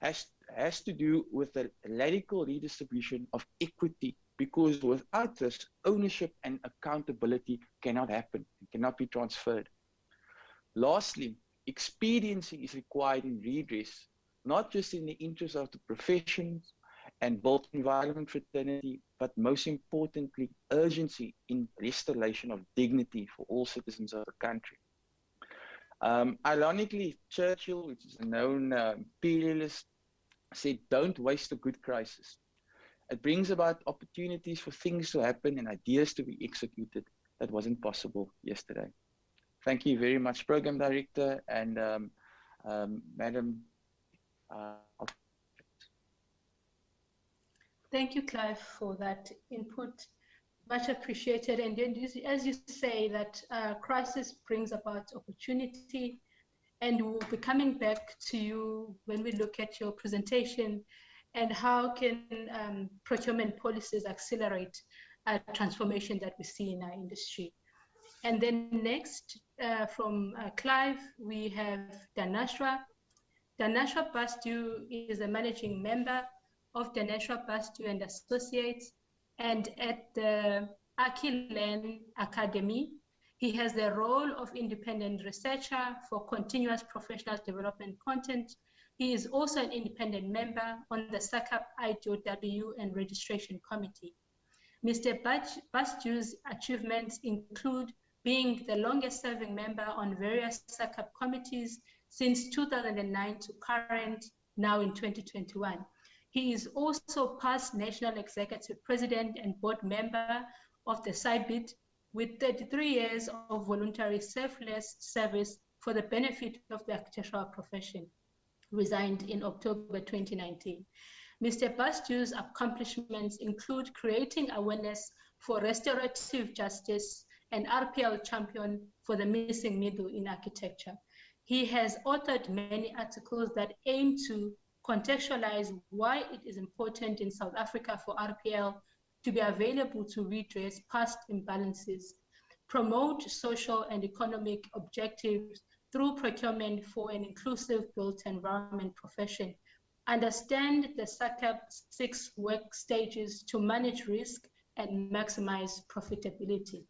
has to do with a radical redistribution of equity, because without this, ownership and accountability cannot happen, it cannot be transferred. Lastly, expediency is required in redress, not just in the interest of the professions and built environment fraternity, but most importantly, urgency in restoration of dignity for all citizens of the country. Ironically, Churchill, which is a known imperialist, said, "Don't waste a good crisis." It brings about opportunities for things to happen and ideas to be executed that wasn't possible yesterday. Thank you very much, Program Director and Madam. Thank you, Clive, for that input. Much appreciated. And as you say, that crisis brings about opportunity, and we'll be coming back to you when we look at your presentation and how can procurement policies accelerate transformation that we see in our industry. And then next, from Clive, we have Danashwa. Danashwa Bastu is a managing member of Danashwa Bastu and Associates, and at the Akilen Academy, he has the role of independent researcher for continuous professional development content. He is also an independent member on the Sacap IDOW and Registration Committee. Mr. Bastu's achievements include being the longest serving member on various Sacap committees since 2009 to current, now in 2021. He is also past National Executive President and Board Member of the SIBID with 33 years of voluntary selfless service for the benefit of the architectural profession. Resigned in October 2019. Mr. Bastu's accomplishments include creating awareness for restorative justice and RPL champion for the missing middle in architecture. He has authored many articles that aim to contextualize why it is important in South Africa for RPL to be available to redress past imbalances, promote social and economic objectives through procurement for an inclusive built environment profession, understand the Sacap 6 work stages to manage risk and maximize profitability.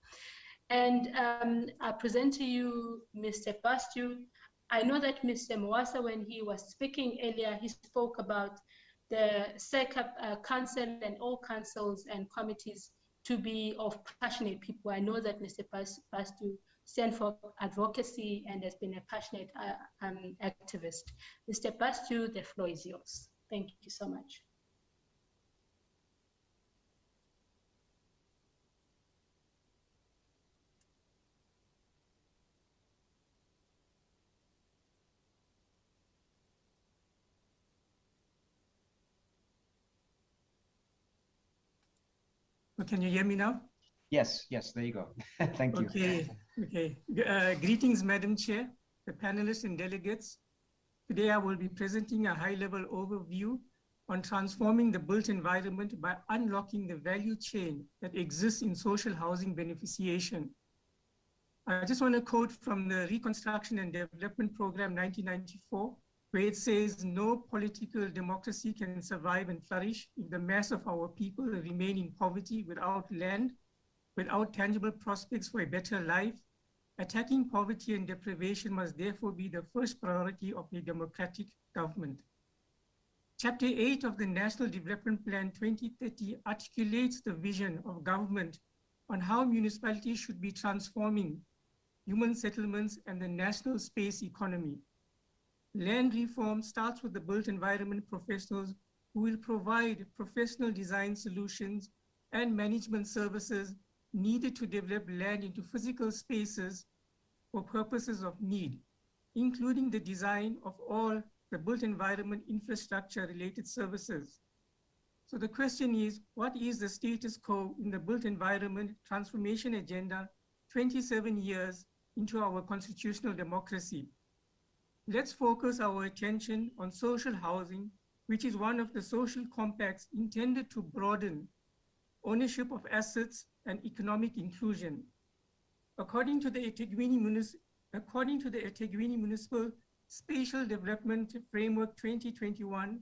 And I present to you Mr. Bastu. I know that Mr. Mwasa, when he was speaking earlier, he spoke about the Sacap council and all councils and committees to be of passionate people. I know that Mr. Bastu stands for advocacy and has been a passionate activist. Mr. Bastu, the floor is yours. Thank you so much. Can you hear me now? Yes, there you go. Thank you. Okay. Greetings, Madam Chair, the panelists and delegates. Today I will be presenting a high-level overview on transforming the built environment by unlocking the value chain that exists in social housing beneficiation. I just want to quote from the Reconstruction and Development Program 1994, where it says, "No political democracy can survive and flourish if the mass of our people remain in poverty, without land, without tangible prospects for a better life. Attacking poverty and deprivation must therefore be the first priority of a democratic government." Chapter 8 of the National Development Plan 2030 articulates the vision of government on how municipalities should be transforming human settlements and the national space economy. Land reform starts with the built environment professionals who will provide professional design solutions and management services needed to develop land into physical spaces for purposes of need, including the design of all the built environment infrastructure related services. So the question is, what is the status quo in the built environment transformation agenda 27 years into our constitutional democracy? Let's focus our attention on social housing, which is one of the social compacts intended to broaden ownership of assets and economic inclusion. According to the eThekwini Municipal Spatial Development Framework 2021,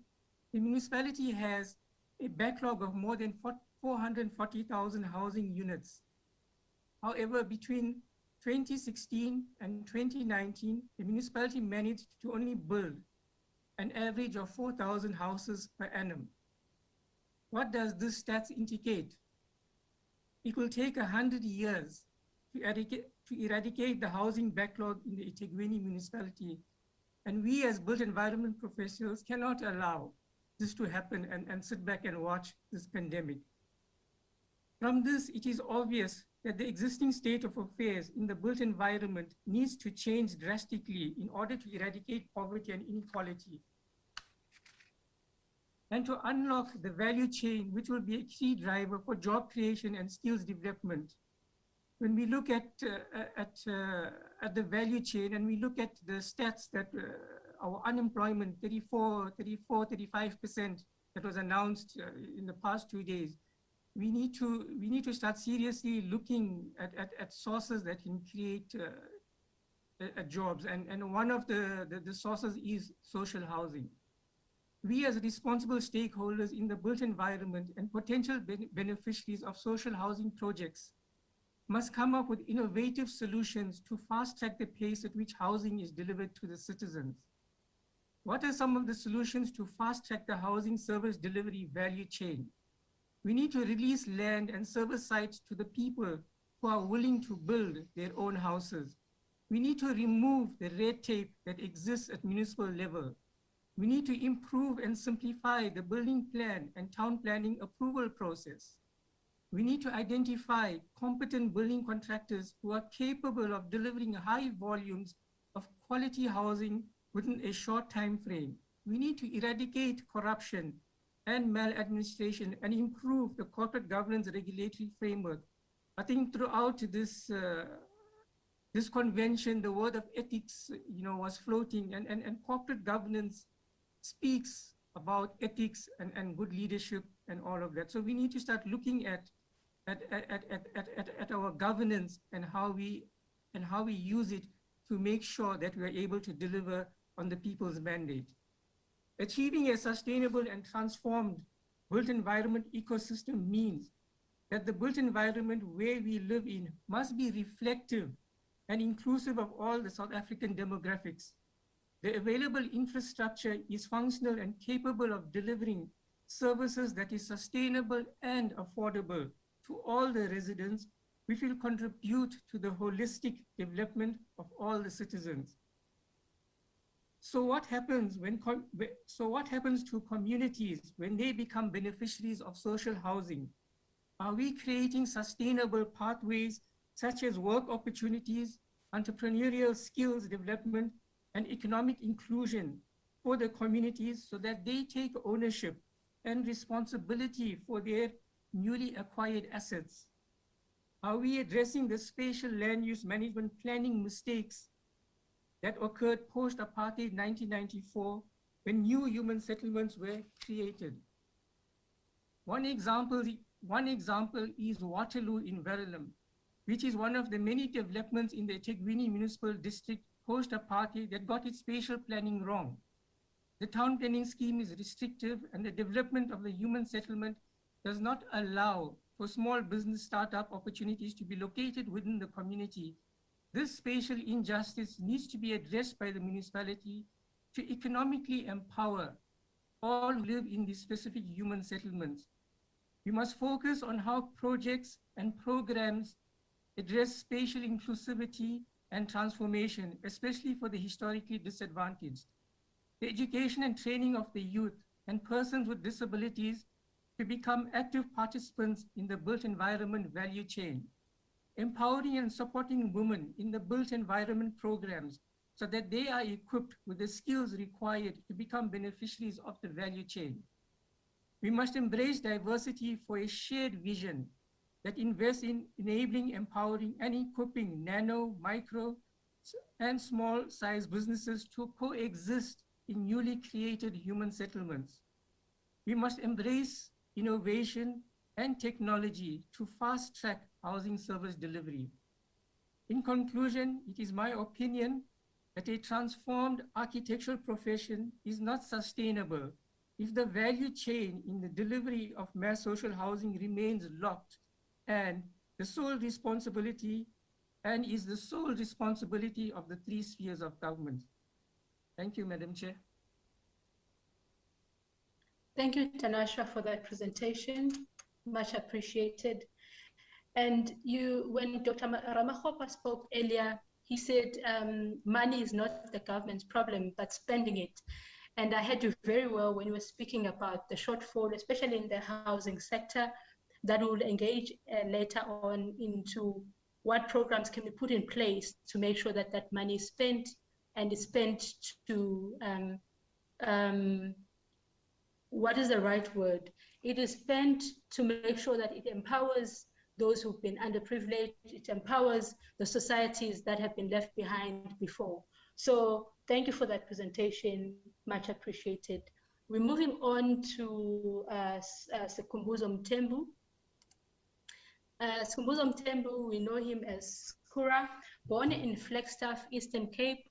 the municipality has a backlog of more than 440,000 housing units. However, between 2016 and 2019, the municipality managed to only build an average of 4,000 houses per annum. What does this stats indicate? It will take 100 years to eradicate the housing backlog in the eThekwini municipality. And we as built environment professionals cannot allow this to happen and sit back and watch this pandemic. From this, it is obvious that the existing state of affairs in the built environment needs to change drastically in order to eradicate poverty and inequality, and to unlock the value chain, which will be a key driver for job creation and skills development. When we look at the value chain and we look at the stats that our unemployment, 35% that was announced in the past 2 days, we need to start seriously looking at sources that can create jobs, and one of the sources is social housing. We as responsible stakeholders in the built environment and potential beneficiaries of social housing projects must come up with innovative solutions to fast-track the pace at which housing is delivered to the citizens. What are some of the solutions to fast-track the housing service delivery value chain? We need to release land and service sites to the people who are willing to build their own houses. We need to remove the red tape that exists at municipal level. We need to improve and simplify the building plan and town planning approval process. We need to identify competent building contractors who are capable of delivering high volumes of quality housing within a short time frame. We need to eradicate corruption and maladministration and improve the corporate governance regulatory framework. I think throughout this this convention, the word of ethics, was floating, and corporate governance speaks about ethics and good leadership and all of that. So we need to start looking at our governance and how we use it to make sure that we are able to deliver on the people's mandate. Achieving a sustainable and transformed built environment ecosystem means that the built environment where we live in must be reflective and inclusive of all the South African demographics. The available infrastructure is functional and capable of delivering services that is sustainable and affordable to all the residents, which will contribute to the holistic development of all the citizens. So what happens to communities when they become beneficiaries of social housing? Are we creating sustainable pathways such as work opportunities, entrepreneurial skills development, and economic inclusion for the communities so that they take ownership and responsibility for their newly acquired assets? Are we addressing the spatial land use management planning mistakes that occurred post-apartheid 1994 when new human settlements were created? One example is Waterloo in Verulam, which is one of the many developments in the eThekwini Municipal District post-apartheid that got its spatial planning wrong. The town planning scheme is restrictive, and the development of the human settlement does not allow for small business startup opportunities to be located within the community. This spatial injustice needs to be addressed by the municipality to economically empower all who live in these specific human settlements. We must focus on how projects and programs address spatial inclusivity and transformation, especially for the historically disadvantaged. The education and training of the youth and persons with disabilities to become active participants in the built environment value chain. Empowering and supporting women in the built environment programs so that they are equipped with the skills required to become beneficiaries of the value chain. We must embrace diversity for a shared vision that invests in enabling, empowering, and equipping nano, micro, and small-sized businesses to coexist in newly created human settlements. We must embrace innovation and technology to fast-track housing service delivery. In conclusion, it is my opinion that a transformed architectural profession is not sustainable if the value chain in the delivery of mass social housing remains locked and is the sole responsibility of the three spheres of government. Thank you, Madam Chair. Thank you, Tanasha, for that presentation. Much appreciated. And when Dr. Ramakgopa spoke earlier, he said money is not the government's problem, but spending it. And I heard you very well when you were speaking about the shortfall, especially in the housing sector, that will engage later on into what programs can be put in place to make sure that that money is spent and is spent to, what is the right word? It is spent to make sure that it empowers those who've been underprivileged, it empowers the societies that have been left behind before. So thank you for that presentation, much appreciated. We're moving on to Sikhumbuzo Mthembu. Sikhumbuzo Mthembu, we know him as Skura, born in Flagstaff, Eastern Cape.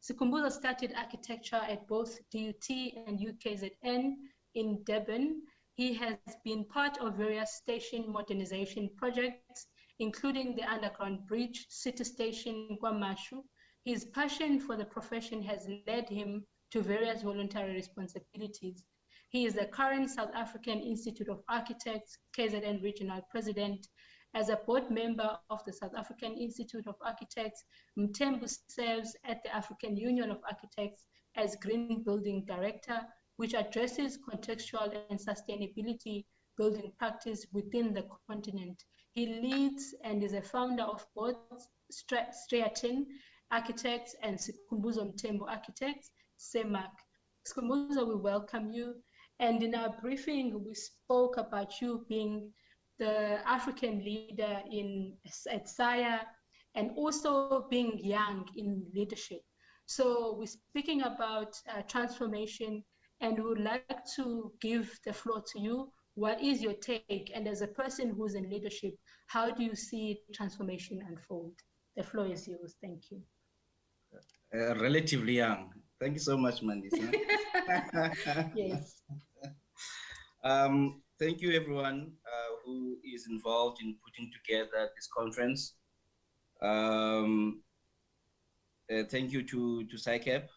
Sikhumbuzo started architecture at both DUT and UKZN in Durban. He has been part of various station modernization projects, including the underground bridge, City Station, KwaMashu. His passion for the profession has led him to various voluntary responsibilities. He is the current South African Institute of Architects, KZN Regional President. As a board member of the South African Institute of Architects, Mthembu serves at the African Union of Architects as Green Building Director, which addresses contextual and sustainability building practice within the continent. He leads and is a founder of both Straton Architects and Sikhumbuzo Mthembu Architects, SEMAC. Sikhumbuzo, we welcome you. And in our briefing, we spoke about you being the African leader at SAIA and also being young in leadership. So we're speaking about transformation, and we would like to give the floor to you. What is your take? And as a person who's in leadership, how do you see transformation unfold? The floor is yours. Thank you. Relatively young. Thank you so much, Mandisa. Yes. Thank you, everyone who is involved in putting together this conference. Thank you to Sacap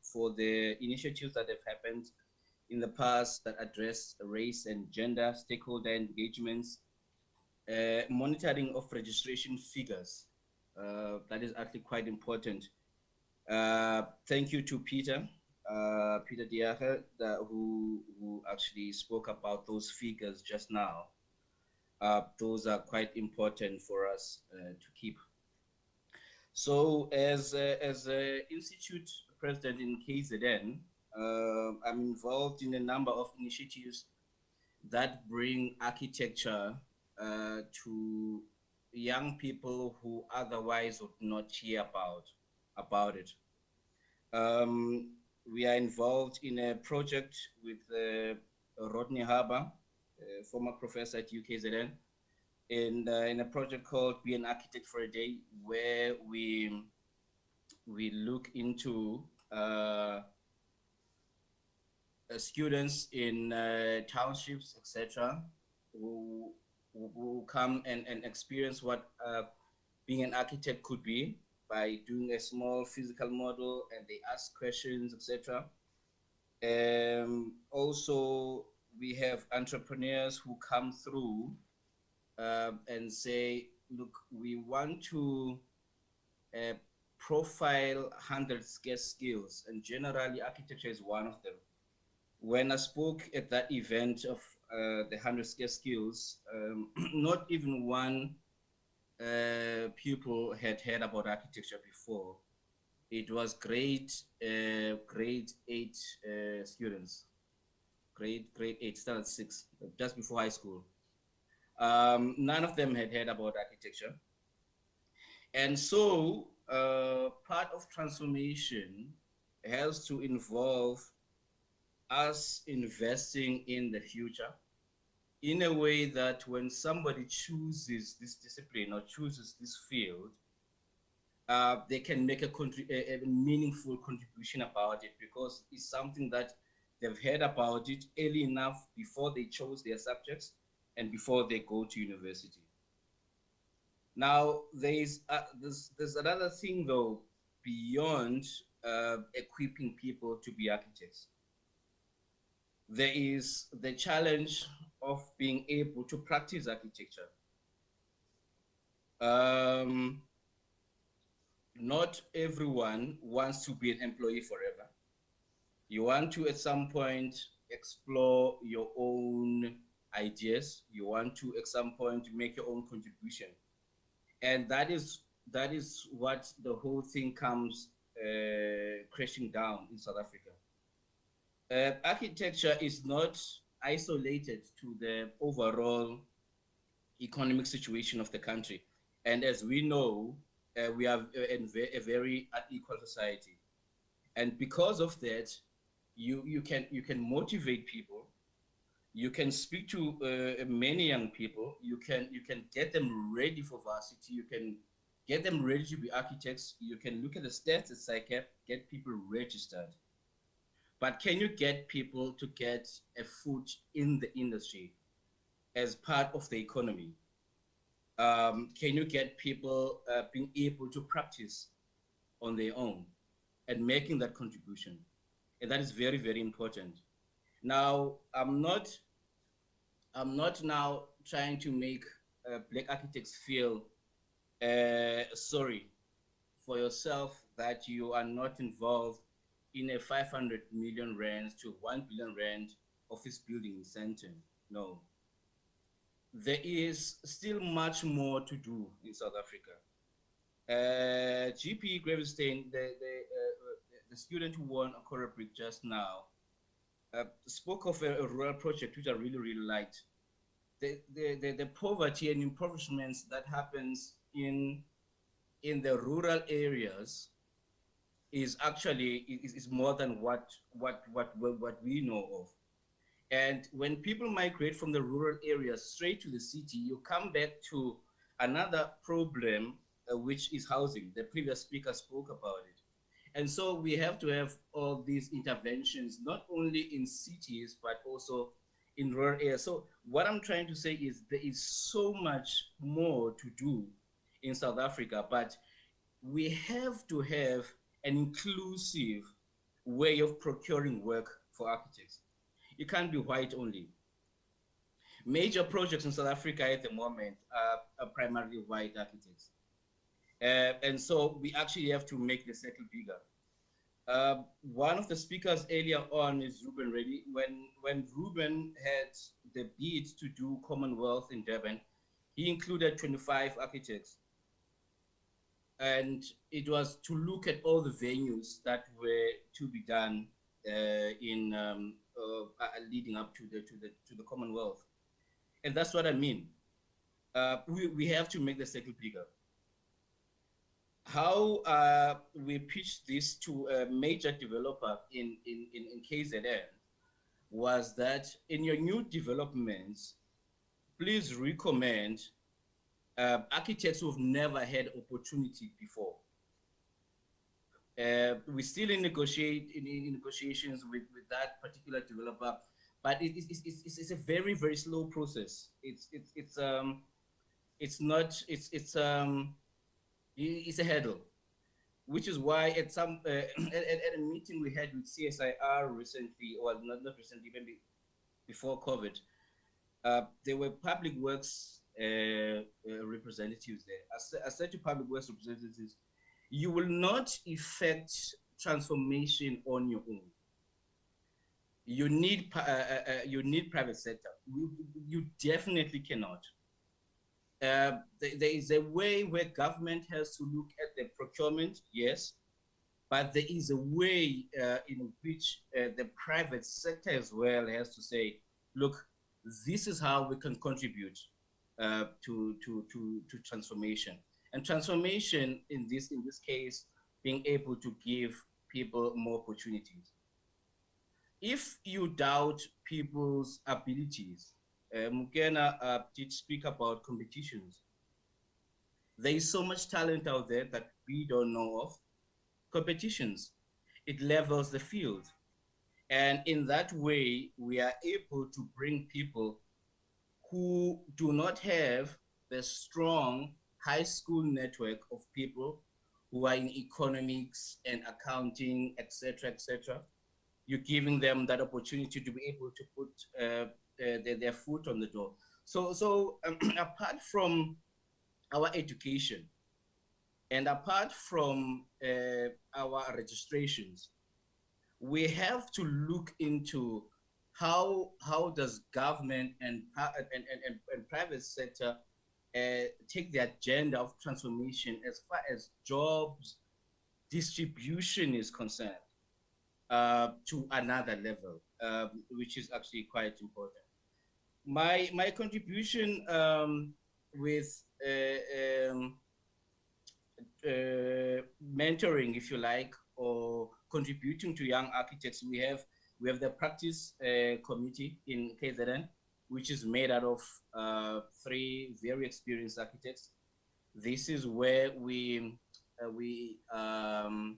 for the initiatives that have happened in the past that address race and gender, stakeholder engagements, monitoring of registration figures. That is actually quite important. Thank you to Peter Diache, who actually spoke about those figures just now. Those are quite important for us to keep. So as an institute president in KZN, I'm involved in a number of initiatives that bring architecture to young people who otherwise would not hear about it. We are involved in a project with Rodney Harbour, a former professor at UKZN, in a project called Be an Architect for a Day, where we look into students in townships, etc., who come and experience what being an architect could be by doing a small physical model, and they ask questions, etc. Also, we have entrepreneurs who come through and say, look, we want to profile 100 scarce skills, and generally architecture is one of them. When I spoke at that event of the 100 scarce skills, not even one pupil had heard about architecture before. It was grade 8 students, grade 8, standard 6, just before high school. None of them had heard about architecture. And so part of transformation has to involve us investing in the future, in a way that when somebody chooses this discipline or chooses this field, they can make a meaningful contribution about it, because it's something that they've heard about it early enough before they chose their subjects and before they go to university. Now, there's another thing though, beyond equipping people to be architects. There is the challenge of being able to practice architecture. Not everyone wants to be an employee forever. You want to, at some point, explore your own ideas. You want to, at some point, make your own contribution. And that is what the whole thing comes crashing down in South Africa. Architecture is not isolated to the overall economic situation of the country. And as we know, we are in a very unequal society. And because of that, you can motivate people. You can speak to many young people. You can get them ready for varsity. You can get them ready to be architects. You can look at the stats at Sacap, get people registered. But can you get people to get a foot in the industry as part of the economy? Can you get people being able to practice on their own and making that contribution? And that is very, very important. Now, I'm not now trying to make Black architects feel sorry for yourself that you are not involved in a 500 million rand to 1 billion rand office building in Sandton. No. There is still much more to do in South Africa. GP Gravenstein, the student who won a Cora Brick just now, spoke of a rural project which I really, really liked. The poverty and impoverishment that happens in the rural areas is actually is more than what we know of. And when people migrate from the rural areas straight to the city, you come back to another problem, which is housing. The previous speaker spoke about it. And so we have to have all these interventions, not only in cities, but also in rural areas. So what I'm trying to say is there is so much more to do in South Africa, but we have to have an inclusive way of procuring work for architects. It can't be white only. Major projects in South Africa at the moment are primarily white architects. And so we actually have to make the circle bigger. One of the speakers earlier on is Ruben Reddy. When Ruben had the bid to do Commonwealth in Durban, he included 25 architects. And it was to look at all the venues that were to be done leading up to the Commonwealth. And that's what I mean. We have to make the circle bigger. How we pitched this to a major developer in KZN was that in your new developments, please recommend architects who've never had opportunity before. We're still in negotiations with that particular developer, but it's a very, very slow process. It's a hurdle, which is why at some at a meeting we had with CSIR recently, or not recently, maybe before COVID, there were public works representatives there. I said to public works representatives, you will not effect transformation on your own. You need private sector. You definitely cannot. There is a way where government has to look at the procurement, yes, but there is a way in which the private sector as well has to say, look, this is how we can contribute to transformation. And transformation in this case, being able to give people more opportunities. If you doubt people's abilities, Mukena did speak about competitions. There is so much talent out there that we don't know of. Competitions, it levels the field. And in that way, we are able to bring people who do not have the strong high school network of people who are in economics and accounting, etc., etc. You're giving them that opportunity to be able to put their foot on the door. So apart from our education and apart from our registrations, we have to look into how does government and private sector take the agenda of transformation as far as jobs distribution is concerned to another level, which is actually quite important. My contribution with mentoring, if you like, or contributing to young architects, we have the practice committee in KZN, which is made out of 3 very experienced architects. This is where we arm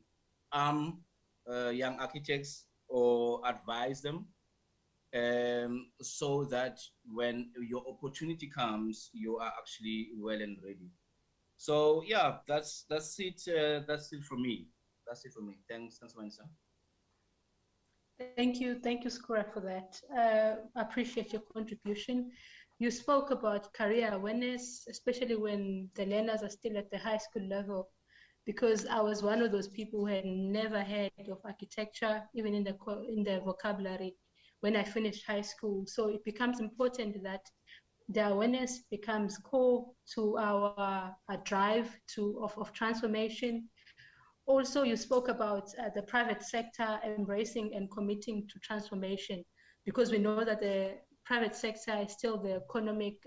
young architects or advise them, so that when your opportunity comes, you are actually well and ready. So yeah, that's it. That's it for me. That's it for me. Thanks, Vanessa. Thank you, Skura, for that. I appreciate your contribution. You spoke about career awareness, especially when the learners are still at the high school level, because I was one of those people who had never heard of architecture, even in the vocabulary, when I finished high school. So it becomes important that the awareness becomes core to our drive of transformation. Also, you spoke about the private sector embracing and committing to transformation, because we know that the private sector is still the economic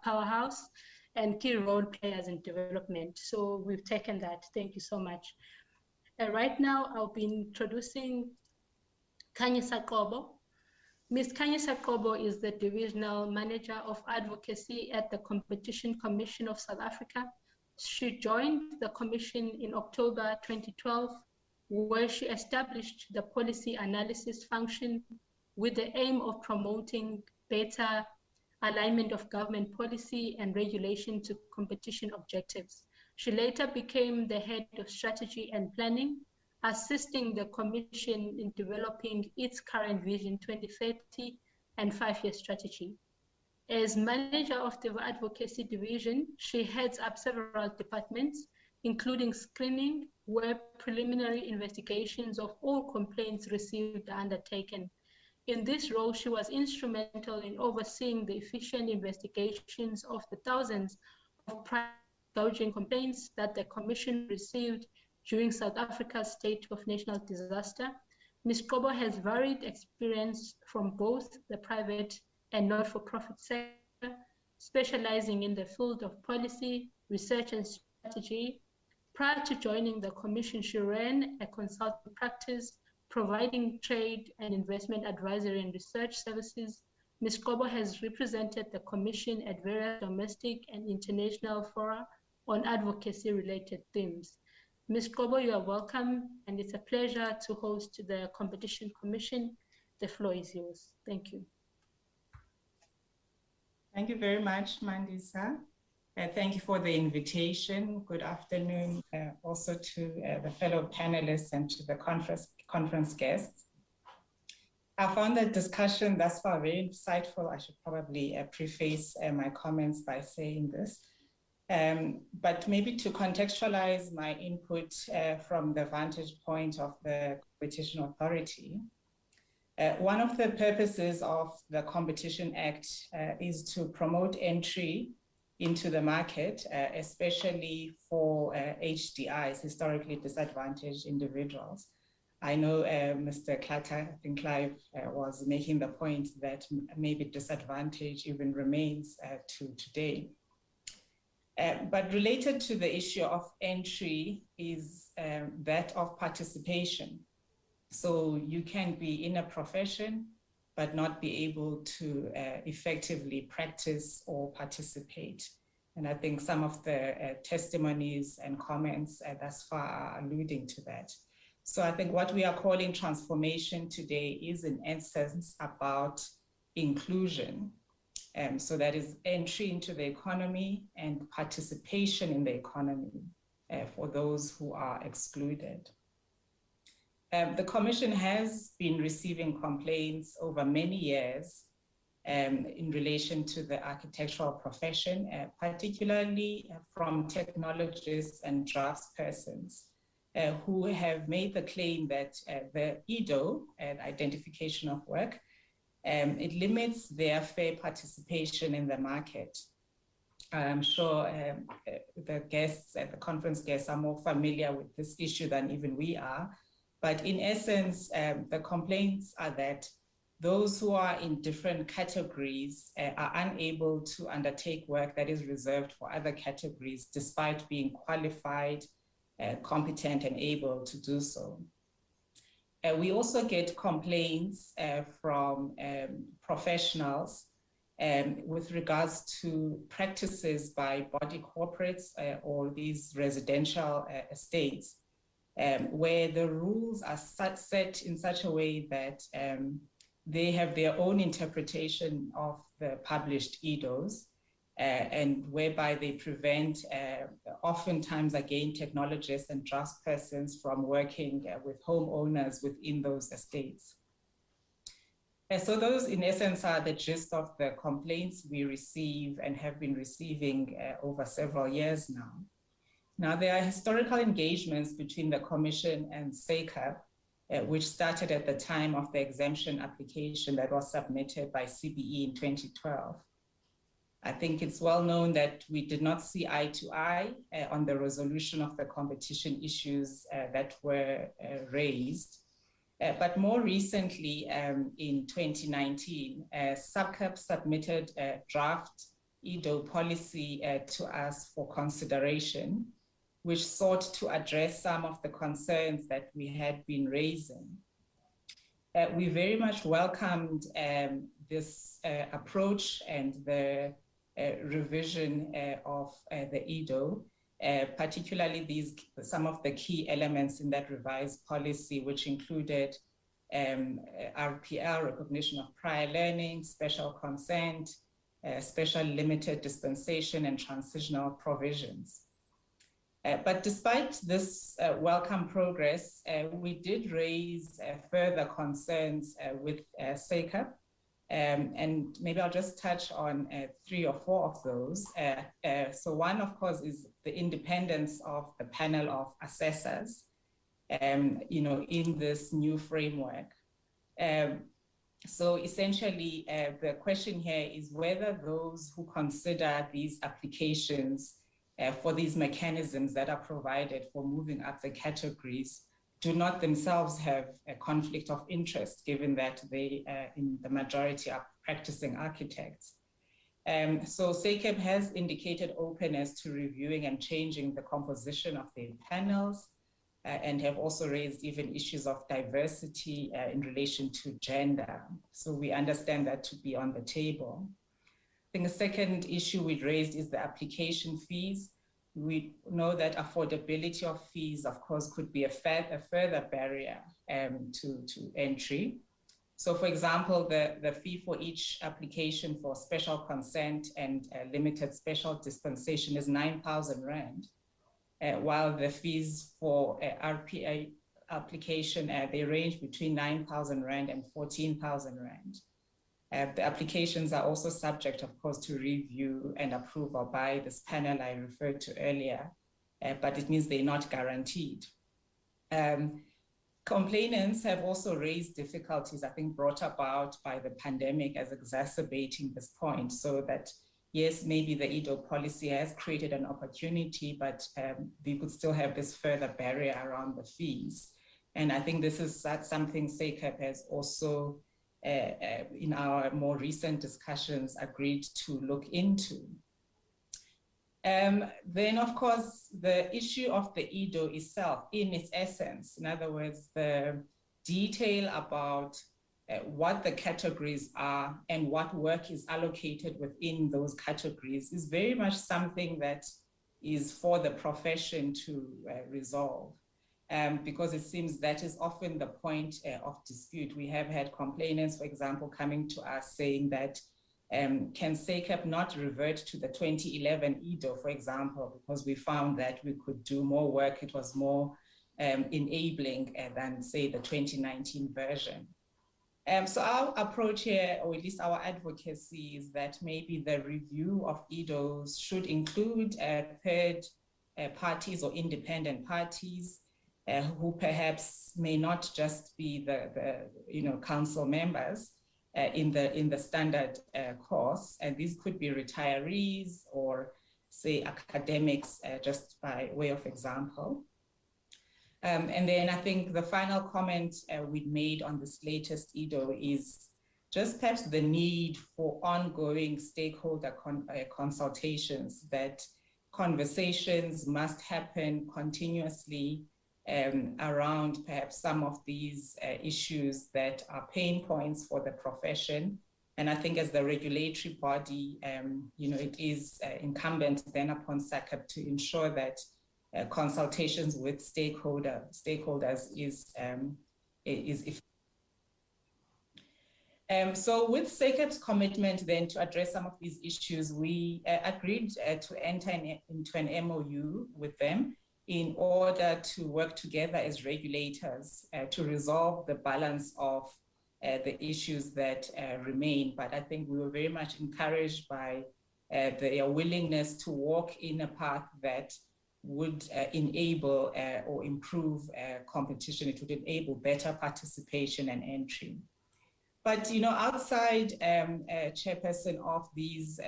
powerhouse and key role players in development. So we've taken that. Thank you so much. Right now, I'll be introducing Khanyisa Qobo. Ms. Khanyisa Qobo is the Divisional Manager of Advocacy at the Competition Commission of South Africa. She joined the commission in October 2012, where she established the policy analysis function with the aim of promoting better alignment of government policy and regulation to competition objectives. She later became the head of strategy and planning, assisting the commission in developing its current Vision 2030 and 5-year strategy. As manager of the advocacy division, she heads up several departments, including screening, where preliminary investigations of all complaints received are undertaken. In this role, she was instrumental in overseeing the efficient investigations of the thousands of price gouging complaints that the Commission received during South Africa's state of national disaster. Ms. Qobo has varied experience from both the private and not-for-profit sector, specializing in the field of policy, research, and strategy. Prior to joining the Commission, she ran a consulting practice providing trade and investment advisory and research services. Ms. Qobo has represented the Commission at various domestic and international fora on advocacy-related themes. Ms. Qobo, you are welcome, and it's a pleasure to host the Competition Commission. The floor is yours. Thank you. Thank you very much, Mandisa. Thank you for the invitation. Good afternoon also to the fellow panelists and to the conference guests. I found the discussion thus far very insightful. I should probably preface my comments by saying this. But maybe to contextualize my input from the vantage point of the Competition Authority, one of the purposes of the Competition Act is to promote entry into the market, especially for HDIs, historically disadvantaged individuals. I know Mr. Clive was making the point that maybe disadvantage even remains to today. But related to the issue of entry is that of participation. So you can be in a profession, but not be able to effectively practice or participate. And I think some of the testimonies and comments thus far are alluding to that. So I think what we are calling transformation today is in essence about inclusion. So that is entry into the economy and participation in the economy for those who are excluded. The Commission has been receiving complaints over many years in relation to the architectural profession, particularly from technologists and draftspersons who have made the claim that the IDO, identification of work, it limits their fair participation in the market. I'm sure the guests, the conference guests, are more familiar with this issue than even we are. But in essence, the complaints are that those who are in different categories are unable to undertake work that is reserved for other categories, despite being qualified, competent, and able to do so. We also get complaints from professionals with regards to practices by body corporates or these residential estates, where the rules are set in such a way that they have their own interpretation of the published IDOs, and whereby they prevent, oftentimes again, technologists and draftspersons from working with homeowners within those estates. So those, in essence, are the gist of the complaints we receive and have been receiving over several years now. Now, there are historical engagements between the Commission and Sacap, which started at the time of the exemption application that was submitted by CBE in 2012. I think it's well known that we did not see eye to eye on the resolution of the competition issues that were raised. But more recently, in 2019, Sacap submitted a draft IDO policy to us for consideration, which sought to address some of the concerns that we had been raising. We very much welcomed this approach and the revision of the IDO, particularly some of the key elements in that revised policy, which included RPL, recognition of prior learning, special consent, special limited dispensation, and transitional provisions. But despite this welcome progress, we did raise further concerns with Sacap. And maybe I'll just touch on 3 or 4 of those. So one, of course, is the independence of the panel of assessors, in this new framework. So essentially, the question here is whether those who consider these applications for these mechanisms that are provided for moving up the categories do not themselves have a conflict of interest, given that they, in the majority, are practicing architects. So Sacap has indicated openness to reviewing and changing the composition of their panels, and have also raised even issues of diversity in relation to gender. So we understand that to be on the table. I think the second issue we raised is the application fees. We know that affordability of fees, of course, could be a further barrier to entry. So for example, the fee for each application for special consent and limited special dispensation is 9,000 Rand, while the fees for RPA application, they range between 9,000 Rand and 14,000 Rand. The applications are also subject, of course, to review and approval by this panel I referred to earlier, but it means they're not guaranteed. Complainants have also raised difficulties, I think, brought about by the pandemic as exacerbating this point, so that, yes, maybe the IDO policy has created an opportunity, but we could still have this further barrier around the fees. And I think this is something Sacap has also in our more recent discussions agreed to look into. Then, of course, the issue of the IDO itself, in its essence, in other words, the detail about what the categories are and what work is allocated within those categories is very much something that is for the profession to resolve. Because it seems that is often the point of dispute. We have had complainants, for example, coming to us saying that can Sacap not revert to the 2011 EDO, for example, because we found that we could do more work, it was more enabling than, say, the 2019 version. So our approach here, or at least our advocacy, is that maybe the review of EDOs should include third parties or independent parties who perhaps may not just be the council members in the standard course, and these could be retirees or, say, academics, just by way of example. And then I think the final comment we made on this latest EDO is just perhaps the need for ongoing stakeholder consultations, that conversations must happen continuously around perhaps some of these issues that are pain points for the profession. And I think as the regulatory body, it is incumbent then upon Sacap to ensure that consultations with stakeholders is effective. So with Sacap's commitment then to address some of these issues, we agreed to enter into an MOU with them in order to work together as regulators to resolve the balance of the issues that remain. But I think we were very much encouraged by their willingness to walk in a path that would enable or improve competition. It would enable better participation and entry. But outside chairperson of these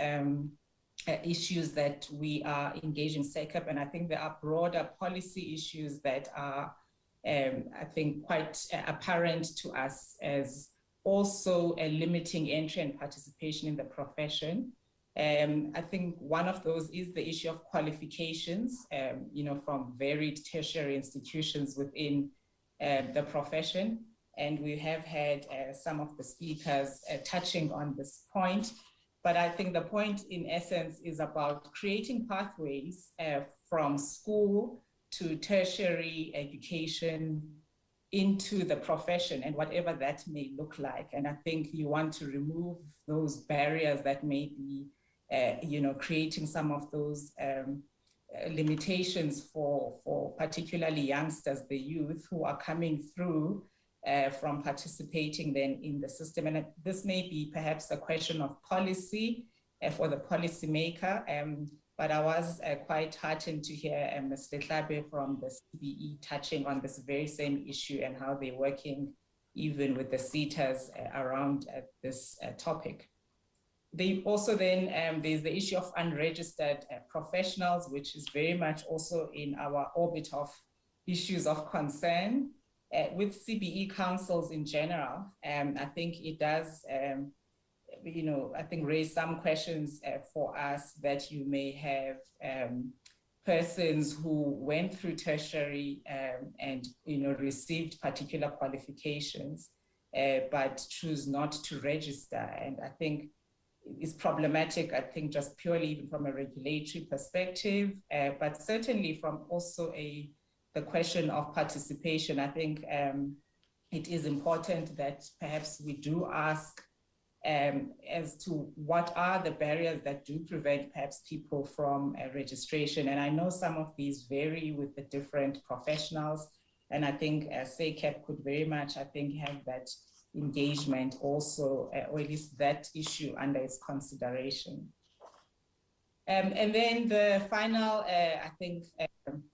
issues that we are engaging Sacap, and I think there are broader policy issues that are, I think, quite apparent to us as also limiting entry and participation in the profession. I think one of those is the issue of qualifications, from varied tertiary institutions within the profession. And we have had some of the speakers touching on this point. But I think the point in essence is about creating pathways from school to tertiary education into the profession and whatever that may look like. And I think you want to remove those barriers that may be creating some of those limitations for particularly youngsters, the youth who are coming through from participating then in the system. And this may be perhaps a question of policy for the policymaker, but I was quite heartened to hear Ms. Letlabe from the CBE touching on this very same issue and how they're working even with the CETAs around this topic. They also then, there's the issue of unregistered professionals, which is very much also in our orbit of issues of concern. With CBE councils in general, I think it does, I think raise some questions for us that you may have persons who went through tertiary and received particular qualifications, but choose not to register. And I think it's problematic, I think, just purely even from a regulatory perspective, but certainly from also the question of participation. I think it is important that perhaps we do ask as to what are the barriers that do prevent perhaps people from registration. And I know some of these vary with the different professionals. And I think Sacap could very much, I think, have that engagement also, or at least that issue under its consideration. And then the final, I think,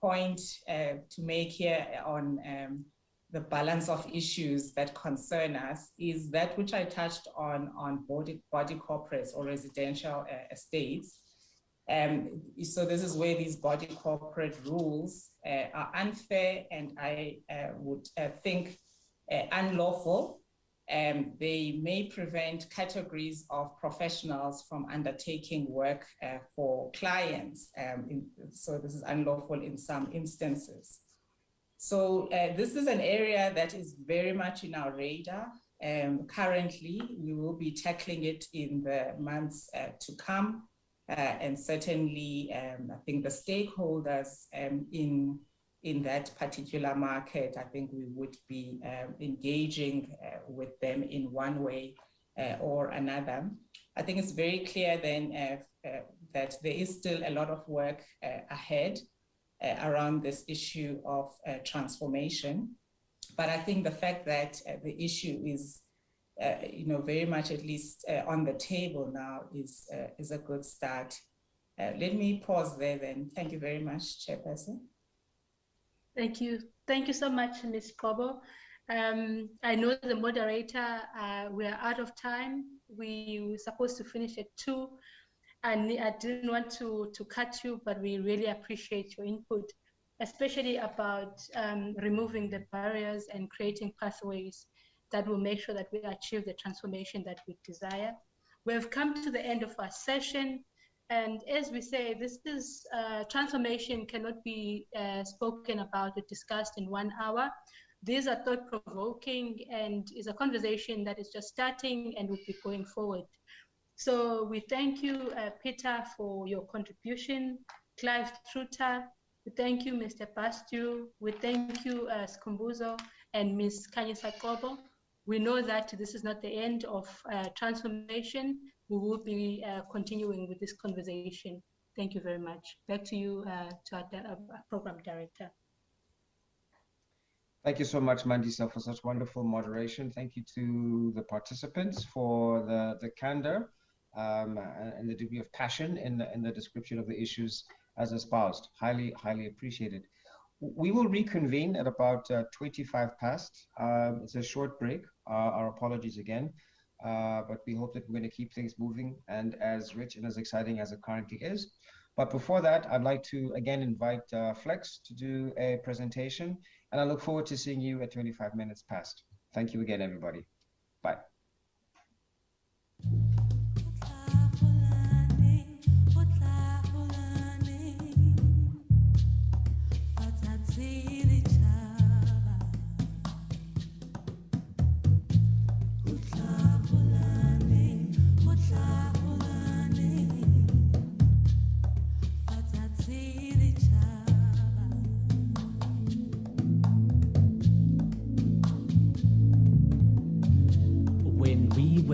point to make here on the balance of issues that concern us is that which I touched on body corporates or residential estates. So this is where these body corporate rules are unfair and I would think unlawful. They may prevent categories of professionals from undertaking work for clients. So this is unlawful in some instances. So this is an area that is very much in our radar. Currently, we will be tackling it in the months to come. And certainly, I think the stakeholders in that particular market, I think we would be engaging with them in one way or another. I think it's very clear then that there is still a lot of work ahead around this issue of transformation. But I think the fact that the issue is, very much at least on the table now is a good start. Let me pause there then. Thank you very much, Chairperson. Thank you. Thank you so much, Ms. Kobo. I know the moderator, we are out of time. We were supposed to finish at 2. And I didn't want to cut you, but we really appreciate your input, especially about removing the barriers and creating pathways that will make sure that we achieve the transformation that we desire. We have come to the end of our session. And as we say, this is transformation cannot be spoken about or discussed in 1 hour. These are thought-provoking and is a conversation that is just starting and will be going forward. So we thank you, Peter, for your contribution, Clive Truter. We thank you, Mr. Bastu. We thank you, Skumbuzo and Ms. Kanyisa Kobo. We know that this is not the end of transformation. We will be continuing with this conversation. Thank you very much. Back to you, to our program director. Thank you so much, Mandisa, for such wonderful moderation. Thank you to the participants for the candor and the degree of passion in the description of the issues as espoused. Highly, highly appreciated. We will reconvene at about 25 past. It's a short break. Our apologies again. But we hope that we're going to keep things moving and as rich and as exciting as it currently is. But before that, I'd like to again invite Flex to do a presentation, and I look forward to seeing you at 25 minutes past. Thank you again, everybody. Bye.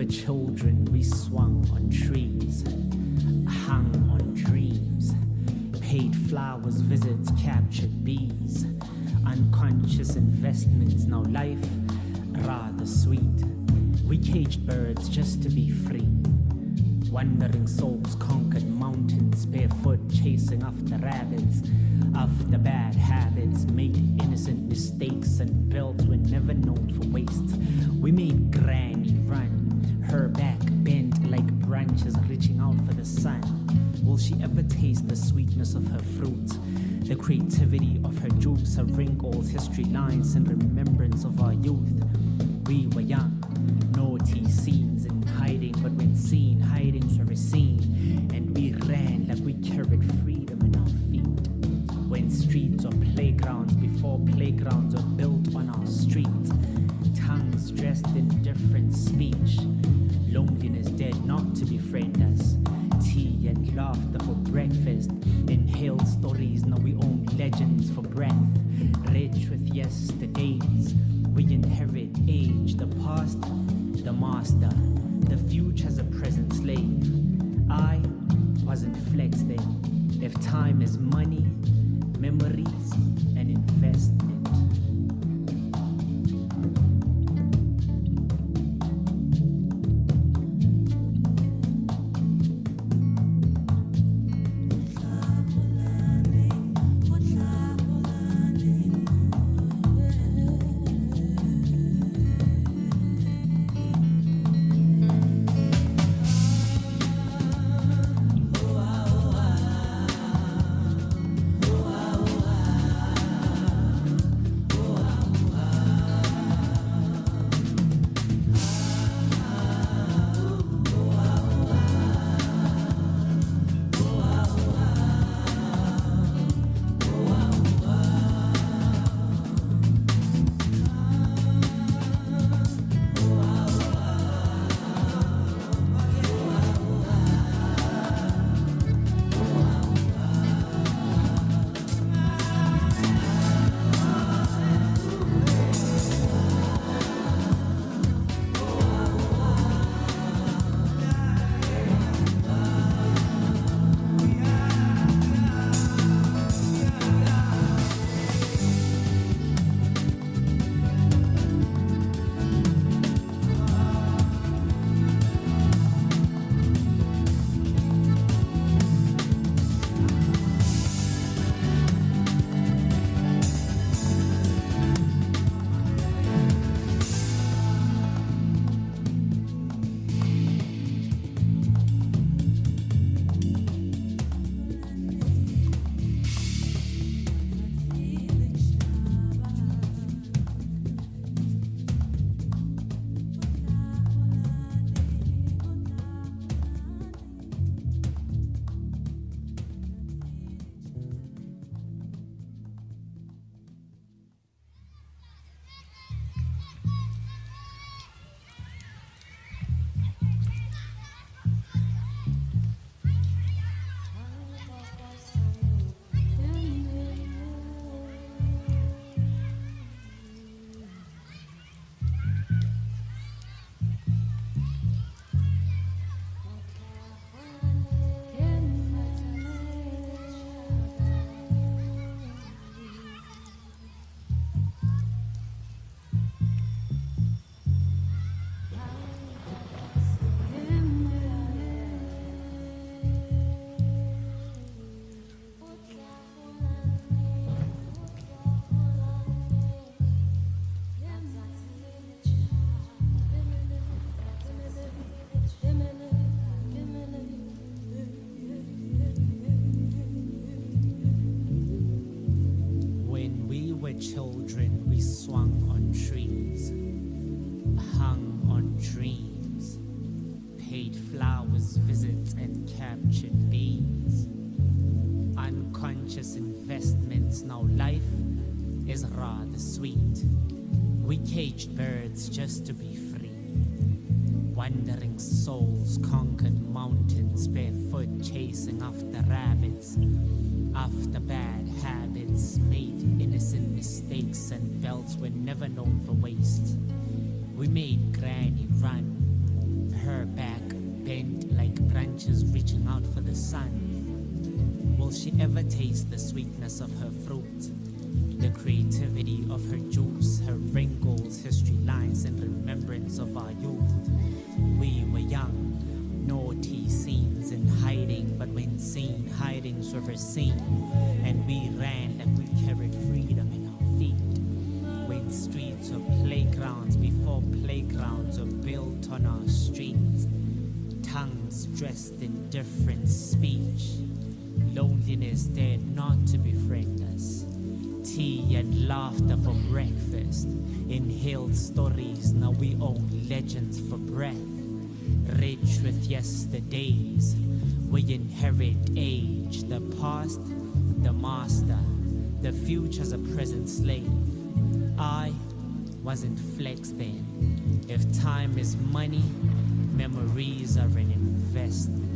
Children, we swung on trees, hung on dreams, paid flowers, visits, captured bees, unconscious investments, now life rather sweet. We caged birds just to be free. Wandering souls conquered mountains, barefoot chasing after rabbits, after bad habits, made innocent mistakes, and belts were never known for wastes. We made Granny run, her back bent like branches reaching out for the sun. Will she ever taste the sweetness of her fruits, the creativity of her juice, her wrinkles, history lines, and remembrance of our youth? We were young, naughty scenes in hiding, but when seen, hidings were seen, and we ran like we carried freedom in our feet. When streets or playgrounds before playgrounds were built on our streets, tongues dressed in different speech. Loneliness dared not to befriend us. Tea and laughter for breakfast. Inhaled stories, now we own legends for breath. Rich with yesterdays, we inherit age. The past, the master. The future's a present slave. I wasn't Flex then. If time is money, memories, and investment. flowers, visits, and captured bees. Unconscious investments, now life is rather sweet. We caged birds just to be free. Wandering souls conquered mountains, barefoot chasing after rabbits. After bad habits, made innocent mistakes, and belts were never known for waste. We made Granny run, her back bent like branches reaching out for the sun. Will she ever taste the sweetness of her fruit? The creativity of her juice, her wrinkles, history lines, and remembrance of our youth. We were young, naughty scenes in hiding, but when seen, hidings were seen, and we ran like we carried freedom in our feet. When streets were playgrounds before playgrounds were built on our streets, tongues dressed in different speech. Loneliness dared not to befriend us. Tea and laughter for breakfast. Inhaled stories, now we own legends for breath. Rich with yesterdays, we inherit age. The past, the master. The future's a present slave. I wasn't flex then. If time is money, memories are an investment.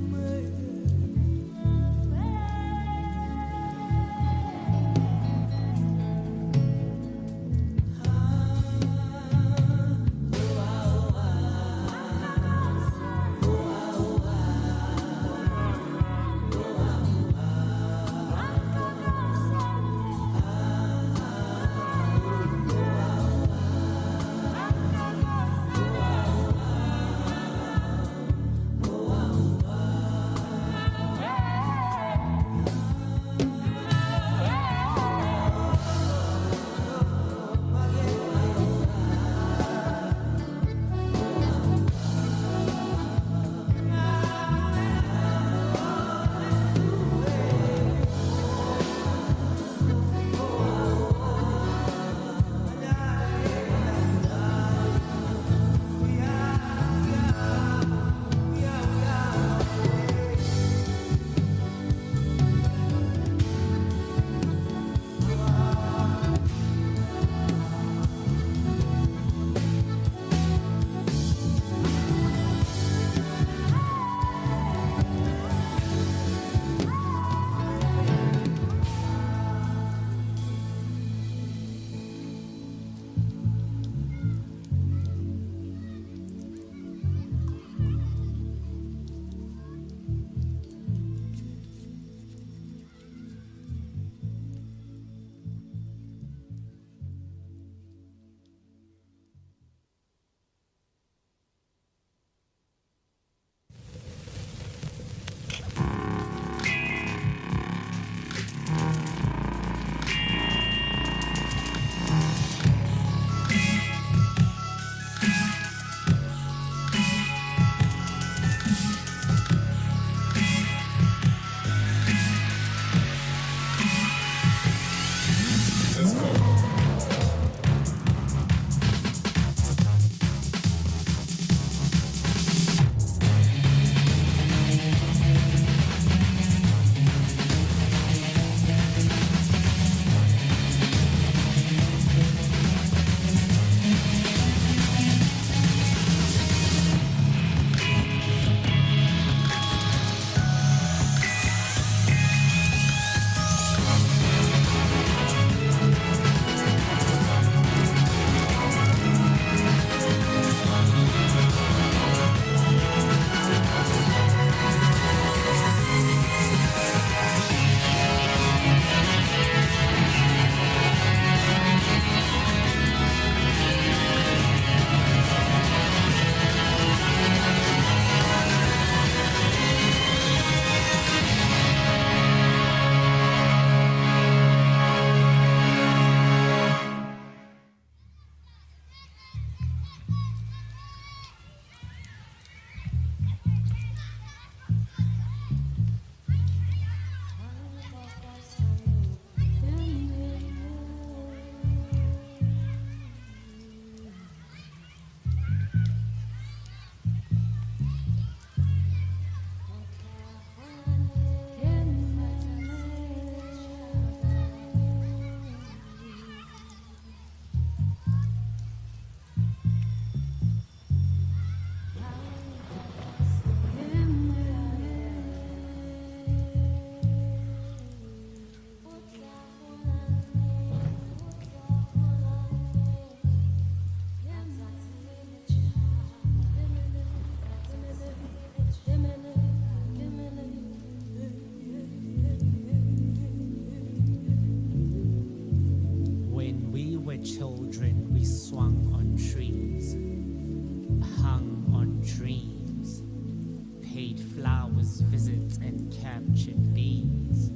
flowers, visits, and captured bees.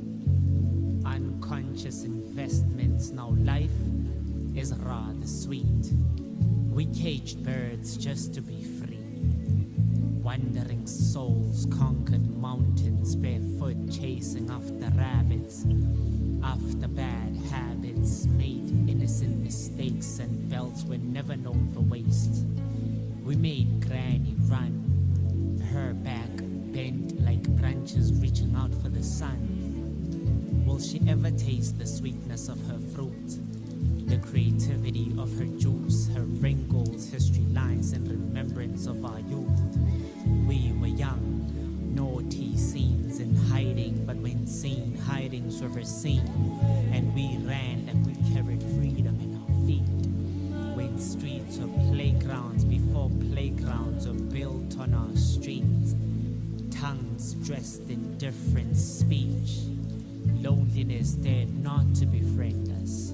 Unconscious investments, now life is rather sweet. We caged birds just to be free. Wandering souls conquered mountains, barefoot chasing after rabbits. After bad habits, made innocent mistakes, and belts were never known for waste. We made Granny run, her back bent like branches reaching out for the sun. Will she ever taste the sweetness of her fruit? The creativity of her juice, her wrinkles, history lines, and remembrance of our youth. We were young, naughty scenes in hiding, but when seen, hidings were seen. And we ran like we carried freedom in our feet. When streets were playgrounds before playgrounds were built on our streets. Tongues dressed in different speech. Loneliness dared not to befriend us.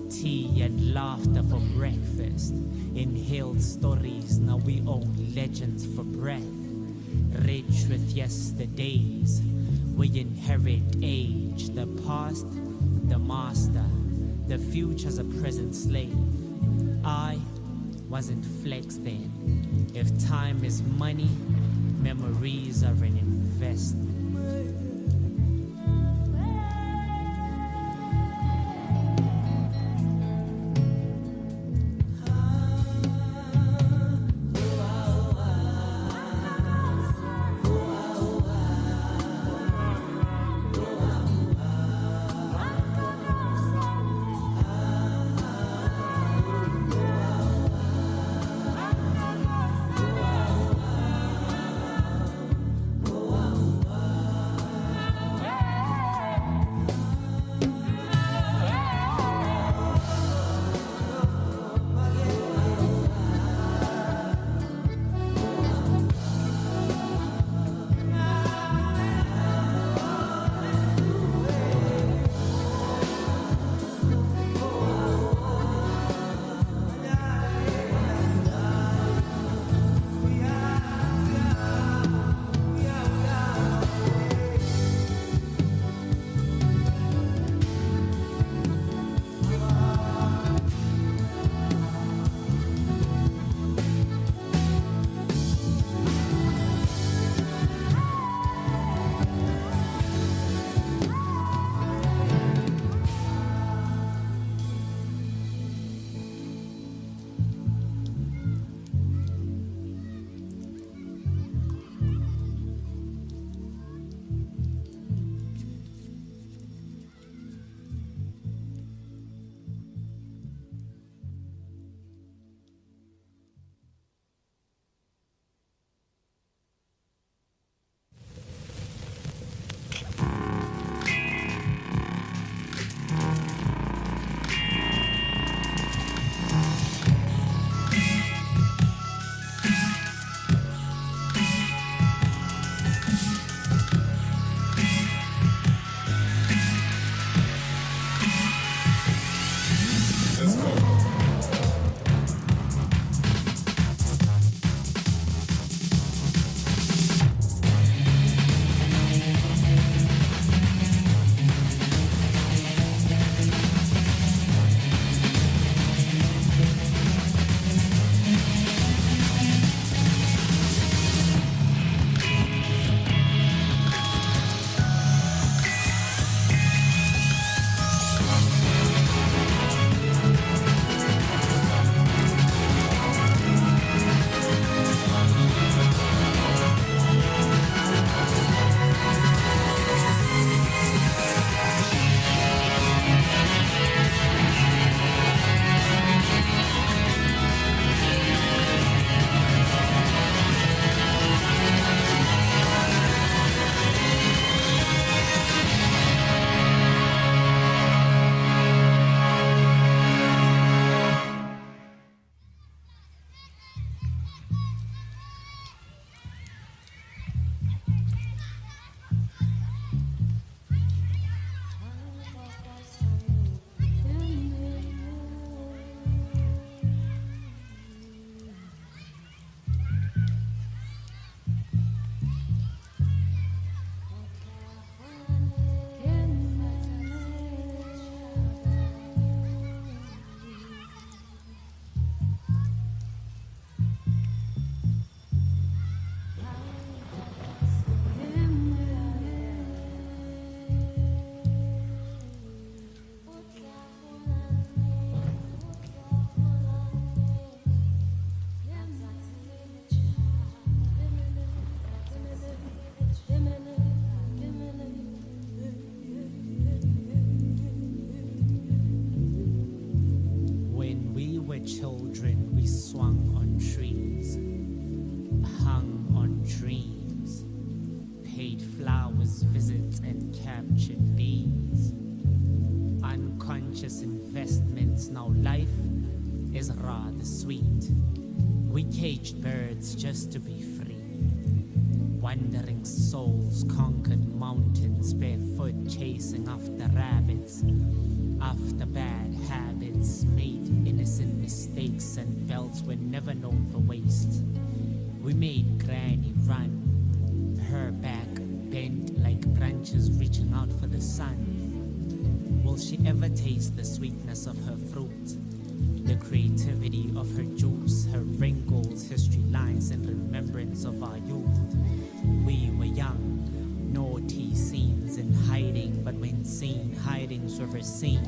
Tea and laughter for breakfast. Inhaled stories, now we own legends for breath. Rich with yesterdays, we inherit age. The past, the master. The future's a present slave. I wasn't flex then. If time is money, memories are an investment. on dreams, paid flowers, visits, and captured bees. Unconscious investments, now life is rather sweet. We caged birds just to be free. Wandering souls conquered mountains, barefoot chasing after rabbits, after bad habits, made innocent mistakes, and belts were never known for waste. We made Granny run, her back bent like branches reaching out for the sun. Will she ever taste the sweetness of her fruit? The creativity of her juice, her wrinkles, history lines, and remembrance of our youth. We were young, naughty scenes in hiding, but when seen, hidings were seen,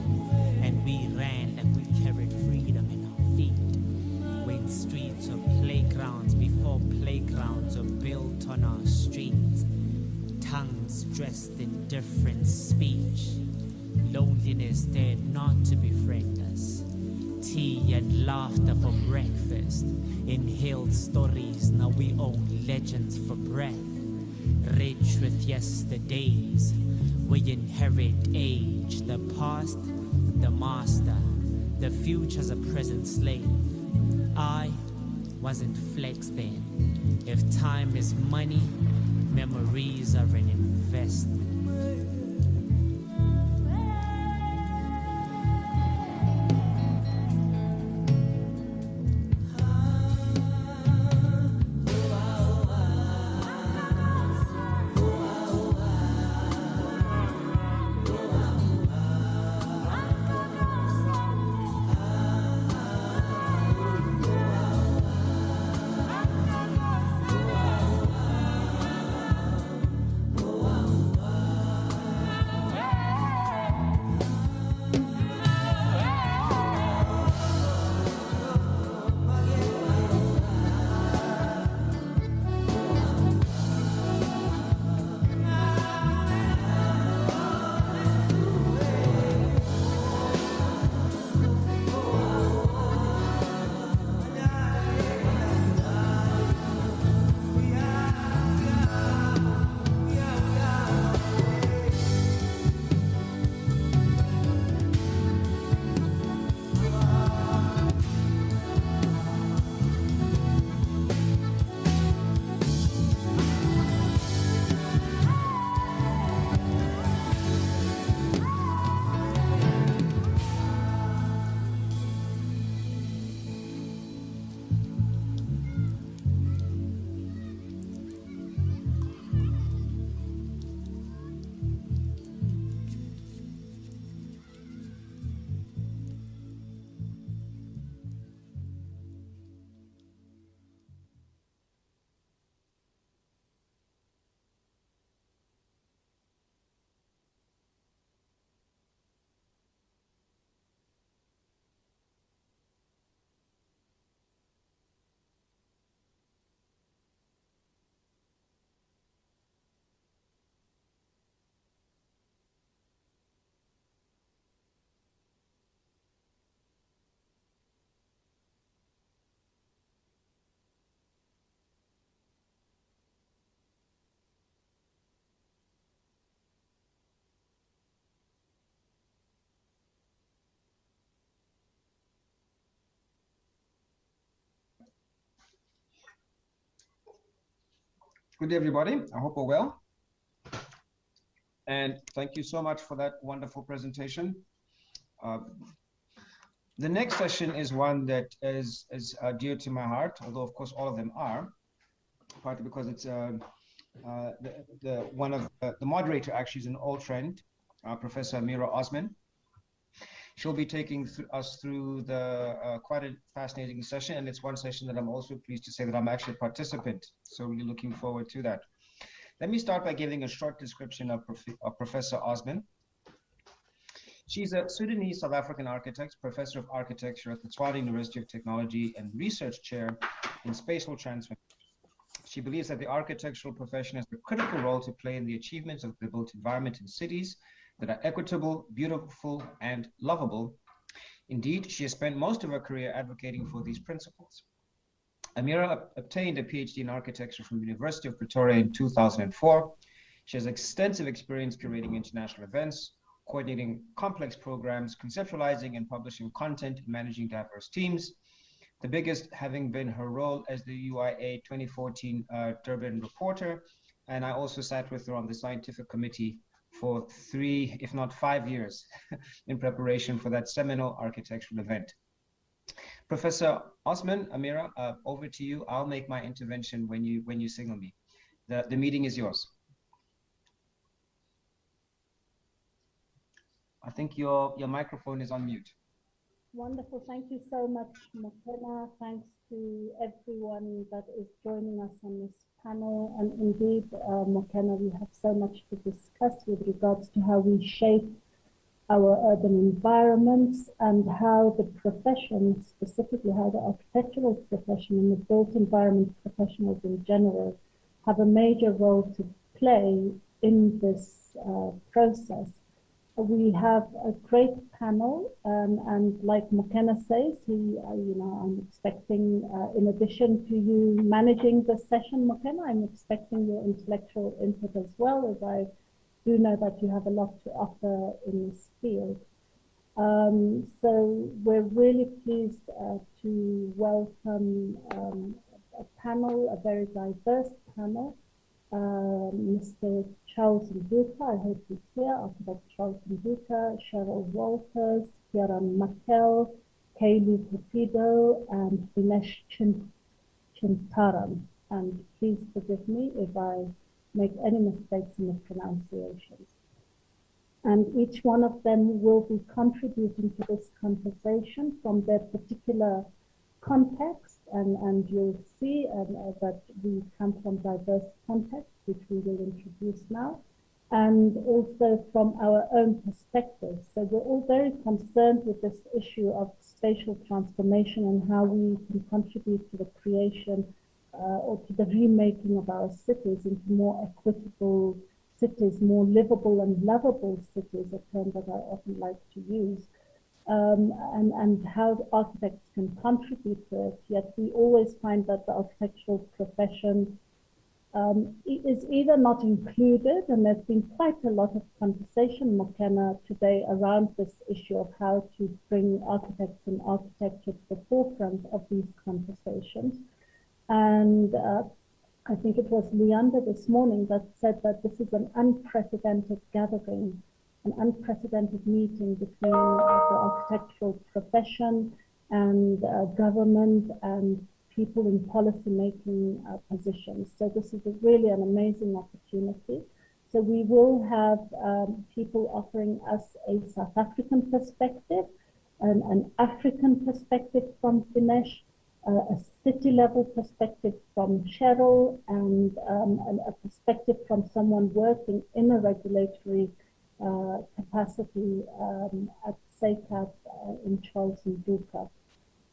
and we ran like we carried freedom in our feet. When streets were playgrounds before playgrounds were built on our streets, tongues dressed in different speech, loneliness dared not to befriend us. Tea and laughter for breakfast, inhaled stories, now we own legends for breath. Rich with yesterdays, we inherit age, the past, the master, the future's a present slave. I wasn't flex then. If time is money, memories are an investment. Good day, everybody. I hope we're well. And thank you so much for that wonderful presentation. The next session is one that is dear to my heart, although of course all of them are, partly because it's the moderator actually is an old friend, Professor Amira Osman. She'll be taking us through the quite a fascinating session, and it's one session that I'm also pleased to say that I'm actually a participant. So really looking forward to that. Let me start by giving a short description of Professor Osman. She's a Sudanese South African architect, professor of architecture at the Soaring University of Technology, and research chair in spatial transformation. She believes that the architectural profession has a critical role to play in the achievements of the built environment in cities that are equitable, beautiful, and lovable. Indeed, she has spent most of her career advocating for these principles. Amira obtained a PhD in architecture from the University of Pretoria in 2004. She has extensive experience curating international events, coordinating complex programs, conceptualizing and publishing content, and managing diverse teams. The biggest having been her role as the UIA 2014 Durban reporter. And I also sat with her on the scientific committee for 3, if not 5 years in preparation for that seminal architectural event. Professor Osman, Amira, over to you. I'll make my intervention when you signal me. The meeting is yours. I think your microphone is on mute. Wonderful. Thank you so much, Mokena. Thanks to everyone that is joining us on this panel. And indeed, Mokena, we have so much to discuss with regards to how we shape our urban environments and how the profession, specifically how the architectural profession and the built environment professionals in general, have a major role to play in this process. We have a great panel, and like Mokena says, I'm expecting, in addition to you managing the session, Mokena, I'm expecting your intellectual input as well, as I do know that you have a lot to offer in this field. So we're really pleased to welcome a panel, a very diverse panel. Mr. Charles Nduka, I hope he's here, Architect Charles Nduka, Cheryl Walters, Kieran Makel, Kaylee Pepido, and Dinesh Chintaram. And please forgive me if I make any mistakes in the pronunciations. And each one of them will be contributing to this conversation from their particular context, and you'll see that we come from diverse contexts, which we will introduce now, and also from our own perspectives. So we're all very concerned with this issue of spatial transformation and how we can contribute to the creation or to the remaking of our cities into more equitable cities, more livable and lovable cities, a term that I often like to use. And how the architects can contribute to it, yet we always find that the architectural profession is either not included, and there's been quite a lot of conversation, Mokena, today around this issue of how to bring architects and architecture to the forefront of these conversations. And I think it was Leander this morning that said that this is an unprecedented gathering, an unprecedented meeting between the architectural profession and government and people in policy-making positions. So this is really an amazing opportunity. So we will have people offering us a South African perspective, an African perspective from Dinesh, a city-level perspective from Cheryl, and a perspective from someone working in a regulatory capacity at Sacap in Charles Nduka.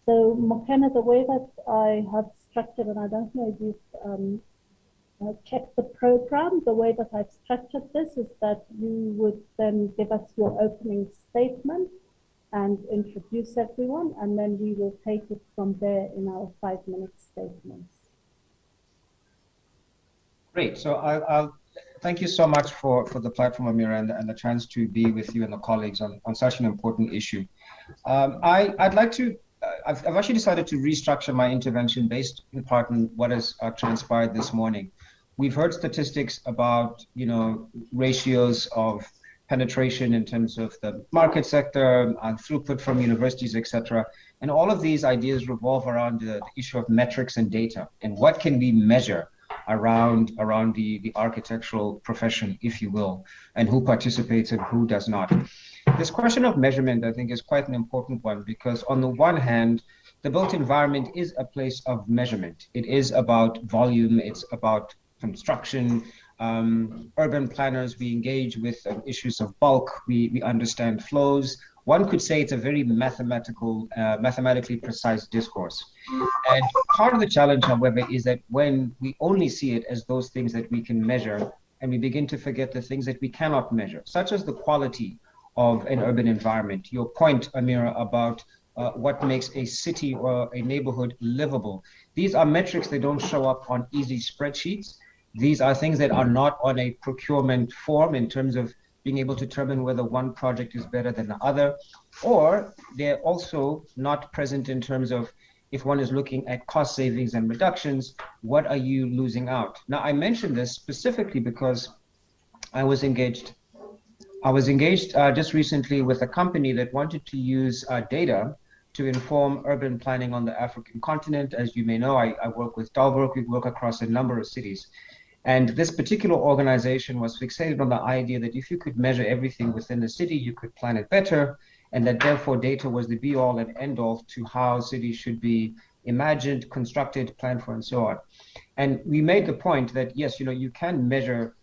So Mokena, the way that I have structured, and I don't know if you've checked the program, the way that I've structured this is that you would then give us your opening statement and introduce everyone, and then we will take it from there in our 5-minute statements. Great. So I'll thank you so much for the platform, Amira, and the chance to be with you and the colleagues on such an important issue. I'd like to, I've actually decided to restructure my intervention based in part on what has transpired this morning. We've heard statistics about, ratios of penetration in terms of the market sector, throughput from universities, etc. And all of these ideas revolve around the issue of metrics and data, and what can we measure around the architectural profession, if you will, and who participates and who does not. This question of measurement, I think, is quite an important one, because on the one hand, the built environment is a place of measurement. It is about volume, it's about construction. Urban planners, we engage with issues of bulk, we understand flows. One could say it's a very mathematically precise discourse. And part of the challenge, however, is that when we only see it as those things that we can measure, and we begin to forget the things that we cannot measure, such as the quality of an urban environment. Your point, Amira, about what makes a city or a neighborhood livable. These are metrics that don't show up on easy spreadsheets. These are things that are not on a procurement form in terms of being able to determine whether one project is better than the other, or they're also not present in terms of if one is looking at cost savings and reductions, what are you losing out? Now, I mentioned this specifically because I was engaged just recently with a company that wanted to use data to inform urban planning on the African continent. As you may know, I work with Dalberg. We work across a number of cities. And this particular organization was fixated on the idea that if you could measure everything within the city, you could plan it better, and that therefore data was the be-all and end-all to how cities should be imagined, constructed, planned for, and so on. And we made the point that, yes, you can measure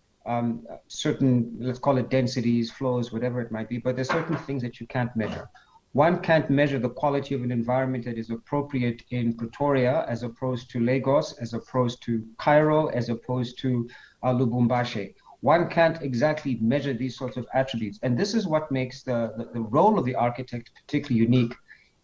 certain, let's call it densities, flows, whatever it might be, but there's certain things that you can't measure. One can't measure the quality of an environment that is appropriate in Pretoria as opposed to Lagos, as opposed to Cairo, as opposed to Lubumbashi. One can't exactly measure these sorts of attributes. And this is what makes the role of the architect particularly unique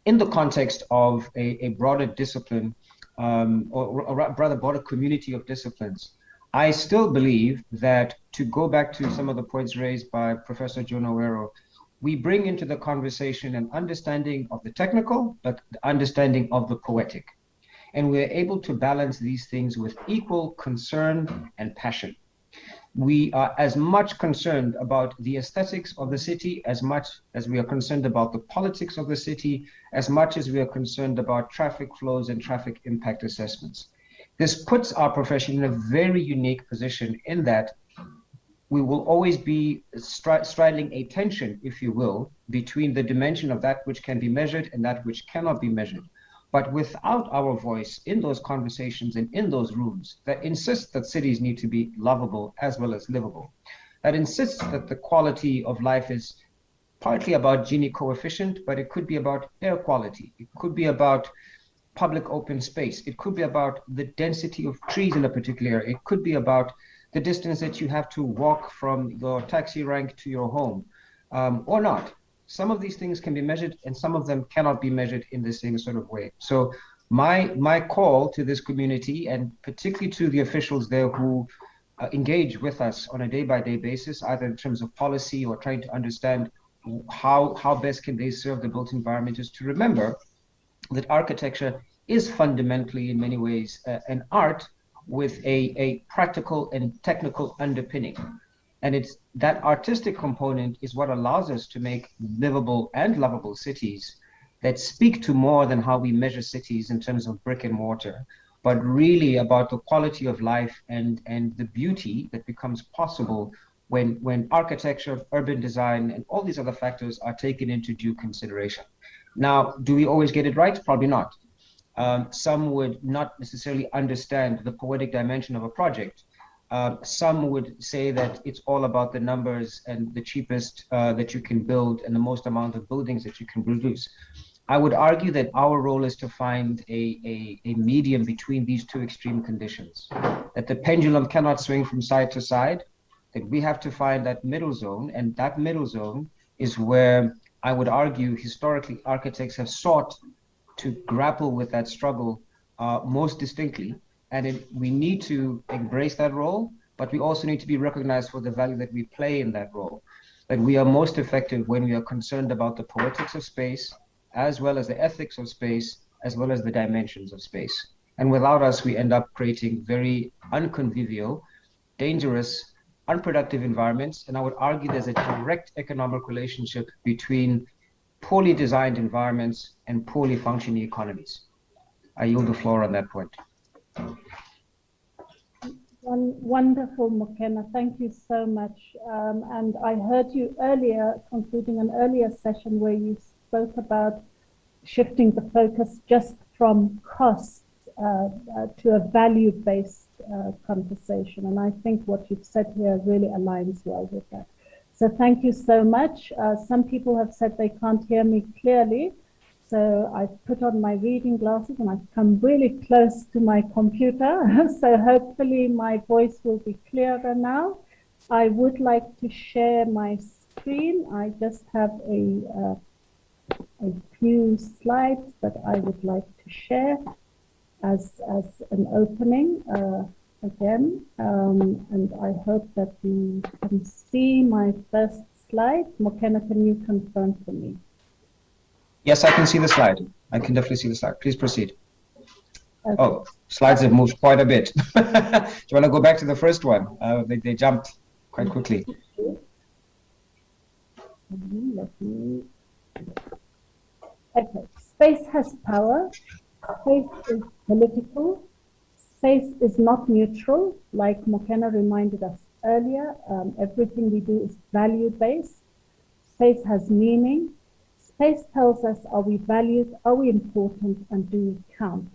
in the context of a broader discipline, or a rather broader community of disciplines. I still believe that, to go back to some of the points raised by Professor John Owero, we bring into the conversation an understanding of the technical, but the understanding of the poetic. And we're able to balance these things with equal concern and passion. We are as much concerned about the aesthetics of the city as much as we are concerned about the politics of the city, as much as we are concerned about traffic flows and traffic impact assessments. This puts our profession in a very unique position in that we will always be straddling a tension, if you will, between the dimension of that which can be measured and that which cannot be measured. But without our voice in those conversations and in those rooms that insist that cities need to be lovable as well as livable, that insists that the quality of life is partly about Gini coefficient, but it could be about air quality. It could be about public open space. It could be about the density of trees in a particular area. It could be about the distance that you have to walk from your taxi rank to your home, or not. Some of these things can be measured and some of them cannot be measured in the same sort of way. So my call to this community, and particularly to the officials there who engage with us on a day-by-day basis, either in terms of policy or trying to understand how best can they serve the built environment, is to remember that architecture is fundamentally, in many ways, an art with a practical and technical underpinning. And it's that artistic component is what allows us to make livable and lovable cities that speak to more than how we measure cities in terms of brick and mortar, but really about the quality of life and the beauty that becomes possible when architecture, urban design, and all these other factors are taken into due consideration. Now, do we always get it right? Probably not. Some would not necessarily understand the poetic dimension of a project. Some would say that it's all about the numbers and the cheapest that you can build and the most amount of buildings that you can produce. I would argue that our role is to find a medium between these two extreme conditions, that the pendulum cannot swing from side to side, that we have to find that middle zone, and that middle zone is where I would argue historically architects have sought to grapple with that struggle most distinctly. And we need to embrace that role, but we also need to be recognized for the value that we play in that role. That we are most effective when we are concerned about the poetics of space, as well as the ethics of space, as well as the dimensions of space. And without us, we end up creating very unconvivial, dangerous, unproductive environments. And I would argue there's a direct economic relationship between poorly designed environments and poorly functioning economies. I yield the floor on that point. Wonderful, Mokena. Thank you so much. And I heard you earlier, concluding an earlier session where you spoke about shifting the focus just from costs to a value-based conversation. And I think what you've said here really aligns well with that. So thank you so much. Some people have said they can't hear me clearly. So I've put on my reading glasses and I've come really close to my computer. So hopefully my voice will be clearer now. I would like to share my screen. I just have a a few slides that I would like to share as an opening again, and I hope that you can see my first slide. Mokena, can you confirm for me? Yes, I can see the slide. I can definitely see the slide. Please proceed. Okay. Oh, slides have moved quite a bit. Do you want to go back to the first one? They jumped quite quickly. Let me... Okay, space has power, space is political, space is not neutral, like Mokena reminded us earlier. Everything we do is value-based. Space has meaning. Space tells us, are we valued, are we important, and do we count?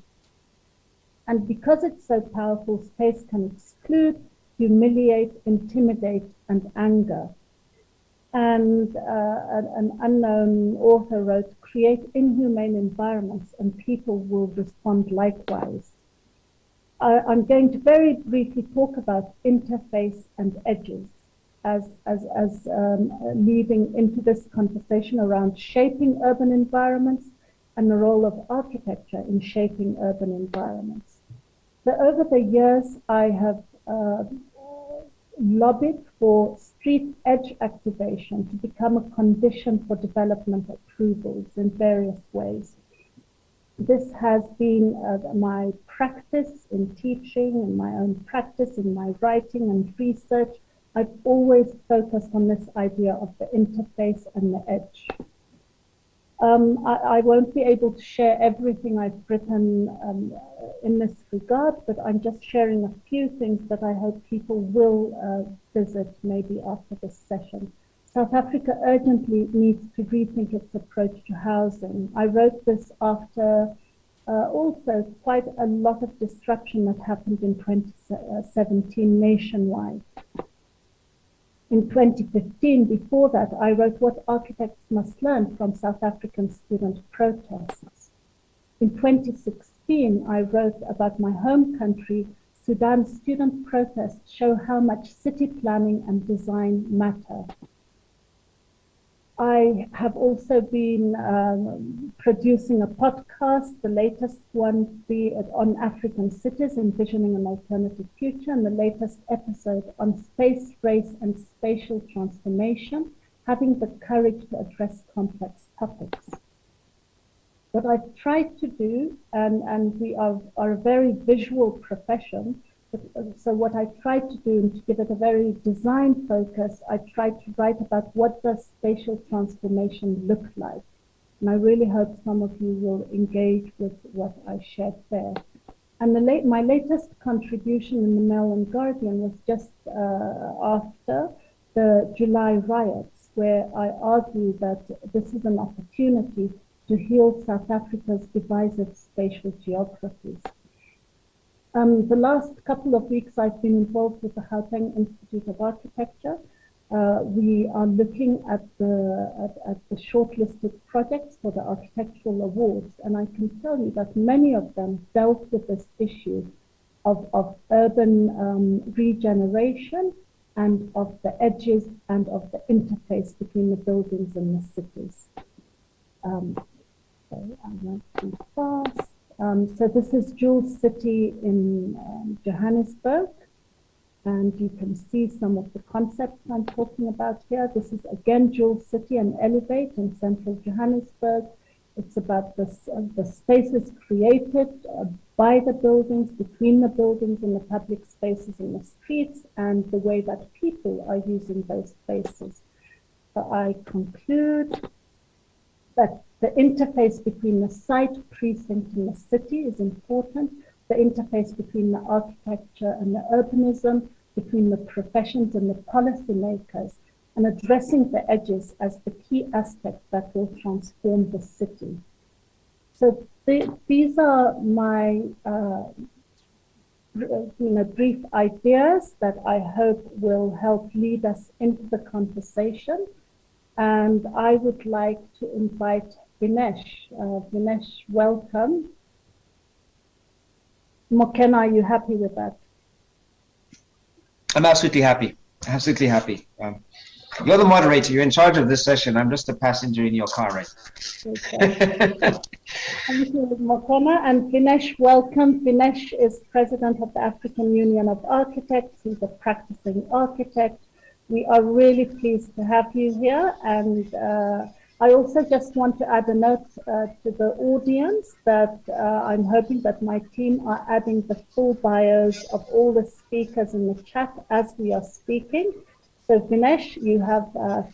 And because it's so powerful, space can exclude, humiliate, intimidate, and anger. And an unknown author wrote, create inhumane environments and people will respond likewise. I'm going to very briefly talk about interface and edges as leading into this conversation around shaping urban environments and the role of architecture in shaping urban environments. So over the years, I have lobbied for street edge activation to become a condition for development approvals in various ways. This has been my practice in teaching and my own practice in my writing and research. I've always focused on this idea of the interface and the edge. I won't be able to share everything I've written in this regard, but I'm just sharing a few things that I hope people will visit maybe after this session. South Africa urgently needs to rethink its approach to housing. I wrote this after also quite a lot of disruption that happened in 2017 nationwide. In 2015, before that, I wrote What Architects Must Learn from South African Student Protests. In 2016, I wrote about my home country, Sudan's student protests show how much city planning and design matter. I have also been producing a podcast, the latest one be on African cities, envisioning an alternative future, and the latest episode on space, race, and spatial transformation, having the courage to address complex topics. What I've tried to do, and we are a very visual profession, so what I tried to do, and to give it a very design focus, I tried to write about what does spatial transformation look like. And I really hope some of you will engage with what I shared there. And my latest contribution in the Mail and Guardian was just after the July riots, where I argue that this is an opportunity to heal South Africa's divisive spatial geographies. The last couple of weeks, I've been involved with the Gauteng Institute of Architecture. We are looking at the shortlisted projects for the architectural awards, and I can tell you that many of them dealt with this issue of urban regeneration and of the edges and of the interface between the buildings and the cities. So I went too fast. So this is Jules City in Johannesburg, and you can see some of the concepts I'm talking about here. This is again Jules City and Elevate in central Johannesburg. It's about the spaces created by the buildings, between the buildings and the public spaces in the streets, and the way that people are using those spaces. So I conclude that the interface between the site, precinct, and the city is important. The interface between the architecture and the urbanism, between the professions and the policymakers, and addressing the edges as the key aspect that will transform the city. So these are my brief ideas that I hope will help lead us into the conversation. And I would like to invite Dinesh. Dinesh, welcome. Mokena, are you happy with that? I'm absolutely happy. Absolutely happy. You're the moderator. You're in charge of this session. I'm just a passenger in your car, right? Thank you, Makena. And Vinesh, welcome. Vinesh is president of the African Union of Architects. He's a practicing architect. We are really pleased to have you here. And I also just want to add a note to the audience that I'm hoping that my team are adding the full bios of all the speakers in the chat as we are speaking. So Vinesh, you have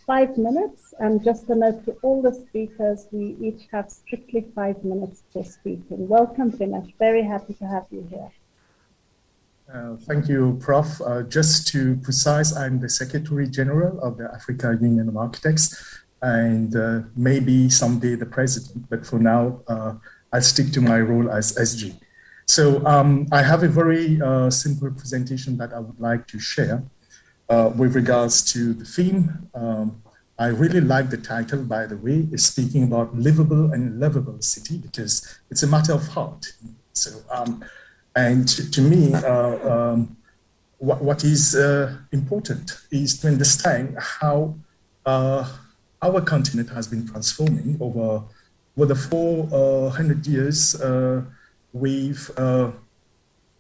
5 minutes, and just a note to all the speakers, we each have strictly 5 minutes for speaking. Welcome, Vinesh. Very happy to have you here. Thank you, Prof. Just to precise, I'm the Secretary General of the Africa Union of Architects, and maybe someday the President, but for now, I'll stick to my role as SG. So I have a very simple presentation that I would like to share. With regards to the theme, I really like the title, by the way. It's speaking about livable and lovable city, because it's a matter of heart. So, and to me, what is important is to understand how our continent has been transforming over the 400 years with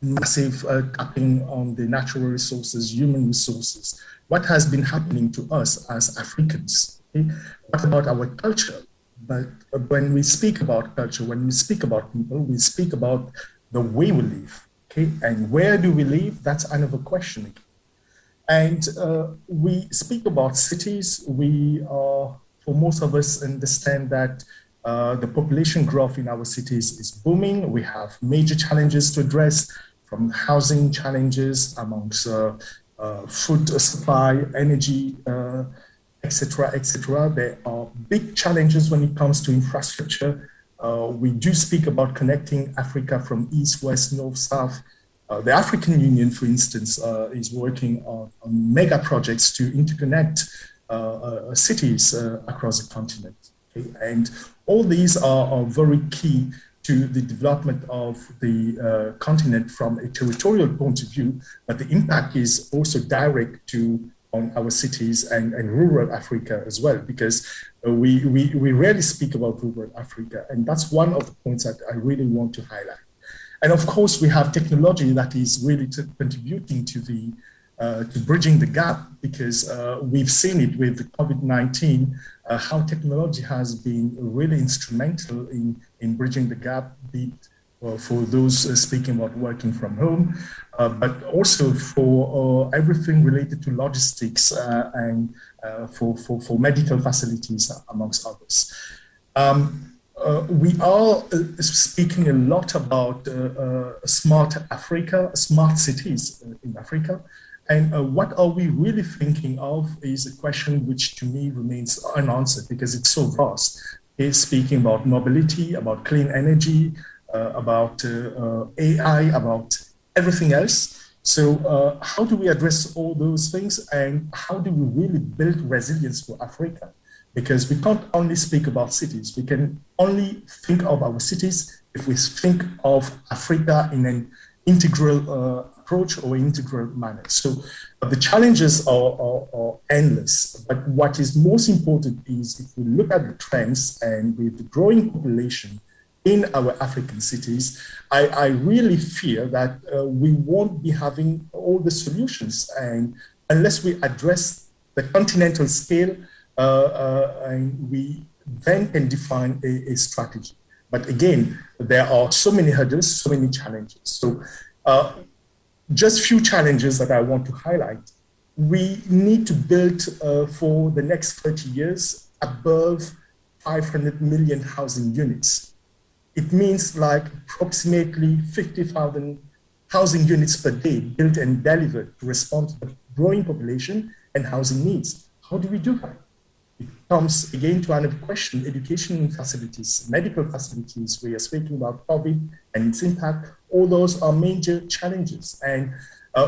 massive tapping on the natural resources, human resources. What has been happening to us as Africans? Okay? What about our culture? But when we speak about culture, when we speak about people, we speak about the way we live. Okay? And where do we live? That's another question. And we speak about cities. We are, for most of us, understand that the population growth in our cities is booming. We have major challenges to address, from housing challenges amongst food supply, energy, etc., etc. There are big challenges when it comes to infrastructure. We do speak about connecting Africa from east, west, north, south. The African Union, for instance, is working on mega projects to interconnect cities across the continent. Okay? And all these are very key to the development of the continent from a territorial point of view, but the impact is also direct on our cities and rural Africa as well, because we rarely speak about rural Africa, and that's one of the points that I really want to highlight. And of course, we have technology that is really contributing to the to bridging the gap, because we've seen it with the COVID-19, how technology has been really instrumental in bridging the gap, be it for those speaking about working from home, but also for everything related to logistics and for medical facilities, amongst others. We are speaking a lot about smart Africa, smart cities in Africa. And what are we really thinking of is a question which to me remains unanswered, because it's so vast. It's speaking about mobility, about clean energy, about AI, about everything else. So how do we address all those things, and how do we really build resilience for Africa? Because we can't only speak about cities. We can only think of our cities if we think of Africa in an integral approach or integral manner. So the challenges are endless, but what is most important is if we look at the trends, and with the growing population in our African cities, I really fear that we won't be having all the solutions, and unless we address the continental scale, and we then can define a strategy. But again, there are so many hurdles, so many challenges. So just few challenges that I want to highlight. We need to build for the next 30 years above 500 million housing units. It means like approximately 50,000 housing units per day built and delivered to respond to the growing population and housing needs. How do we do that? It comes again to another question: education facilities, medical facilities. We are speaking about COVID and its impact. All those are major challenges. And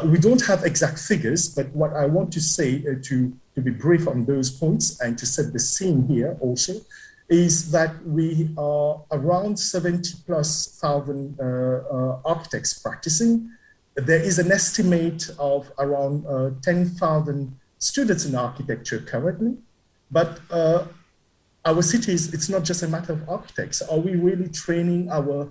we don't have exact figures, but what I want to say to be brief on those points and to set the scene here also is that we are around 70,000+ architects practicing. There is an estimate of around 10,000 students in architecture currently, but our cities, it's not just a matter of architects. Are we really training our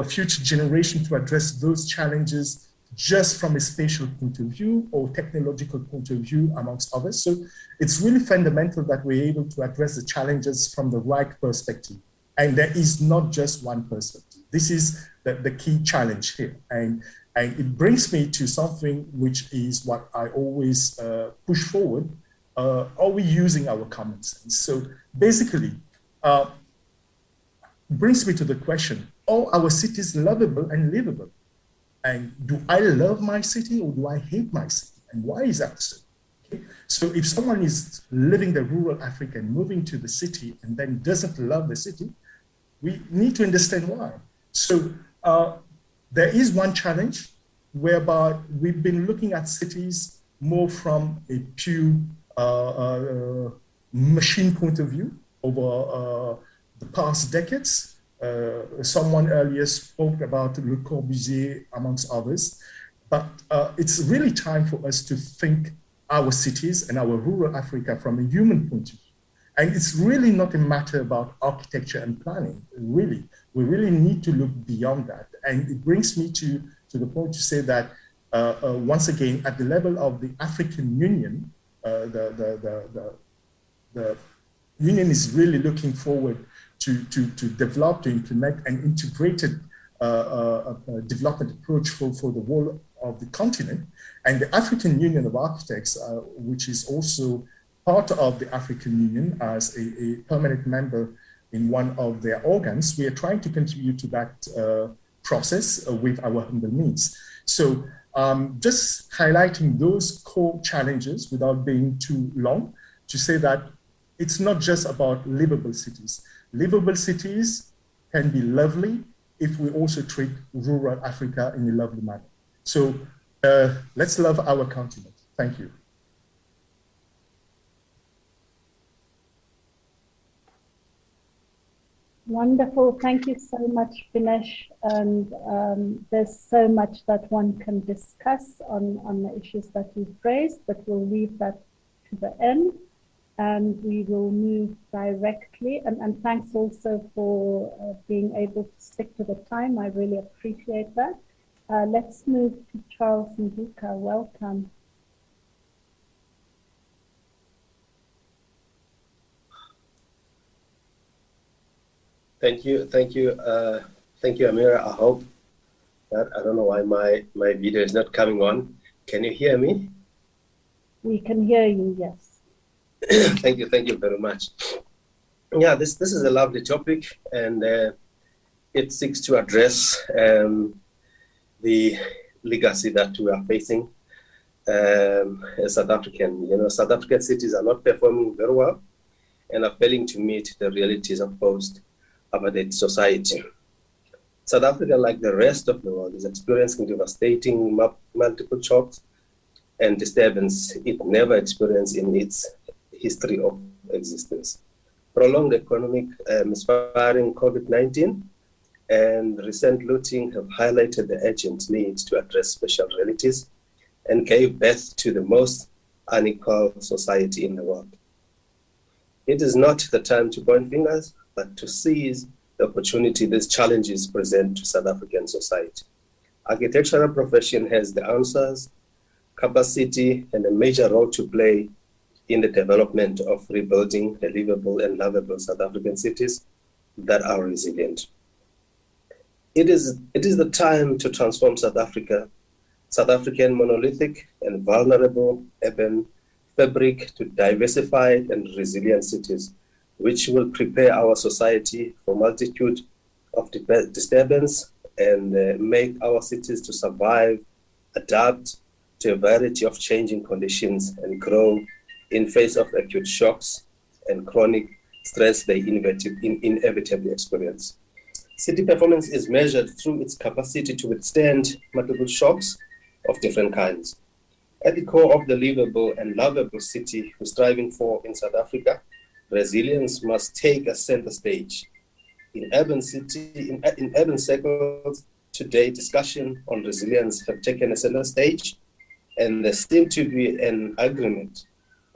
future generation to address those challenges just from a spatial point of view or technological point of view, amongst others? So it's really fundamental that we're able to address the challenges from the right perspective. And there is not just one perspective. This is the key challenge here. And it brings me to something which is what I always push forward. Are we using our common sense? So basically, brings me to the question, are our cities lovable and livable? And do I love my city or do I hate my city? And why is that so? Okay? So if someone is living the rural Africa and moving to the city and then doesn't love the city, we need to understand why. So there is one challenge whereby we've been looking at cities more from a pure machine point of view over the past decades. Someone earlier spoke about Le Corbusier, amongst others, but it's really time for us to think our cities and our rural Africa from a human point of view. And it's really not a matter about architecture and planning, really. We really need to look beyond that. And it brings me to the point to say that, once again, at the level of the African Union, the Union is really looking forward to develop, to implement an integrated development approach for the whole of the continent. And the African Union of Architects, which is also part of the African Union as a permanent member in one of their organs, we are trying to contribute to that process with our humble means. So just highlighting those core challenges without being too long, to say that it's not just about livable cities. Livable cities can be lovely if we also treat rural Africa in a lovely manner. So let's love our continent. Thank you. Wonderful. Thank you so much, Vinesh. And there's so much that one can discuss on the issues that you've raised, but we'll leave that to the end. And we will move directly. And thanks also for being able to stick to the time. I really appreciate that. Let's move to Charles Nduka. Welcome. Thank you, Amira. I hope that, I don't know why my video is not coming on. Can you hear me? We can hear you, yes. Thank you very much. Yeah, this is a lovely topic, and it seeks to address the legacy that we are facing as South African. You know, South African cities are not performing very well and are failing to meet the realities of post-apartheid society. South Africa, like the rest of the world, is experiencing devastating multiple shocks and disturbance it never experienced in its history of existence. Prolonged economic misfiring, COVID-19, and recent looting have highlighted the urgent need to address special realities and gave birth to the most unequal society in the world. It is not the time to point fingers, but to seize the opportunity these challenges present to South African society. Architectural profession has the answers, capacity, and a major role to play in the development of rebuilding a livable and lovable South African cities that are resilient. It is the time to transform South African monolithic and vulnerable urban fabric to diversified and resilient cities, which will prepare our society for multitude of disturbance and make our cities to survive, adapt to a variety of changing conditions, and grow in face of acute shocks and chronic stress they inevitably experience. City performance is measured through its capacity to withstand multiple shocks of different kinds. At the core of the livable and lovable city we're striving for in South Africa, resilience must take a center stage. In urban circles today, discussion on resilience have taken a center stage, and there seems to be an agreement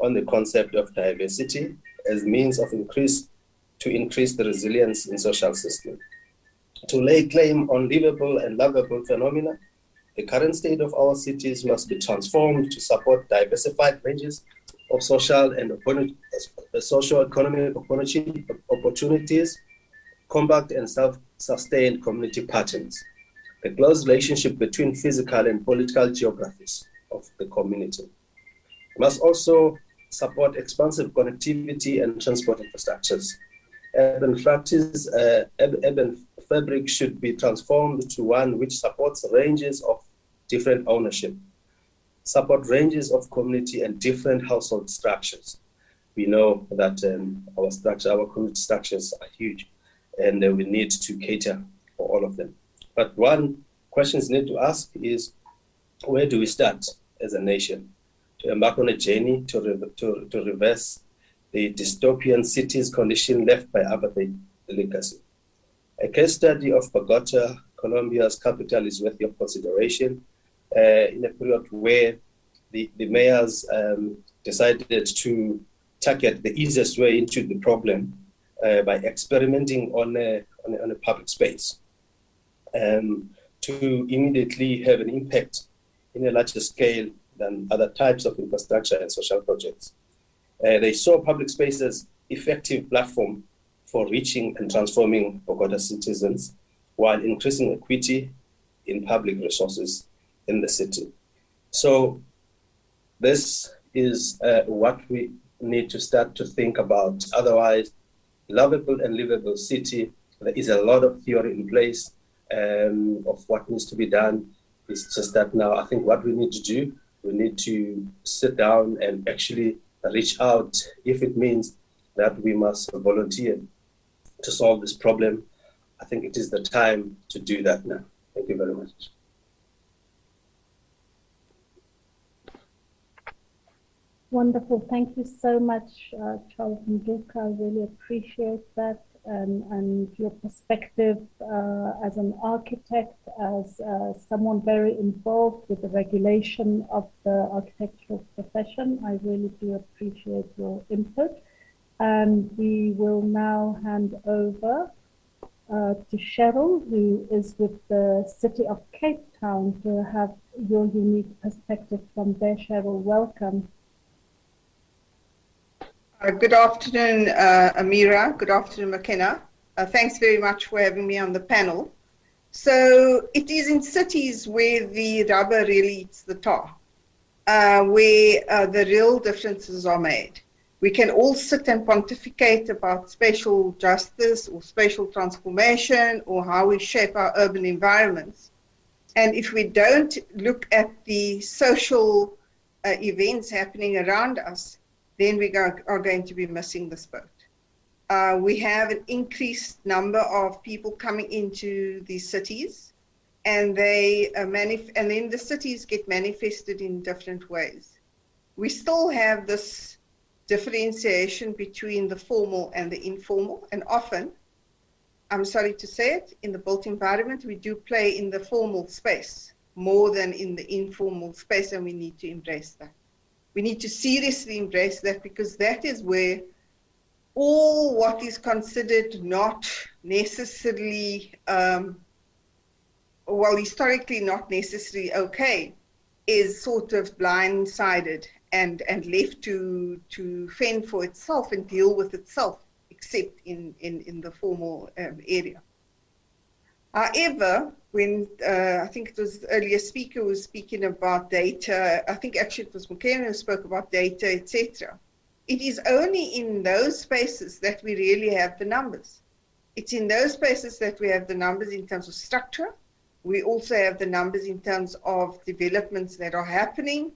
on the concept of diversity as means of increase the resilience in social system. To lay claim on livable and lovable phenomena, the current state of our cities must be transformed to support diversified ranges of social and socio-economic opportunities, combat and self-sustained community patterns, the close relationship between physical and political geographies of the community. It must also support expansive connectivity and transport infrastructures. Urban fabric should be transformed to one which supports ranges of different ownership, support ranges of community and different household structures. We know that our community structures are huge, and we need to cater for all of them. But one question we need to ask is, where do we start as a nation to embark on a journey to reverse the dystopian cities condition left by apartheid legacy? A case study of Bogota, Colombia's capital, is worthy of consideration in a period where the mayors decided to target the easiest way into the problem by experimenting on a public space to immediately have an impact in a larger scale than other types of infrastructure and social projects. They saw public space as effective platform for reaching and transforming Bogota citizens while increasing equity in public resources in the city. So this is what we need to start to think about. Otherwise, lovable and livable city, there is a lot of theory in place of what needs to be done. It's just that now I think what we need to do, we need to sit down and actually reach out, if it means that we must volunteer to solve this problem. I think it is the time to do that now. Thank you very much. Wonderful. Thank you so much, Charles Nduka. I really appreciate that and your perspective as an architect, as someone very involved with the regulation of the architectural profession. I really do appreciate your input. And we will now hand over to Cheryl, who is with the City of Cape Town, to have your unique perspective from there. Cheryl, welcome. Good afternoon, Amira. Good afternoon, McKenna. Thanks very much for having me on the panel. So it is in cities where the rubber really eats the tar, where the real differences are made. We can all sit and pontificate about spatial justice or spatial transformation or how we shape our urban environments. And if we don't look at the social events happening around us, then we are going to be missing this boat. We have an increased number of people coming into these cities, and and then the cities get manifested in different ways. We still have this differentiation between the formal and the informal, and often, I'm sorry to say it, in the built environment, we do play in the formal space more than in the informal space, and we need to embrace that. We need to seriously embrace that, because that is where all what is considered not necessarily, well, historically not necessarily okay, is sort of blindsided and left to fend for itself and deal with itself, except in the formal area. However, when I think it was the earlier speaker was speaking about data, I think actually it was McKenna who spoke about data, etc. It is only in those spaces that we really have the numbers. It's in those spaces that we have the numbers in terms of structure. We also have the numbers in terms of developments that are happening.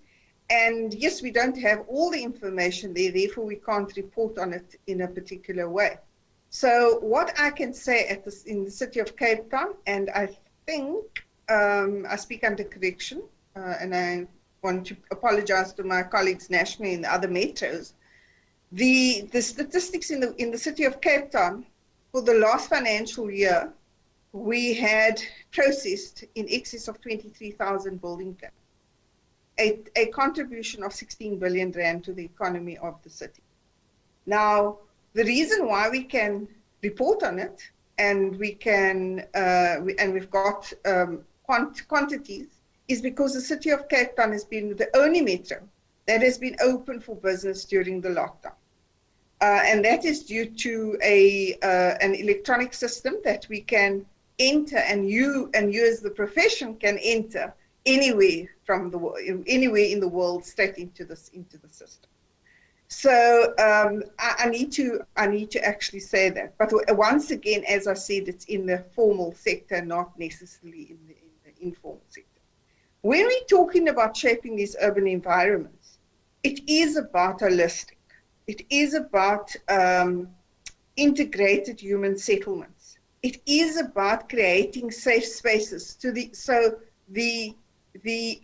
And yes, we don't have all the information there, therefore we can't report on it in a particular way. So what I can say in the City of Cape Town, and I think I speak under correction, and I want to apologize to my colleagues nationally in the other metros. The statistics in the City of Cape Town for the last financial year, we had processed in excess of 23,000 building plans. a contribution of 16 billion rand to the economy of the city. Now, the reason why we can report on it, and we can, and we've got quantities, is because the city of Cape Town has been the only metro that has been open for business during the lockdown. And that is due to an electronic system that we can enter, and you as the profession can enter anywhere from the anywhere in the world straight into the system. So I need to actually say that. But once again, as I said, it's in the formal sector, not necessarily in the informal sector. When we're talking about shaping these urban environments, it is about holistic. It is about integrated human settlements. It is about creating safe spaces so the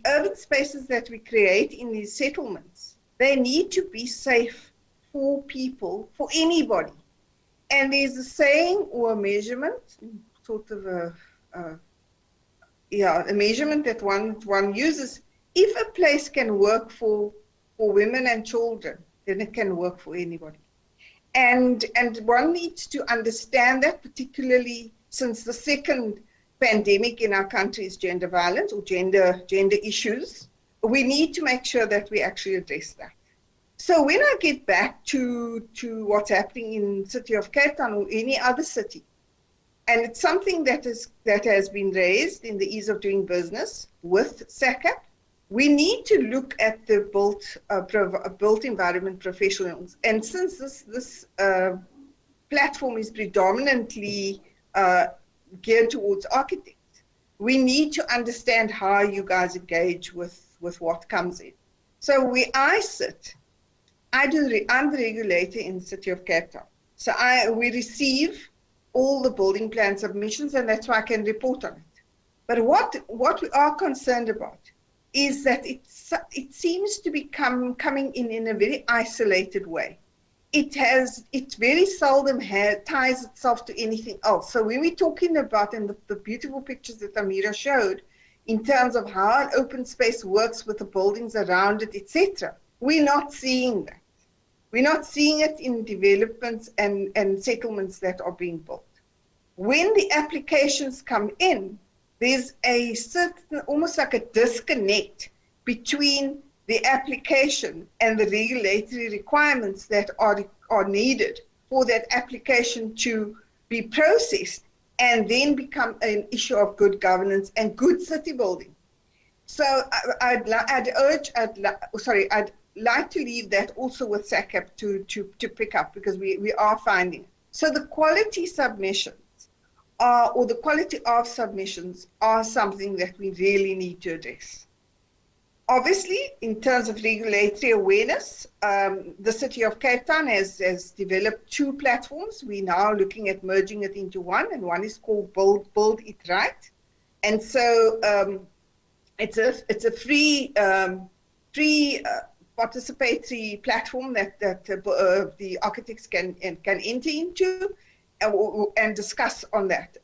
urban spaces that we create in these settlements, they need to be safe for people, for anybody. And there's a saying or a measurement, sort of a measurement that one uses. If a place can work for women and children, then it can work for anybody. And one needs to understand that, particularly since the second pandemic in our country is gender violence or gender issues. We need to make sure that we actually address that. So when I get back to what's happening in the city of Cape Town or any other city, and it's something that has been raised in the ease of doing business with Sacap, we need to look at the built environment professionals. And since this platform is predominantly geared towards architects, we need to understand how you guys engage with what comes in. So where I sit, I'm the regulator in the city of Cape Town. So we receive all the building plan submissions, and that's why I can report on it. But what we are concerned about is that it seems to be coming in a very isolated way. It very seldom ties itself to anything else. So when we're talking about, and the beautiful pictures that Amira showed, in terms of how an open space works with the buildings around it, etc., we're not seeing that. We're not seeing it in developments and settlements that are being built. When the applications come in, there's a certain, almost like a disconnect between the application and the regulatory requirements that are needed for that application to be processed and then become an issue of good governance and good city building. So I'd like to leave that also with Sacap to pick up, because we are finding it. So the quality submissions or the quality of submissions are something that we really need to address. Obviously, in terms of regulatory awareness, the city of Cape Town has developed 2 platforms. We're now looking at merging it into one, and one is called Build It Right. And so it's a free participatory platform that the architects can enter into and discuss on that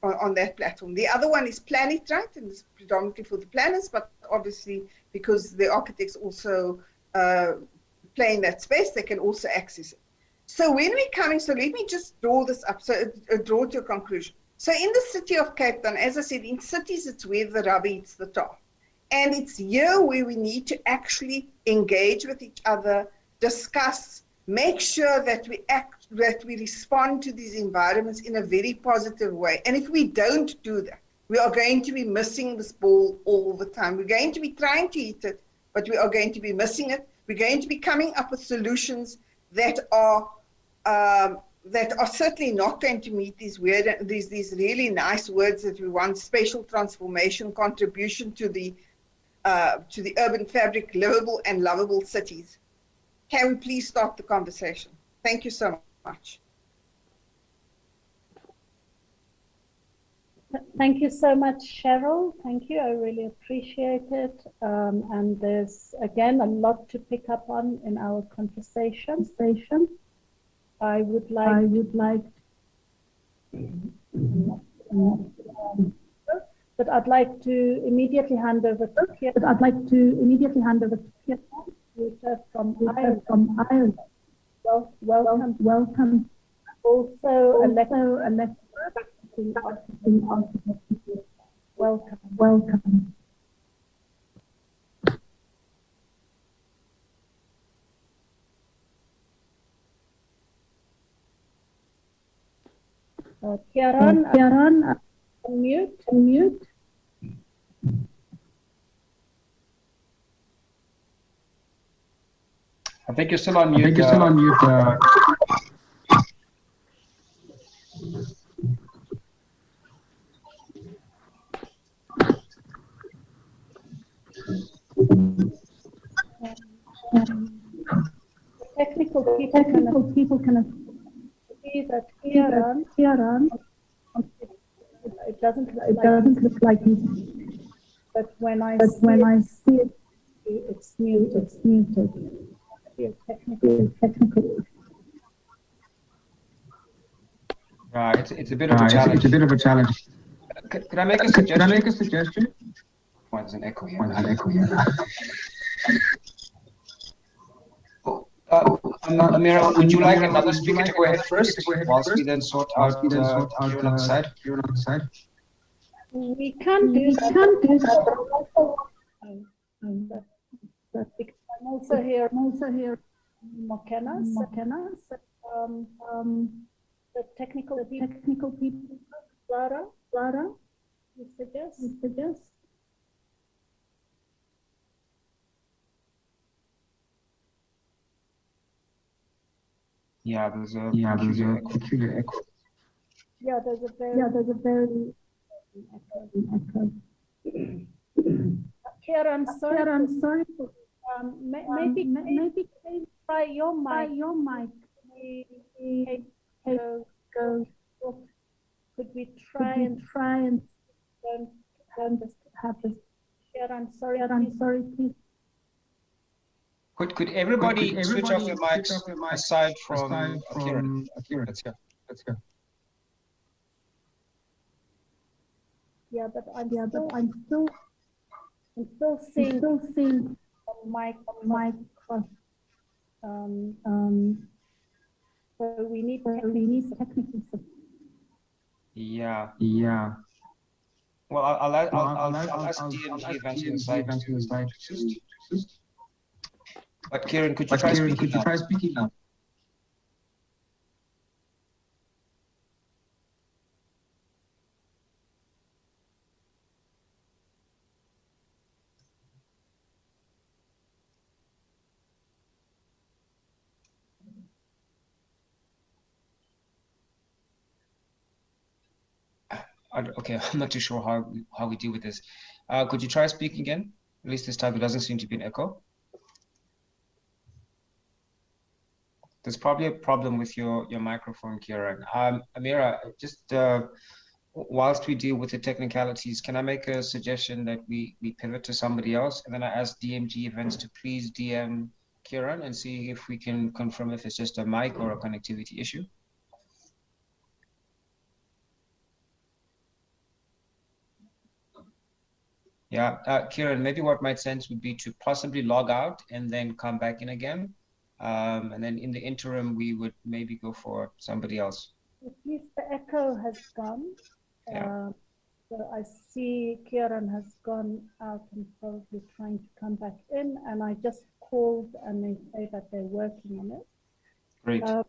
platform. The other one is Plan It Right, and it's predominantly for the planners, but obviously because the architects also play in that space, they can also access it. So when we're coming, so let me just draw this up, so draw to a conclusion. So in the city of Cape Town, as I said, in cities, it's where the rubber hits the tar. And it's here where we need to actually engage with each other, discuss, make sure that we respond to these environments in a very positive way. And if we don't do that, we are going to be missing this ball all the time. We're going to be trying to hit it, but we are going to be missing it. We're going to be coming up with solutions that are certainly not going to meet these really nice words that we want: spatial transformation, contribution to the urban fabric, livable and lovable cities. Can we please start the conversation? Thank you so much. Thank you so much, Cheryl. Thank you. I really appreciate it. And there's, again, a lot to pick up on in our conversation. I would like But I'd like to immediately hand over to Kieran. From Ireland. Welcome. Also a lecturer. Welcome. Kieran, unmute. I think you're still on mute. Technical people can see that Kieran, it doesn't look like he's, but when I see it, it's muted. Technical. It's a bit of a challenge. Could I make a suggestion? Why there's an echo here? Amira, would you like another speaker to go ahead first, whilst we then sort out Kieran on the side? We can't do that. I'm also here. McKenna. The technical people. Lara, you suggest. Yeah, there's a peculiar echo. Yeah, there's a very echo. Kieran, I'm sorry. Maybe try your mic. Go. Could we try and don't have this? Kieran, sorry, please. Could everybody switch off their mics aside from Kieran? Let's go. Yeah, but I'm still seeing mic cross. So we need technical support. Yeah. Well, I'll ask DMG events inside to assist. But Kieran, could you try speaking now? Okay, I'm not too sure how we deal with this. Could you try speaking again? At least this time it doesn't seem to be an echo. There's probably a problem with your microphone, Kieran. Amira, just whilst we deal with the technicalities, can I make a suggestion that we pivot to somebody else, and then I ask DMG events to please DM Kieran and see if we can confirm if it's just a mic or a connectivity issue? Yeah, Kieran, maybe what might sense would be to possibly log out and then come back in again. And then in the interim, we would maybe go for somebody else. At least the echo has gone. Yeah. So I see Kieran has gone out and probably trying to come back in, and I just called and they say that they're working on it. Great. So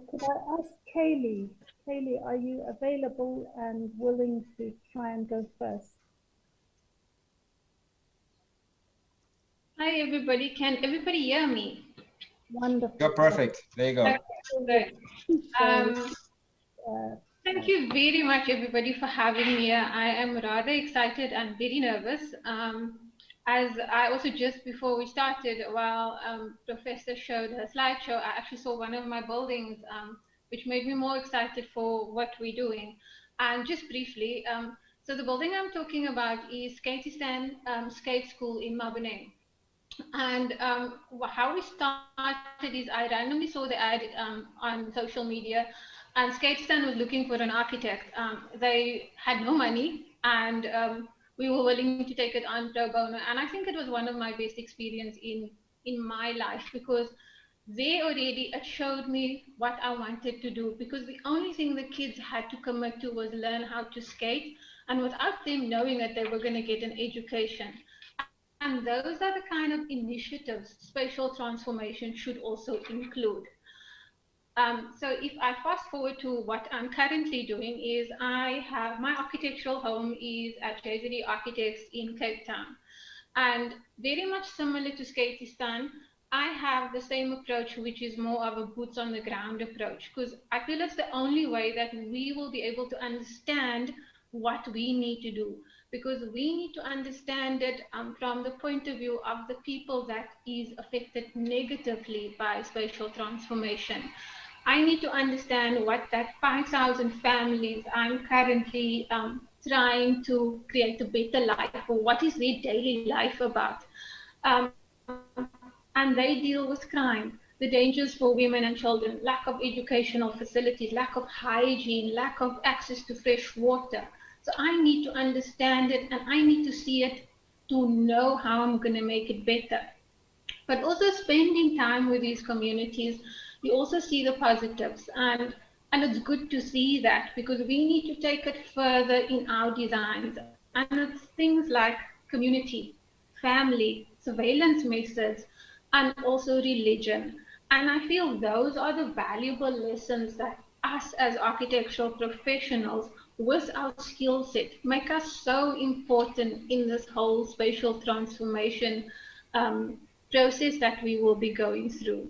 could I ask Kaylee? Kaylee, are you available and willing to try and go first? Hi, everybody. Can everybody hear me? Wonderful. You're perfect. There you go. Good. Thank you very much, everybody, for having me here. I am rather excited and very nervous. As I also, just before we started, while Professor showed her slideshow, I actually saw one of my buildings, which made me more excited for what we're doing. And just briefly, so the building I'm talking about is Skatistan Skate School in Maboneng. And how we started is I randomly saw the ad on social media, and Skatistan was looking for an architect. They had no money, and we were willing to take it on pro bono. And I think it was one of my best experience in my life, because there already it showed me what I wanted to do, because the only thing the kids had to commit to was learn how to skate, and without them knowing that they were going to get an education. And those are the kind of initiatives spatial transformation should also include. So if I fast forward to what I'm currently doing is I have my architectural home is at JZD Architects in Cape Town. And very much similar to Skatistan, I have the same approach, which is more of a boots on the ground approach, because I feel it's the only way that we will be able to understand what we need to do, because we need to understand it from the point of view of the people that is affected negatively by spatial transformation. I need to understand what that 5,000 families I'm currently trying to create a better life, or what is their daily life about. And they deal with crime, the dangers for women and children, lack of educational facilities, lack of hygiene, lack of access to fresh water. So I need to understand it, and I need to see it to know how I'm going to make it better. But also spending time with these communities, you also see the positives, and it's good to see that, because we need to take it further in our designs. And it's things like community, family, surveillance methods, and also religion. And I feel those are the valuable lessons that us as architectural professionals with our skill set make us so important in this whole spatial transformation process that we will be going through.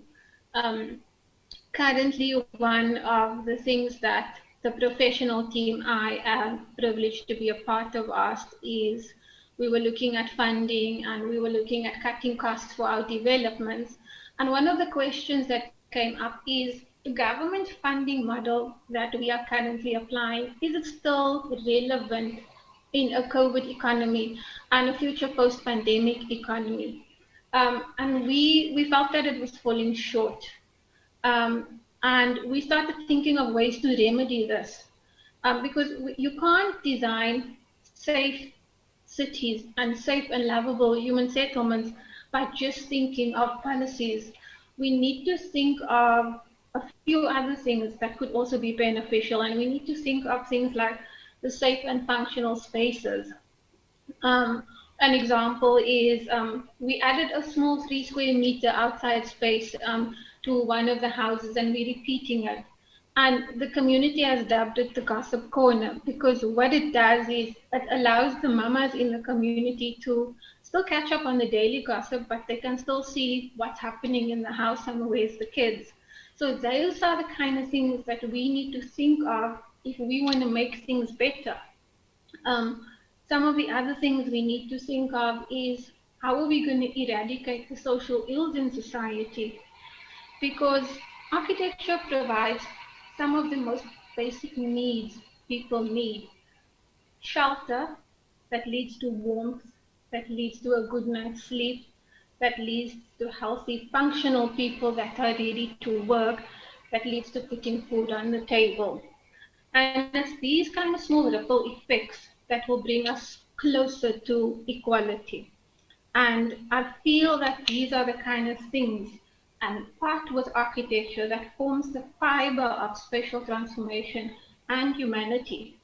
Currently, one of the things that the professional team I am privileged to be a part of asked is, we were looking at funding and we were looking at cutting costs for our developments. And one of the questions that came up is, the government funding model that we are currently applying, is it still relevant in a COVID economy and a future post-pandemic economy? And we felt that it was falling short. And we started thinking of ways to remedy this, because you can't design safe cities and safe and lovable human settlements by just thinking of policies. We need to think of a few other things that could also be beneficial, and we need to think of things like the safe and functional spaces. An example is we added a small 3 square meter outside space to one of the houses, and we're repeating it. And the community has dubbed it the gossip corner, because what it does is it allows the mamas in the community to still catch up on the daily gossip, but they can still see what's happening in the house and where's the kids. So those are the kind of things that we need to think of if we want to make things better. Some of the other things we need to think of is, how are we going to eradicate the social ills in society? Because architecture provides some of the most basic needs people need. Shelter that leads to warmth, that leads to a good night's sleep, that leads to healthy, functional people that are ready to work, that leads to putting food on the table. And it's these kind of small ripple effects that will bring us closer to equality. And I feel that these are the kind of things, and part with architecture, that forms the fiber of spatial transformation and humanity.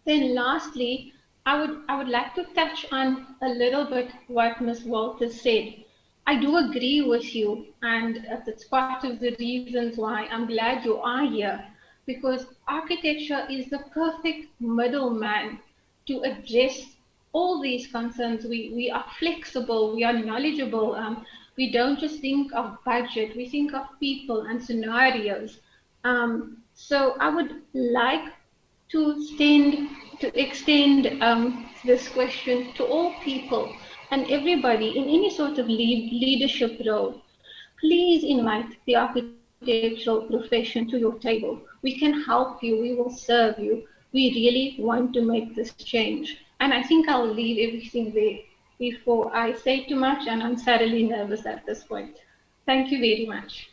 Then lastly, I would like to touch on a little bit what Ms. Walters said. I do agree with you, and it's part of the reasons why I'm glad you are here, because architecture is the perfect middleman to address all these concerns. We are flexible, we are knowledgeable, we don't just think of budget, we think of people and scenarios. So I would like to extend this question to all people and everybody in any sort of leadership role. Please invite the architectural profession to your table. We can help you, we will serve you. We really want to make this change. And I think I'll leave everything there before I say too much, and I'm thoroughly nervous at this point. Thank you very much.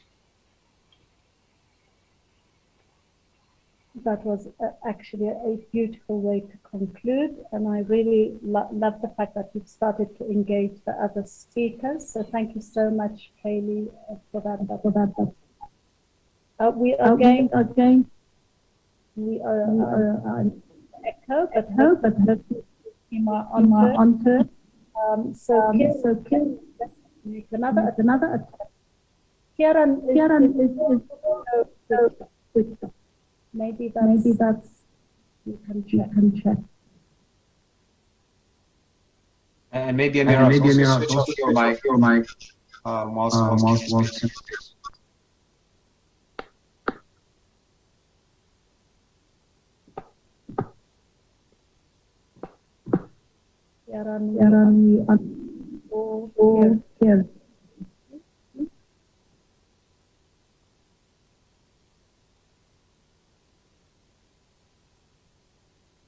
That was actually a beautiful way to conclude, and I really love the fact that you've started to engage the other speakers. So thank you so much, Kaylee, for that. We are going echo, but hopefully on to. So Kim, let's make another attempt. Kieran is maybe that's you can check. And maybe Amira, switch off your mic whilst Here.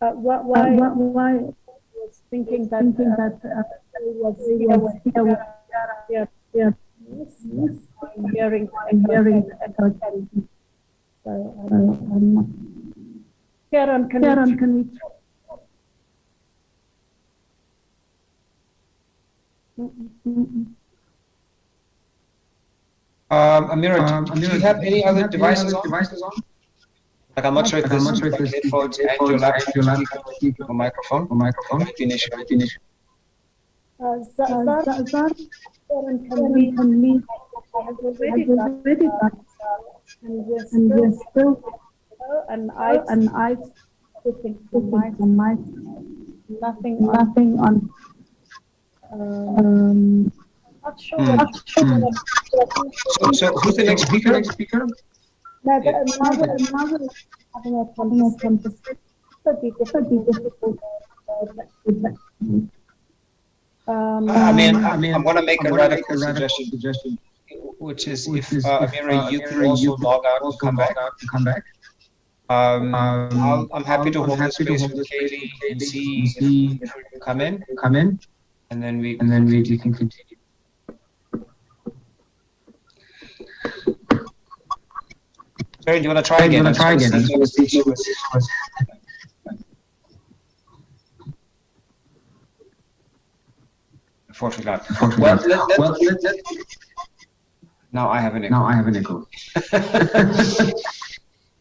Why was thinking that was here. I'm hearing the echo. So I'm not. Karen, can we? Amira, do you have any other devices on? Like, I'm not sure if this is like headphones and your laptop or microphone. Finish. Can we? I have already done, and we're still, and I think from my nothing on. Not sure. So who's the next speaker? No, but another having a conversation. I'm going to make a radical suggestion, which is if Amira, you can also log out and come back. I'm happy to hold the space with Kaylee and see if we can come in, and then we can continue. Jerry, do you want to try again? Unfortunately not. Well, now I have an echo.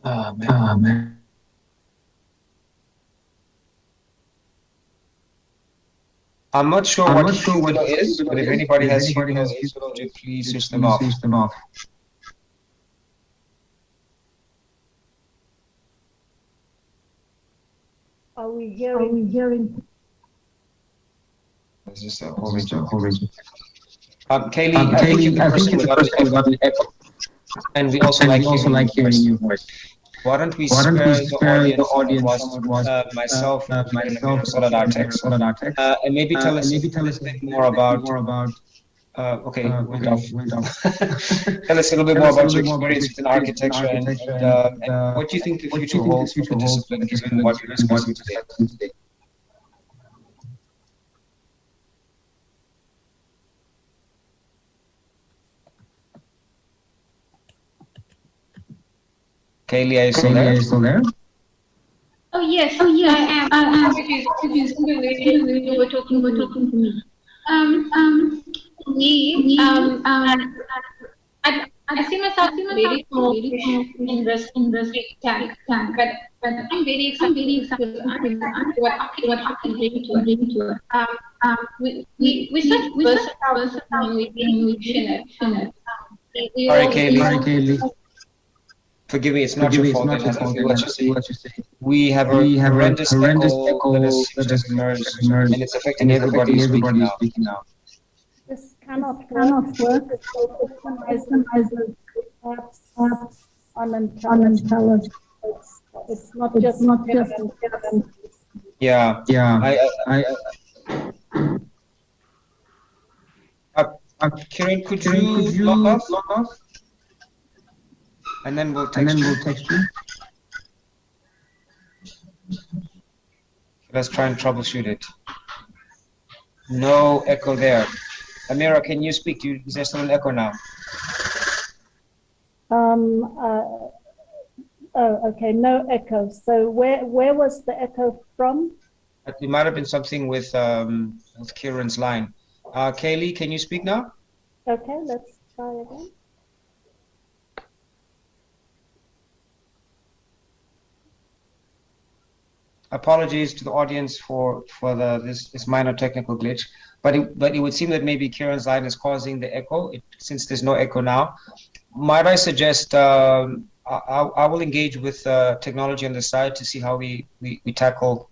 Oh, man. I'm not sure what it is, but if anybody has please switch them off. Are we hearing? This is a whole region. Kaylee, I think you're the person without an echo. And we also like hearing your voice. Why don't we spare the audience was myself, Solid Artex, and maybe tell us a little bit more about. Okay, went off. Tell us a little bit more about your experience within architecture and what you think the future holds for the discipline, given what you're discussing today. Kaylee, are you still there? Oh yes, I am. You were talking to me. I see myself very small in this tank, but I'm very excited what I can bring to it. We're such versatile when we're being passionate. Sorry, Kaylee. Forgive me, it's not your fault. What you say. We have a horrendous echo that has emerged, and it's affecting everybody speaking now. This cannot work. Perhaps unintelligent. It's not just. Yeah. Kiran, could you log off? And then we'll text you. Let's try and troubleshoot it. No echo there. Amira, can you speak? Is there still an echo now? Oh, okay, no echo. So where was the echo from? It might have been something with Kieran's line. Kaylee, can you speak now? Okay, let's try again. Apologies to the audience for this minor technical glitch, but it would seem that maybe Kieran's line is causing the echo. Since there's no echo now, might I suggest I will engage with technology on the side to see how we tackle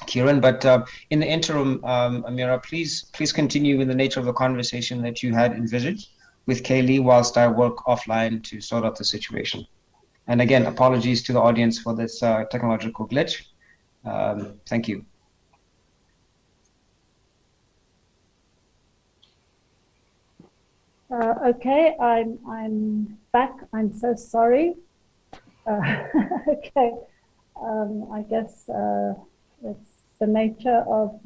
Kieran. But in the interim, Amira, please continue in the nature of the conversation that you had envisaged with Kaylee whilst I work offline to sort out the situation. And again, apologies to the audience for this technological glitch. Thank you. Okay, I'm back. I'm so sorry. Okay, I guess it's the nature of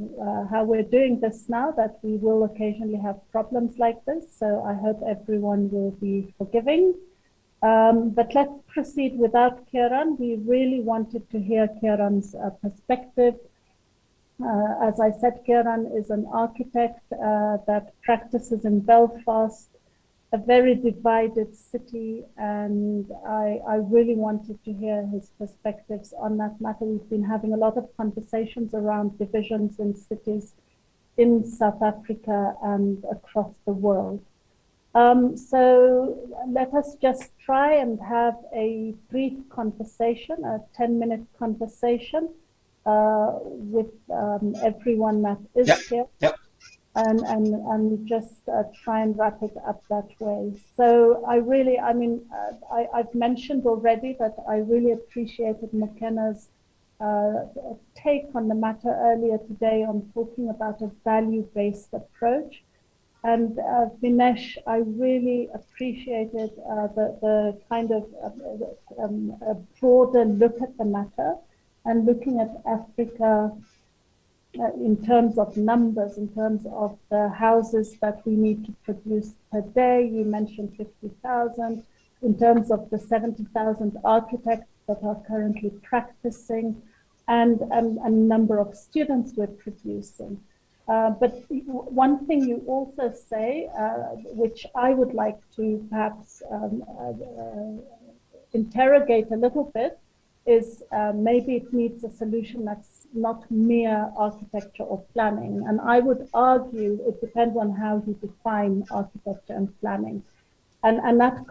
how we're doing this now, that we will occasionally have problems like this. So I hope everyone will be forgiving. But let's proceed without Kieran. We really wanted to hear Kieran's perspective. As I said, Kieran is an architect that practices in Belfast, a very divided city, and I really wanted to hear his perspectives on that matter. We've been having a lot of conversations around divisions in cities in South Africa and across the world. So let us just try and have a brief conversation, a 10-minute conversation with everyone that is here. Yep. And just try and wrap it up that way. So I've mentioned already that I really appreciated McKenna's take on the matter earlier today on talking about a value-based approach. And Vinesh, I really appreciated the kind of a broader look at the matter and looking at Africa in terms of numbers, in terms of the houses that we need to produce per day. You mentioned 50,000. In terms of the 70,000 architects that are currently practicing, and a number of students we're producing. But one thing you also say, which I would like to perhaps interrogate a little bit, is maybe it needs a solution that's not mere architecture or planning. And I would argue it depends on how you define architecture and planning. And that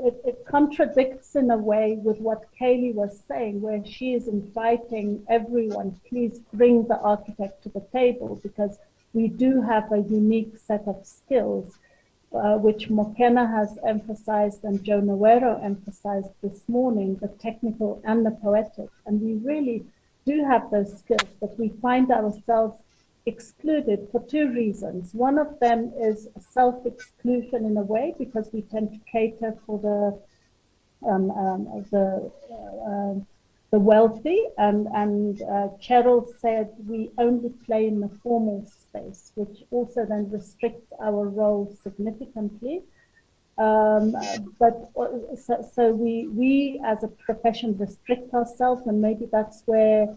it contradicts in a way with what Kaylee was saying, where she is inviting everyone, please bring the architect to the table, because we do have a unique set of skills, which Mokena has emphasized and Joe Nowero emphasized this morning, the technical and the poetic. And we really do have those skills, but we find ourselves excluded for two reasons. One of them is self-exclusion in a way, because we tend to cater for the wealthy, and Cheryl said we only play in the formal space, which also then restricts our role significantly. But so we as a profession restrict ourselves, and maybe that's where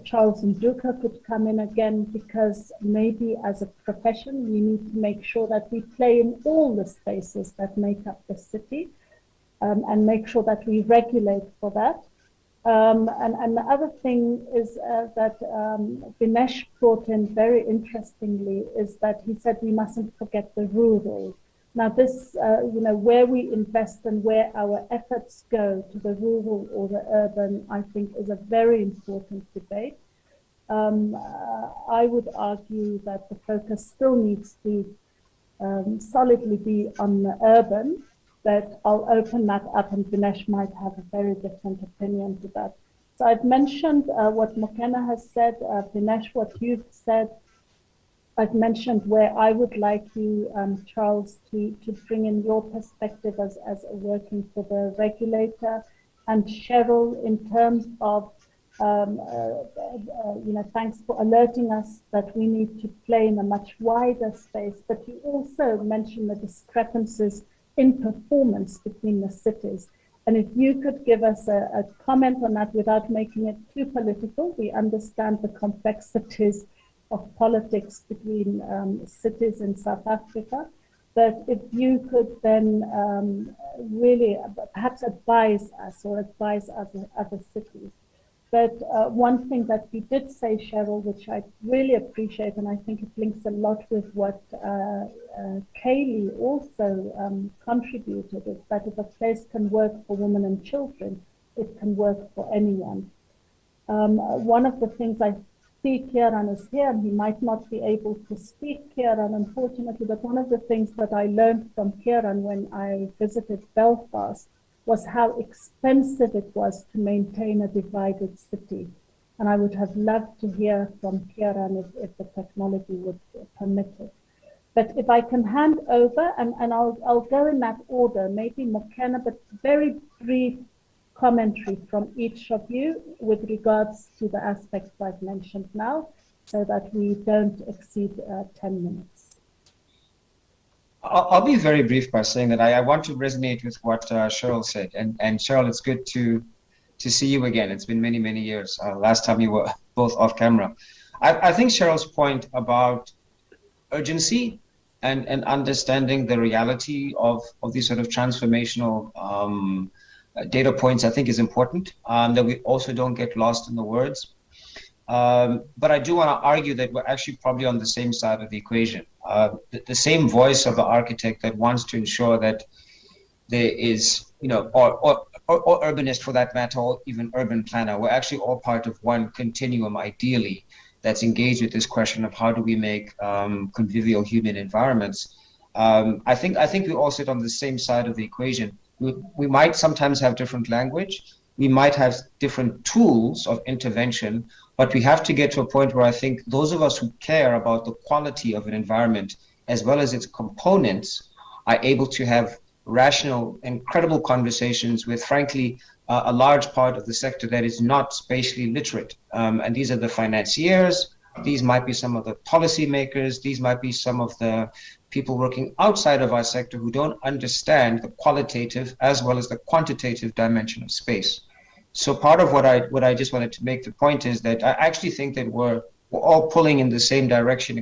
Charles and Duka could come in again, because maybe as a profession we need to make sure that we play in all the spaces that make up the city, and make sure that we regulate for that. And the other thing is that Vinesh brought in very interestingly, is that he said we mustn't forget the rural. Now this, where we invest and where our efforts go, to the rural or the urban, I think is a very important debate. I would argue that the focus still needs to solidly be on the urban, but I'll open that up, and Vinesh might have a very different opinion to that. So I've mentioned what Mokena has said, Vinesh, what you've said. I've mentioned where I would like you, Charles, to bring in your perspective as working for the regulator, and Cheryl, in terms of, thanks for alerting us that we need to play in a much wider space, but you also mentioned the discrepancies in performance between the cities. And if you could give us a comment on that without making it too political. We understand the complexities of politics between cities in South Africa. But if you could then really perhaps advise us or advise other cities. But one thing that you did say, Cheryl, which I really appreciate, and I think it links a lot with what Kaylee also contributed, is that if a place can work for women and children, it can work for anyone. One of the things I see Kieran is here, and he might not be able to speak, Kieran, unfortunately, but one of the things that I learned from Kieran when I visited Belfast was how expensive it was to maintain a divided city. And I would have loved to hear from Kieran if the technology would permit it. But if I can hand over, and I'll go in that order, maybe McKenna, but very brief commentary from each of you with regards to the aspects I've mentioned now, so that we don't exceed 10 minutes. I'll be very brief by saying that I want to resonate with what Cheryl said. And Cheryl, it's good to see you again. It's been many, many years. Last time you were both off camera. I think Cheryl's point about urgency and understanding the reality of these sort of transformational data points, I think is important, that we also don't get lost in the words. But I do want to argue that we're actually probably on the same side of the equation. The same voice of the architect that wants to ensure that there is, or urbanist for that matter, or even urban planner, we're actually all part of one continuum, ideally, that's engaged with this question of how do we make convivial human environments. I think we all sit on the same side of the equation. We might sometimes have different language, we might have different tools of intervention, but we have to get to a point where I think those of us who care about the quality of an environment as well as its components are able to have rational and credible conversations with, frankly, a large part of the sector that is not spatially literate. And these are the financiers, these might be some of the policymakers, these might be some of the people working outside of our sector who don't understand the qualitative as well as the quantitative dimension of space. So part of what I just wanted to make the point is that I actually think that we're all pulling in the same direction,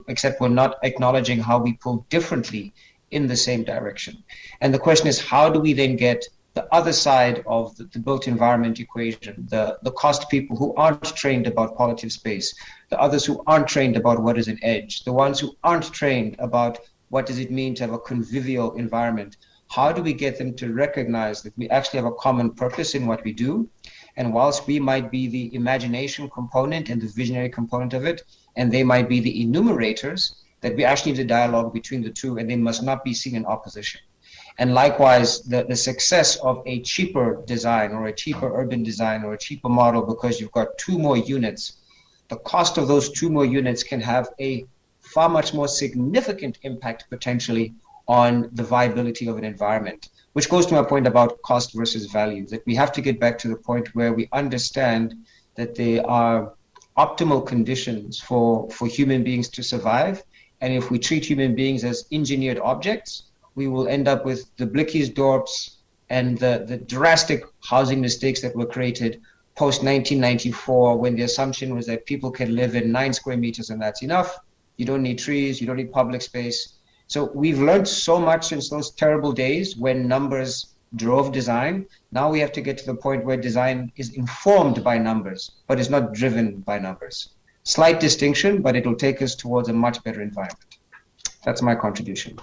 except we're not acknowledging how we pull differently in the same direction. And the question is, how do we then get the other side of the built environment equation, the cost people who aren't trained about qualitative space, the others who aren't trained about what is an edge, the ones who aren't trained about what does it mean to have a convivial environment. How do we get them to recognize that we actually have a common purpose in what we do? And whilst we might be the imagination component and the visionary component of it, and they might be the enumerators, that we actually need a dialogue between the two, and they must not be seen in opposition. And likewise, the success of a cheaper design or a cheaper urban design or a cheaper model because you've got 2 more units, the cost of those 2 more units can have a far much more significant impact potentially on the viability of an environment, which goes to my point about cost versus value, that we have to get back to the point where we understand that there are optimal conditions for human beings to survive. And if we treat human beings as engineered objects, we will end up with the Blikkies dorps and the drastic housing mistakes that were created post-1994, when the assumption was that people can live in 9 square meters and that's enough. You don't need trees, you don't need public space. So we've learned so much since those terrible days when numbers drove design. Now we have to get to the point where design is informed by numbers, but is not driven by numbers. Slight distinction, but it will take us towards a much better environment. That's my contribution.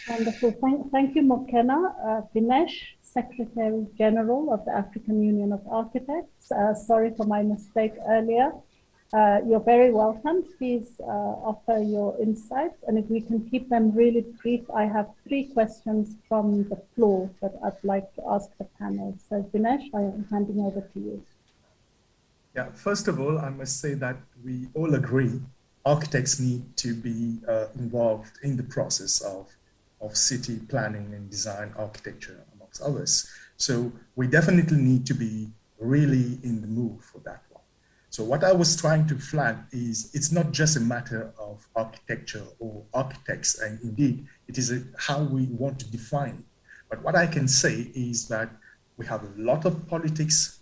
Wonderful. Thank you, McKenna. Dinesh, Secretary General of the African Union of Architects. Sorry for my mistake earlier. You're very welcome. Please offer your insights. And if we can keep them really brief, I have 3 questions from the floor that I'd like to ask the panel. So Dinesh, I am handing over to you. Yeah, first of all, I must say that we all agree architects need to be involved in the process of city planning and design architecture, amongst others. So we definitely need to be really in the move for that one. So what I was trying to flag is it's not just a matter of architecture or architects, and indeed it is how we want to define it. But what I can say is that we have a lot of politics,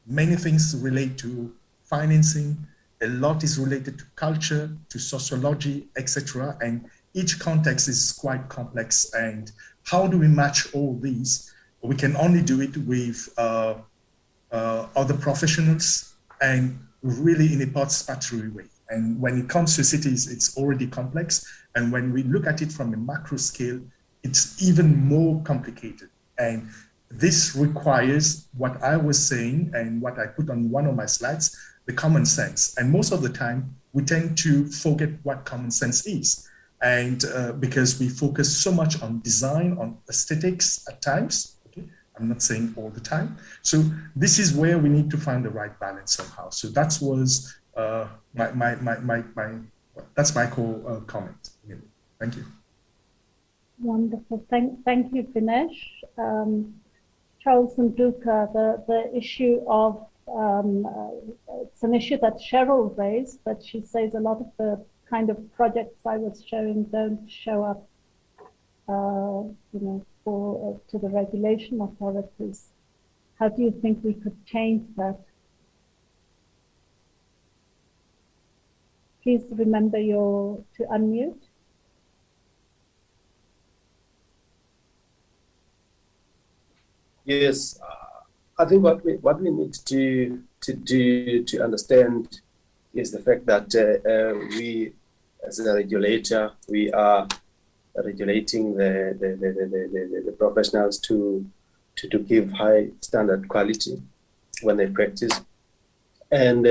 many things relate to financing, a lot is related to culture, to sociology, etc. And each context is quite complex. And how do we match all these? We can only do it with other professionals and really in a participatory way. And when it comes to cities, it's already complex. And when we look at it from a macro scale, it's even more complicated. And this requires what I was saying and what I put on one of my slides, the common sense. And most of the time, we tend to forget what common sense is. And because we focus so much on design, on aesthetics at times, okay? I'm not saying all the time. So this is where we need to find the right balance somehow. So that was that's my core comment. Thank you. Wonderful. Thank you, Vinesh. Charles and Duka, the issue of, it's an issue that Cheryl raised, but she says a lot of the kind of projects I was showing don't show up, to the regulation authorities. How do you think we could change that? Please remember to unmute. Yes, I think what we need to understand is the fact that we, as a regulator, we are regulating the professionals to give high standard quality when they practice, and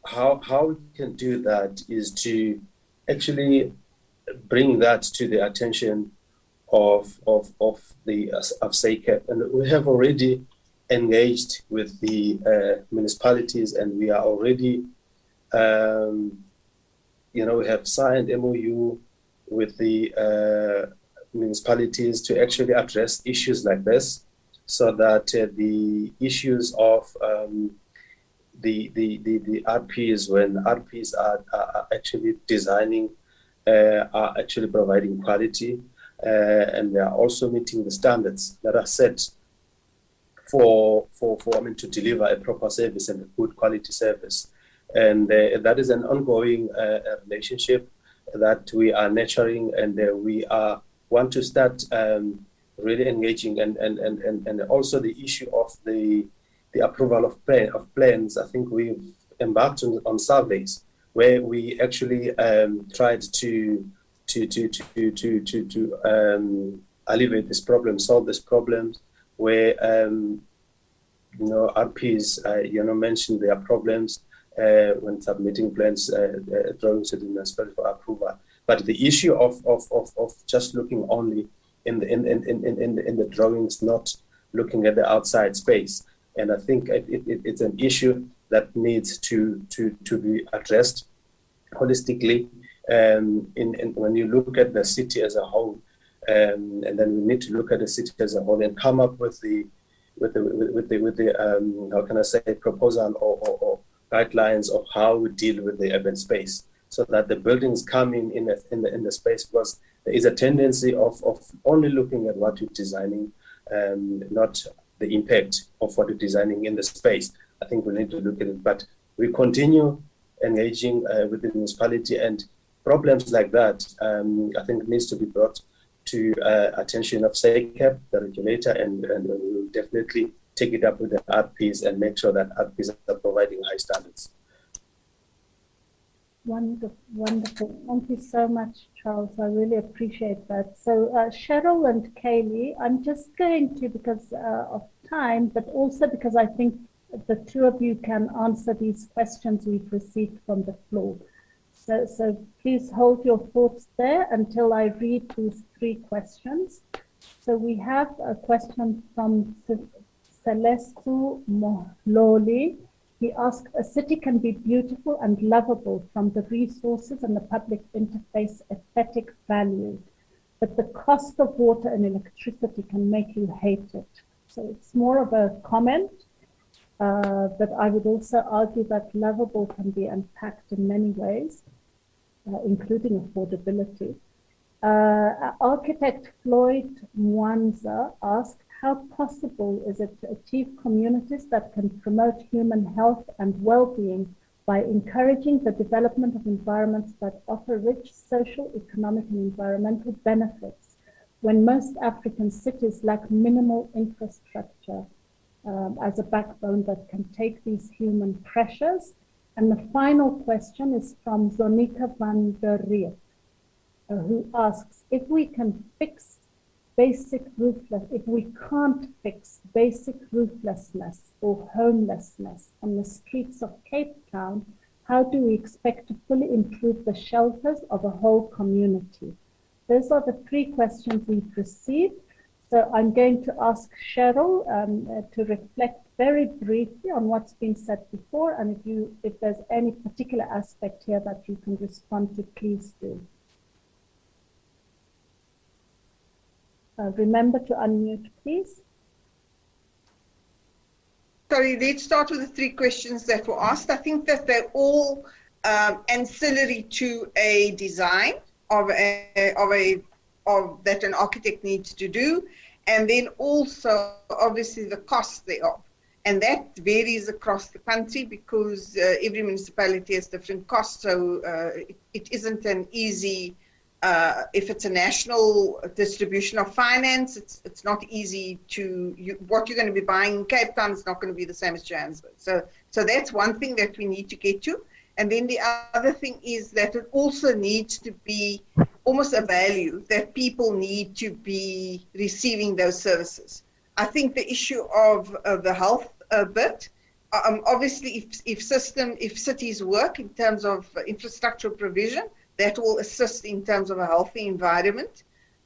how we can do that is to actually bring that to the attention of Sacap, and we have already engaged with the municipalities, and we are already, we have signed MOU with the municipalities to actually address issues like this, so that the issues of the RPs, when RPs are actually designing, are actually providing quality. And they are also meeting the standards that are set to deliver a proper service and a good quality service. And that is an ongoing relationship that we are nurturing, and we want to start really engaging, and also the issue of the approval of plans. I think we've embarked on surveys where we actually tried to alleviate this problem, solve this problem, where RPs mentioned their problems when submitting plans, drawings to the municipality for approval. But the issue of just looking only in the drawings, not looking at the outside space, and I think it's an issue that needs to be addressed holistically. When you look at the city as a whole, and then we need to look at the city as a whole and come up with the how can I say, proposal or guidelines of how we deal with the urban space, so that the buildings come in the space, because there is a tendency of only looking at what you're designing, not the impact of what you're designing in the space. I think we need to look at it, but we continue engaging with the municipality, and problems like that, I think, needs to be brought to attention of Sacap, the regulator, and we will definitely take it up with the RPs and make sure that RPs are providing high standards. Wonderful. Thank you so much, Charles. I really appreciate that. So Cheryl and Kaylee, I'm just going to, because of time, but also because I think the two of you can answer these questions we've received from the floor. So please hold your thoughts there until I read these three questions. So we have a question from Celestu Mololi. He asked, a city can be beautiful and lovable from the resources and the public interface aesthetic value, but the cost of water and electricity can make you hate it. So it's more of a comment, but I would also argue that lovable can be unpacked in many ways, including affordability. Architect Floyd Mwanza asked, how possible is it to achieve communities that can promote human health and well-being by encouraging the development of environments that offer rich social, economic, and environmental benefits when most African cities lack minimal infrastructure as a backbone that can take these human pressures? And the final question is from Zonika van der Riet, who asks, if we can't fix basic rooflessness or homelessness on the streets of Cape Town, how do we expect to fully improve the shelters of a whole community? Those are the three questions we've received. So I'm going to ask Cheryl to reflect very briefly on what's been said before, and if there's any particular aspect here that you can respond to, please do. Remember to unmute, please. Sorry, let's start with the three questions that were asked. I think that they're all ancillary to a design of that an architect needs to do, and then also obviously the cost thereof. And that varies across the country because every municipality has different costs. So it isn't an easy, if it's a national distribution of finance, it's not easy to, what you're going to be buying in Cape Town is not going to be the same as Johannesburg. So that's one thing that we need to get to. And then the other thing is that it also needs to be almost a value that people need to be receiving those services. I think the issue of the health bit, obviously if cities work in terms of infrastructural provision, that will assist in terms of a healthy environment.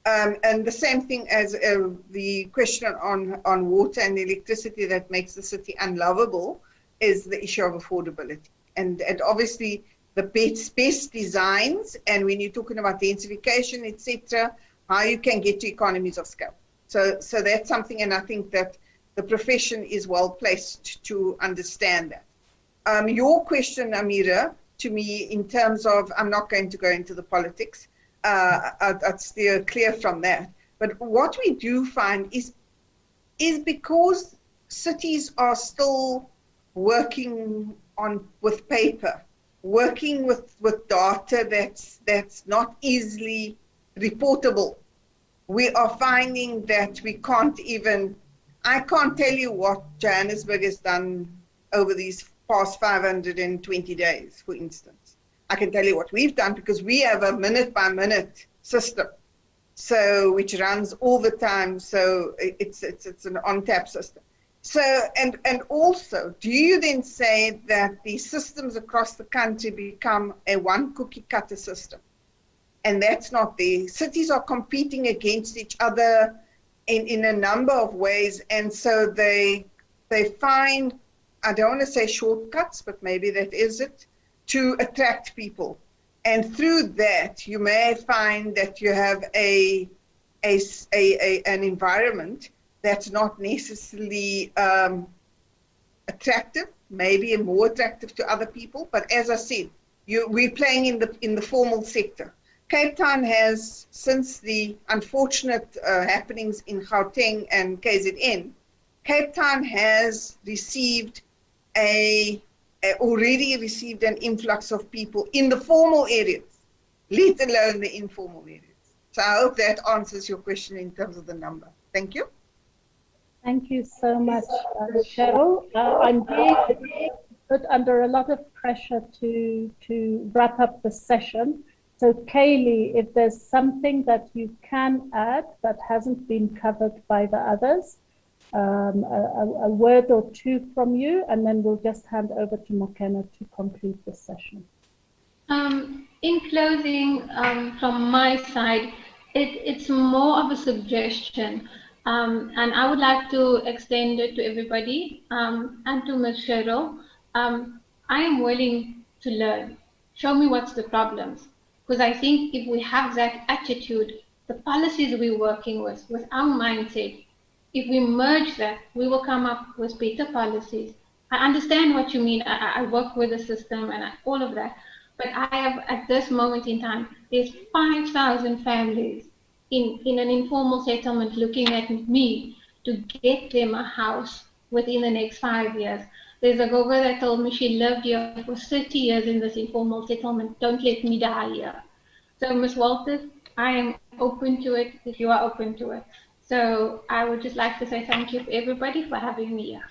And the same thing as the question on water and electricity that makes the city unlovable is the issue of affordability. And obviously the best designs, and when you're talking about densification, etc., how you can get to economies of scale. So that's something, and I think that the profession is well placed to understand that. Your question, Amira, to me in terms of, I'm not going to go into the politics, I'd steer clear from that. But what we do find is because cities are still working with paper, working with data that's not easily reportable, we are finding that we can't even, I can't tell you what Johannesburg has done over these past 520 days, for instance. I can tell you what we've done because we have a minute-by-minute system, so which runs all the time. So it's an on-tap system. So and also, do you then say that the systems across the country become a one cookie cutter system? And that's not the cities are competing against each other in a number of ways, and so they find, I don't want to say shortcuts, but maybe that is it, to attract people. And through that, you may find that you have an environment that's not necessarily attractive, maybe more attractive to other people. But as I said, we're playing in the formal sector. Cape Town has, since the unfortunate happenings in Gauteng and KZN, Cape Town has already received an influx of people in the formal areas, let alone the informal areas. So I hope that answers your question in terms of the number. Thank you. Thank you so much, Cheryl. I'm being put under a lot of pressure to wrap up the session. So Kaylee, if there's something that you can add that hasn't been covered by the others, a word or two from you, and then we'll just hand over to Mokena to conclude the session. In closing, from my side, it's more of a suggestion. And I would like to extend it to everybody and to Ms. Cheryl. I am willing to learn. Show me what's the problems. Because I think if we have that attitude, the policies we're working with our mindset, if we merge that, we will come up with better policies. I understand what you mean. I work with the system and all of that. But I have, at this moment in time, there's 5,000 families in an informal settlement looking at me to get them a house within the next 5 years. There's a Gogo that told me she lived here for 30 years in this informal settlement. Don't let me die here. So, Ms. Walters, I am open to it if you are open to it. So I would just like to say thank you for everybody for having me here.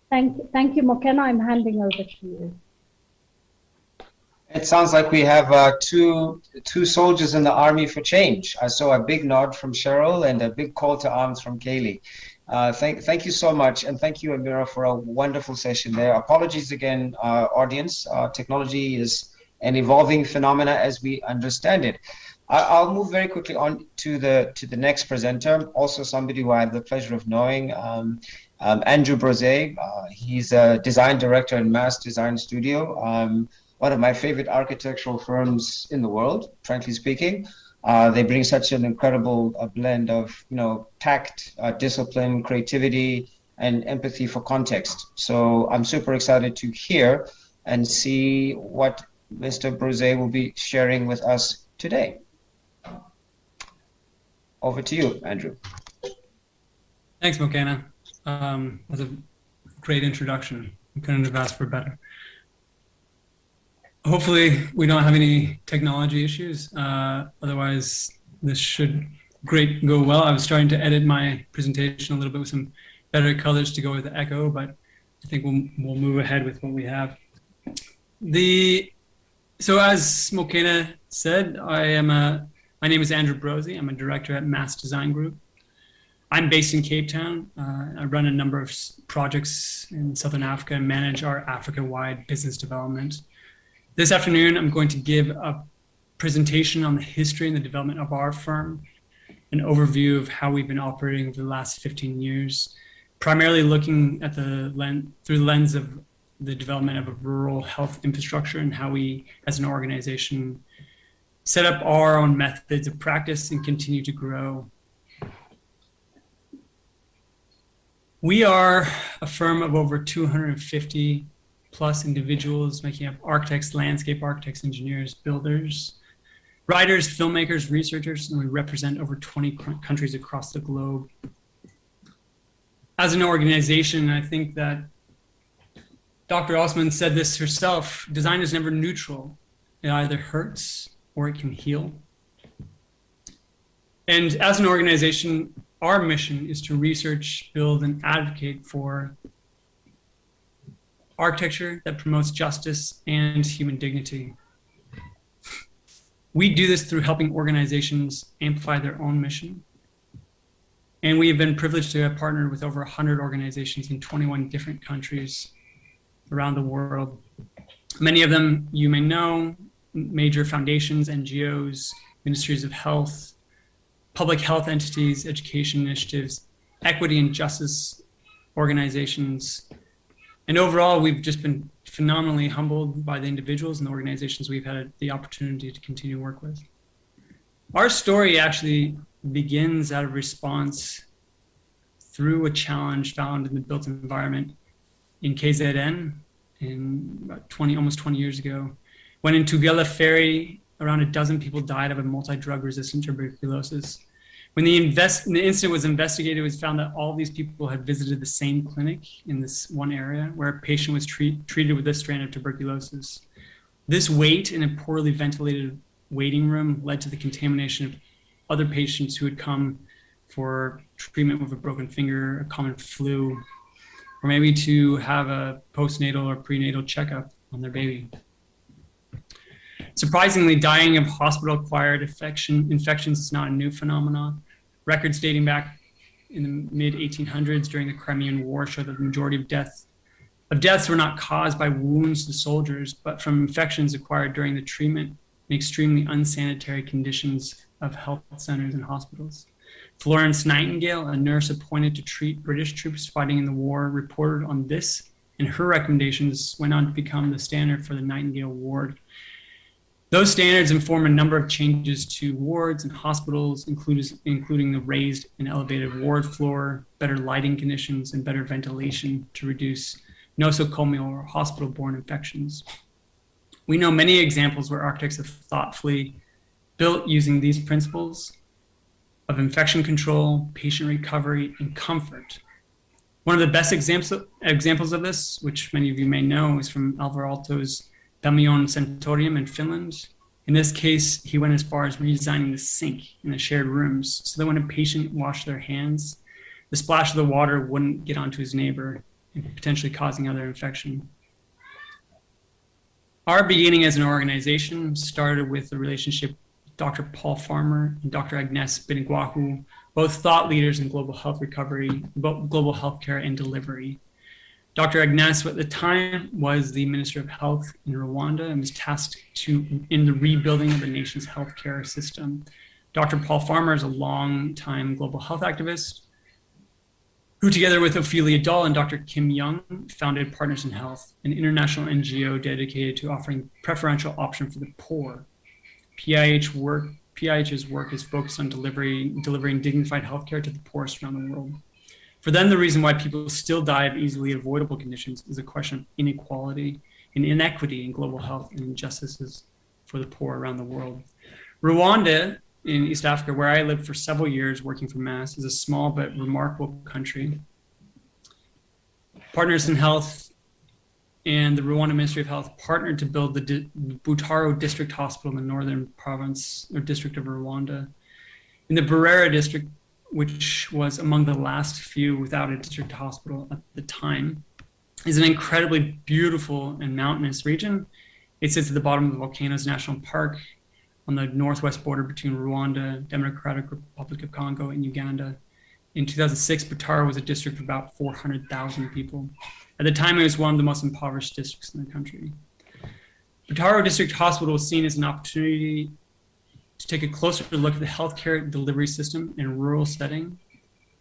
Thank you, Mokena. I'm handing over to you. It sounds like we have two soldiers in the army for change. I saw a big nod from Cheryl and a big call to arms from Kaylee. Thank you so much, and thank you, Amira, for a wonderful session there. Apologies again, audience. Technology is an evolving phenomena as we understand it. I'll move very quickly on to the next presenter, also somebody who I have the pleasure of knowing, Andrew Brose. He's a design director in Mass Design Studio, one of my favorite architectural firms in the world, frankly speaking. They bring such an incredible blend of, tact, discipline, creativity, and empathy for context. So I'm super excited to hear and see what Mr. Brose will be sharing with us today. Over to you, Andrew. Thanks, Mokena. That's a great introduction. I couldn't have asked for better. Hopefully, we don't have any technology issues. Otherwise, this should go well. I was starting to edit my presentation a little bit with some better colors to go with the echo, but I think we'll move ahead with what we have. So as Mokena said, my name is Andrew Brose. I'm a director at Mass Design Group. I'm based in Cape Town. I run a number of projects in Southern Africa and manage our Africa-wide business development. This afternoon, I'm going to give a presentation on the history and the development of our firm, an overview of how we've been operating over the last 15 years, primarily looking at through the lens of the development of a rural health infrastructure and how we, as an organization, set up our own methods of practice and continue to grow. We are a firm of over 250 plus individuals, making up architects, landscape architects, engineers, builders, writers, filmmakers, researchers, and we represent over 20 countries across the globe. As an organization, I think that Dr. Osman said this herself, design is never neutral. It either hurts or it can heal. And as an organization, our mission is to research, build, and advocate for architecture that promotes justice and human dignity. We do this through helping organizations amplify their own mission. And we have been privileged to have partnered with over 100 organizations in 21 different countries around the world. Many of them you may know, major foundations, NGOs, ministries of health, public health entities, education initiatives, equity and justice organizations. And overall, we've just been phenomenally humbled by the individuals and the organizations we've had the opportunity to continue to work with. Our story actually begins out of response through a challenge found in the built environment in KZN about almost 20 years ago, when in Tugela Ferry, around a dozen people died of a multi-drug resistant tuberculosis. When the incident was investigated, it was found that all these people had visited the same clinic in this one area where a patient was treated with this strand of tuberculosis. This wait in a poorly ventilated waiting room led to the contamination of other patients who had come for treatment with a broken finger, a common flu, or maybe to have a postnatal or prenatal checkup on their baby. Surprisingly, dying of hospital-acquired infections is not a new phenomenon. Records dating back in the mid-1800s during the Crimean War show that the majority of deaths were not caused by wounds to soldiers, but from infections acquired during the treatment in extremely unsanitary conditions of health centers and hospitals. Florence Nightingale, a nurse appointed to treat British troops fighting in the war, reported on this, and her recommendations went on to become the standard for the Nightingale Ward. Those standards inform a number of changes to wards and hospitals, including the raised and elevated ward floor, better lighting conditions, and better ventilation to reduce nosocomial or hospital-borne infections. We know many examples where architects have thoughtfully built using these principles of infection control, patient recovery, and comfort. One of the best examples of this, which many of you may know, is from Alvar Aalto's Pamion Sanatorium in Finland. In this case, he went as far as redesigning the sink in the shared rooms so that when a patient washed their hands, the splash of the water wouldn't get onto his neighbor and potentially causing other infection. Our beginning as an organization started with the relationship with Dr. Paul Farmer and Dr. Agnes Beniguahu, both thought leaders in global health recovery, global healthcare and delivery. Dr. Agnes at the time was the Minister of Health in Rwanda and was tasked in the rebuilding of the nation's healthcare system. Dr. Paul Farmer is a long-time global health activist who, together with Ophelia Dahl and Dr. Kim Young, founded Partners in Health, an international NGO dedicated to offering preferential option for the poor. PIH's work is focused on delivering dignified healthcare to the poorest around the world. For them, the reason why people still die of easily avoidable conditions is a question of inequality and inequity in global health and injustices for the poor around the world. Rwanda in East Africa, where I lived for several years working for MASS, is a small but remarkable country. Partners in Health and the Rwanda Ministry of Health partnered to build the Butaro District Hospital in the northern province or district of Rwanda. In the Burera district, which was among the last few without a district hospital at the time, is an incredibly beautiful and mountainous region. It sits at the bottom of the Volcanoes National Park on the northwest border between Rwanda, Democratic Republic of Congo, and Uganda. In 2006, Butaro was a district of about 400,000 people. At the time, it was one of the most impoverished districts in the country. Butaro District Hospital was seen as an opportunity to take a closer look at the healthcare delivery system in a rural setting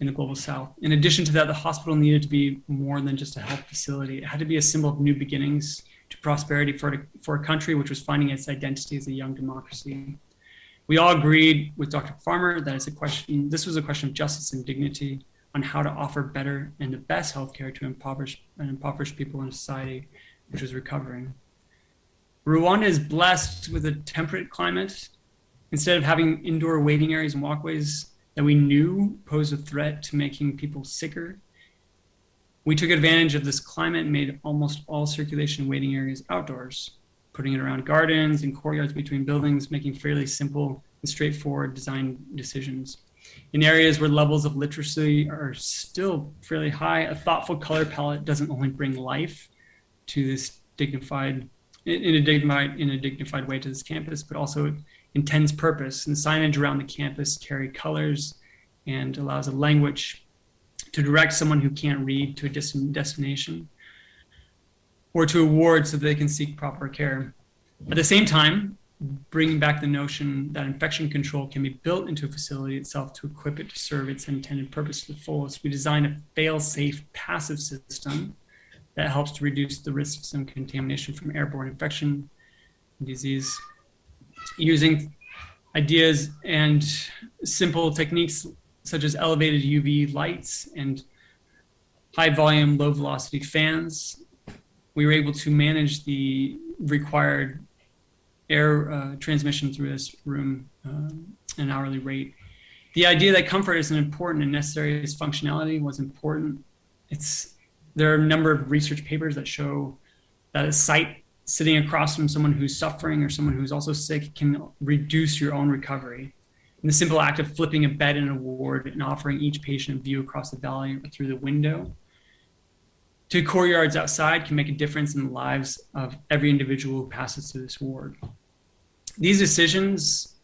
in the global south. In addition to that, the hospital needed to be more than just a health facility. It had to be a symbol of new beginnings to prosperity for a country which was finding its identity as a young democracy. We all agreed with Dr. Farmer that this was a question of justice and dignity on how to offer better and the best healthcare to impoverished people in a society which was recovering. Rwanda is blessed with a temperate climate. Instead of having indoor waiting areas and walkways that we knew posed a threat to making people sicker, we took advantage of this climate and made almost all circulation waiting areas outdoors, putting it around gardens and courtyards between buildings, making fairly simple and straightforward design decisions. In areas where levels of literacy are still fairly high, a thoughtful color palette doesn't only bring life to this dignified way to this campus, but also intends purpose, and signage around the campus carry colors and allows a language to direct someone who can't read to a distant destination or to a ward so that they can seek proper care. At the same time, bringing back the notion that infection control can be built into a facility itself to equip it to serve its intended purpose to the fullest, we designed a fail-safe passive system that helps to reduce the risks and contamination from airborne infection and disease. Using ideas and simple techniques such as elevated UV lights and high volume, low velocity fans, we were able to manage the required air transmission through this room at an hourly rate. The idea that comfort isn't important and necessary as functionality was important. There are a number of research papers that show that a site sitting across from someone who's suffering or someone who's also sick can reduce your own recovery. And the simple act of flipping a bed in a ward and offering each patient a view across the valley or through the window to courtyards outside can make a difference in the lives of every individual who passes through this ward. These decisions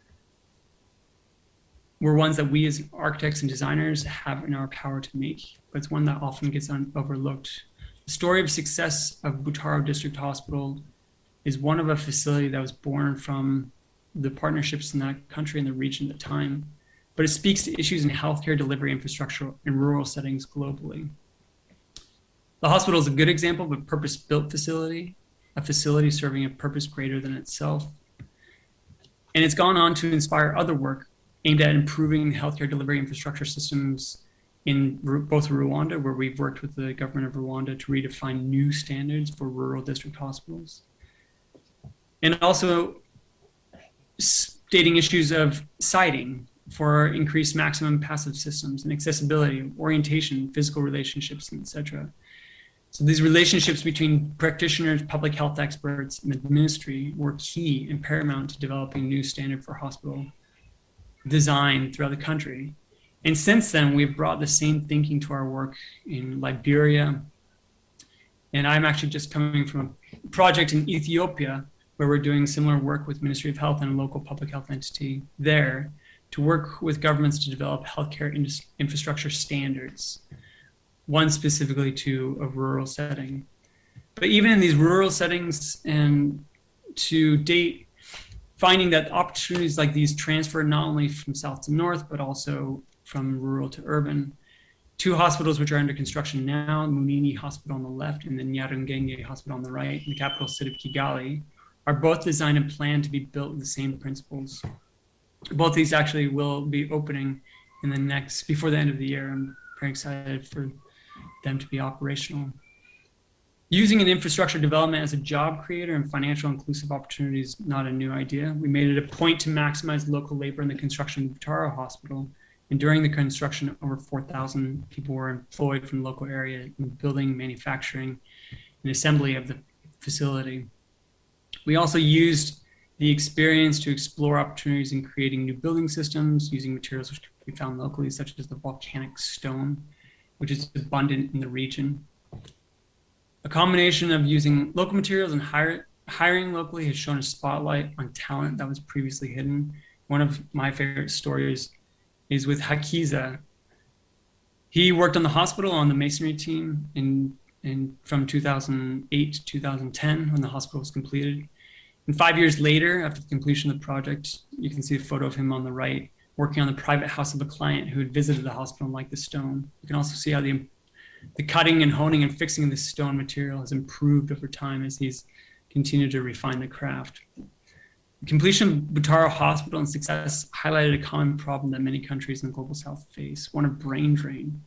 were ones that we as architects and designers have in our power to make, but it's one that often gets overlooked. The story of success of Butaro District Hospital is one of a facility that was born from the partnerships in that country and the region at the time, but it speaks to issues in healthcare delivery infrastructure in rural settings globally. The hospital is a good example of a purpose-built facility, a facility serving a purpose greater than itself. And it's gone on to inspire other work aimed at improving healthcare delivery infrastructure systems in both Rwanda, where we've worked with the government of Rwanda to redefine new standards for rural district hospitals, And also stating issues of siting for increased maximum passive systems and accessibility, orientation, physical relationships, etc. So these relationships between practitioners, public health experts, and the ministry were key and paramount to developing new standard for hospital design throughout the country. And since then, we've brought the same thinking to our work in Liberia. And I'm actually just coming from a project in Ethiopia where we're doing similar work with Ministry of Health and a local public health entity there to work with governments to develop healthcare infrastructure standards, one specifically to a rural setting. But even in these rural settings, and to date, finding that opportunities like these transfer not only from south to north, but also from rural to urban. 2 hospitals which are under construction now, Munini Hospital on the left and the Nyarugenge Hospital on the right, in the capital city of Kigali, are both designed and planned to be built with the same principles. Both these actually will be opening in before the end of the year. I'm very excited for them to be operational. Using an infrastructure development as a job creator and financial inclusive opportunity is not a new idea. We made it a point to maximize local labor in the construction of Butaro Hospital. And during the construction, over 4,000 people were employed from the local area in building, manufacturing, and assembly of the facility. We also used the experience to explore opportunities in creating new building systems using materials which we found locally, such as the volcanic stone, which is abundant in the region. A combination of using local materials and hiring locally has shown a spotlight on talent that was previously hidden. One of my favorite stories is with Hakiza. He worked on the hospital on the masonry team from 2008 to 2010 when the hospital was completed. And 5 years later, after the completion of the project, you can see a photo of him on the right, working on the private house of a client who had visited the hospital and liked the stone. You can also see how the cutting and honing and fixing of this stone material has improved over time as he's continued to refine the craft. The completion of Butaro Hospital and success highlighted a common problem that many countries in the global south face, one of brain drain.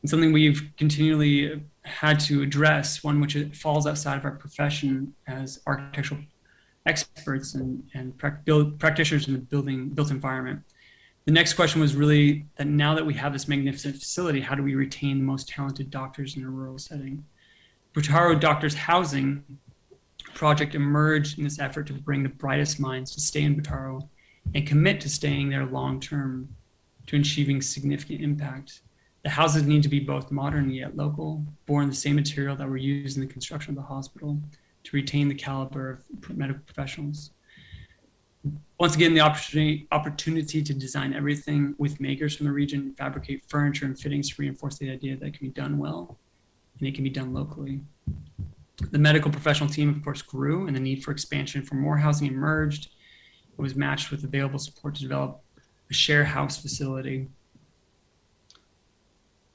And something we've continually had to address, one which falls outside of our profession as architectural experts and practitioners in the built environment. The next question was really that now that we have this magnificent facility, how do we retain the most talented doctors in a rural setting? Butaro Doctors Housing project emerged in this effort to bring the brightest minds to stay in Butaro and commit to staying there long-term to achieving significant impact. The houses need to be both modern yet local, born the same material that were used in the construction of the hospital to retain the caliber of medical professionals. Once again, the opportunity to design everything with makers from the region, fabricate furniture and fittings to reinforce the idea that it can be done well and it can be done locally. The medical professional team, of course, grew and the need for expansion for more housing emerged. It was matched with available support to develop a share house facility,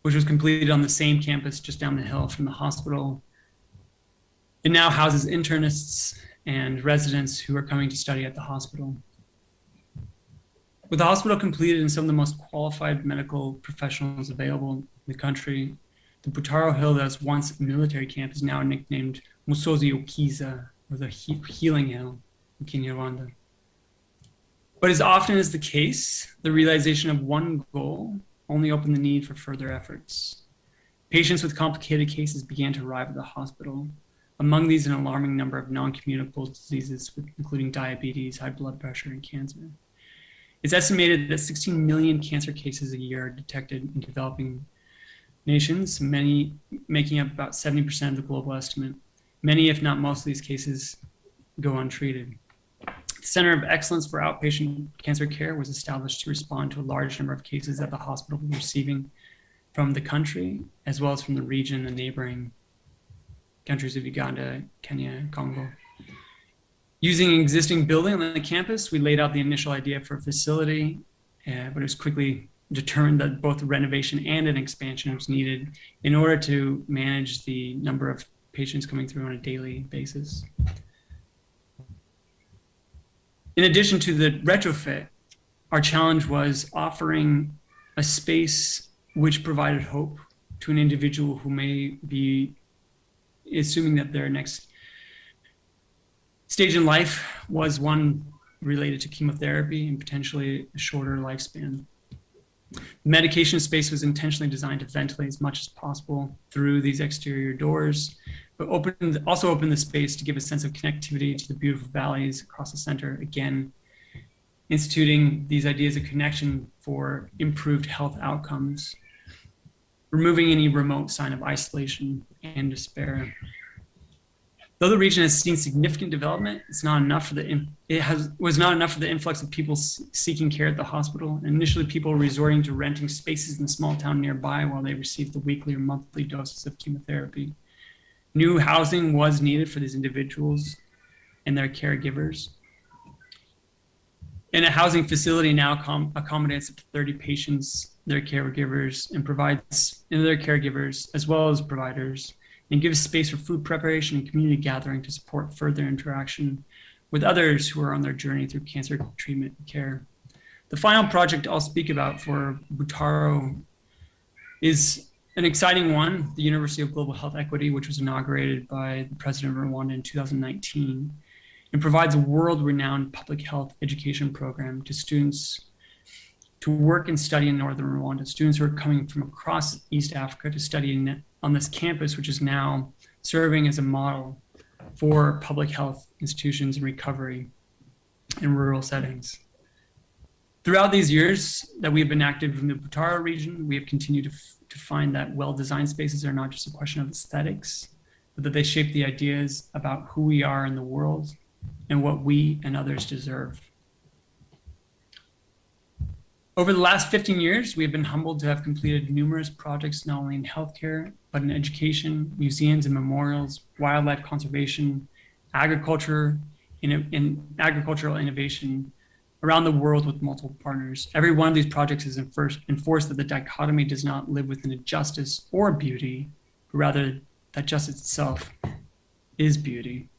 which was completed on the same campus just down the hill from the hospital. It now houses internists and residents who are coming to study at the hospital. With the hospital completed and some of the most qualified medical professionals available in the country, the Butaro Hill that was once a military camp is now nicknamed Musozi Okiza, or the Healing Hill in Kinyarwanda. But as often is the case, the realization of one goal only opened the need for further efforts. Patients with complicated cases began to arrive at the hospital. Among these, an alarming number of non-communicable diseases, including diabetes, high blood pressure, and cancer. It's estimated that 16 million cancer cases a year are detected in developing nations, many making up about 70% of the global estimate. Many, if not most of these cases, go untreated. The Center of Excellence for Outpatient Cancer Care was established to respond to a large number of cases that the hospital was receiving from the country, as well as from the region and neighboring countries of Uganda, Kenya, and Congo. Using an existing building on the campus, we laid out the initial idea for a facility, but it was quickly determined that both renovation and an expansion was needed in order to manage the number of patients coming through on a daily basis. In addition to the retrofit, our challenge was offering a space which provided hope to an individual who may be assuming that their next stage in life was one related to chemotherapy and potentially a shorter lifespan. The medication space was intentionally designed to ventilate as much as possible through these exterior doors, but also opened the space to give a sense of connectivity to the beautiful valleys across the center, again, instituting these ideas of connection for improved health outcomes, removing any remote sign of isolation and despair. Though the region has seen significant development, was not enough for the influx of people seeking care at the hospital. Initially, people resorting to renting spaces in the small town nearby while they received the weekly or monthly doses of chemotherapy. New housing was needed for these individuals and their caregivers. And a housing facility now accommodates up to 30 patients, their caregivers, and provides their caregivers as well as providers, and gives space for food preparation and community gathering to support further interaction with others who are on their journey through cancer treatment and care. The final project I'll speak about for Butaro is an exciting one, the University of Global Health Equity, which was inaugurated by the President of Rwanda in 2019, and provides a world-renowned public health education program to students to work and study in Northern Rwanda, students who are coming from across East Africa to study on this campus, which is now serving as a model for public health institutions and recovery in rural settings. Throughout these years that we've been active in the Butaro region, we have continued to find that well-designed spaces are not just a question of aesthetics, but that they shape the ideas about who we are in the world and what we and others deserve. Over the last 15 years, we have been humbled to have completed numerous projects, not only in healthcare, but in education, museums and memorials, wildlife conservation, agriculture, in agricultural innovation around the world with multiple partners. Every one of these projects is enforced that the dichotomy does not live within a justice or beauty, but rather that justice itself is beauty.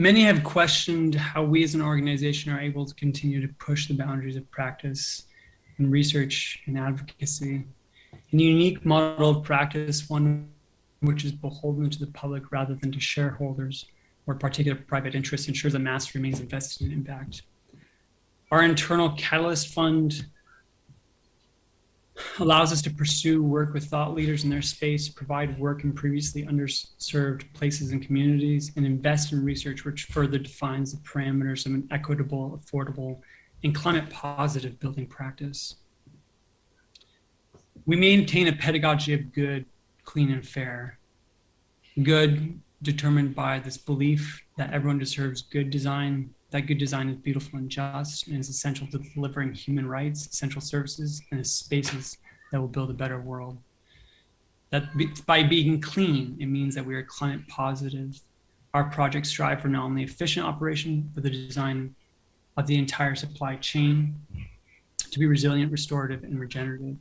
Many have questioned how we as an organization are able to continue to push the boundaries of practice and research and advocacy. In a unique model of practice, one which is beholden to the public rather than to shareholders or particular private interests, ensures that mass remains invested in impact. Our internal Catalyst Fund allows us to pursue work with thought leaders in their space, provide work in previously underserved places and communities, and invest in research which further defines the parameters of an equitable, affordable, and climate positive building practice. We maintain a pedagogy of good, clean, and fair. Good determined by this belief that everyone deserves good design, that good design is beautiful and just, and is essential to delivering human rights, essential services, and spaces that will build a better world. That by being clean, it means that we are climate positive. Our projects strive for not only efficient operation, but the design of the entire supply chain to be resilient, restorative, and regenerative.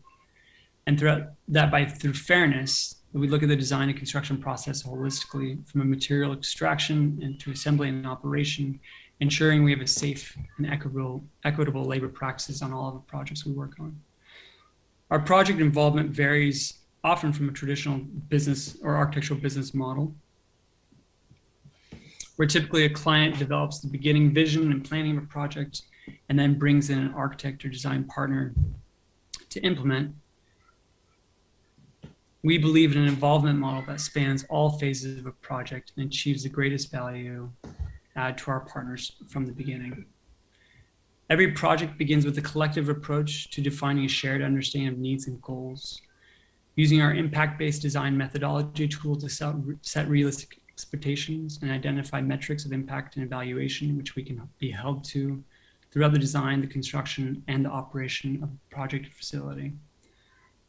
And through fairness, we look at the design and construction process holistically, from a material extraction and to assembly and operation, ensuring we have a safe and equitable labor practices on all of the projects we work on. Our project involvement varies often from a traditional business or architectural business model, where typically a client develops the beginning vision and planning of a project and then brings in an architect or design partner to implement. We believe in an involvement model that spans all phases of a project and achieves the greatest value add to our partners from the beginning. Every project begins with a collective approach to defining a shared understanding of needs and goals. Using our impact-based design methodology tool to set realistic expectations and identify metrics of impact and evaluation, which we can be held to throughout the design, the construction, and the operation of the project facility.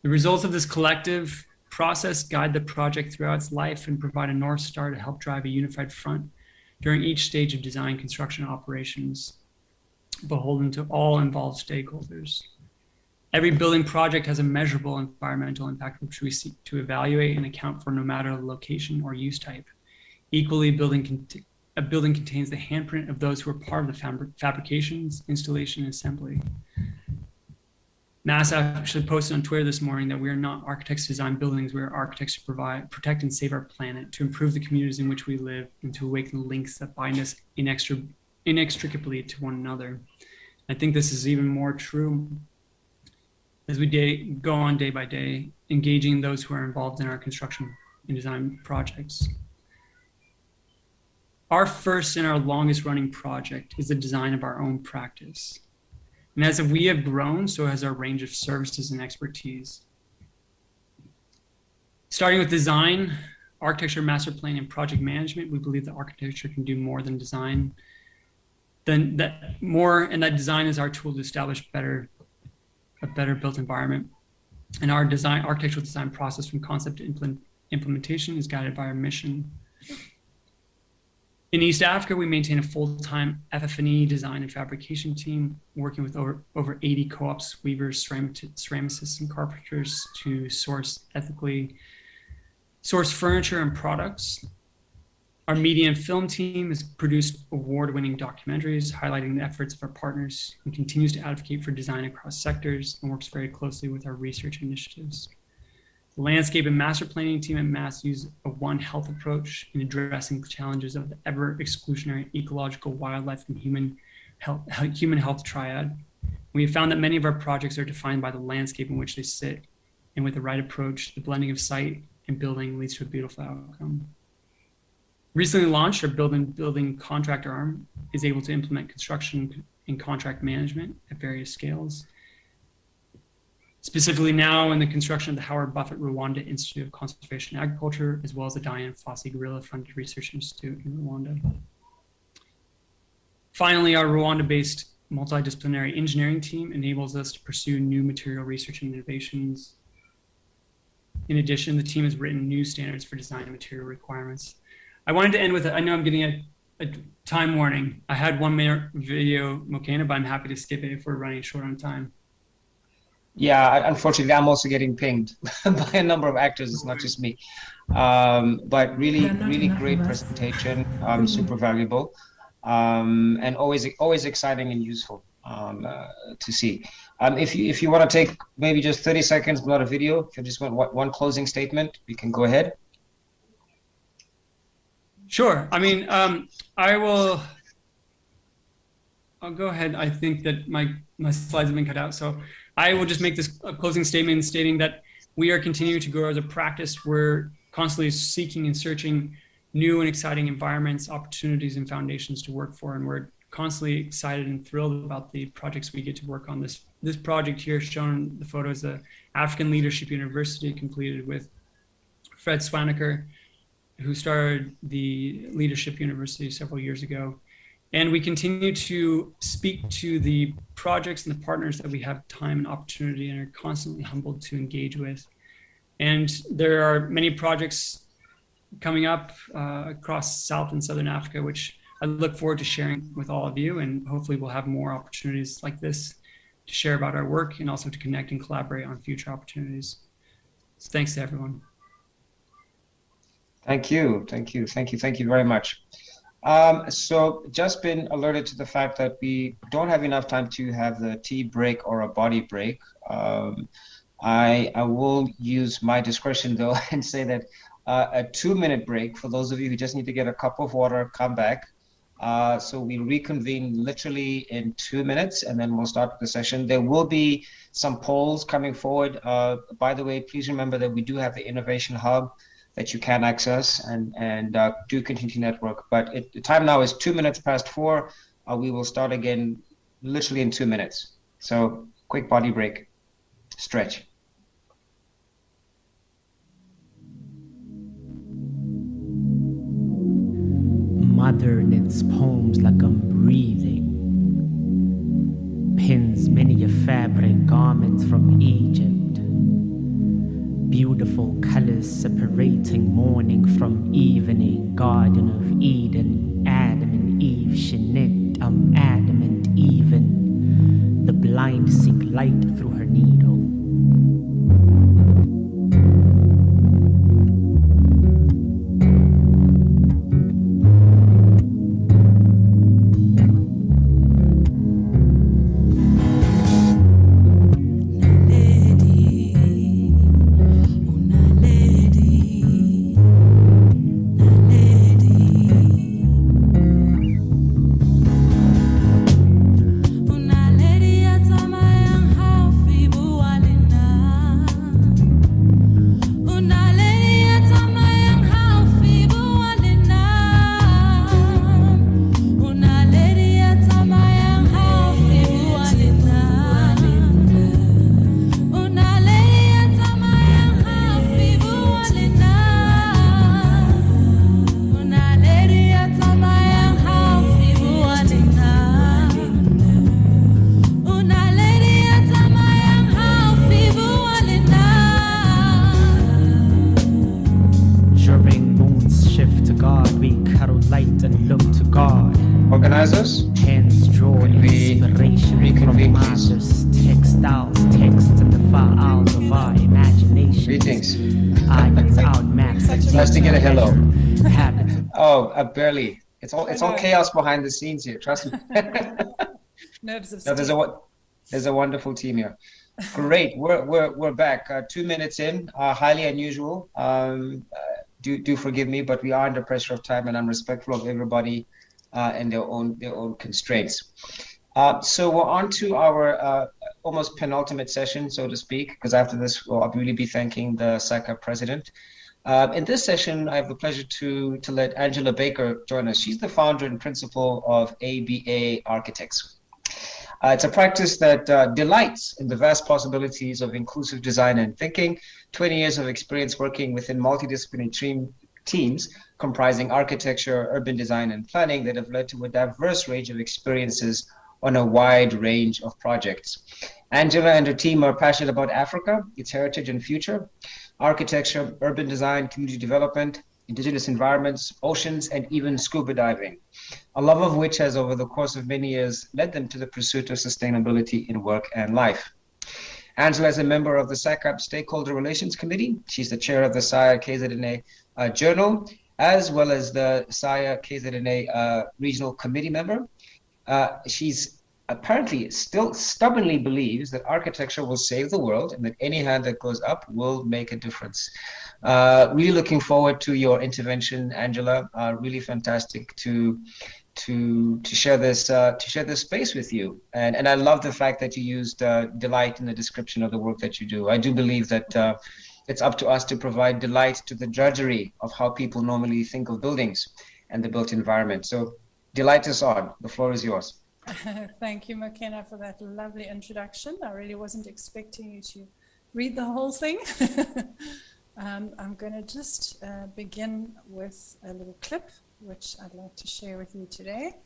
The results of this collective process guide the project throughout its life and provide a North Star to help drive a unified front during each stage of design, construction, operations, beholden to all involved stakeholders. Every building project has a measurable environmental impact, which we seek to evaluate and account for no matter the location or use type. Equally, a building contains the handprint of those who are part of the fabrications, installation, and assembly. Mass actually posted on Twitter this morning that we are not architects to design buildings, we are architects to protect and save our planet, to improve the communities in which we live, and to awaken the links that bind us inextricably to one another. I think this is even more true as we go on day by day, engaging those who are involved in our construction and design projects. Our first and our longest running project is the design of our own practice. And as we have grown, so has our range of services and expertise. Starting with design, architecture, master planning, and project management, we believe that architecture can do more than design. And that design is our tool to establish a better built environment. And our architectural design process from concept to implementation is guided by our mission. In East Africa, we maintain a full-time FF&E design and fabrication team, working with over 80 co-ops, weavers, ceramicists, and carpenters to ethically source furniture and products. Our media and film team has produced award-winning documentaries highlighting the efforts of our partners and continues to advocate for design across sectors and works very closely with our research initiatives. The landscape and master planning team at Mass use a One Health approach in addressing the challenges of the ever-exclusionary ecological, wildlife, and human health triad. We have found that many of our projects are defined by the landscape in which they sit, and with the right approach, the blending of site and building leads to a beautiful outcome. Recently launched, our building contractor arm is able to implement construction and contract management at various scales. Specifically now in the construction of the Howard Buffett Rwanda Institute of Conservation and Agriculture, as well as the Diane Fossey Gorilla-funded Research Institute in Rwanda. Finally, our Rwanda-based multidisciplinary engineering team enables us to pursue new material research and innovations. In addition, the team has written new standards for design and material requirements. I wanted to end with, I know I'm getting a time warning. I had 1 minute video, Mokena, but I'm happy to skip it if we're running short on time. Yeah, unfortunately, I'm also getting pinged by a number of actors. It's not just me. But really great presentation, super valuable, and always exciting and useful to see. If you want to take maybe just 30 seconds, not a video, if you just want one closing statement, we can go ahead. Sure. I mean, I'll go ahead. I think that my slides have been cut out. So I will just make this closing statement stating that we are continuing to grow as a practice. We're constantly seeking and searching new and exciting environments, opportunities, and foundations to work for. And we're constantly excited and thrilled about the projects we get to work on. This project here shown in the photo is the African Leadership University completed with Fred Swaniker, who started the Leadership University several years ago. And we continue to speak to the projects and the partners that we have time and opportunity and are constantly humbled to engage with. And there are many projects coming up across South and Southern Africa, which I look forward to sharing with all of you. And hopefully we'll have more opportunities like this to share about our work and also to connect and collaborate on future opportunities. So thanks to everyone. Thank you very much. So just been alerted to the fact that we don't have enough time to have the tea break or a body break. I will use my discretion though and say that a 2-minute break for those of you who just need to get a cup of water, come back. So we reconvene literally in 2 minutes and then we'll start the session. There will be some polls coming forward. By the way, please remember that we do have the Innovation Hub that you can access and do continue to network. But the time now is 2 minutes past 4. We will start again literally in 2 minutes. So quick body break, stretch. Mother knits poems like I'm breathing, pins many a fabric garment from Egypt. Beautiful colors separating morning from evening. Garden of Eden, Adam and Eve, she knit, I'm adamant even. The blind seek light through her needle. Organizers, hands draw inspiration reconvene, please. Textiles, texts in the files of our imagination. Greetings. Out maps. Nice to get a hello. Oh, barely. It's all chaos behind the scenes here. Trust me. Nerves of no, there's a wonderful team here. Great. We're back. 2 minutes in. Highly unusual. Do forgive me, but we are under pressure of time, and I'm respectful of everybody. And their own constraints. So we're on to our almost penultimate session, so to speak, because after this, I'll really be thanking the Sacap president. In this session, I have the pleasure to let Angela Baker join us. She's the founder and principal of ABA Architects. It's a practice that delights in the vast possibilities of inclusive design and thinking. 20 years of experience working within multidisciplinary teams comprising architecture, urban design, and planning that have led to a diverse range of experiences on a wide range of projects. Angela and her team are passionate about Africa, its heritage and future, architecture, urban design, community development, indigenous environments, oceans, and even scuba diving, a love of which has over the course of many years led them to the pursuit of sustainability in work and life. Angela is a member of the Sacap Stakeholder Relations Committee. She's the chair of the SIA KZNA Journal, as well as the SIA KZNA Regional Committee member. She's apparently still stubbornly believes that architecture will save the world and that any hand that goes up will make a difference. Really looking forward to your intervention, Angela. Really fantastic to share this space with you, and I love the fact that you used delight in the description of the work that you do. I do believe that it's up to us to provide delight to the drudgery of how people normally think of buildings and the built environment. So delight us on. The floor is yours. Thank you, McKenna, for that lovely introduction. I really wasn't expecting you to read the whole thing. I'm going to just begin with a little clip, which I'd like to share with you today.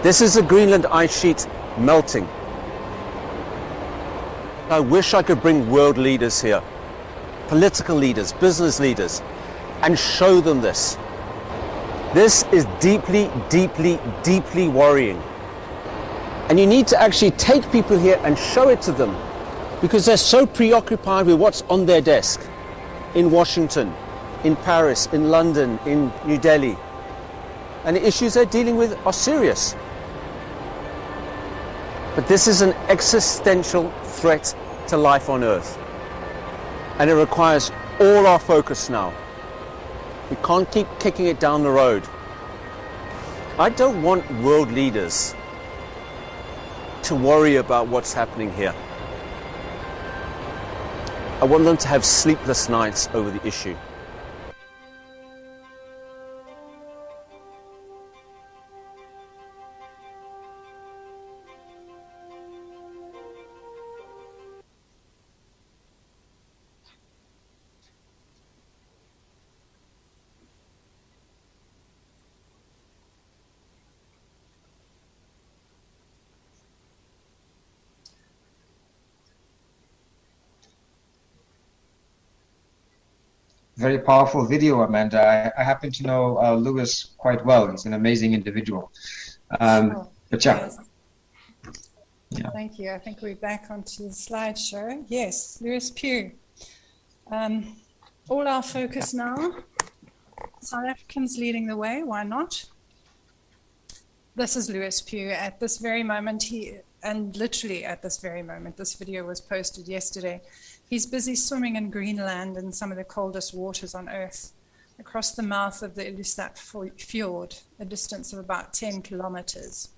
This is the Greenland ice sheet melting. I wish I could bring world leaders here, political leaders, business leaders, and show them this. This is deeply, deeply, deeply worrying. And you need to actually take people here and show it to them, because they're so preoccupied with what's on their desk in Washington, in Paris, in London, in New Delhi. And the issues they're dealing with are serious. But this is an existential threat to life on Earth. And it requires all our focus now. We can't keep kicking it down the road. I don't want world leaders to worry about what's happening here. I want them to have sleepless nights over the issue. Very powerful video, Amanda. I happen to know Lewis quite well. He's an amazing individual. But yeah. Yeah. Thank you. I think we're back onto the slideshow. Yes, Lewis Pugh. All our focus now. South Africans leading the way. Why not? This is Lewis Pugh at this very moment. And literally at this very moment, this video was posted yesterday. He's busy swimming in Greenland in some of the coldest waters on Earth, across the mouth of the Ilulissat Fjord, a distance of about 10 kilometers.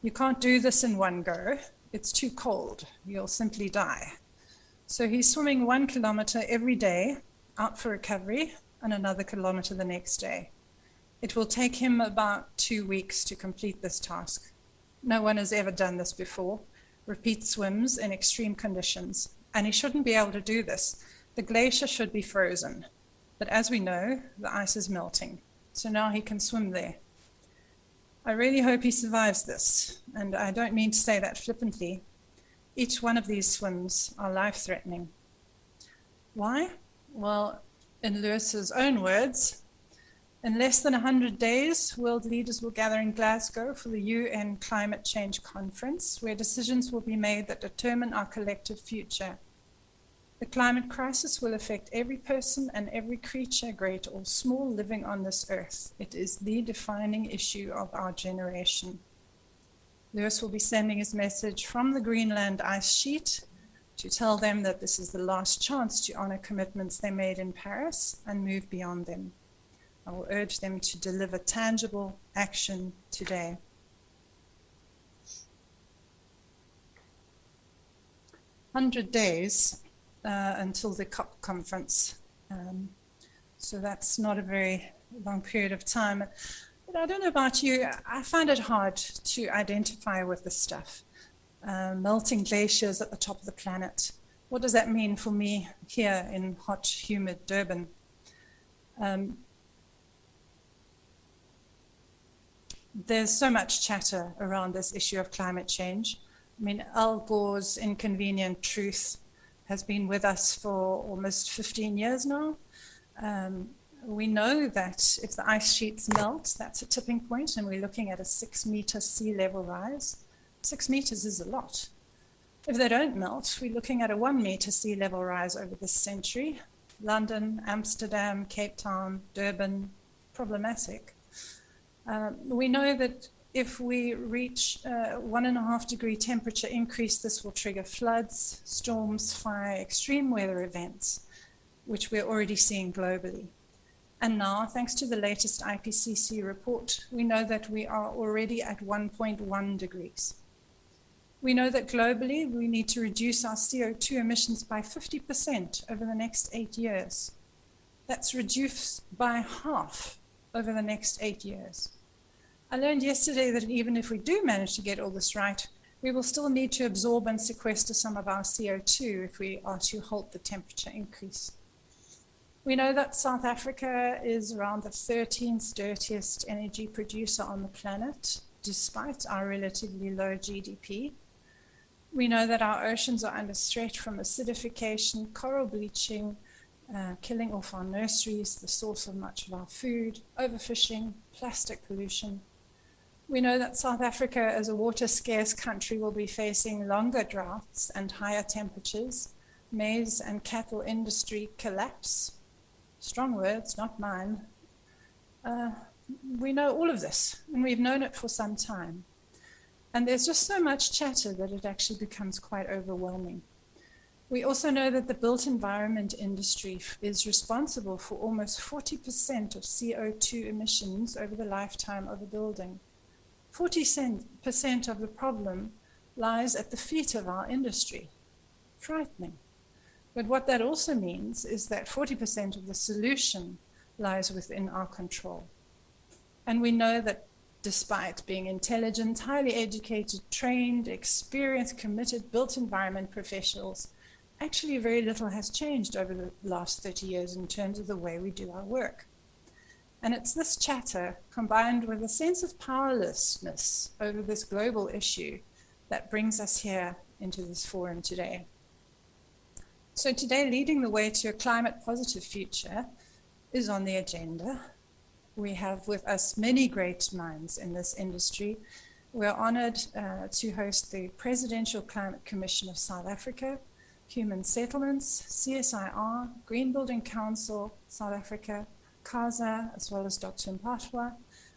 You can't do this in one go. It's too cold. You'll simply die. So he's swimming 1 kilometer every day, out for recovery, and another kilometer the next day. It will take him about 2 weeks to complete this task. No one has ever done this before. Repeat swims in extreme conditions. And he shouldn't be able to do this. The glacier should be frozen. But as we know, the ice is melting. So now he can swim there. I really hope he survives this. And I don't mean to say that flippantly. Each one of these swims are life-threatening. Why? Well, in Lewis's own words, in less than 100 days, world leaders will gather in Glasgow for the UN Climate Change Conference, where decisions will be made that determine our collective future. The climate crisis will affect every person and every creature, great or small, living on this earth. It is the defining issue of our generation. Lewis will be sending his message from the Greenland ice sheet to tell them that this is the last chance to honor commitments they made in Paris and move beyond them. I will urge them to deliver tangible action today. 100 days until the COP conference. So that's not a very long period of time. But I don't know about you, I find it hard to identify with this stuff. Melting glaciers at the top of the planet. What does that mean for me here in hot, humid Durban? There's so much chatter around this issue of climate change. I mean, Al Gore's Inconvenient Truth has been with us for almost 15 years now. We know that if the ice sheets melt, that's a tipping point, and we're looking at a 6-meter sea level rise. 6 meters is a lot. If they don't melt, we're looking at a 1-meter sea level rise over this century. London, Amsterdam, Cape Town, Durban, problematic. We know that if we reach 1.5 degree temperature increase, this will trigger floods, storms, fire, extreme weather events, which we're already seeing globally. And now, thanks to the latest IPCC report, we know that we are already at 1.1 degrees. We know that globally, we need to reduce our CO2 emissions by 50% over the next 8 years. That's reduced by half over the next 8 years. I learned yesterday that even if we do manage to get all this right, we will still need to absorb and sequester some of our CO2 if we are to halt the temperature increase. We know that South Africa is around the 13th dirtiest energy producer on the planet, despite our relatively low GDP. We know that our oceans are under threat from acidification, coral bleaching, killing off our nurseries, the source of much of our food, overfishing, plastic pollution. We know that South Africa, as a water-scarce country, will be facing longer droughts and higher temperatures, maize and cattle industry collapse. Strong words, not mine. We know all of this, and we've known it for some time. And there's just so much chatter that it actually becomes quite overwhelming. We also know that the built environment industry is responsible for almost 40% of CO2 emissions over the lifetime of a building. 40% of the problem lies at the feet of our industry. Frightening. But what that also means is that 40% of the solution lies within our control. And we know that despite being intelligent, highly educated, trained, experienced, committed, built environment professionals, actually very little has changed over the last 30 years in terms of the way we do our work. And it's this chatter combined with a sense of powerlessness over this global issue that brings us here into this forum today. So today, leading the way to a climate positive future is on the agenda. We have with us many great minds in this industry. We're honored to host the Presidential Climate Commission of South Africa, Human Settlements, CSIR, Green Building Council, South Africa, CASA, as well as Dr. Mpatwa.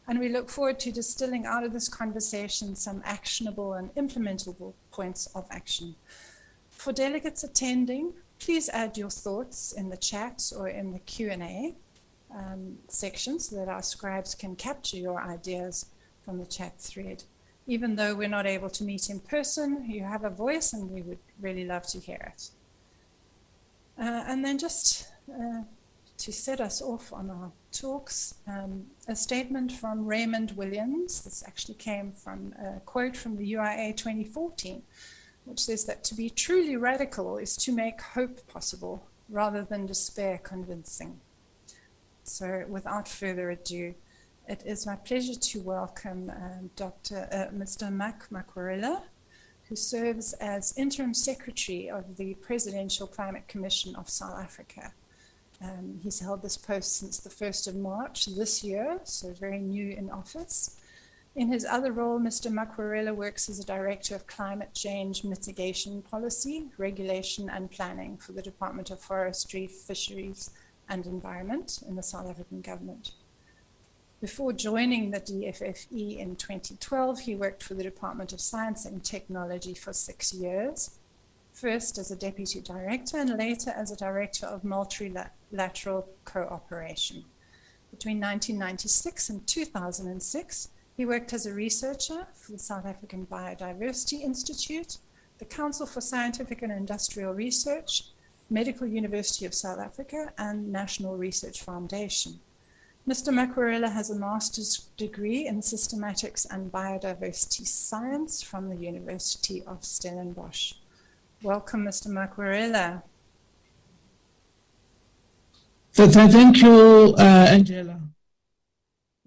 And we look forward to distilling out of this conversation some actionable and implementable points of action. For delegates attending, please add your thoughts in the chat or in the Q&A section so that our scribes can capture your ideas from the chat thread. Even though we're not able to meet in person, you have a voice and we would really love to hear it. And then just to set us off on our talks, a statement from Raymond Williams. This actually came from a quote from the UIA 2014, which says that to be truly radical is to make hope possible rather than despair convincing. So without further ado, it is my pleasure to welcome Mr. Mac Makwarela, who serves as Interim Secretary of the Presidential Climate Commission of South Africa. He's held this post since the 1st of March this year, so very new in office. In his other role, Mr. Makwarela works as a Director of Climate Change Mitigation Policy, Regulation and Planning for the Department of Forestry, Fisheries and Environment in the South African government. Before joining the DFFE in 2012, he worked for the Department of Science and Technology for 6 years, first as a Deputy Director and later as a Director of Multilateral Cooperation. Between 1996 and 2006, he worked as a researcher for the South African Biodiversity Institute, the the Council for Scientific and Industrial Research, Medical University of South Africa, and National Research Foundation. Mr. Makwarela has a master's degree in systematics and biodiversity science from the University of Stellenbosch. Welcome, Mr. Makwarela. Thank you, Angela.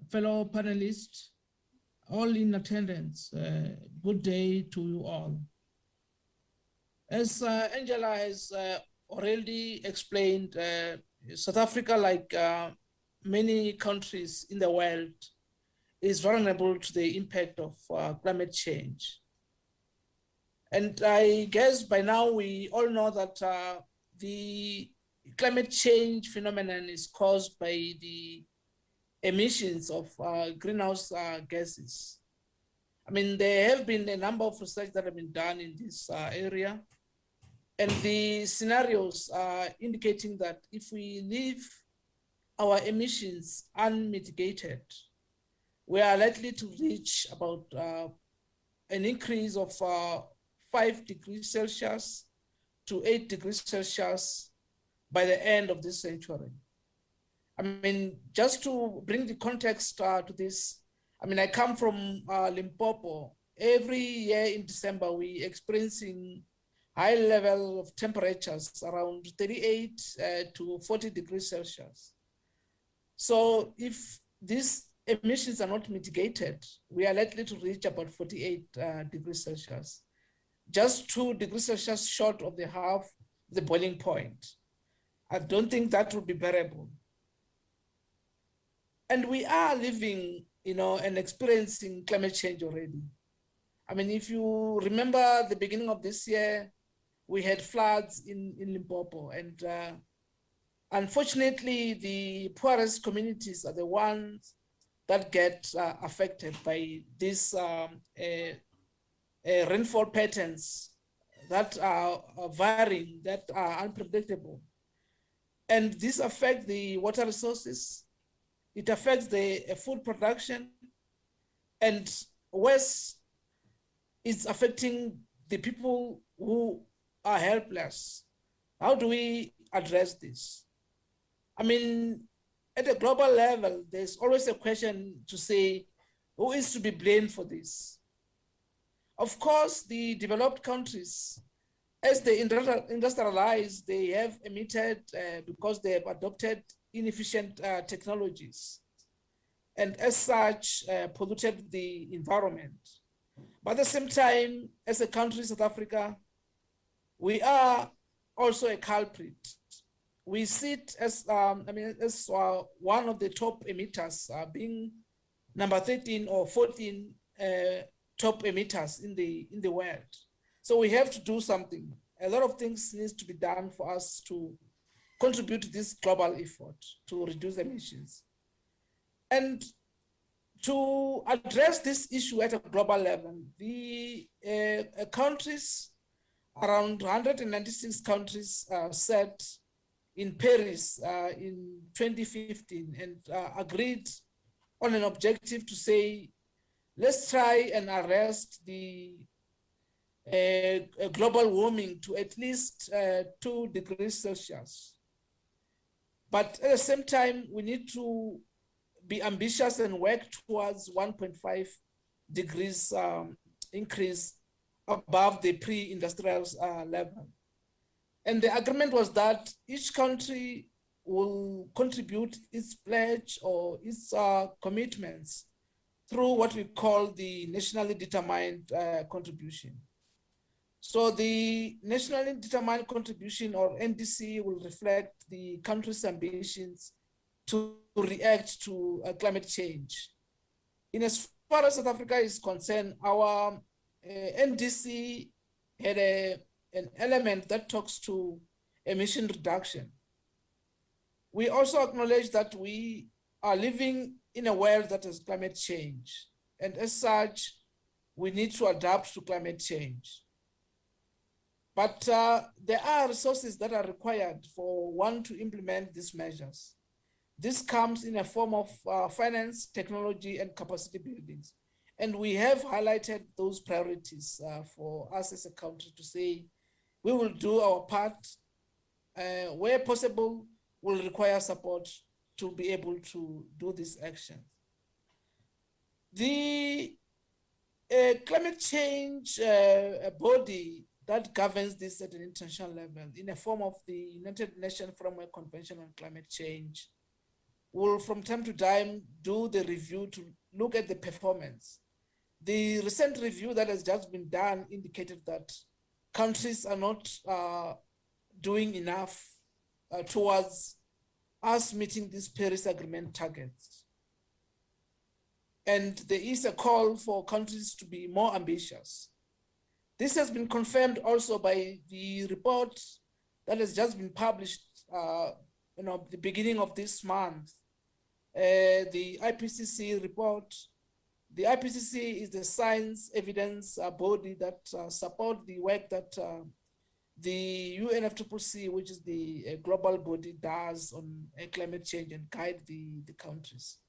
Fellow panelists, all in attendance, good day to you all. As Angela has already explained, South Africa, like many countries in the world, is vulnerable to the impact of climate change. And I guess by now we all know that the climate change phenomenon is caused by the emissions of greenhouse gases. I mean, there have been a number of research that have been done in this area, and the scenarios are indicating that if we leave our emissions unmitigated, we are likely to reach about an increase of 5 degrees Celsius to 8 degrees Celsius by the end of this century. I mean, just to bring the context to this, I mean, I come from Limpopo. Every year in December, we experiencing high level of temperatures around 38 to 40 degrees Celsius. So if these emissions are not mitigated, we are likely to reach about 48 degrees Celsius, just 2 degrees Celsius short of the half the boiling point. I don't think that would be bearable. And we are living, you know, and experiencing climate change already. I mean, if you remember the beginning of this year, we had floods in Limpopo, and unfortunately, the poorest communities are the ones that get affected by these rainfall patterns that are varying, that are unpredictable. And this affects the water resources, it affects the food production, and worse, it's affecting the people who are helpless. How do we address this? I mean, at a global level, there's always a question to say, who is to be blamed for this? Of course, the developed countries, as they industrialize, they have emitted because they have adopted inefficient technologies, and as such, polluted the environment. But at the same time, as a country, South Africa, we are also a culprit. We sit as, as one of the top emitters, being number 13 or 14 top emitters in the world. So we have to do something. A lot of things needs to be done for us to contribute to this global effort to reduce emissions. And to address this issue at a global level, the countries, around 196 countries set in Paris in 2015 and agreed on an objective to say, let's try and arrest the global warming to at least 2 degrees Celsius. But at the same time, we need to be ambitious and work towards 1.5 degrees increase above the pre-industrial level. And the agreement was that each country will contribute its pledge or its commitments through what we call the nationally determined contribution. So the nationally determined contribution, or NDC, will reflect the country's ambitions to react to climate change. In as far as South Africa is concerned, our NDC had an element that talks to emission reduction. We also acknowledge that we are living in a world that has climate change, and as such, we need to adapt to climate change. But there are resources that are required for one to implement these measures. This comes in a form of finance, technology, and capacity buildings. And we have highlighted those priorities for us as a country to say, we will do our part. Where possible, will require support to be able to do this action. The climate change body that governs this at an international level in the form of the United Nations Framework Convention on Climate Change will from time to time do the review to look at the performance. The recent review that has just been done indicated that countries are not doing enough towards us meeting these Paris Agreement targets. And there is a call for countries to be more ambitious. This has been confirmed also by the report that has just been published the beginning of this month, the IPCC report. The IPCC is the science evidence body that support the work that the UNFCCC, which is the global body, does on climate change and guide the countries.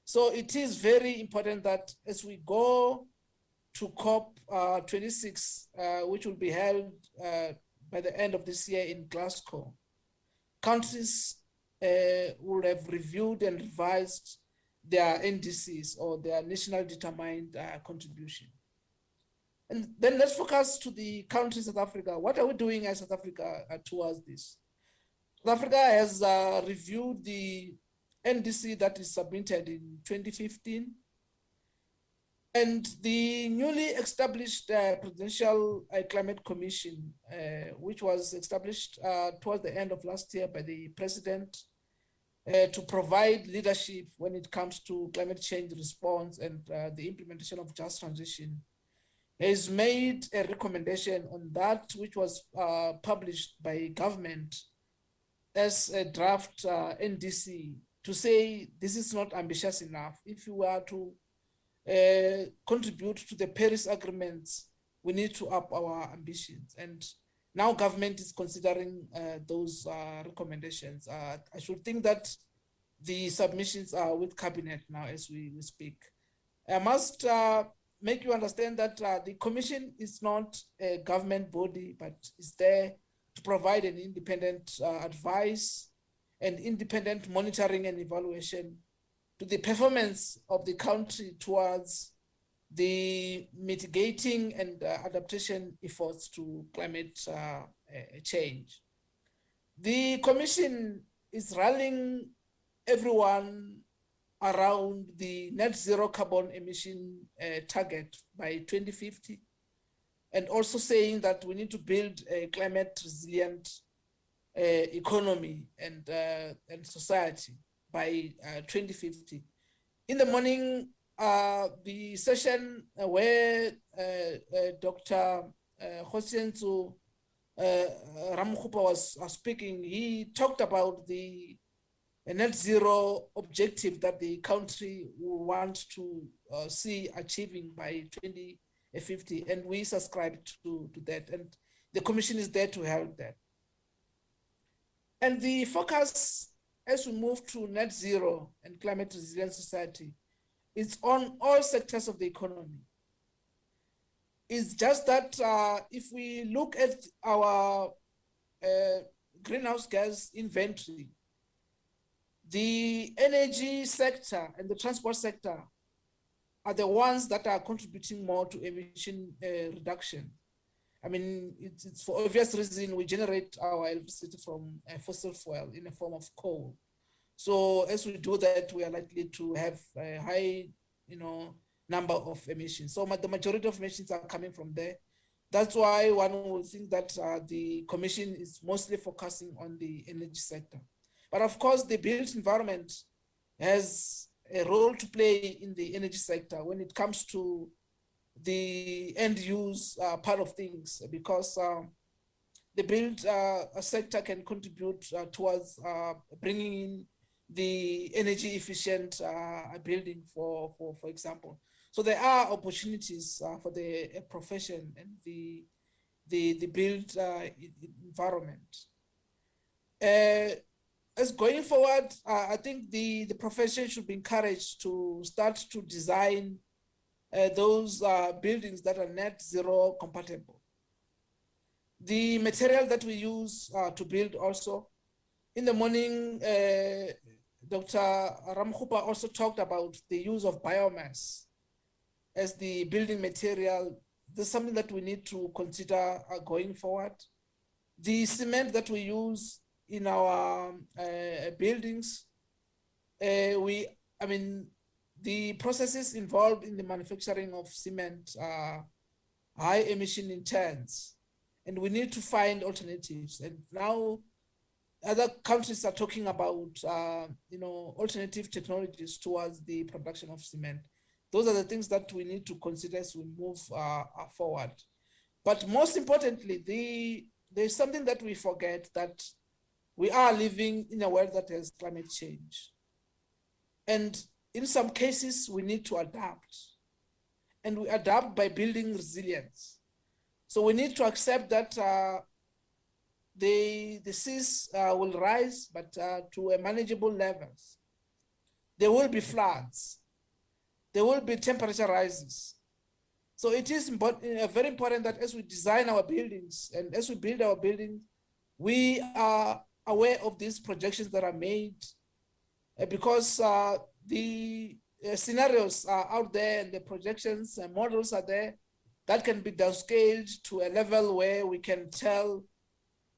So it is very important that as we go to COP26, which will be held by the end of this year in Glasgow, countries will have reviewed and revised their NDCs or their national determined contribution. And then let's focus to the country South Africa. What are we doing as South Africa towards this? South Africa has reviewed the NDC that is submitted in 2015. And the newly established Presidential Climate Commission, which was established towards the end of last year by the President to provide leadership when it comes to climate change response and the implementation of just transition, has made a recommendation on that which was published by government as a draft NDC to say this is not ambitious enough. If you were to contribute to the Paris agreements, we need to up our ambitions. And now government is considering those recommendations. I should think that the submissions are with cabinet now as we speak. I must make you understand that the commission is not a government body, but is there to provide an independent advice and independent monitoring and evaluation to the performance of the country towards the mitigating and adaptation efforts to climate change. The Commission is rallying everyone around the net zero carbon emission target by 2050, and also saying that we need to build a climate resilient economy and society by 2050. In the morning, the session where Dr. Hosientu Ramkhupa was speaking, he talked about the net zero objective that the country will want to see achieving by 2050, and we subscribe to that, and the Commission is there to help that. And the focus as we move to net zero and climate resilient society is on all sectors of the economy. It's just that if we look at our greenhouse gas inventory, the energy sector and the transport sector are the ones that are contributing more to emission reduction. I mean, it's for obvious reason we generate our electricity from fossil fuel in the form of coal. So as we do that, we are likely to have a high, number of emissions. So the majority of emissions are coming from there. That's why one will think that the Commission is mostly focusing on the energy sector. But of course, the built environment has a role to play in the energy sector when it comes to the end use part of things, because the built sector can contribute towards bringing in the energy efficient building, for example. So there are opportunities for the profession and the built environment. As going forward, I think the profession should be encouraged to start to design those buildings that are net zero compatible. The material that we use to build also, in the morning, Dr. Ramkhupa also talked about the use of biomass as the building material. This is something that we need to consider going forward. The cement that we use in our buildings, the processes involved in the manufacturing of cement are high emission intense, and we need to find alternatives. And now other countries are talking about alternative technologies towards the production of cement. Those are the things that we need to consider as we move forward. But most importantly, there's something that we forget, that we are living in a world that has climate change. And in some cases, we need to adapt. And we adapt by building resilience. So we need to accept that the seas will rise, but to a manageable levels. There will be floods. There will be temperature rises. So it is very important that as we design our buildings and as we build our buildings, we are aware of these projections that are made, because the scenarios are out there and the projections and models are there that can be downscaled to a level where we can tell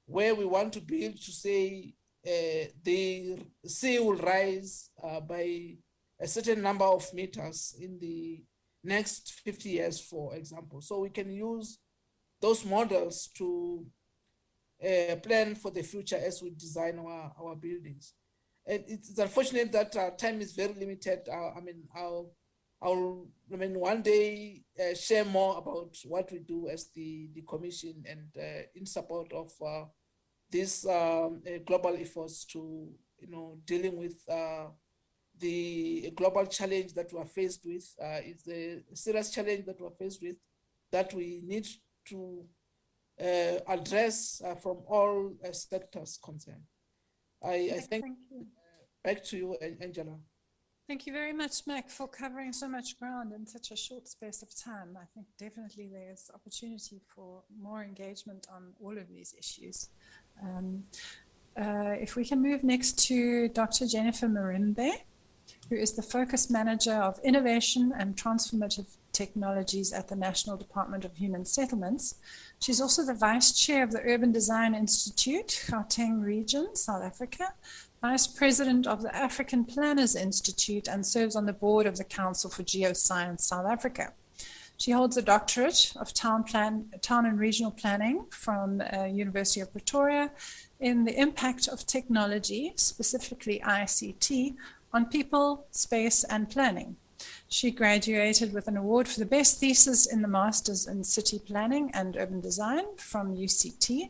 where we want to build, to say the sea will rise by a certain number of meters in the next 50 years, for example. So we can use those models to plan for the future as we design our buildings. And it's unfortunate that time is very limited. I'll one day share more about what we do as the commission and in support of this global efforts to dealing with the global challenge that we're faced with. Is a serious challenge that we're faced with that we need to address from all sectors concerned. I think back to you, Angela. Thank you very much, Mac, for covering so much ground in such a short space of time. I think definitely there's opportunity for more engagement on all of these issues. If we can move next to Dr. Jennifer Marimbe, who is the Focus Manager of Innovation and Transformative Technologies at the National Department of Human Settlements. She's also the Vice Chair of the Urban Design Institute, Gauteng Region, South Africa, Vice President of the African Planners Institute, and serves on the board of the Council for Geoscience, South Africa. She holds a doctorate of town and regional planning from University of Pretoria in the impact of technology, specifically ICT, on people, space, and planning. She graduated with an award for the best thesis in the Masters in City Planning and Urban Design from UCT.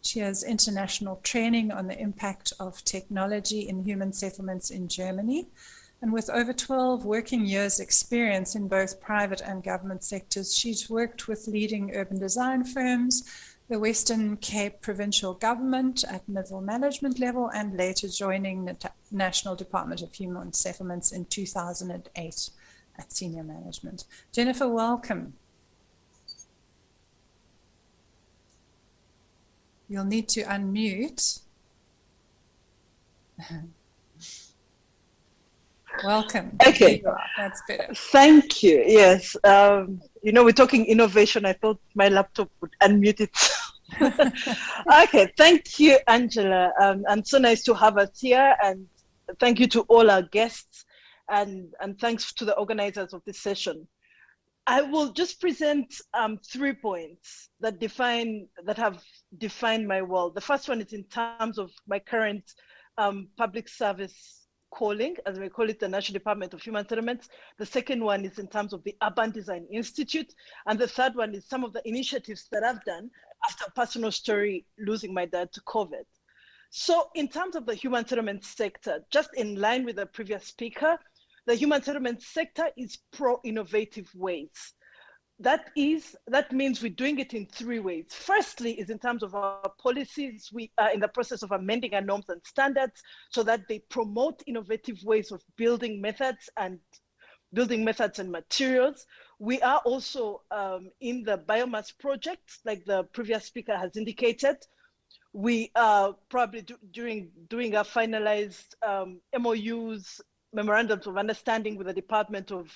She has international training on the impact of technology in human settlements in Germany. And with over 12 working years experience in both private and government sectors, she's worked with leading urban design firms, the Western Cape Provincial Government at middle management level, and later joining the National Department of Human Settlements in 2008 at senior management. Jennifer, welcome. You'll need to unmute. Welcome. Okay. That's better. Thank you. Yes. We're talking innovation. I thought my laptop would unmute it. Okay. Thank you, Angela. And so nice to have us here. And thank you to all our guests. And thanks to the organizers of this session. I will just present 3 points that have defined my world. The first one is in terms of my current public service calling, as we call it, the National Department of Human Settlements. The second one is in terms of the Urban Design Institute. And the third one is some of the initiatives that I've done after a personal story, losing my dad to COVID. So in terms of the human settlement sector, just in line with the previous speaker, the human settlement sector is pro-innovative ways. That means we're doing it in 3 ways. Firstly is in terms of our policies. We are in the process of amending our norms and standards so that they promote innovative ways of building methods and materials. We are also in the biomass project, like the previous speaker has indicated. We are probably doing our finalized MOUs, memorandums of understanding with the Department of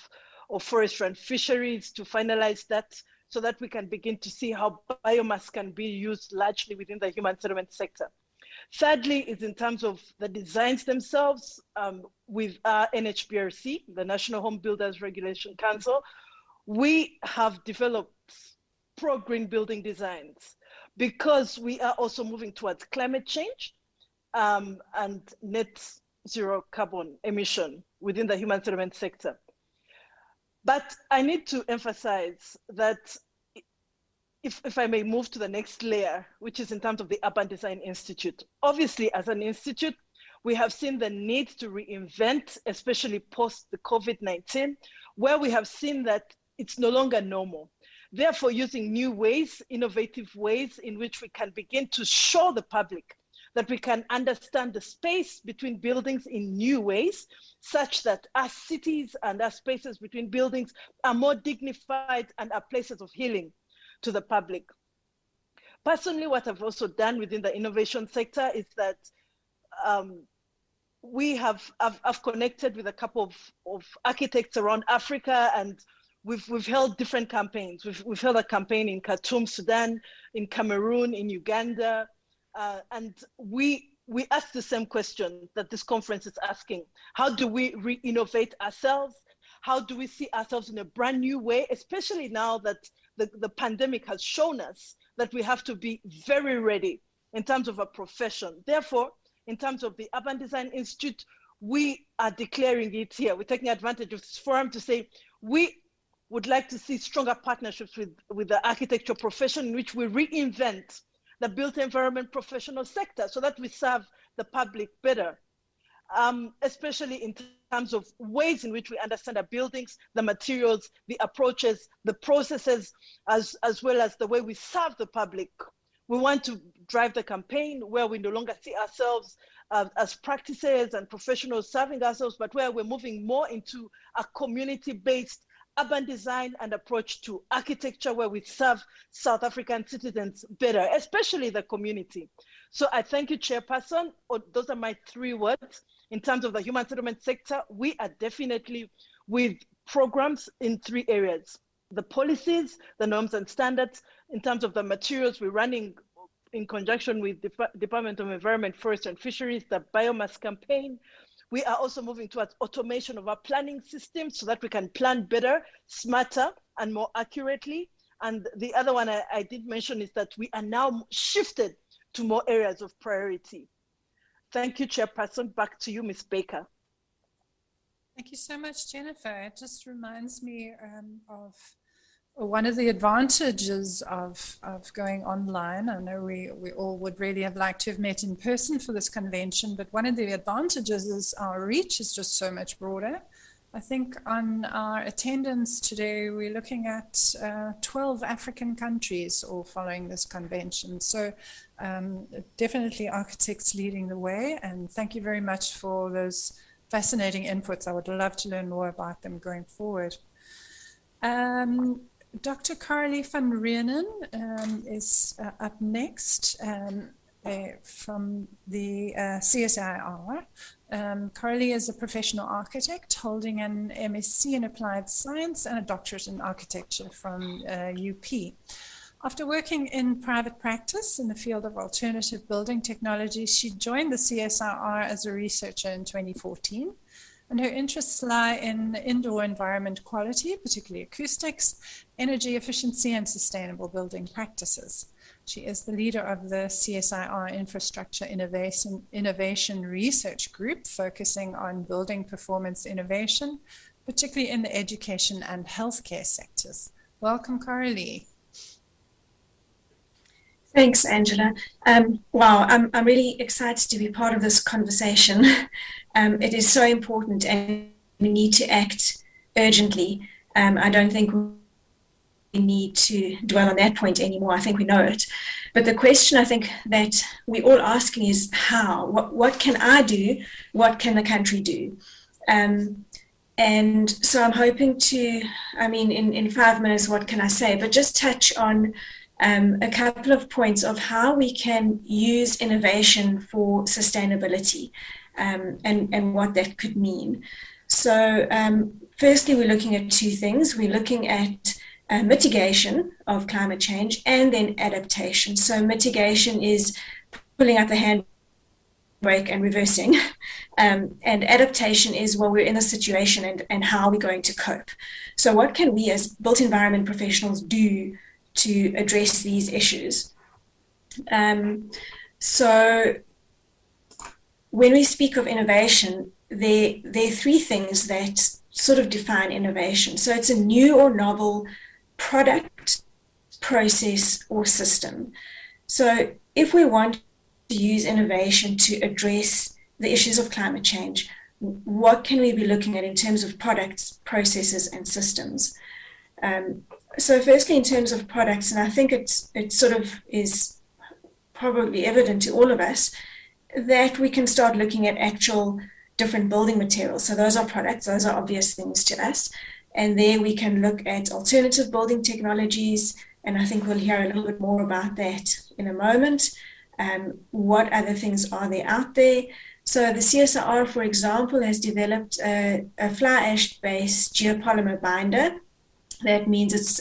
Forestry and Fisheries to finalize that, so that we can begin to see how biomass can be used largely within the human settlement sector. Thirdly, is in terms of the designs themselves, with our NHBRC, the National Home Builders Regulation Council, we have developed pro-green building designs because we are also moving towards climate change and net zero carbon emission within the human settlement sector. But I need to emphasize that if I may move to the next layer, which is in terms of the Urban Design Institute. Obviously, as an institute, we have seen the need to reinvent, especially post the COVID-19, where we have seen that it's no longer normal. Therefore, using new ways, innovative ways in which we can begin to show the public that we can understand the space between buildings in new ways, such that our cities and our spaces between buildings are more dignified and are places of healing to the public. Personally, what I've also done within the innovation sector is that I've connected with a couple of architects around Africa, and we've held different campaigns. We've held a campaign in Khartoum, Sudan, in Cameroon, in Uganda, and we asked the same question that this conference is asking. How do we re-innovate ourselves? How do we see ourselves in a brand new way, especially now that the pandemic has shown us that we have to be very ready in terms of a profession. Therefore, in terms of the Urban Design Institute, we are declaring it here. We're taking advantage of this forum to say we would like to see stronger partnerships with the architecture profession, in which we reinvent the built environment professional sector so that we serve the public better. Especially in terms of ways in which we understand our buildings, the materials, the approaches, the processes, as well as the way we serve the public. We want to drive the campaign where we no longer see ourselves as practices and professionals serving ourselves, but where we're moving more into a community-based urban design and approach to architecture, where we serve South African citizens better, especially the community. So I thank you, Chairperson. Those are my 3 words. In terms of the human settlement sector, we are definitely with programs in 3 areas: the policies, the norms and standards. In terms of the materials, we're running in conjunction with the Department of Environment, Forestry and Fisheries, the biomass campaign. We are also moving towards automation of our planning systems so that we can plan better, smarter, and more accurately. And the other one I did mention is that we are now shifted to more areas of priority. Thank you, Chairperson. Back to you, Ms. Baker. Thank you so much, Jennifer. It just reminds me of one of the advantages of going online. I know we all would really have liked to have met in person for this convention, but one of the advantages is our reach is just so much broader. I think on our attendance today, we're looking at 12 African countries all following this convention. So definitely architects leading the way. And thank you very much for those fascinating inputs. I would love to learn more about them going forward. Dr. Carly van Reenen is up next from the CSIR. Carly is a professional architect holding an MSc in Applied Science and a doctorate in architecture from UP. After working in private practice in the field of alternative building technology, she joined the CSIR as a researcher in 2014. And her interests lie in indoor environment quality, particularly acoustics, energy efficiency, and sustainable building practices. She is the leader of the CSIR Infrastructure Innovation Research Group, focusing on building performance innovation, particularly in the education and healthcare sectors. Welcome, Carly. Thanks, Angela. Wow, I'm really excited to be part of this conversation. It is so important and we need to act urgently. I don't think we need to dwell on that point anymore. I think we know it. But the question I think that we're all asking is how? What can I do? What can the country do? And And so I'm hoping to, I mean, in 5 minutes, what can I say? But just touch on a couple of points of how we can use innovation for sustainability and what that could mean. So firstly, we're looking at two things. We're looking at mitigation of climate change and then adaptation. So mitigation is pulling out the handbrake and reversing. And adaptation is, well, we're in a situation and how are we going to cope? So what can we as built environment professionals do to address these issues? So when we speak of innovation, there are three things that sort of define innovation. So it's a new or novel product, process, or system. So if we want to use innovation to address the issues of climate change, what can we be looking at in terms of products, processes, and systems? So firstly, in terms of products, and I think it sort of is probably evident to all of us, that we can start looking at actual different building materials. So those are products, those are obvious things to us. And there we can look at alternative building technologies, and I think we'll hear a little bit more about that in a moment. What other things are there out there? So the CSIR, for example, has developed a fly ash-based geopolymer binder. That means it's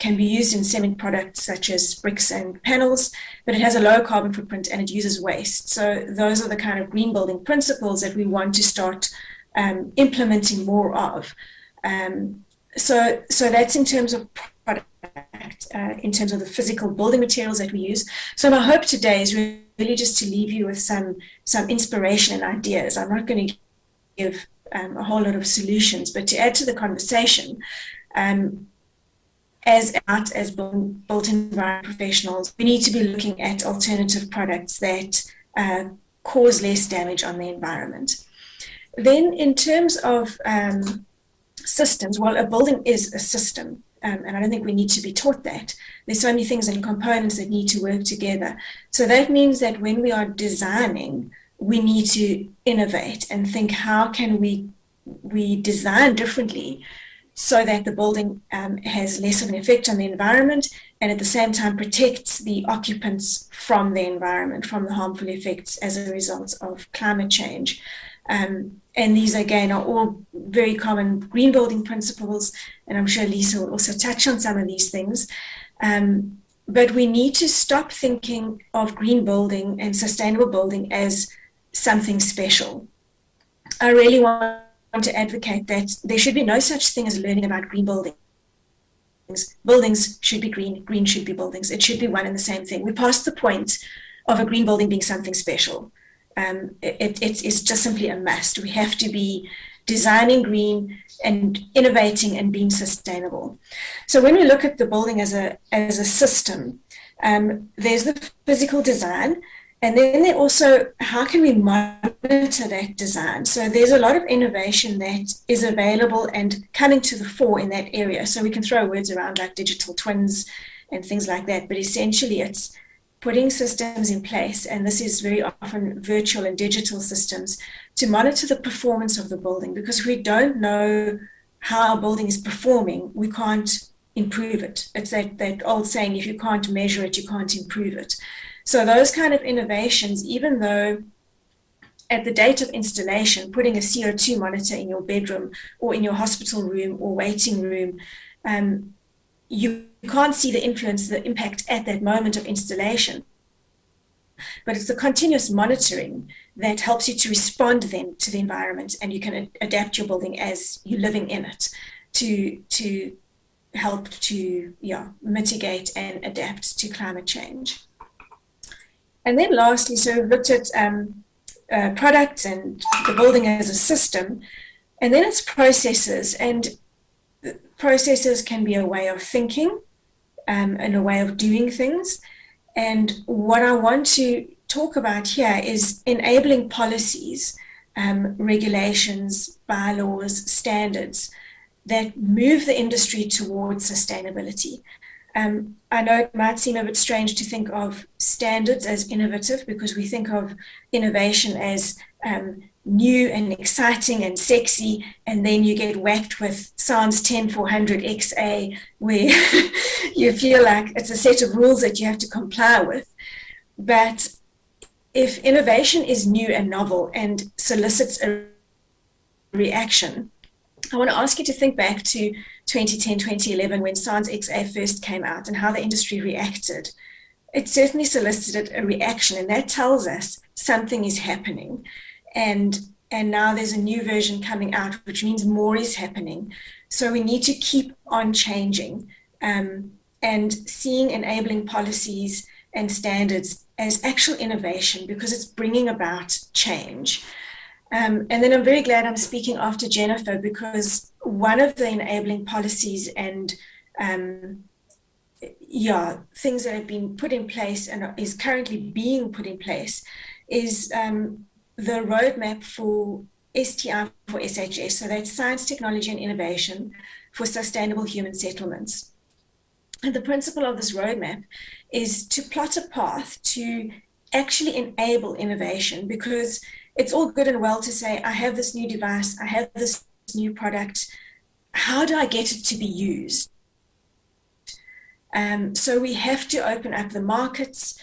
can be used in cement products such as bricks and panels, but it has a low carbon footprint and it uses waste. So those are the kind of green building principles that we want to start implementing more of. So that's in terms of product, in terms of the physical building materials that we use. So my hope today is really just to leave you with some inspiration and ideas. I'm not going to give a whole lot of solutions, but to add to the conversation, as built environment professionals, we need to be looking at alternative products that cause less damage on the environment. Then in terms of systems, well, a building is a system, and I don't think we need to be taught that. There's so many things and components that need to work together. So that means that when we are designing, we need to innovate and think, how can we design differently so that the building has less of an effect on the environment and at the same time protects the occupants from the environment, from the harmful effects as a result of climate change. And these, again, are all very common green building principles, and I'm sure Lisa will also touch on some of these things. But we need to stop thinking of green building and sustainable building as something special. I really want to advocate that there should be no such thing as learning about green buildings. Buildings should be green, green should be buildings. It should be one and the same thing. We're past the point of a green building being something special. It's just simply a must. We have to be designing green and innovating and being sustainable. So when we look at the building as a system, there's the physical design, and then there also, how can we monitor that design? So there's a lot of innovation that is available and coming to the fore in that area. So we can throw words around like digital twins and things like that, but essentially it's putting systems in place, and this is very often virtual and digital systems, to monitor the performance of the building, because if we don't know how a building is performing, we can't improve it. It's that old saying, if you can't measure it, you can't improve it. So those kind of innovations, even though at the date of installation, putting a CO2 monitor in your bedroom or in your hospital room or waiting room, you can't see the influence, the impact at that moment of installation. But it's the continuous monitoring that helps you to respond then to the environment, and you can adapt your building as you're living in it to help to mitigate and adapt to climate change. And then lastly, so we've looked at products and the building as a system, and then it's processes. And processes can be a way of thinking and a way of doing things. And what I want to talk about here is enabling policies, regulations, bylaws, standards that move the industry towards sustainability. I know it might seem a bit strange to think of standards as innovative, because we think of innovation as new and exciting and sexy, and then you get whacked with SANS 10400 XA, where you feel like it's a set of rules that you have to comply with. But if innovation is new and novel and solicits a reaction, I want to ask you to think back to 2010, 2011, when SANS XA first came out and how the industry reacted. It certainly solicited a reaction, and that tells us something is happening. And now there's a new version coming out, which means more is happening. So we need to keep on changing and seeing enabling policies and standards as actual innovation, because it's bringing about change. And then I'm very glad I'm speaking after Jennifer, because one of the enabling policies and things that have been put in place and is currently being put in place is the roadmap for STI for SHS. So that's Science, Technology and Innovation for Sustainable Human Settlements. And the principle of this roadmap is to plot a path to actually enable innovation, because it's all good and well to say, I have this new device, I have this new product. How do I get it to be used? So we have to open up the markets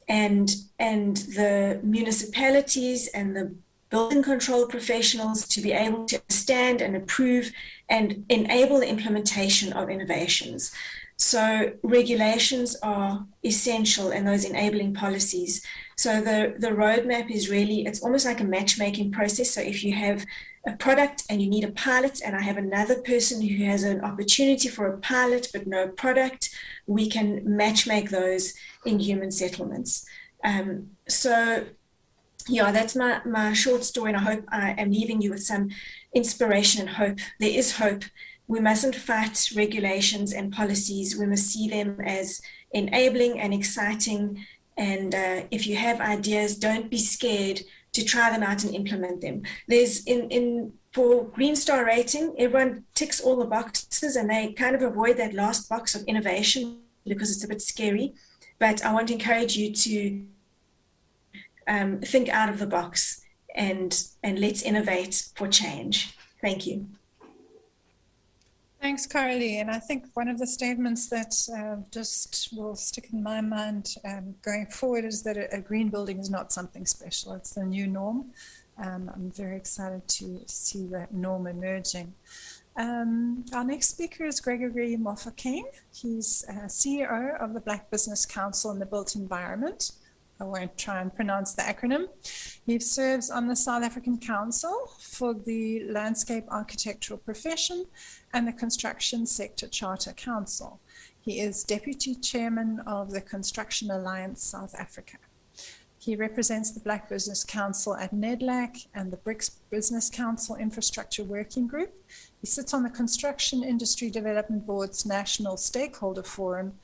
and the municipalities and the building control professionals to be able to understand and approve and enable the implementation of innovations. So regulations are essential in those enabling policies. So the roadmap is really, it's almost like a matchmaking process. So if you have a product and you need a pilot, and I have another person who has an opportunity for a pilot but no product, we can matchmake those in human settlements. So yeah, that's my short story, and I hope I am leaving you with some inspiration and hope. There is hope. We mustn't fight regulations and policies. We must see them as enabling and exciting. And if you have ideas, don't be scared to try them out and implement them. There's for Green Star rating, everyone ticks all the boxes and they kind of avoid that last box of innovation because it's a bit scary. But I want to encourage you to think out of the box and let's innovate for change. Thank you. Thanks, Carly. And I think one of the statements that just will stick in my mind going forward is that a green building is not something special. It's the new norm. I'm very excited to see that norm emerging. Our next speaker is Gregory Mofokeng. He's CEO of the Black Business Council in the Built Environment. I won't try and pronounce the acronym. He serves on the South African Council for the Landscape Architectural Profession and the Construction Sector Charter Council. He is Deputy Chairman of the Construction Alliance South Africa. He represents the Black Business Council at NEDLAC and the BRICS Business Council Infrastructure Working Group. He sits on the Construction Industry Development Board's National Stakeholder Forum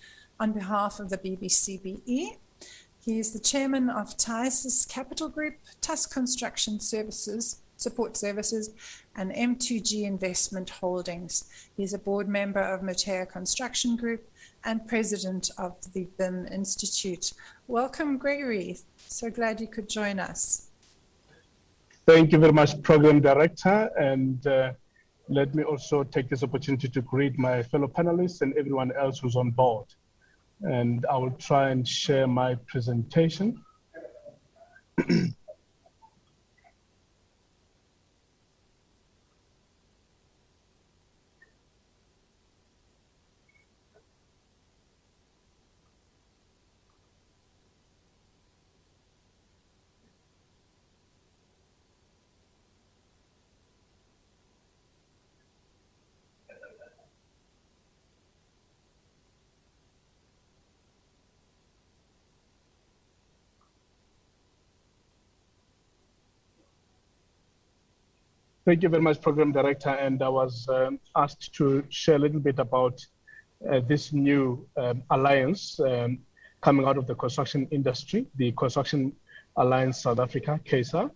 on behalf of the BBCBE. He is the chairman of TISIS Capital Group, Tusk Construction Services, Support Services, and M2G Investment Holdings. He's a board member of Mateo Construction Group and president of the BIM Institute. Welcome, Gregory. So glad you could join us. Thank you very much, Program Director. And let me also take this opportunity to greet my fellow panelists and everyone else who's on board. And I will try and share my presentation. Thank you very much, Program Director. And I was asked to share a little bit about this new alliance coming out of the construction industry, the Construction Alliance South Africa, CASA.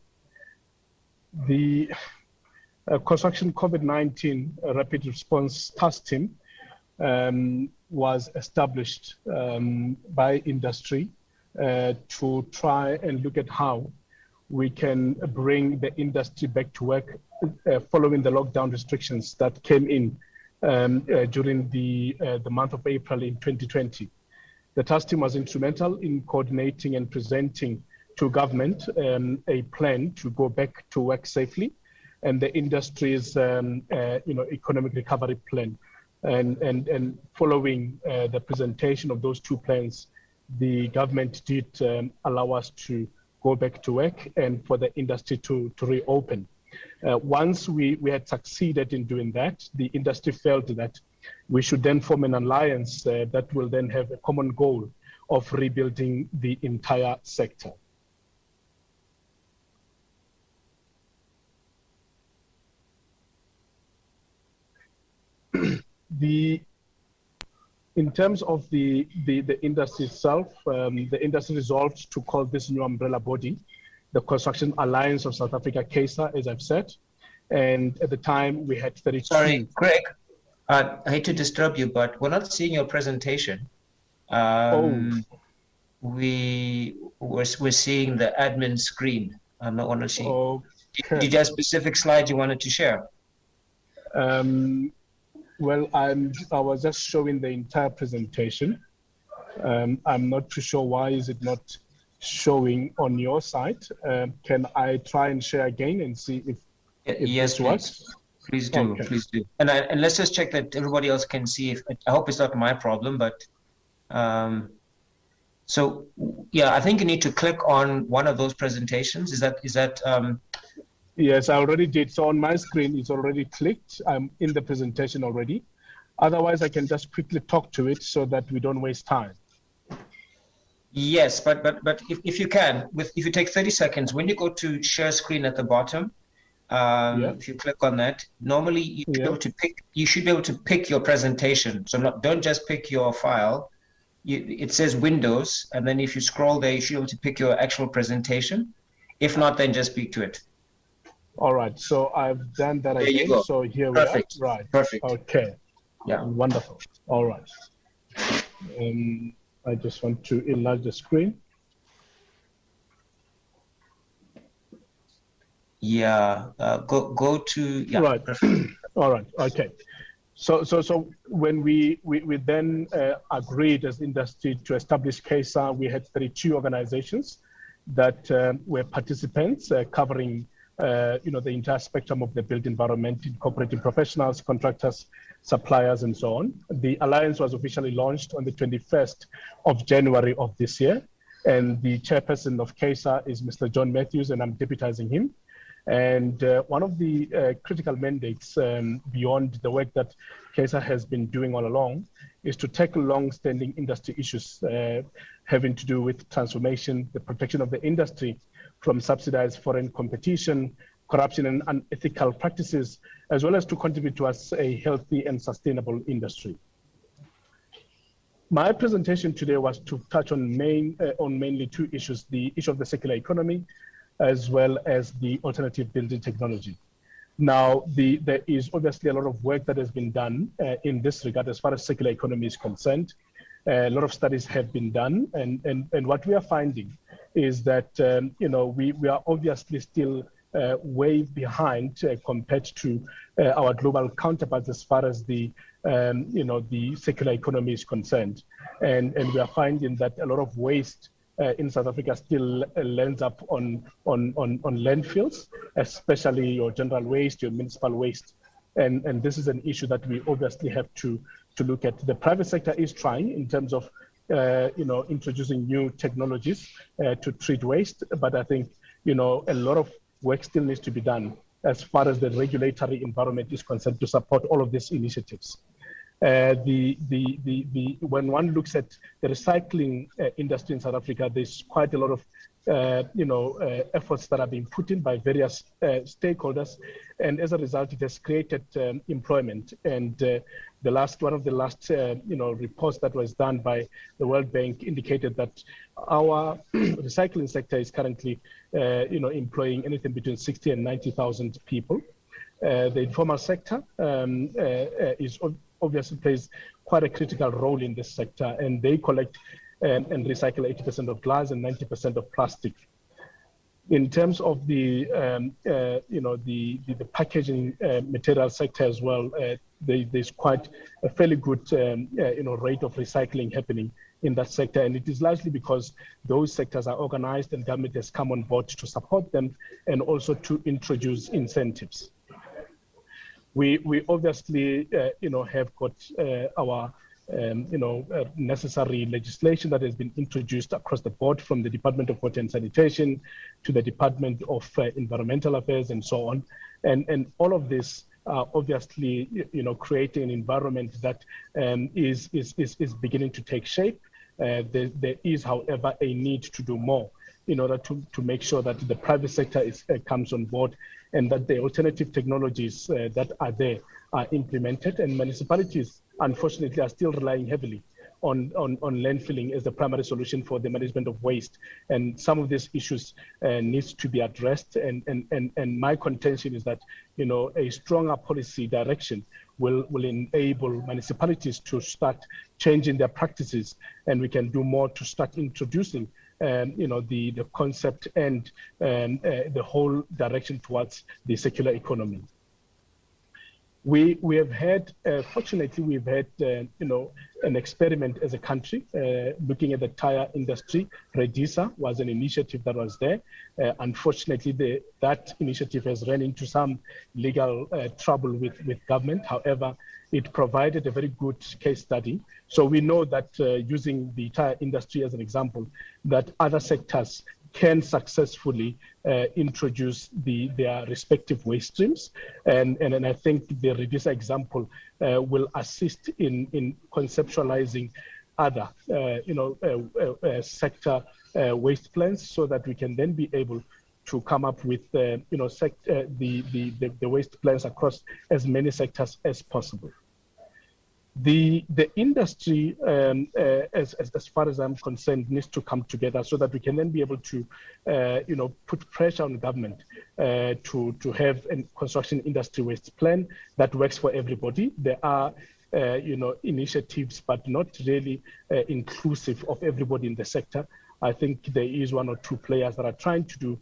The Construction COVID-19 Rapid Response Task Team was established by industry to try and look at how we can bring the industry back to work following the lockdown restrictions that came in during the month of April in 2020. The task team was instrumental in coordinating and presenting to government a plan to go back to work safely, and the industry's economic recovery plan. And following the presentation of those two plans, the government did allow us to go back to work and for the industry to reopen. Once we had succeeded in doing that, the industry felt that we should then form an alliance that will then have a common goal of rebuilding the entire sector. In terms of the industry itself, the industry resolved to call this new umbrella body the Construction Alliance of South Africa, CASA, as I've said. And at the time we had 32. Sorry, Greg, I hate to disturb you, but we're not seeing your presentation. We're seeing the admin screen. I'm not seeing. Okay. Did you have specific slides you wanted to share? Well, I was just showing the entire presentation. I'm not too sure why is it not showing on your side. Can I try and share again and see if yes, this works? Please do, okay. Please do. And let's just check that everybody else can see. I hope it's not my problem, but so yeah, I think you need to click on one of those presentations. Is that? Yes, I already did. So on my screen, it's already clicked. I'm in the presentation already. Otherwise, I can just quickly talk to it so that we don't waste time. Yes, but if you can, if you take 30 seconds, when you go to share screen at the bottom, if you click on that, normally you should be able to pick. You should be able to pick your presentation. So don't just pick your file. It says Windows, and then if you scroll there, you should be able to pick your actual presentation. If not, then just speak to it. All right, so I've done that there again. You go. So here Perfect. we are. Right. Perfect. Okay. Yeah. Wonderful. All right. I just want to enlarge the screen. Yeah. Go to. Yeah. Right. All right. Okay. So when we then agreed as industry to establish CASA, we had 32 organizations that were participants covering the entire spectrum of the built environment, incorporating professionals, contractors, suppliers, and so on. The alliance was officially launched on the 21st of January of this year, and the chairperson of CASA is Mr. John Matthews, and I'm deputizing him. And one of the critical mandates beyond the work that CASA has been doing all along is to tackle long-standing industry issues having to do with transformation, the protection of the industry from subsidized foreign competition, corruption and unethical practices, as well as to contribute to us a healthy and sustainable industry. My presentation today was to touch on mainly two issues: the issue of the circular economy, as well as the alternative building technology. Now, there is obviously a lot of work that has been done in this regard as far as circular economy is concerned. A lot of studies have been done, and what we are finding is that we are obviously still way behind compared to our global counterparts as far as the circular economy is concerned, and we are finding that a lot of waste in South Africa still lands up on landfills, especially your general waste, your municipal waste, and this is an issue that we obviously have to look at. The private sector is trying in terms of introducing new technologies to treat waste, but I think a lot of work still needs to be done as far as the regulatory environment is concerned to support all of these initiatives. When one looks at the recycling industry in South Africa, there's quite a lot of efforts that are being put in by various stakeholders, and as a result, it has created employment. And one of the last reports that was done by the World Bank indicated that our recycling sector is currently employing anything between 60 and 90,000 people. The informal sector obviously plays quite a critical role in this sector, and they collect and recycle 80% of glass and 90% of plastic. In terms of the the packaging material sector as well, there's quite a fairly good rate of recycling happening in that sector, and it is largely because those sectors are organized and government has come on board to support them and also to introduce incentives. We obviously have got our necessary legislation that has been introduced across the board, from the Department of Water and Sanitation to the Department of Environmental Affairs and so on, and all of this obviously creating an environment that is beginning to take shape. There is, however, a need to do more in order to make sure that the private sector comes on board and that the alternative technologies that are there are implemented, and municipalities unfortunately are still relying heavily on landfilling as the primary solution for the management of waste, and some of these issues needs to be addressed, and my contention is that a stronger policy direction will enable municipalities to start changing their practices, and we can do more to start introducing the concept and the whole direction towards the circular economy. We have had, fortunately, we've had, an experiment as a country looking at the tire industry. Redisa was an initiative that was there. Unfortunately, that initiative has run into some legal trouble with government. However, it provided a very good case study. So we know that using the tire industry as an example, that other sectors can successfully introduce their respective waste streams, and I think the Redisa example will assist in conceptualizing other sector waste plans, so that we can then be able to come up with the waste plans across as many sectors as possible. The industry, as far as I'm concerned, needs to come together so that we can then be able to, put pressure on government to have a construction industry waste plan that works for everybody. There are, initiatives, but not really inclusive of everybody in the sector. I think there is one or two players that are trying to do,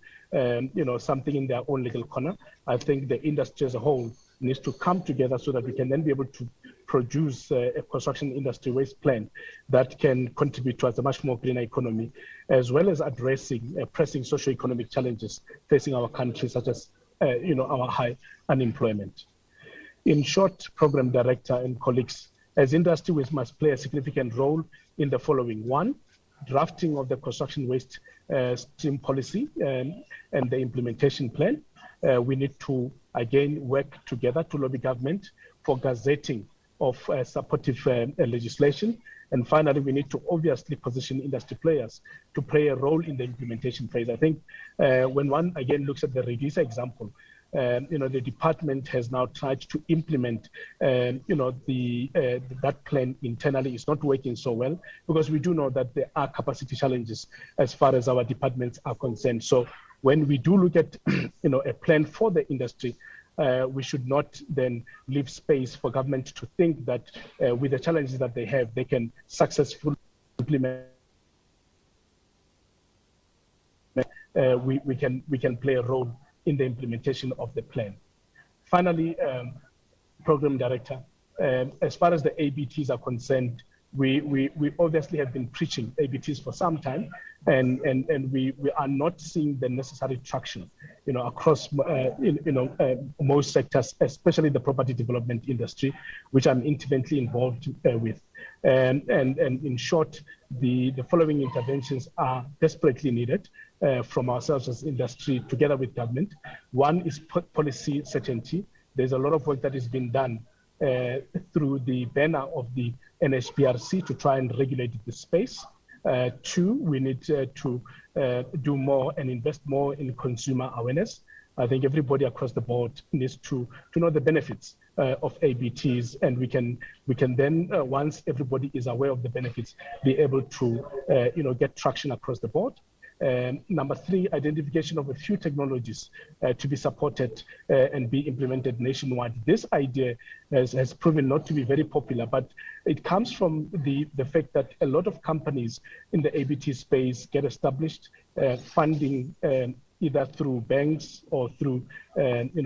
something in their own little corner. I think the industry as a whole needs to come together so that we can then be able to produce a construction industry waste plan that can contribute towards a much more greener economy, as well as addressing pressing socio-economic challenges facing our country, such as our high unemployment. In short, Program Director and colleagues, as industry, we must play a significant role in the following. One, drafting of the construction waste stream policy and the implementation plan. We need to, again, work together to lobby government for gazetting of supportive legislation. And finally, we need to obviously position industry players to play a role in the implementation phase. I think when one, again, looks at the Redisa example, the department has now tried to implement, that plan internally is not working so well, because we do know that there are capacity challenges as far as our departments are concerned. So when we do look at, a plan for the industry, we should not then leave space for government to think that with the challenges that they have, they can successfully implement. We can play a role in the implementation of the plan. Finally, Program Director, as far as the ABTs are concerned, we obviously have been preaching ABTs for some time, and we are not seeing the necessary traction, across most sectors, especially the property development industry, which I'm intimately involved with. And in short, the following interventions are desperately needed from ourselves as industry together with government. One is policy certainty. There's a lot of work that is being done through the banner of the NHPRC to try and regulate the space. Two, we need to do more and invest more in consumer awareness. I think everybody across the board needs to know the benefits of ABTs, and we can then, once everybody is aware of the benefits, be able to get traction across the board. Number three, identification of a few technologies to be supported and be implemented nationwide. This idea has proven not to be very popular, but it comes from the fact that a lot of companies in the ABT space get established, funding either through banks or through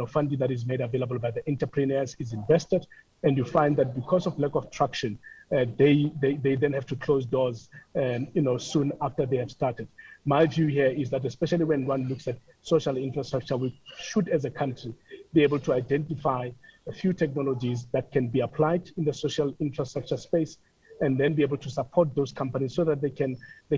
funding that is made available by the entrepreneurs is invested, and you find that because of lack of traction, they then have to close doors soon after they have started. My view here is that especially when one looks at social infrastructure, we should as a country be able to identify a few technologies that can be applied in the social infrastructure space, and then be able to support those companies so that they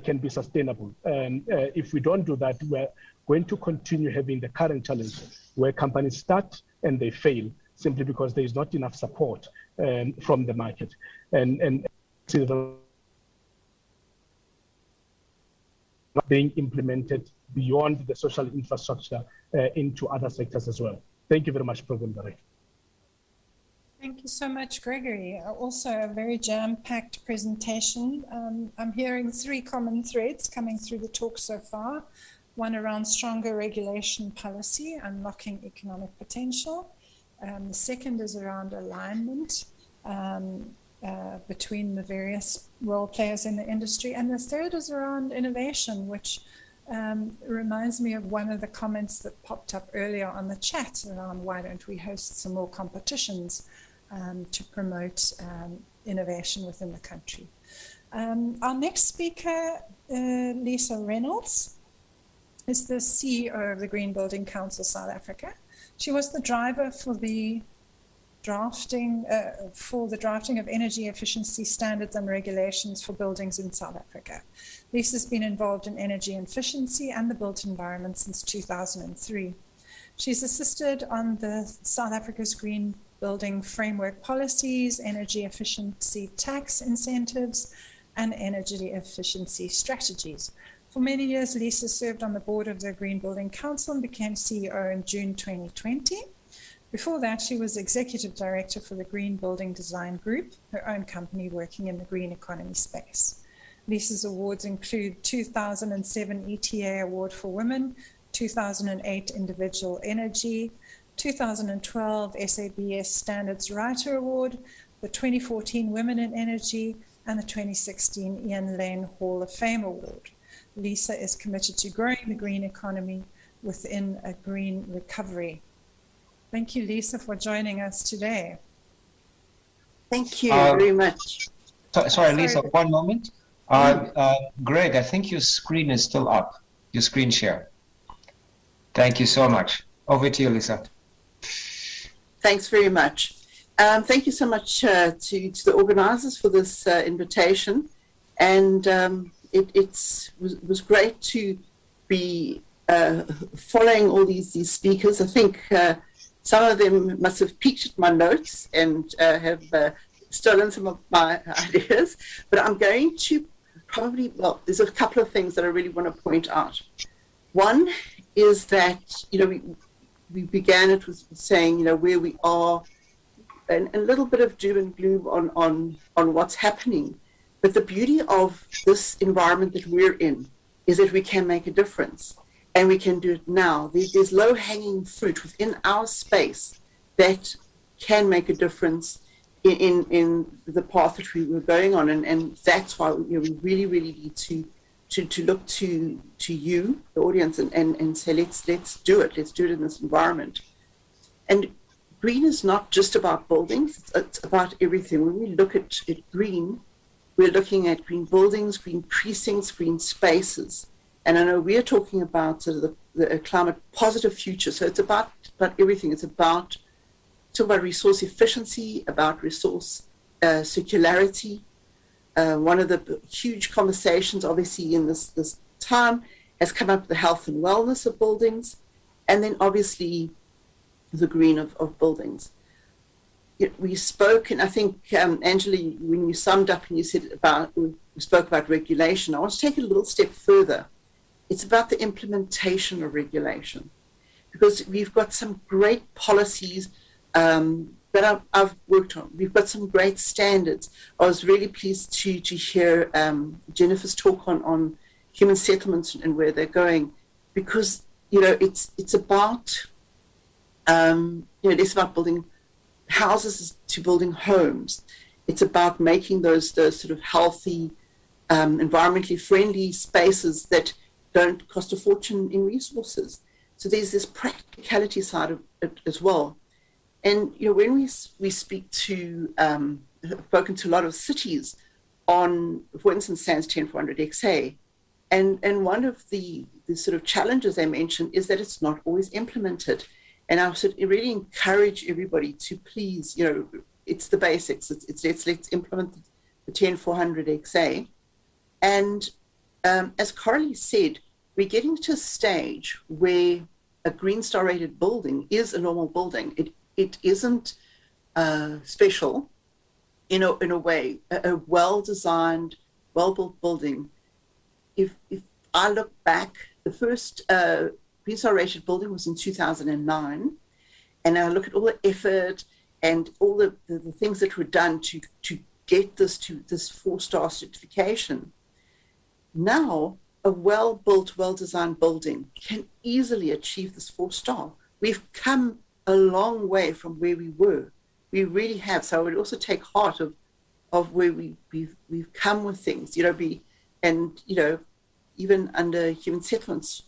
can be sustainable. And if we don't do that, we're going to continue having the current challenge where companies start and they fail simply because there is not enough support from the market. And being implemented beyond the social infrastructure into other sectors as well. Thank you very much, Program Director. Thank you so much, Gregory. Also a very jam-packed presentation. I'm hearing three common threads coming through the talk so far. One around stronger regulation policy, unlocking economic potential. The second is around alignment between the various role players in the industry. And the third is around innovation, which reminds me of one of the comments that popped up earlier on the chat around why don't we host some more competitions to promote innovation within the country. Our next speaker, Lisa Reynolds, is the CEO of the Green Building Council South Africa. She was the driver for the drafting of energy efficiency standards and regulations for buildings in South Africa. Lisa's been involved in energy efficiency and the built environment since 2003. She's assisted on the South Africa's Green Building Framework policies, energy efficiency tax incentives, and energy efficiency strategies. For many years, Lisa served on the board of the Green Building Council and became CEO in June 2020. Before that, she was executive director for the Green Building Design Group, her own company working in the green economy space. Lisa's awards include 2007 ETA Award for Women, 2008 Individual Energy, 2012 SABS Standards Writer Award, the 2014 Women in Energy, and the 2016 Ian Lane Hall of Fame Award. Lisa is committed to growing the green economy within a green recovery. Thank you, Lisa, for joining us today. Thank you very much. Sorry, Lisa, one moment. Greg, I think your screen is still up, your screen share. Thank you so much. Over to you, Lisa. Thanks very much. Thank you so much to the organizers for this invitation. And it was great to be following all these speakers. I think some of them must have peeked at my notes and have stolen some of my ideas. But I'm going to probably, well, there's a couple of things that I really want to point out. One is that, we began it with saying, where we are, and a little bit of doom and gloom on what's happening. But the beauty of this environment that we're in is that we can make a difference, and we can do it now. There's low-hanging fruit within our space that can make a difference in the path that we were going on, and that's why we really, really need to look to you, the audience, and say let's do it. Let's do it in this environment. And green is not just about buildings; it's about everything. When we look at green, we're looking at green buildings, green precincts, green spaces. And I know we're talking about sort of the climate positive future. So it's about everything. It's about resource efficiency, about resource circularity. One of the huge conversations, obviously, in this time has come up with the health and wellness of buildings, and then obviously the green of buildings. We spoke, and I think, Angela, when you summed up and you said we spoke about regulation, I want to take it a little step further. It's about the implementation of regulation, because we've got some great policies that I've worked on. We've got some great standards. I was really pleased to hear Jennifer's talk on human settlements and where they're going, because it's about it's about building houses to building homes. It's about making those sort of healthy, environmentally friendly spaces that don't cost a fortune in resources. So there's this practicality side of it as well. And, you know, when we speak to, spoken to a lot of cities on, for instance, SANS 10400 XA, and one of the sort of challenges they mentioned is that it's not always implemented. And I would really encourage everybody to please, you know, it's the basics. Let's implement the 10400 XA. And as Coralie said, we're getting to a stage where a Green Star rated building is a normal building. It isn't special in a way. A well-designed, well-built building. If I look back, the first Green Star rated building was in 2009, and I look at all the effort and all the things that were done to get this to this 4-star certification. Now, a well-built, well-designed building can easily achieve this 4-star. We've come a long way from where we were. We really have. So I would also take heart of where we've come with things, you know, you know, even under human settlements,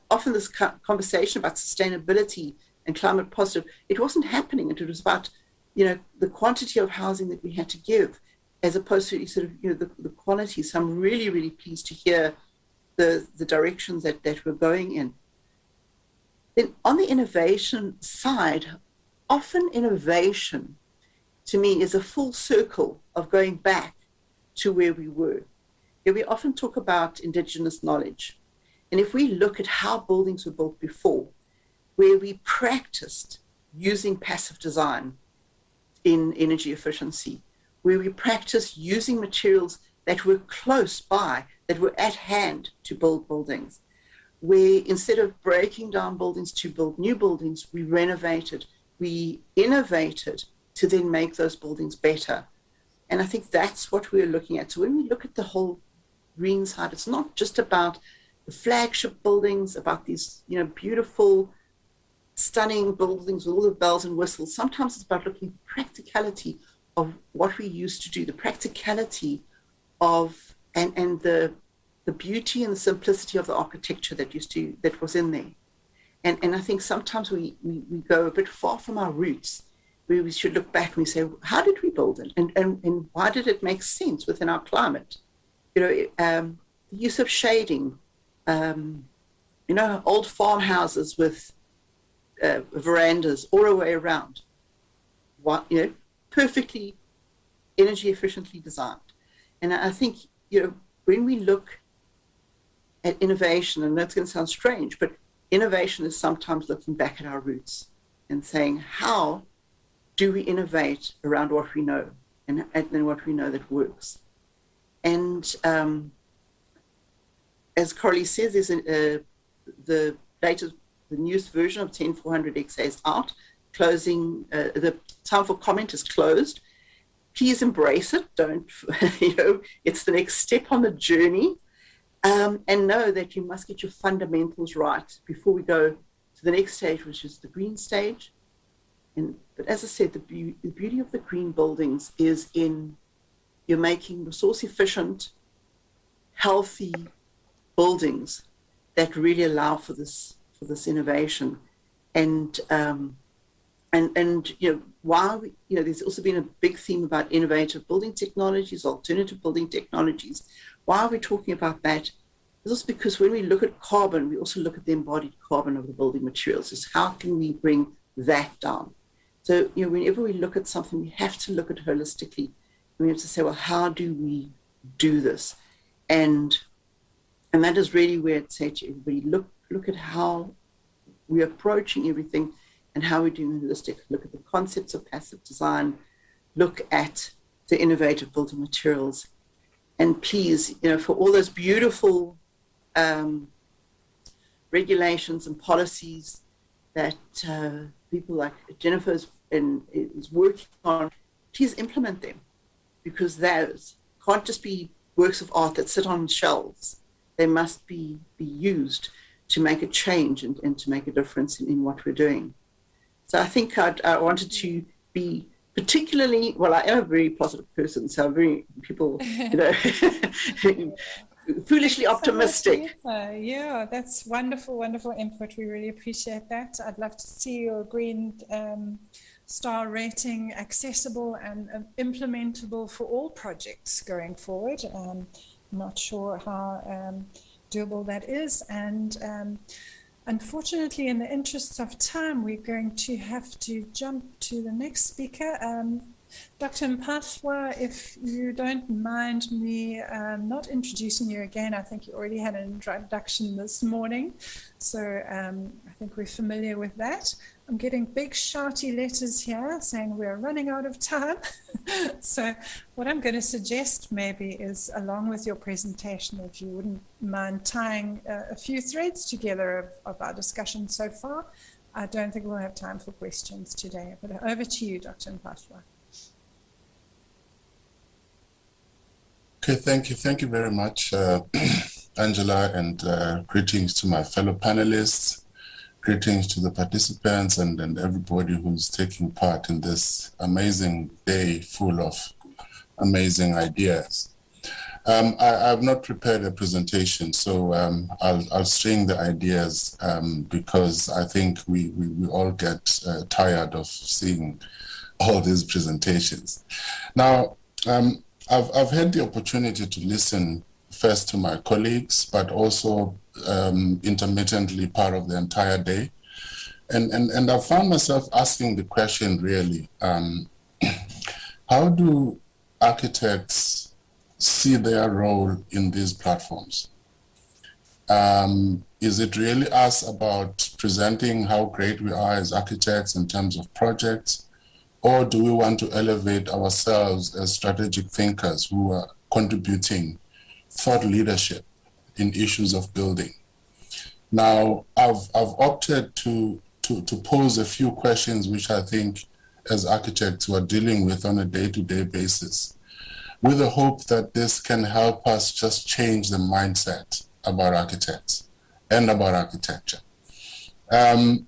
often this conversation about sustainability and climate positive, it wasn't happening. It was about, you know, the quantity of housing that we had to give, as opposed to sort of, you know, the quality. So I'm really, really pleased to hear the directions that we're going in. Then on the innovation side, often innovation to me is a full circle of going back to where we were. Yeah, we often talk about indigenous knowledge. And if we look at how buildings were built before, where we practiced using passive design in energy efficiency, where we practiced using materials that were close by, that were at hand to build buildings, where instead of breaking down buildings to build new buildings, we renovated, we innovated to then make those buildings better. And I think that's what we're looking at. So when we look at the whole green side, it's not just about the flagship buildings, about these, you know, beautiful, stunning buildings with all the bells and whistles. Sometimes it's about looking at the practicality of what we used to do, the practicality of, and the beauty and the simplicity of the architecture that was in there. And I think sometimes we go a bit far from our roots, where we should look back and we say, how did we build it? And why did it make sense within our climate? You know, the use of shading, you know, old farmhouses with verandas all the way around, you know, perfectly energy efficiently designed. And I think, you know, when we look at innovation, and that's going to sound strange, but innovation is sometimes looking back at our roots and saying, how do we innovate around what we know and what we know that works? And as Coralie says, there's the newest version of 10400 XA is out, closing, the time for comment is closed. Please embrace it. Don't, you know, it's the next step on the journey. And know that you must get your fundamentals right before we go to the next stage, which is the green stage. But as I said, the beauty of the green buildings is in you're making resource efficient, healthy buildings that really allow for this innovation. And you know, while you know, there's also been a big theme about innovative building technologies, alternative building technologies. Why are we talking about that? It's also because when we look at carbon, we also look at the embodied carbon of the building materials. Is how can we bring that down? So, you know, whenever we look at something, we have to look at it holistically. We have to say, well, how do we do this? And that is really where I'd say to everybody, look at how we're approaching everything and how we're doing holistic. Look at the concepts of passive design, look at the innovative building materials. And please, you know, for all those beautiful regulations and policies that people like Jennifer is working on, please implement them, because those can't just be works of art that sit on shelves. They must be used to make a change and to make a difference in what we're doing. So I think I wanted to be particularly, well, I am a very positive person, so people, you know, foolishly optimistic. Yeah, that's wonderful, wonderful input. We really appreciate that. I'd love to see your green star rating accessible and implementable for all projects going forward. I'm not sure how doable that is. And unfortunately, in the interests of time, we're going to have to jump to the next speaker. Dr. Mphahlwa, if you don't mind me not introducing you again, I think you already had an introduction this morning, so I think we're familiar with that. I'm getting big shouty letters here saying we're running out of time. So what I'm going to suggest maybe is, along with your presentation, if you wouldn't mind tying a few threads together of our discussion so far. I don't think we'll have time for questions today, but over to you, Dr. Mphahlwa. Okay, thank you. Thank you very much, Angela, and greetings to my fellow panelists, greetings to the participants and everybody who's taking part in this amazing day full of amazing ideas. I've not prepared a presentation, so I'll string the ideas because I think we all get tired of seeing all these presentations. Now, I've had the opportunity to listen first to my colleagues, but also intermittently part of the entire day. And I found myself asking the question really, how do architects see their role in these platforms? Is it really us about presenting how great we are as architects in terms of projects? Or do we want to elevate ourselves as strategic thinkers who are contributing thought leadership in issues of building? Now, I've opted to pose a few questions which I think as architects who are dealing with on a day-to-day basis, with the hope that this can help us just change the mindset about architects and about architecture.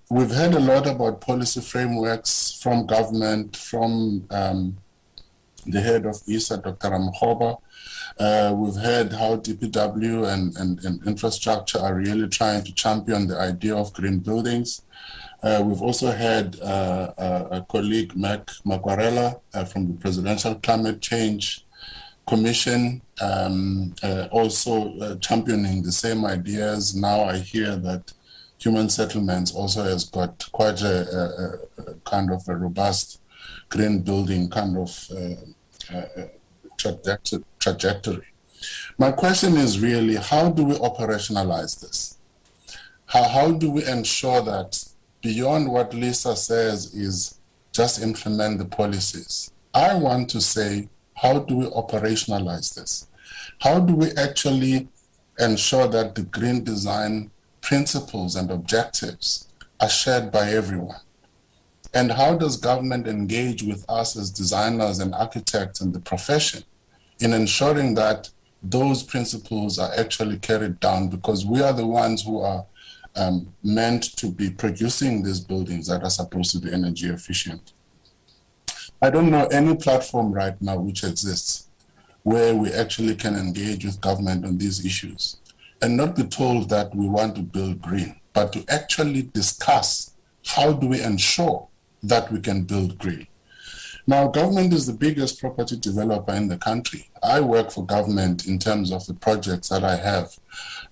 We've heard a lot about policy frameworks from government, from the head of ISA, Dr. Ramhoba. We've heard how DPW and infrastructure are really trying to champion the idea of green buildings. We've also had a colleague, Mac Macquarella, from the Presidential Climate Change Commission, also championing the same ideas. Now I hear that Human Settlements also has got quite a kind of a robust green building kind of trajectory. My question is really, how do we operationalize this? How do we ensure that beyond what Lisa says is just implement the policies? I want to say, how do we operationalize this? How do we actually ensure that the green design principles and objectives are shared by everyone? And how does government engage with us as designers and architects in the profession in ensuring that those principles are actually carried down, because we are the ones who are meant to be producing these buildings that are supposed to be energy efficient? I don't know any platform right now which exists where we actually can engage with government on these issues and not be told that we want to build green, but to actually discuss how do we ensure that we can build green. Now, government is the biggest property developer in the country. I work for government in terms of the projects that I have.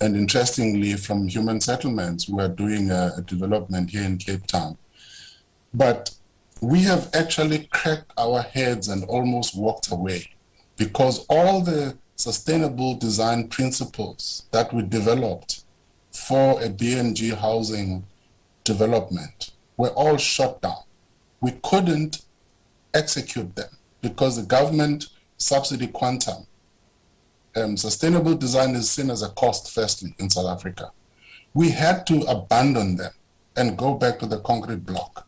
And interestingly, from Human Settlements, we are doing a development here in Cape Town. But we have actually cracked our heads and almost walked away because all the sustainable design principles that we developed for a BNG housing development were all shut down. We couldn't execute them because the government subsidy quantum, sustainable design is seen as a cost firstly in South Africa. We had to abandon them and go back to the concrete block.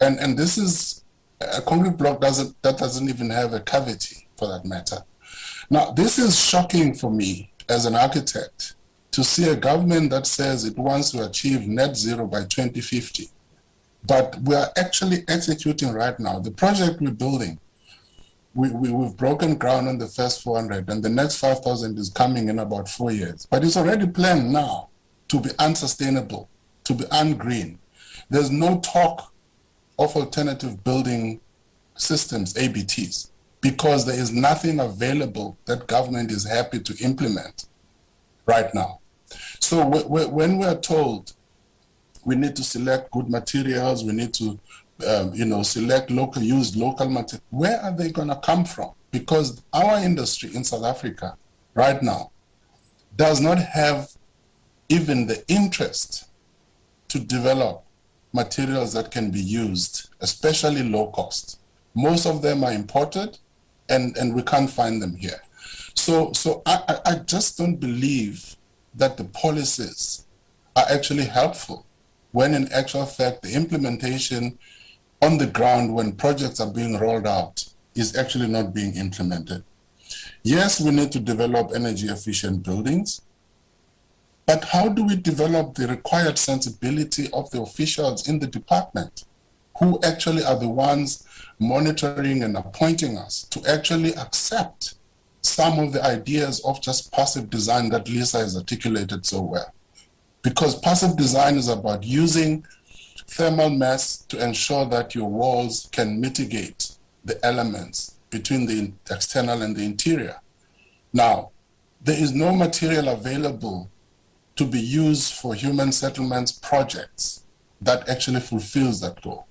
And this is a concrete block that doesn't even have a cavity for that matter. Now, this is shocking for me as an architect to see a government that says it wants to achieve net zero by 2050. But we are actually executing right now. The project we're building we've broken ground on the first 400, and the next 5,000 is coming in about 4 years. But it's already planned now to be unsustainable, to be ungreen. There's no talk of alternative building systems, ABTs, because there is nothing available that government is happy to implement right now. So when we're told we need to select good materials, we need to select used local material, where are they going to come from? Because our industry in South Africa right now does not have even the interest to develop materials that can be used, especially low cost. Most of them are imported, and we can't find them here. So I just don't believe that the policies are actually helpful when in actual fact the implementation on the ground when projects are being rolled out is actually not being implemented. Yes, we need to develop energy efficient buildings, but how do we develop the required sensibility of the officials in the department who actually are the ones monitoring and appointing us to actually accept some of the ideas of just passive design that Lisa has articulated so well? Because passive design is about using thermal mass to ensure that your walls can mitigate the elements between the external and the interior. Now, there is no material available to be used for human settlements projects that actually fulfills that goal.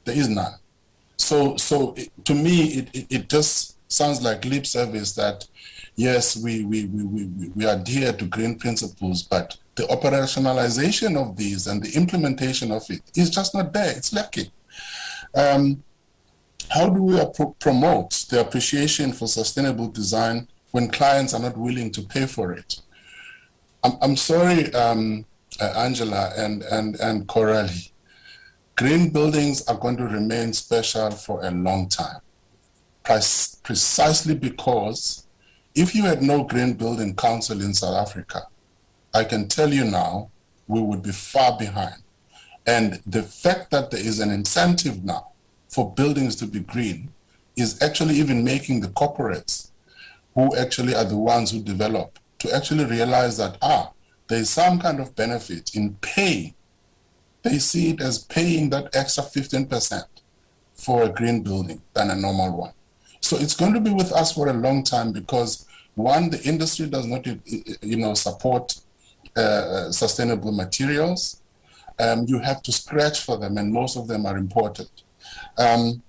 There is none. So to me, it just sounds like lip service that, yes, we adhere to green principles, but the operationalization of these and the implementation of it is just not there. It's lacking. How do we promote the appreciation for sustainable design when clients are not willing to pay for it? I'm sorry, Angela and Coralie. Green buildings are going to remain special for a long time, precisely because if you had no Green Building Council in South Africa, I can tell you now, we would be far behind. And the fact that there is an incentive now for buildings to be green is actually even making the corporates, who actually are the ones who develop, to actually realize that, there is some kind of benefit in paying. They see it as paying that extra 15% for a green building than a normal one. So it's going to be with us for a long time because, one, the industry does not, support sustainable materials. You have to scratch for them, and most of them are imported. And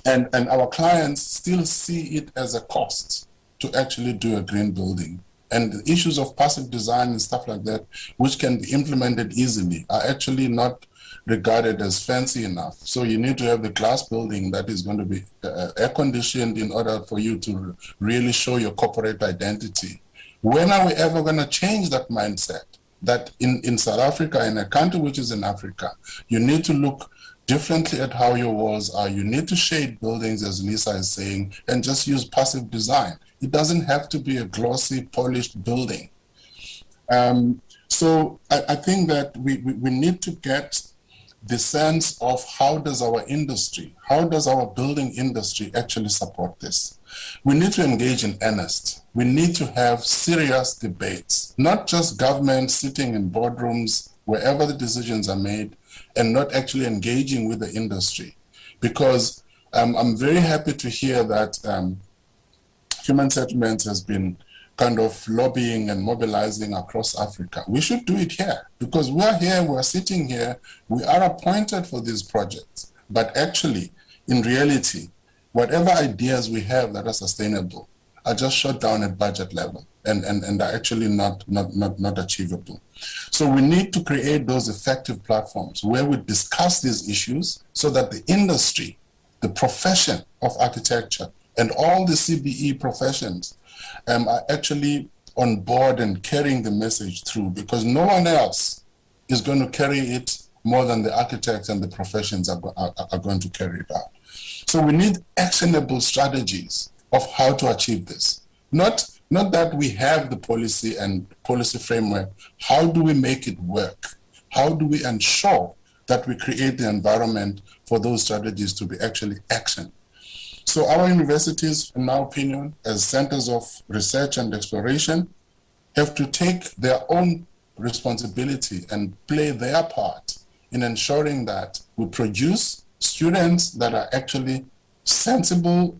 our clients still see it as a cost to actually do a green building. And the issues of passive design and stuff like that, which can be implemented easily, are actually not regarded as fancy enough. So you need to have the glass building that is going to be air-conditioned in order for you to really show your corporate identity. When are we ever going to change that mindset? That in South Africa, in a country which is in Africa, you need to look differently at how your walls are. You need to shade buildings, as Lisa is saying, and just use passive design. It doesn't have to be a glossy, polished building. So I think that we need to get the sense of how does our industry, how does our building industry actually support this? We need to engage in earnest. We need to have serious debates, not just government sitting in boardrooms wherever the decisions are made and not actually engaging with the industry. Because I'm very happy to hear that Human Settlements has been kind of lobbying and mobilizing across Africa. We should do it here because we're here, we're sitting here, we are appointed for these projects. But actually, in reality, whatever ideas we have that are sustainable are just shut down at budget level and are actually not achievable. So we need to create those effective platforms where we discuss these issues so that the industry, the profession of architecture, and all the CBE professions are actually on board and carrying the message through, because no one else is going to carry it more than the architects and the professions are going to carry it out. So we need actionable strategies of how to achieve this. Not that we have the policy and policy framework. How do we make it work? How do we ensure that we create the environment for those strategies to be actually actioned? So our universities, in my opinion, as centers of research and exploration, have to take their own responsibility and play their part in ensuring that we produce students that are actually sensible,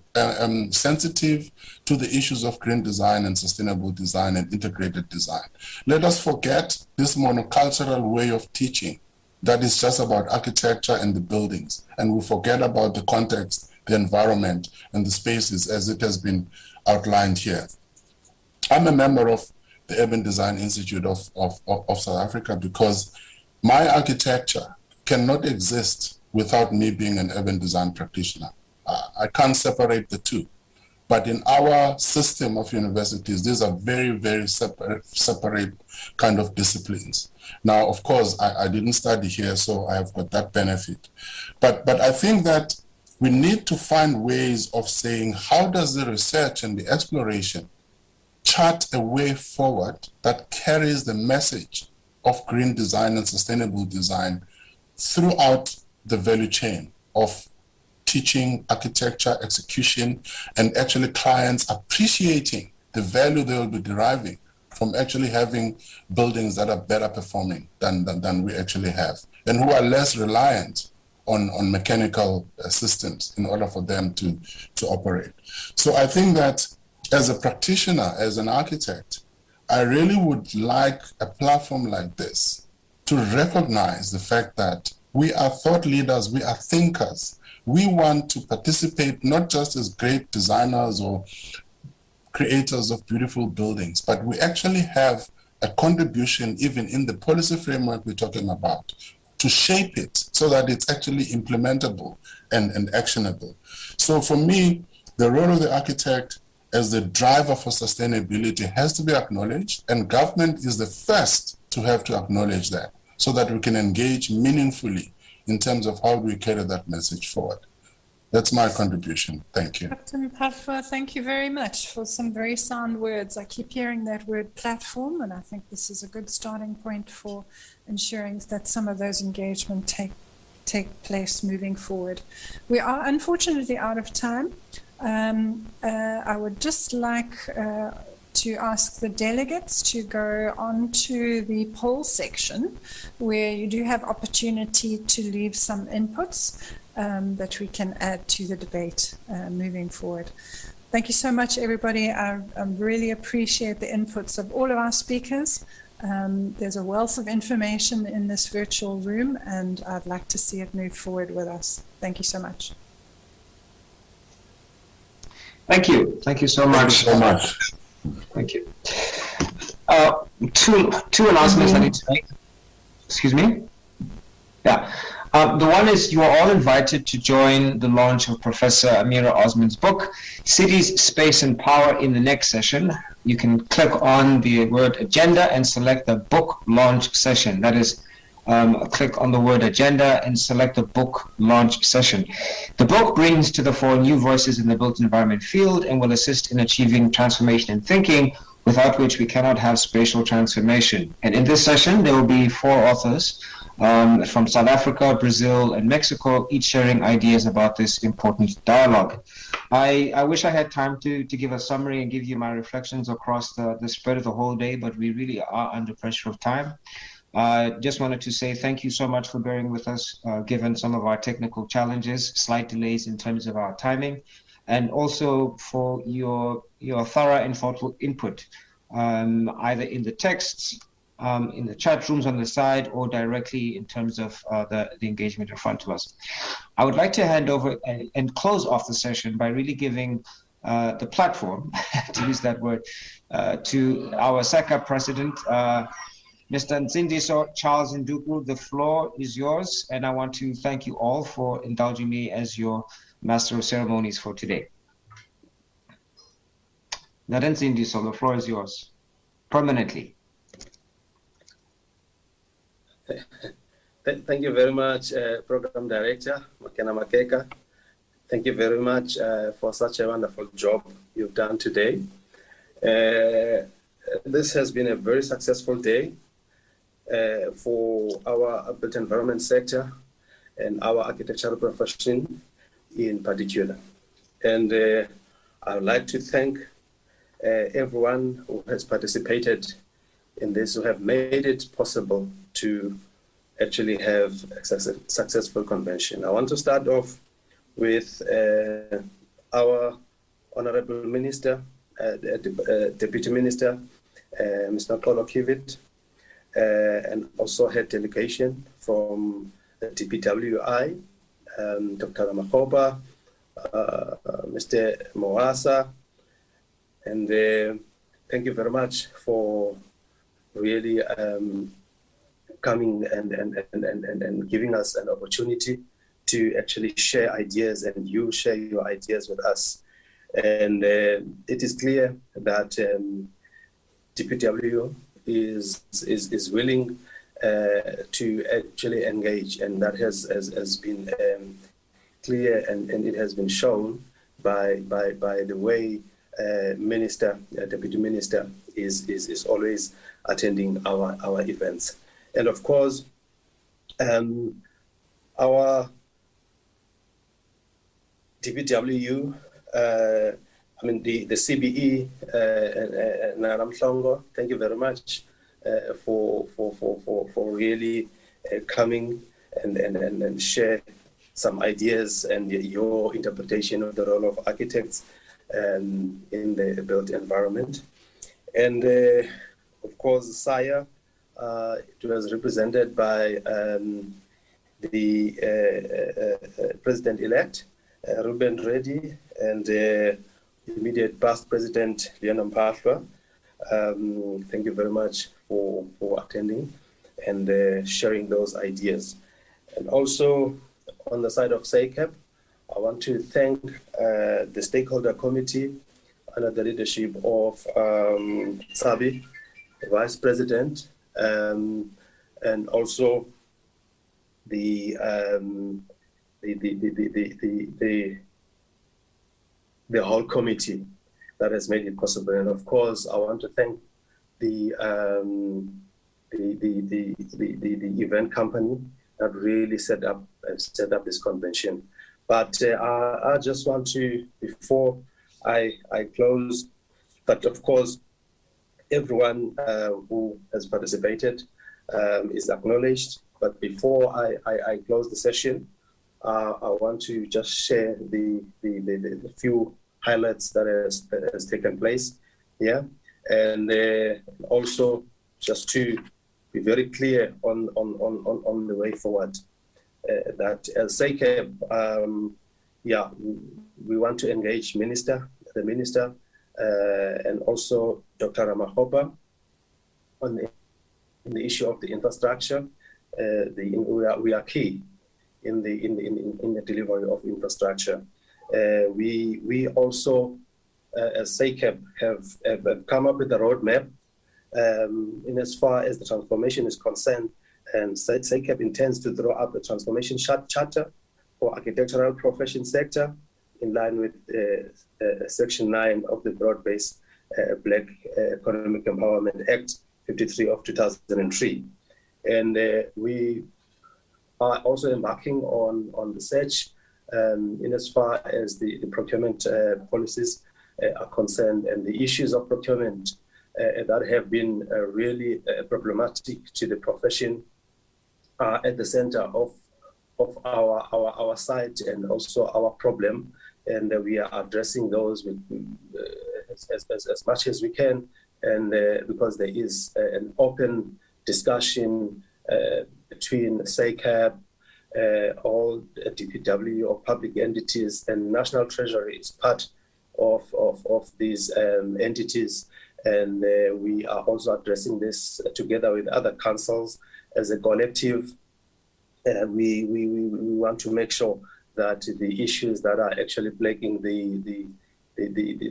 sensitive to the issues of green design and sustainable design and integrated design. Let us forget this monocultural way of teaching that is just about architecture and the buildings, and we forget about the context, the environment, and the spaces as it has been outlined here. I'm a member of the Urban Design Institute of South Africa because my architecture cannot exist without me being an urban design practitioner. I can't separate the two. But in our system of universities, these are very, very separate kind of disciplines. Now, of course, I didn't study here, so I have got that benefit. But I think that we need to find ways of saying, how does the research and the exploration chart a way forward that carries the message of green design and sustainable design throughout the value chain of teaching, architecture, execution, and actually clients appreciating the value they will be deriving from actually having buildings that are better performing than we actually have, and who are less reliant on mechanical systems in order for them to operate. So I think that as a practitioner, as an architect, I really would like a platform like this to recognize the fact that we are thought leaders, we are thinkers. We want to participate not just as great designers or creators of beautiful buildings, but we actually have a contribution even in the policy framework we're talking about to shape it so that it's actually implementable and actionable. So for me, the role of the architect as the driver for sustainability has to be acknowledged, and government is the first to have to acknowledge that so that we can engage meaningfully in terms of how we carry that message forward. That's my contribution. Thank you. Captain Puffer, thank you very much for some very sound words. I keep hearing that word platform, and I think this is a good starting point for ensuring that some of those engagements take place moving forward. We are unfortunately out of time. I would just like to ask the delegates to go on to the poll section where you do have opportunity to leave some inputs that we can add to the debate moving forward. Thank you so much, everybody. I really appreciate the inputs of all of our speakers. There's a wealth of information in this virtual room, and I'd like to see it move forward with us. Thank you so much. Thank you. Thank you so much. Thank you so much. Thank you. Two announcements I need to make. Excuse me? Yeah. The one is you are all invited to join the launch of Professor Amira Osman's book, Cities, Space and Power, in the next session. You can click on the word agenda and select the book launch session. That is, click on the word agenda and select the book launch session. The book brings to the fore new voices in the built environment field and will assist in achieving transformation in thinking, without which we cannot have spatial transformation. And in this session, there will be 4 authors from South Africa, Brazil, and Mexico, each sharing ideas about this important dialogue. I wish I had time to give a summary and give you my reflections across the spread of the whole day, but we really are under pressure of time. Just wanted to say thank you so much for bearing with us, given some of our technical challenges, slight delays in terms of our timing, and also for your thorough and thoughtful input, either in the texts, in the chat rooms on the side, or directly in terms of the engagement in front of us. I would like to hand over and close off the session by really giving the platform, to use that word, to our Sacap president, Mr. Nsindiso Charles Nduku. The floor is yours, and I want to thank you all for indulging me as your master of ceremonies for today. Naren Nsindiso, the floor is yours, permanently. Thank you very much, Program Director Makena Makeka. Thank you very much for such a wonderful job you've done today. This has been a very successful day for our built environment sector and our architectural profession in particular. And I would like to thank everyone who has participated in this, who have made it possible to actually have a successful convention. I want to start off with our Honorable Minister, Deputy Minister, Mr. Kolokivit, and also head delegation from the DPWI, Dr. Ramakoba, Mr. Moasa, and thank you very much for really coming and giving us an opportunity to actually share ideas, and you share your ideas with us. And it is clear that DPW is willing to actually engage, and that has been clear, and it has been shown by the way Deputy Minister is always attending our events. And of course, our DPW, I mean the CBE, Naramhlongo, thank you very much for really coming and share some ideas and your interpretation of the role of architects in the built environment. And of course, SAIA, it was represented by the President-elect, Ruben Reddy, and immediate past President, Leon Mpahla. Thank you very much for attending and sharing those ideas. And also on the side of Sacap, I want to thank the Stakeholder Committee under the leadership of Sabi, the Vice President, and also the whole committee that has made it possible. And of course, I want to thank the event company that really set up this convention. But I just want to, before I close, that of course everyone who has participated is acknowledged. But before I close the session, I want to just share the few highlights that has taken place here, and also just to be very clear on the way forward. That as Sacap, we want to engage the minister, and also Dr. Ramakoba on the issue of the infrastructure. We are key in the delivery of infrastructure. We also, as Sacap, have come up with a roadmap in as far as the transformation is concerned, and Sacap intends to draw up a transformation charter for architectural profession sector in line with Section 9 of the Broad-Based Black Economic Empowerment Act 53 of 2003. And we are also embarking on the search in as far as the procurement policies are concerned, and the issues of procurement that have been really problematic to the profession are at the center of our site and also our problem, and we are addressing those with as much as we can, and because there is an open discussion between Sacap, all DPW or public entities, and National Treasury is part of these entities, and we are also addressing this together with other councils as a collective. We want to make sure that the issues that are actually plaguing the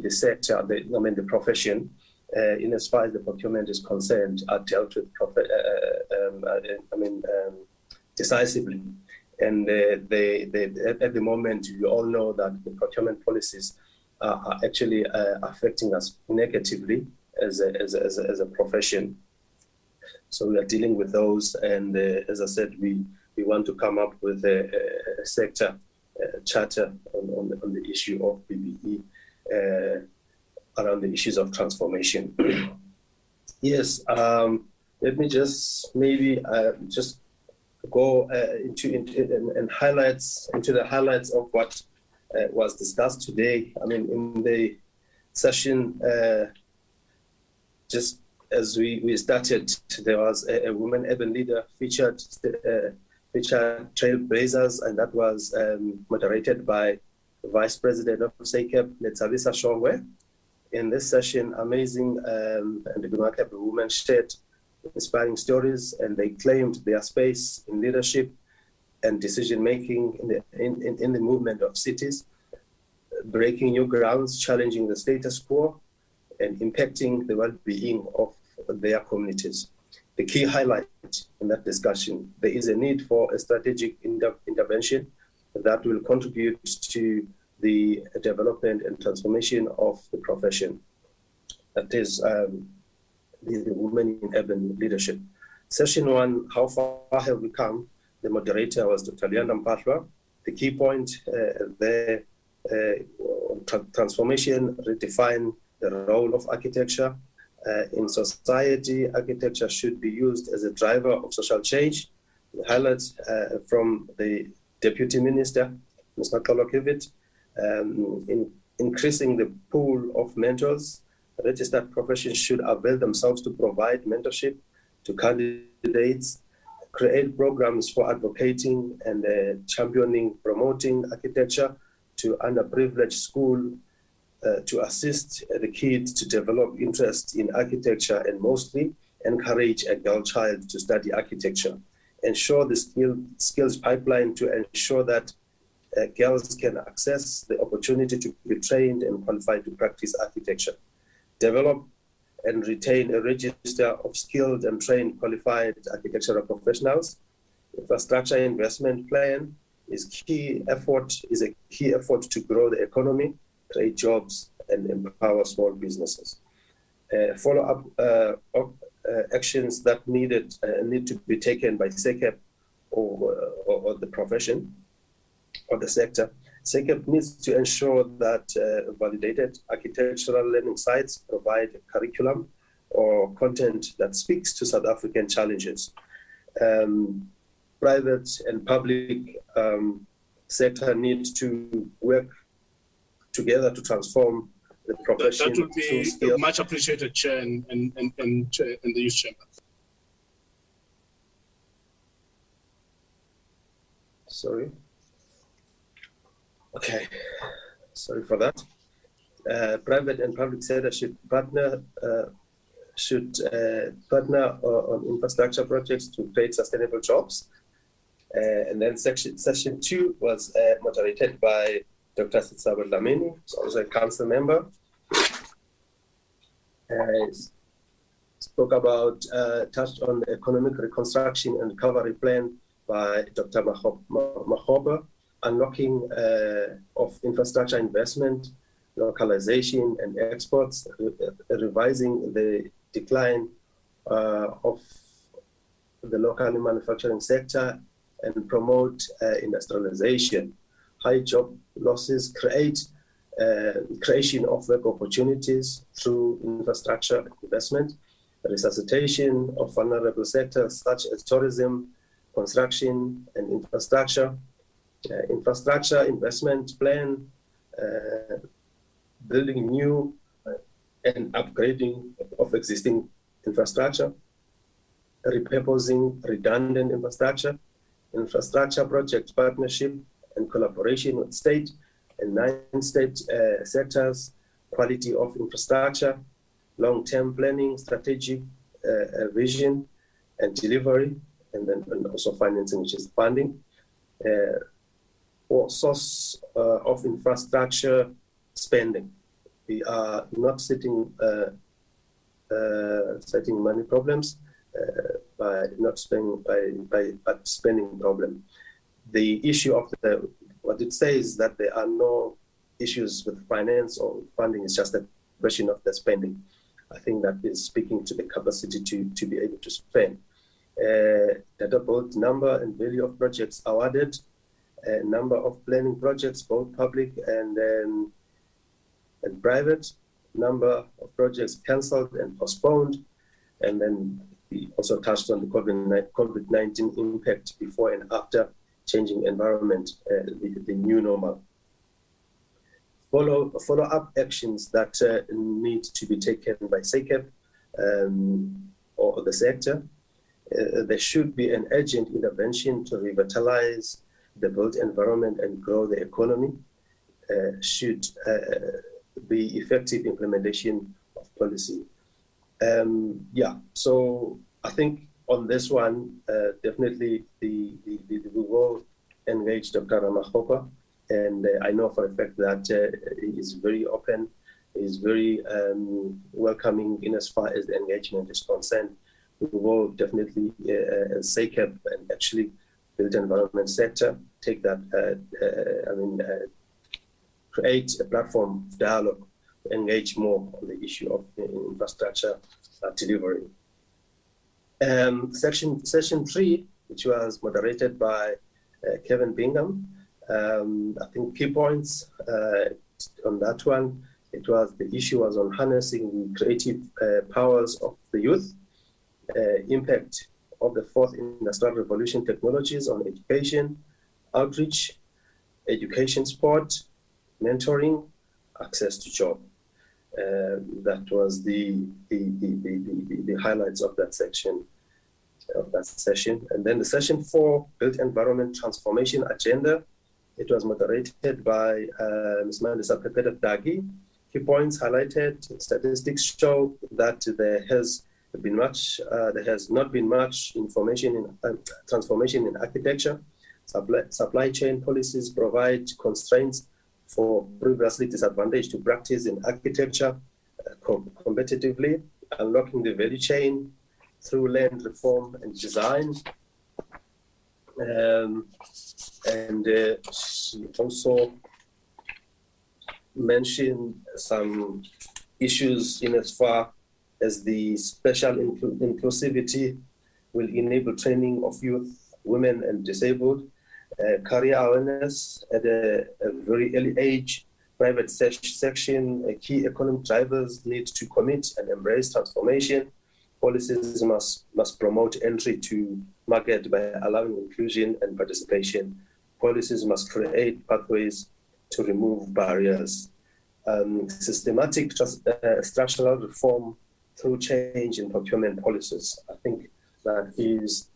sector, the profession, in as far as the procurement is concerned, are dealt with decisively. And at the moment, you all know that the procurement policies are actually affecting us negatively as a profession. So we are dealing with those, and as I said, we want to come up with a sector charter on the the issue of PPE, around the issues of transformation. Yes, let me just maybe just go into the highlights of what was discussed today. I mean, in the session, just as we started, there was a woman urban leader featured trailblazers, and that was moderated by Vice President of Sacap, Letsabisa Shongwe. In this session, amazing and remarkable women shared inspiring stories, and they claimed their space in leadership and decision-making in the movement of cities, breaking new grounds, challenging the status quo, and impacting the well-being of their communities. The key highlight in that discussion, there is a need for a strategic intervention that will contribute to the development and transformation of the profession. That is the women in urban leadership. Session 1, how far have we come? The moderator was Dr. Leanda Mpahlwa. The key point there, transformation, redefine the role of architecture. In society, architecture should be used as a driver of social change. The highlights from the Deputy Minister, Mr. Kolokivit, in increasing the pool of mentors. Registered professions should avail themselves to provide mentorship to candidates, create programs for advocating and championing, promoting architecture to underprivileged school, to assist the kids to develop interest in architecture, and mostly encourage a girl child to study architecture. Ensure the skills pipeline to ensure that girls can access the opportunity to be trained and qualified to practice architecture. Develop and retain a register of skilled and trained qualified architectural professionals. Infrastructure investment plan is a key effort to grow the economy, create jobs, and empower small businesses. Follow-up actions that need to be taken by Sacap or the profession or the sector. Sacap needs to ensure that validated architectural learning sites provide curriculum or content that speaks to South African challenges. Private and public sector need to work together to transform the profession. That would be much appreciated, Chair, and the Youth Chamber. Sorry. Okay, sorry for that. Private and public sector should partner on infrastructure projects to create sustainable jobs. And then session 2 was moderated by Dr. Sitsaba Dlamini, who's also a council member. Touched on the economic reconstruction and recovery plan by Dr. Makgoba, unlocking of infrastructure investment, localization and exports, revising the decline of the local manufacturing sector, and promote industrialization. High job losses creation of work opportunities through infrastructure investment, resuscitation of vulnerable sectors such as tourism, construction, and infrastructure. Infrastructure investment plan, building new and upgrading of existing infrastructure, repurposing redundant infrastructure project partnership and collaboration with state and non-state sectors, quality of infrastructure, long-term planning, strategic vision and delivery, and also financing, which is funding. Or source of infrastructure spending. We are not setting money problems by not spending but spending problem. The issue of what it says that there are no issues with finance or funding. It's just a question of the spending. I think that is speaking to the capacity to be able to spend. Data both number and value of projects awarded, a number of planning projects, both public and private, number of projects cancelled and postponed, and then we also touched on the COVID-19 impact before and after changing environment, the new normal. Follow-up actions that need to be taken by Sacap or the sector. There should be an urgent intervention to revitalize the built environment and grow the economy. Should be effective implementation of policy. So I think on this one, definitely we will engage Dr. Ramakgopa, and I know for a fact that he is very open, he is very welcoming in as far as the engagement is concerned. We will definitely, as Sacap and actually built environment sector, take that, create a platform of dialogue, engage more on the issue of infrastructure delivery. Session 3, which was moderated by Kevin Bingham, I think key points on that one, the issue was on harnessing the creative powers of the youth, impact of the fourth industrial revolution technologies on education, outreach, education support, mentoring, access to job. That was the highlights of that section, of that session. And then the session 4, Built Environment Transformation Agenda. It was moderated by Ms. Mandisa Pepeta-Dagi. Key points highlighted: statistics show that there has not been much transformation in architecture. Supply chain policies provide constraints for previously disadvantaged to practice in architecture competitively, unlocking the value chain through land reform and design. She also mentioned some issues in as far as the special inclusivity will enable training of youth, women, and disabled, career awareness at a very early age, private section, key economic drivers need to commit and embrace transformation. Policies must promote entry to market by allowing inclusion and participation. Policies must create pathways to remove barriers. Systematic structural reform through change in procurement policies. I think that is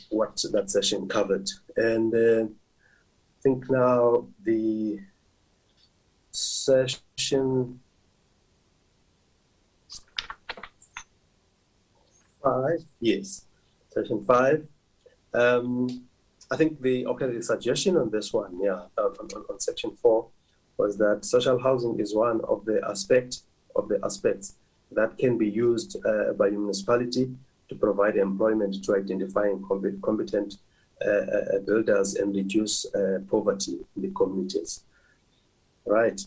what that session covered. And I think now the session 5, yes, session 5. I think the suggestion on this one, on section 4, was that social housing is one of the aspects that can be used by municipality to provide employment to identifying competent builders and reduce poverty in the communities. Right.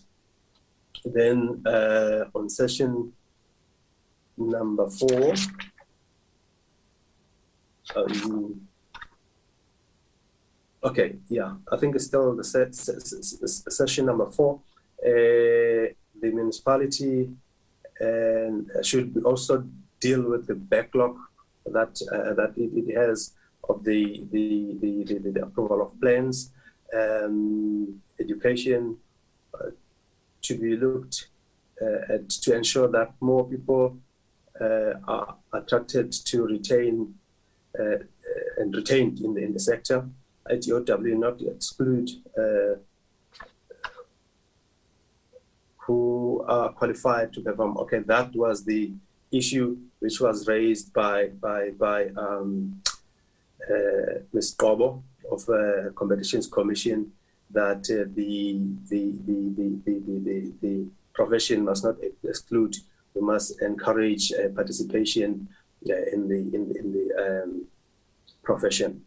Then on session number 4, I think it's still the session number 4. The municipality should also deal with the backlog that it has of the approval of plans, education to be looked at to ensure that more people are attracted to retain and retained in the sector. ITOW not exclude who are qualified to perform. Okay, that was the issue which was raised by Ms. Kobo of Competitions Commission, that the profession must not exclude. We must encourage participation in the profession.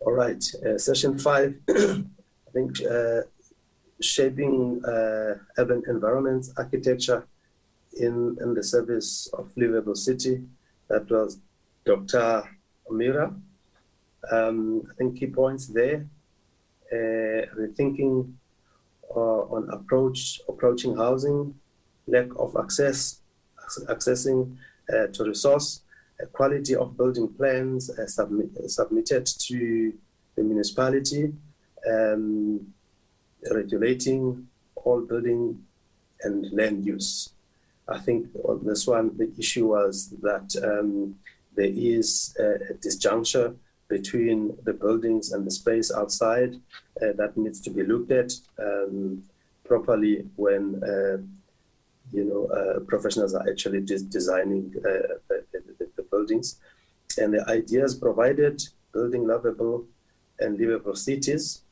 All right, session 5, I think shaping urban environments, architecture in the service of livable city. That was Dr. Amira. I think key points there, rethinking on approaching housing, lack of accessing to resource, quality of building plans submitted to the municipality, regulating all building and land use. I think on this one, the issue was that there is a disjuncture between the buildings and the space outside that needs to be looked at properly when professionals are actually designing the buildings. And the ideas provided: building lovable and livable cities,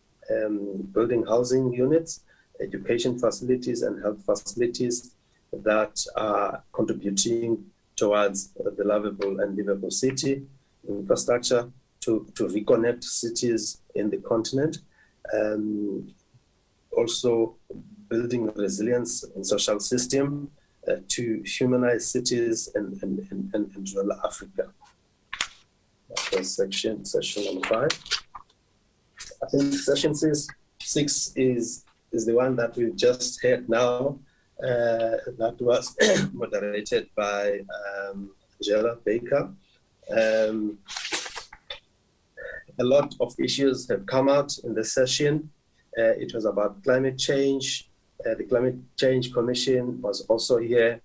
building housing units, education facilities and health facilities that are contributing towards the lovable and livable city, infrastructure to reconnect cities in the continent, also building resilience in social system to humanize cities and rural Africa. That was session number 5. I think session 6 is the one that we've just had now. That was moderated by Angela Baker. A lot of issues have come out in the session. It was about climate change. The Climate Change Commission was also here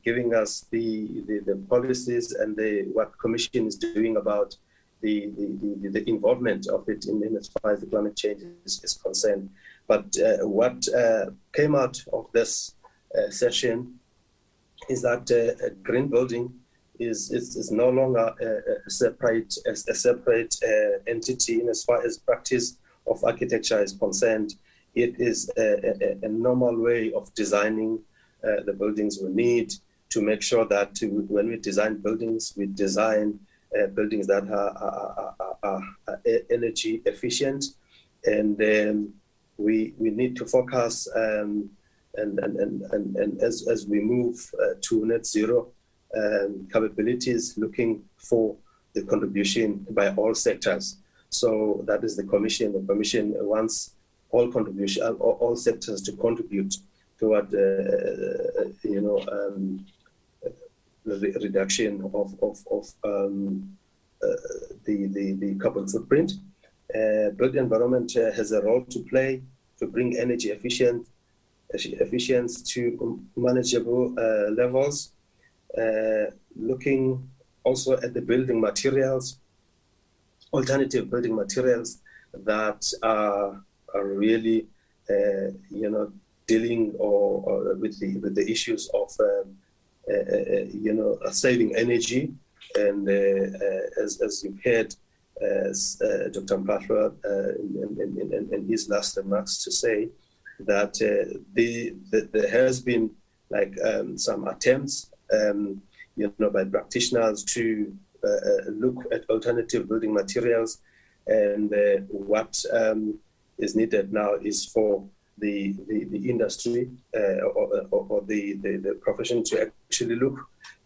giving us the policies and what Commission is doing about the involvement of it in as far as the climate change is concerned. But what came out of this session is that a green building is no longer a separate entity in as far as practice of architecture is concerned. It is a normal way of designing the buildings we need to make sure that when we design buildings, we design buildings that are energy efficient, and we need to focus and as we move to net zero capabilities, looking for the contribution by all sectors. So that is the Commission. The Commission wants all sectors to contribute toward the reduction of the carbon footprint. Built environment has a role to play to bring energy efficiency to manageable levels. Looking also at the building materials, alternative building materials that are really, dealing with the issues of, saving energy. And as you've heard, Dr. Mpatwa in his last remarks to say that there has been some attempts, by practitioners to look at alternative building materials, and what is needed now is for the industry or the profession to actually look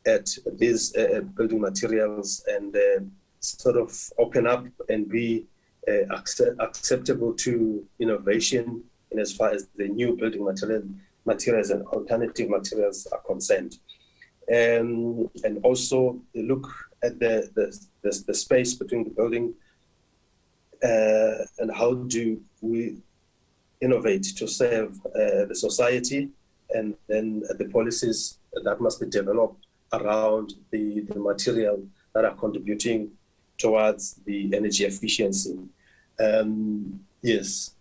at these building materials and sort of open up and be acceptable to innovation in as far as the new building materials and alternative materials are concerned. And also look at the space between the building and how do we innovate to serve the society, and then the policies that must be developed around the material that are contributing towards the energy efficiency. Yes.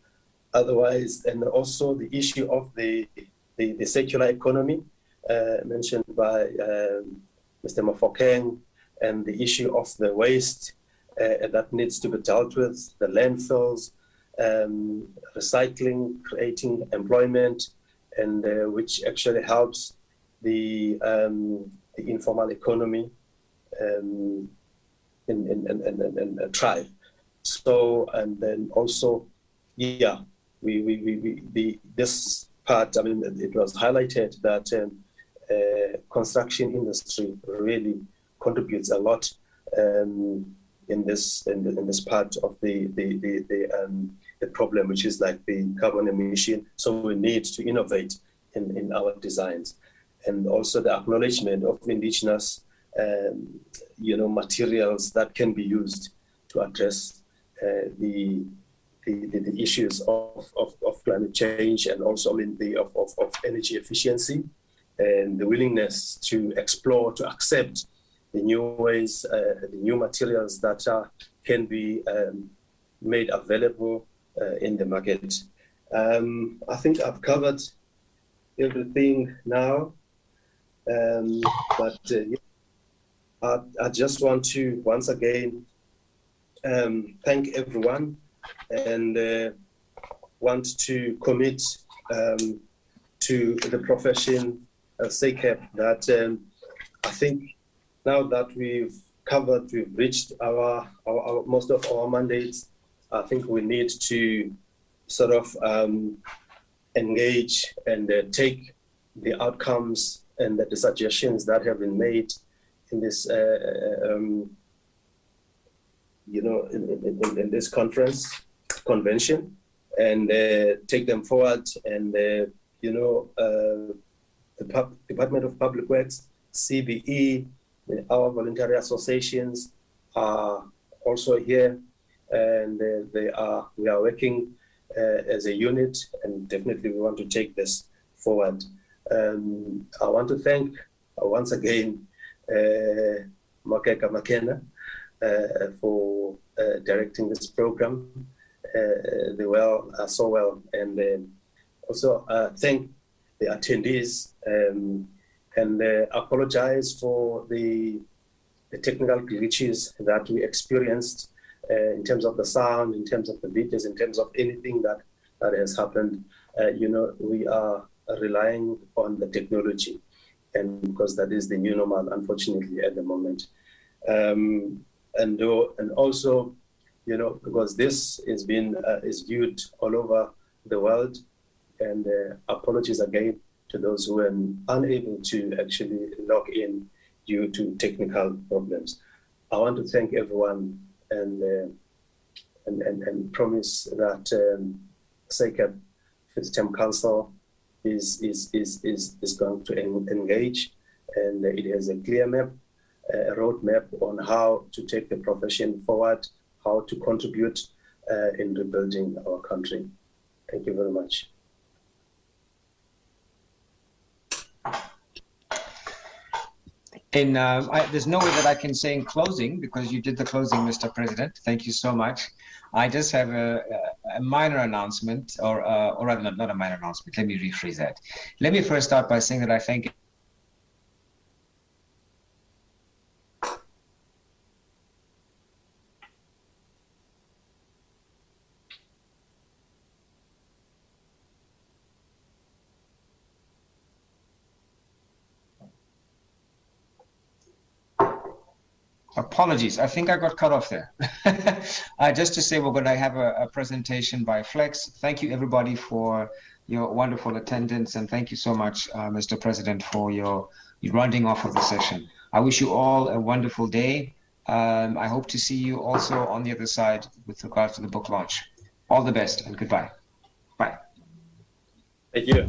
Otherwise, and also the issue of the circular economy mentioned by Mr. Mafokeng, and the issue of the waste that needs to be dealt with, the landfills, recycling, creating employment, and which actually helps the informal economy and thrive. So, and then also, yeah, this part, I mean, it was highlighted that construction industry really contributes a lot in this part of the problem, which is like the carbon emission. So we need to innovate in our designs, and also the acknowledgement of indigenous, materials that can be used to address the issues of climate change, and also of energy efficiency, and the willingness to explore, to accept the new ways, the new materials that can be made available in the market. I think I've covered everything now, but I just want to once again thank everyone, and want to commit to the profession Sacap that I think now that we've reached our most of our mandates, I think we need to sort of engage and take the outcomes and the suggestions that have been made in this, in this convention, and take them forward. And the Department of Public Works, CBE, our voluntary associations are also here, and we are working as a unit, and definitely we want to take this forward. I want to thank once again Makeka Makena for directing this program so well, and also thank the attendees, and apologize for the technical glitches that we experienced in terms of the sound, in terms of the videos, in terms of anything that has happened. We are relying on the technology, and because that is the new normal, unfortunately, at the moment. And also, because this is viewed all over the world, and apologies again to those who were unable to actually log in due to technical problems. I want to thank everyone, and promise that Sacap Fifth Term Council is going to engage, and it has a clear map, a roadmap on how to take the profession forward, how to contribute in rebuilding our country. Thank you very much. There's no way that I can say in closing, because you did the closing, Mr. President. Thank you so much. I just have a minor announcement, or rather not a minor announcement. Let me rephrase that. Let me first start by saying that I thank Apologies, I think I got cut off there. Just to say, we're going to have a presentation by Flex. Thank you, everybody, for your wonderful attendance, and thank you so much, Mr. President, for your rounding off of the session. I wish you all a wonderful day. I hope to see you also on the other side with regards to the book launch. All the best, and goodbye. Bye. Thank you.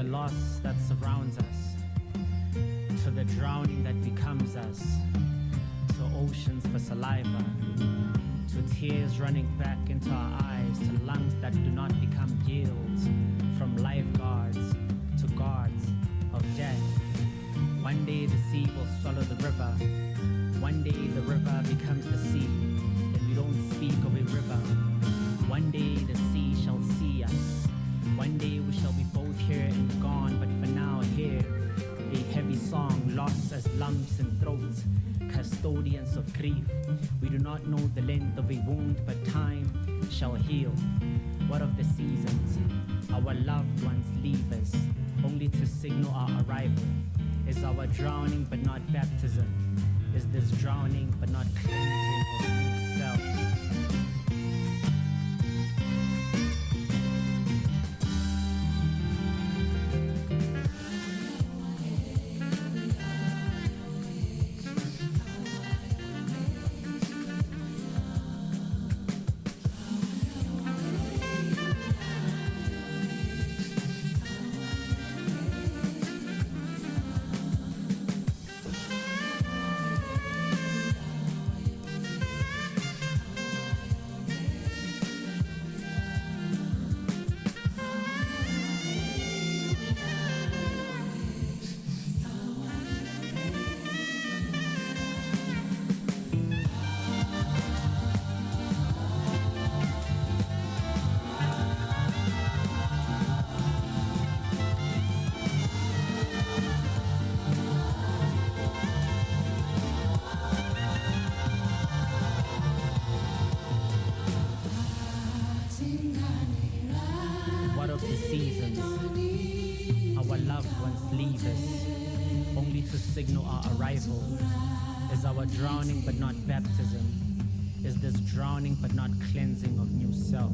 the loss that surrounds us, to the drowning that becomes us, to oceans for saliva, to tears running back into our eyes, to lungs that do not become gills, from lifeguards to guards of death. One day the sea will swallow the river. One day the river becomes the sea, and we don't speak of a river. One day the sea shall see us. One day we shall be both here and gone, but for now here, a heavy song lost as lumps in throats, custodians of grief. We do not know the length of a wound, but time shall heal. What of the seasons? Our loved ones leave us, only to signal our arrival. Is our drowning but not baptism? Is this drowning but not cleansing of self? Signal our arrival. Is our drowning but not baptism? Is this drowning but not cleansing of new self?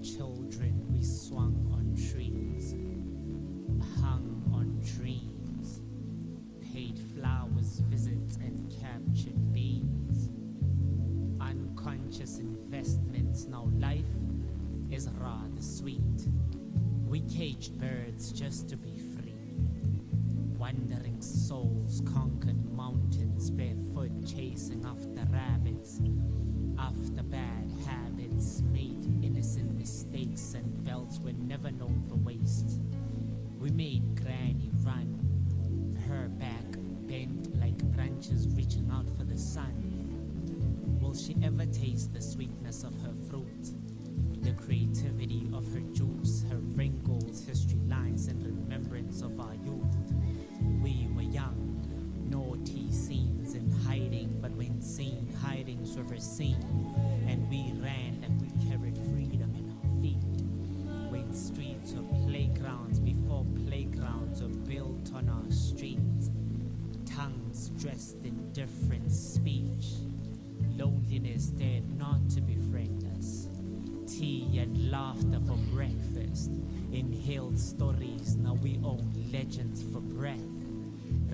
Children, we swung on trees, hung on dreams, paid flowers visits and captured bees. Unconscious investments, now life is rather sweet. We caged birds just to be free. Wandering souls conquered mountains barefoot, chasing after rabbits, after bad habits, made innocent mistakes, and belts were never known for waste. We made Granny run, her back bent like branches reaching out for the sun. Will she ever taste the sweetness of her fruit? The creativity of her juice, her wrinkles, history lines, and remembrance of our youth. We were young, naughty scenes in hiding, but when seen, hidings were seen, and we ran like we carried freedom in our feet. When streets were playgrounds before playgrounds were built on our streets, tongues dressed in different speech, loneliness dared not to befriend us. Tea and laughter for breakfast, inhaled stories, now we own legends for breath.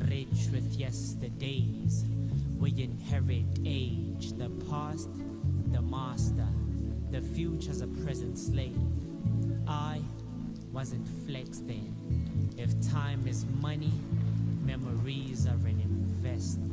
Rich with yesterdays, we inherit age, the past, the master, the future's a present slave. I wasn't flexed then. If time is money, memories are an investment.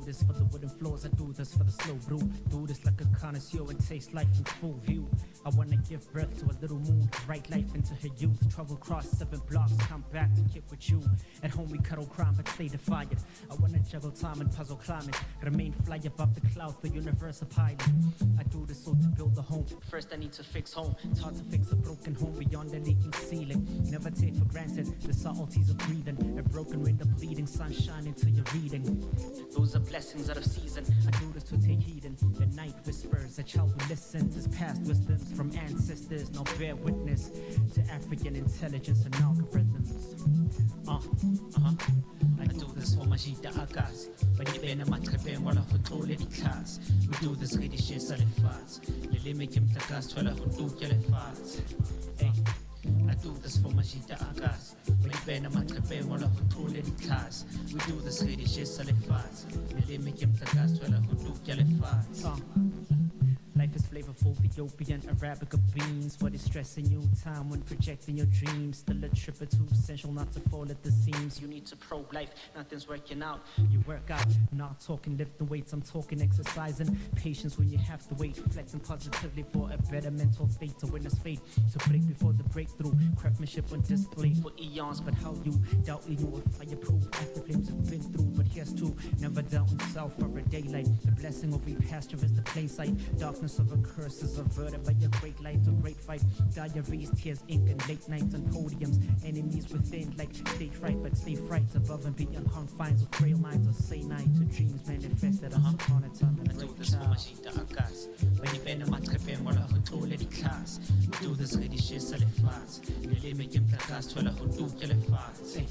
this for the wooden floors, I do this for the slow brew. Do this like a connoisseur and taste life in full view. I wanna give birth to a little moon, write life into her youth. Travel across 7 blocks, come back to kick with you. At home we cuddle crime but stay defiant. I wanna juggle time and puzzle climate, remain fly above the clouds, the universe a pilot. I do this so to build a home. First I need to fix home. It's hard to fix a broken home beyond the leaking ceiling. Never take for granted the subtleties of breathing. A broken window bleeding, sunshine into your reading. Those are blessings out of season. I do this to take heed in. The night whispers, a child who listens his past wisdoms from ancestors. Now bear witness to African intelligence and algorithms. I do this for Majida Agas. But you been a matrepeng while I control any class. We do this really shit so fast. Lily make him take us while I do get it fast. Hey, I do this for Majida Agas. But you been a matrepeng while I control any class. We do this really shit so fast. Lily make him take us while I do get it fast. Life is flavorful, Ethiopian, Arabica beans. What is stressing you? Time when projecting your dreams. Still a trip or two, essential not to fall at the seams. You need to probe life, nothing's working out. You work out, not talking lifting weights, I'm talking exercising. Patience when you have to wait, reflecting positively for a better mental state. To witness fate, to break before the breakthrough. Craftsmanship on display for eons, but how you doubt you know if fireproof after flames have been through. But here's to never doubting self for a daylight. The blessing of a pasture is the plain sight. Darkness of a curse is averted by a great light, a great fight. Diaries, tears, ink, and late nights on podiums. Enemies within, like stage fright, but stay fright above and beyond confines of frail minds. Or say night to dreams manifested upon a time and break child. When you been a matrepeng while I control any class. We do this really shit so fast. Really make him take us while I do get it fast.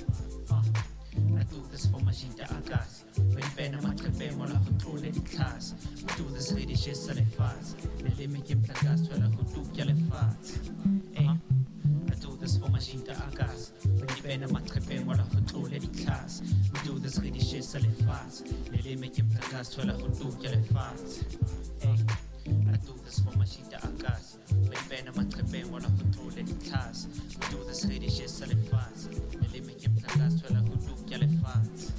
I do this for Majida Agas. When you been a matrepeng while I control any class. We do this really shit so fast. Really make him take us while I do get it fast. I do this for Majida Agas. When you been a matrepeng while I control any class. We do this really shit so fast. Really make him take us while I do get it fast. I do this for Majida Agas. When you been a matrepeng while I control any class. We do this really shit so fast. Really make him take us while I do get it fast.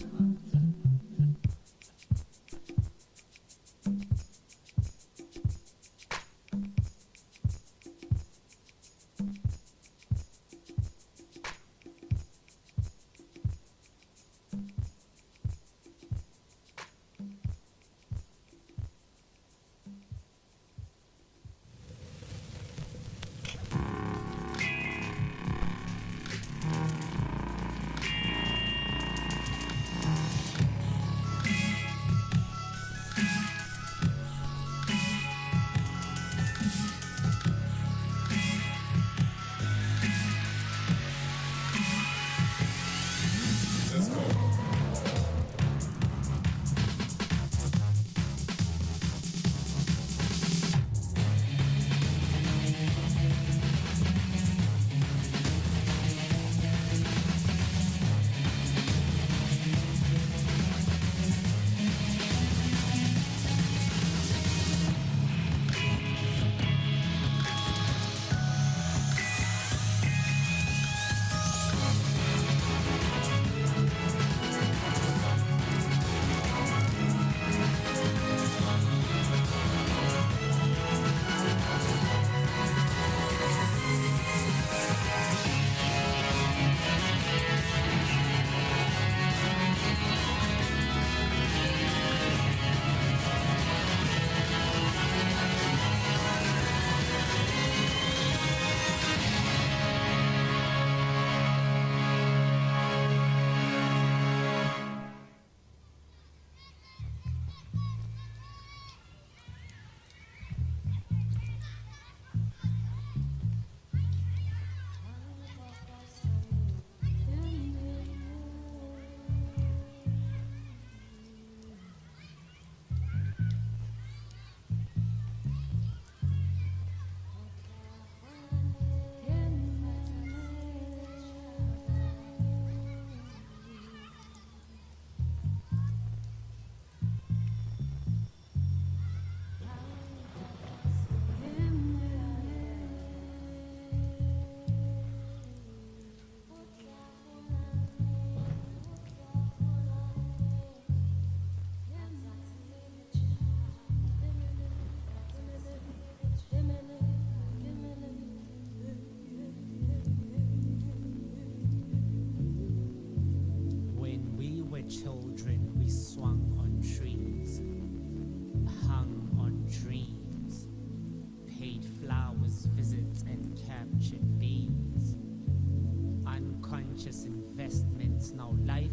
precious investments. Now life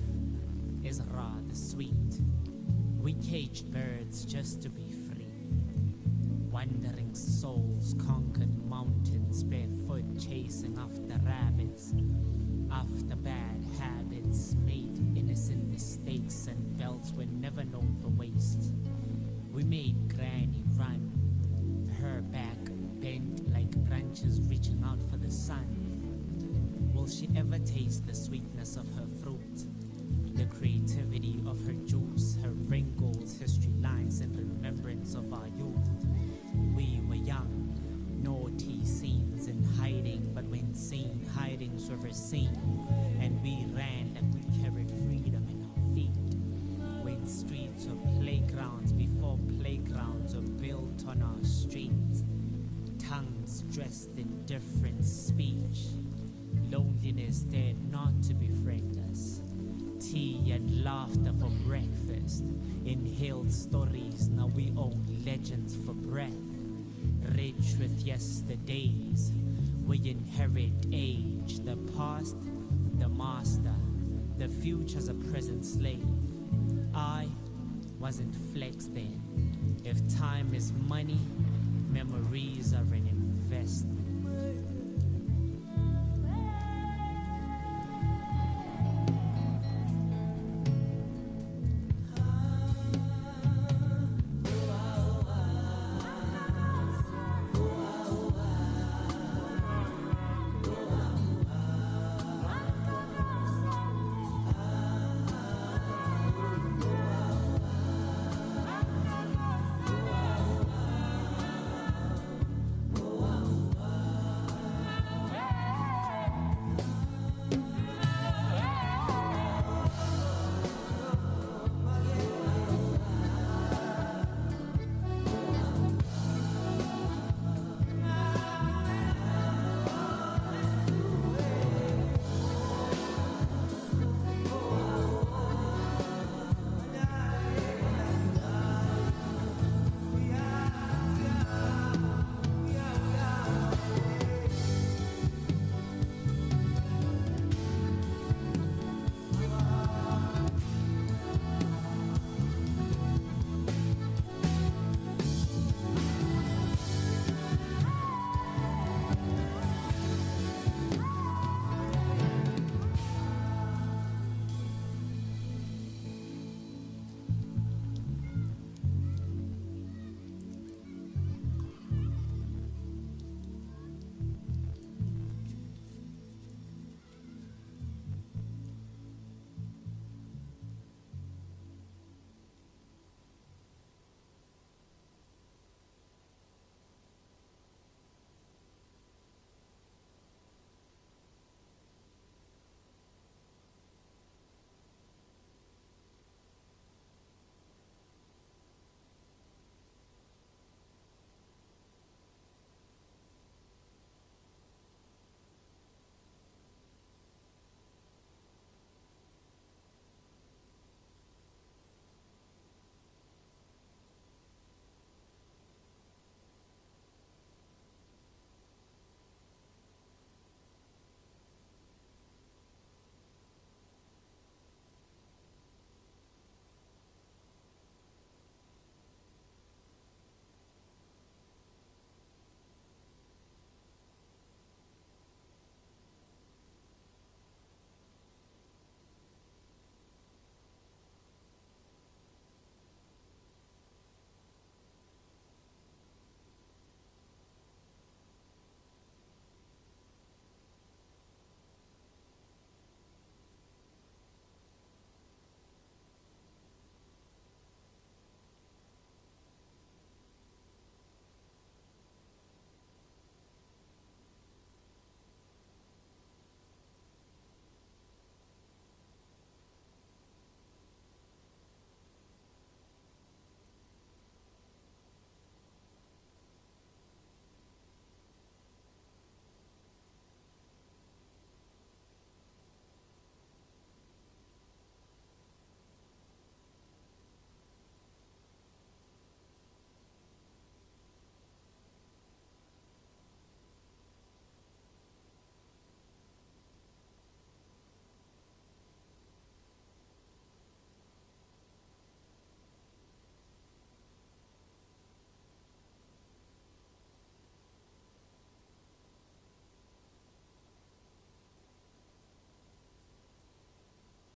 is rather sweet. We caged birds just to be free. Wandering souls conquered mountains barefoot, chasing after rabbits, after bad habits, made innocent mistakes, and belts were never known for waste. We made Granny run, her back bent like branches reaching out for the sun. Will she ever taste the sweetness of her fruit, the creativity of her juice, her wrinkles, history lines, and remembrance of our youth? We were young, naughty scenes in hiding, but when seen, hidings were seen, and we ran like we carried freedom in our feet. When streets were playgrounds before playgrounds were built on our streets, tongues dressed in different speech, loneliness dared not to befriend us. Tea and laughter for breakfast, inhaled stories, now we own legends for breath. Rich with yesterdays, we inherit age, the past, the master, the future's a present slave. I wasn't flex then. If time is money, memories are an investment.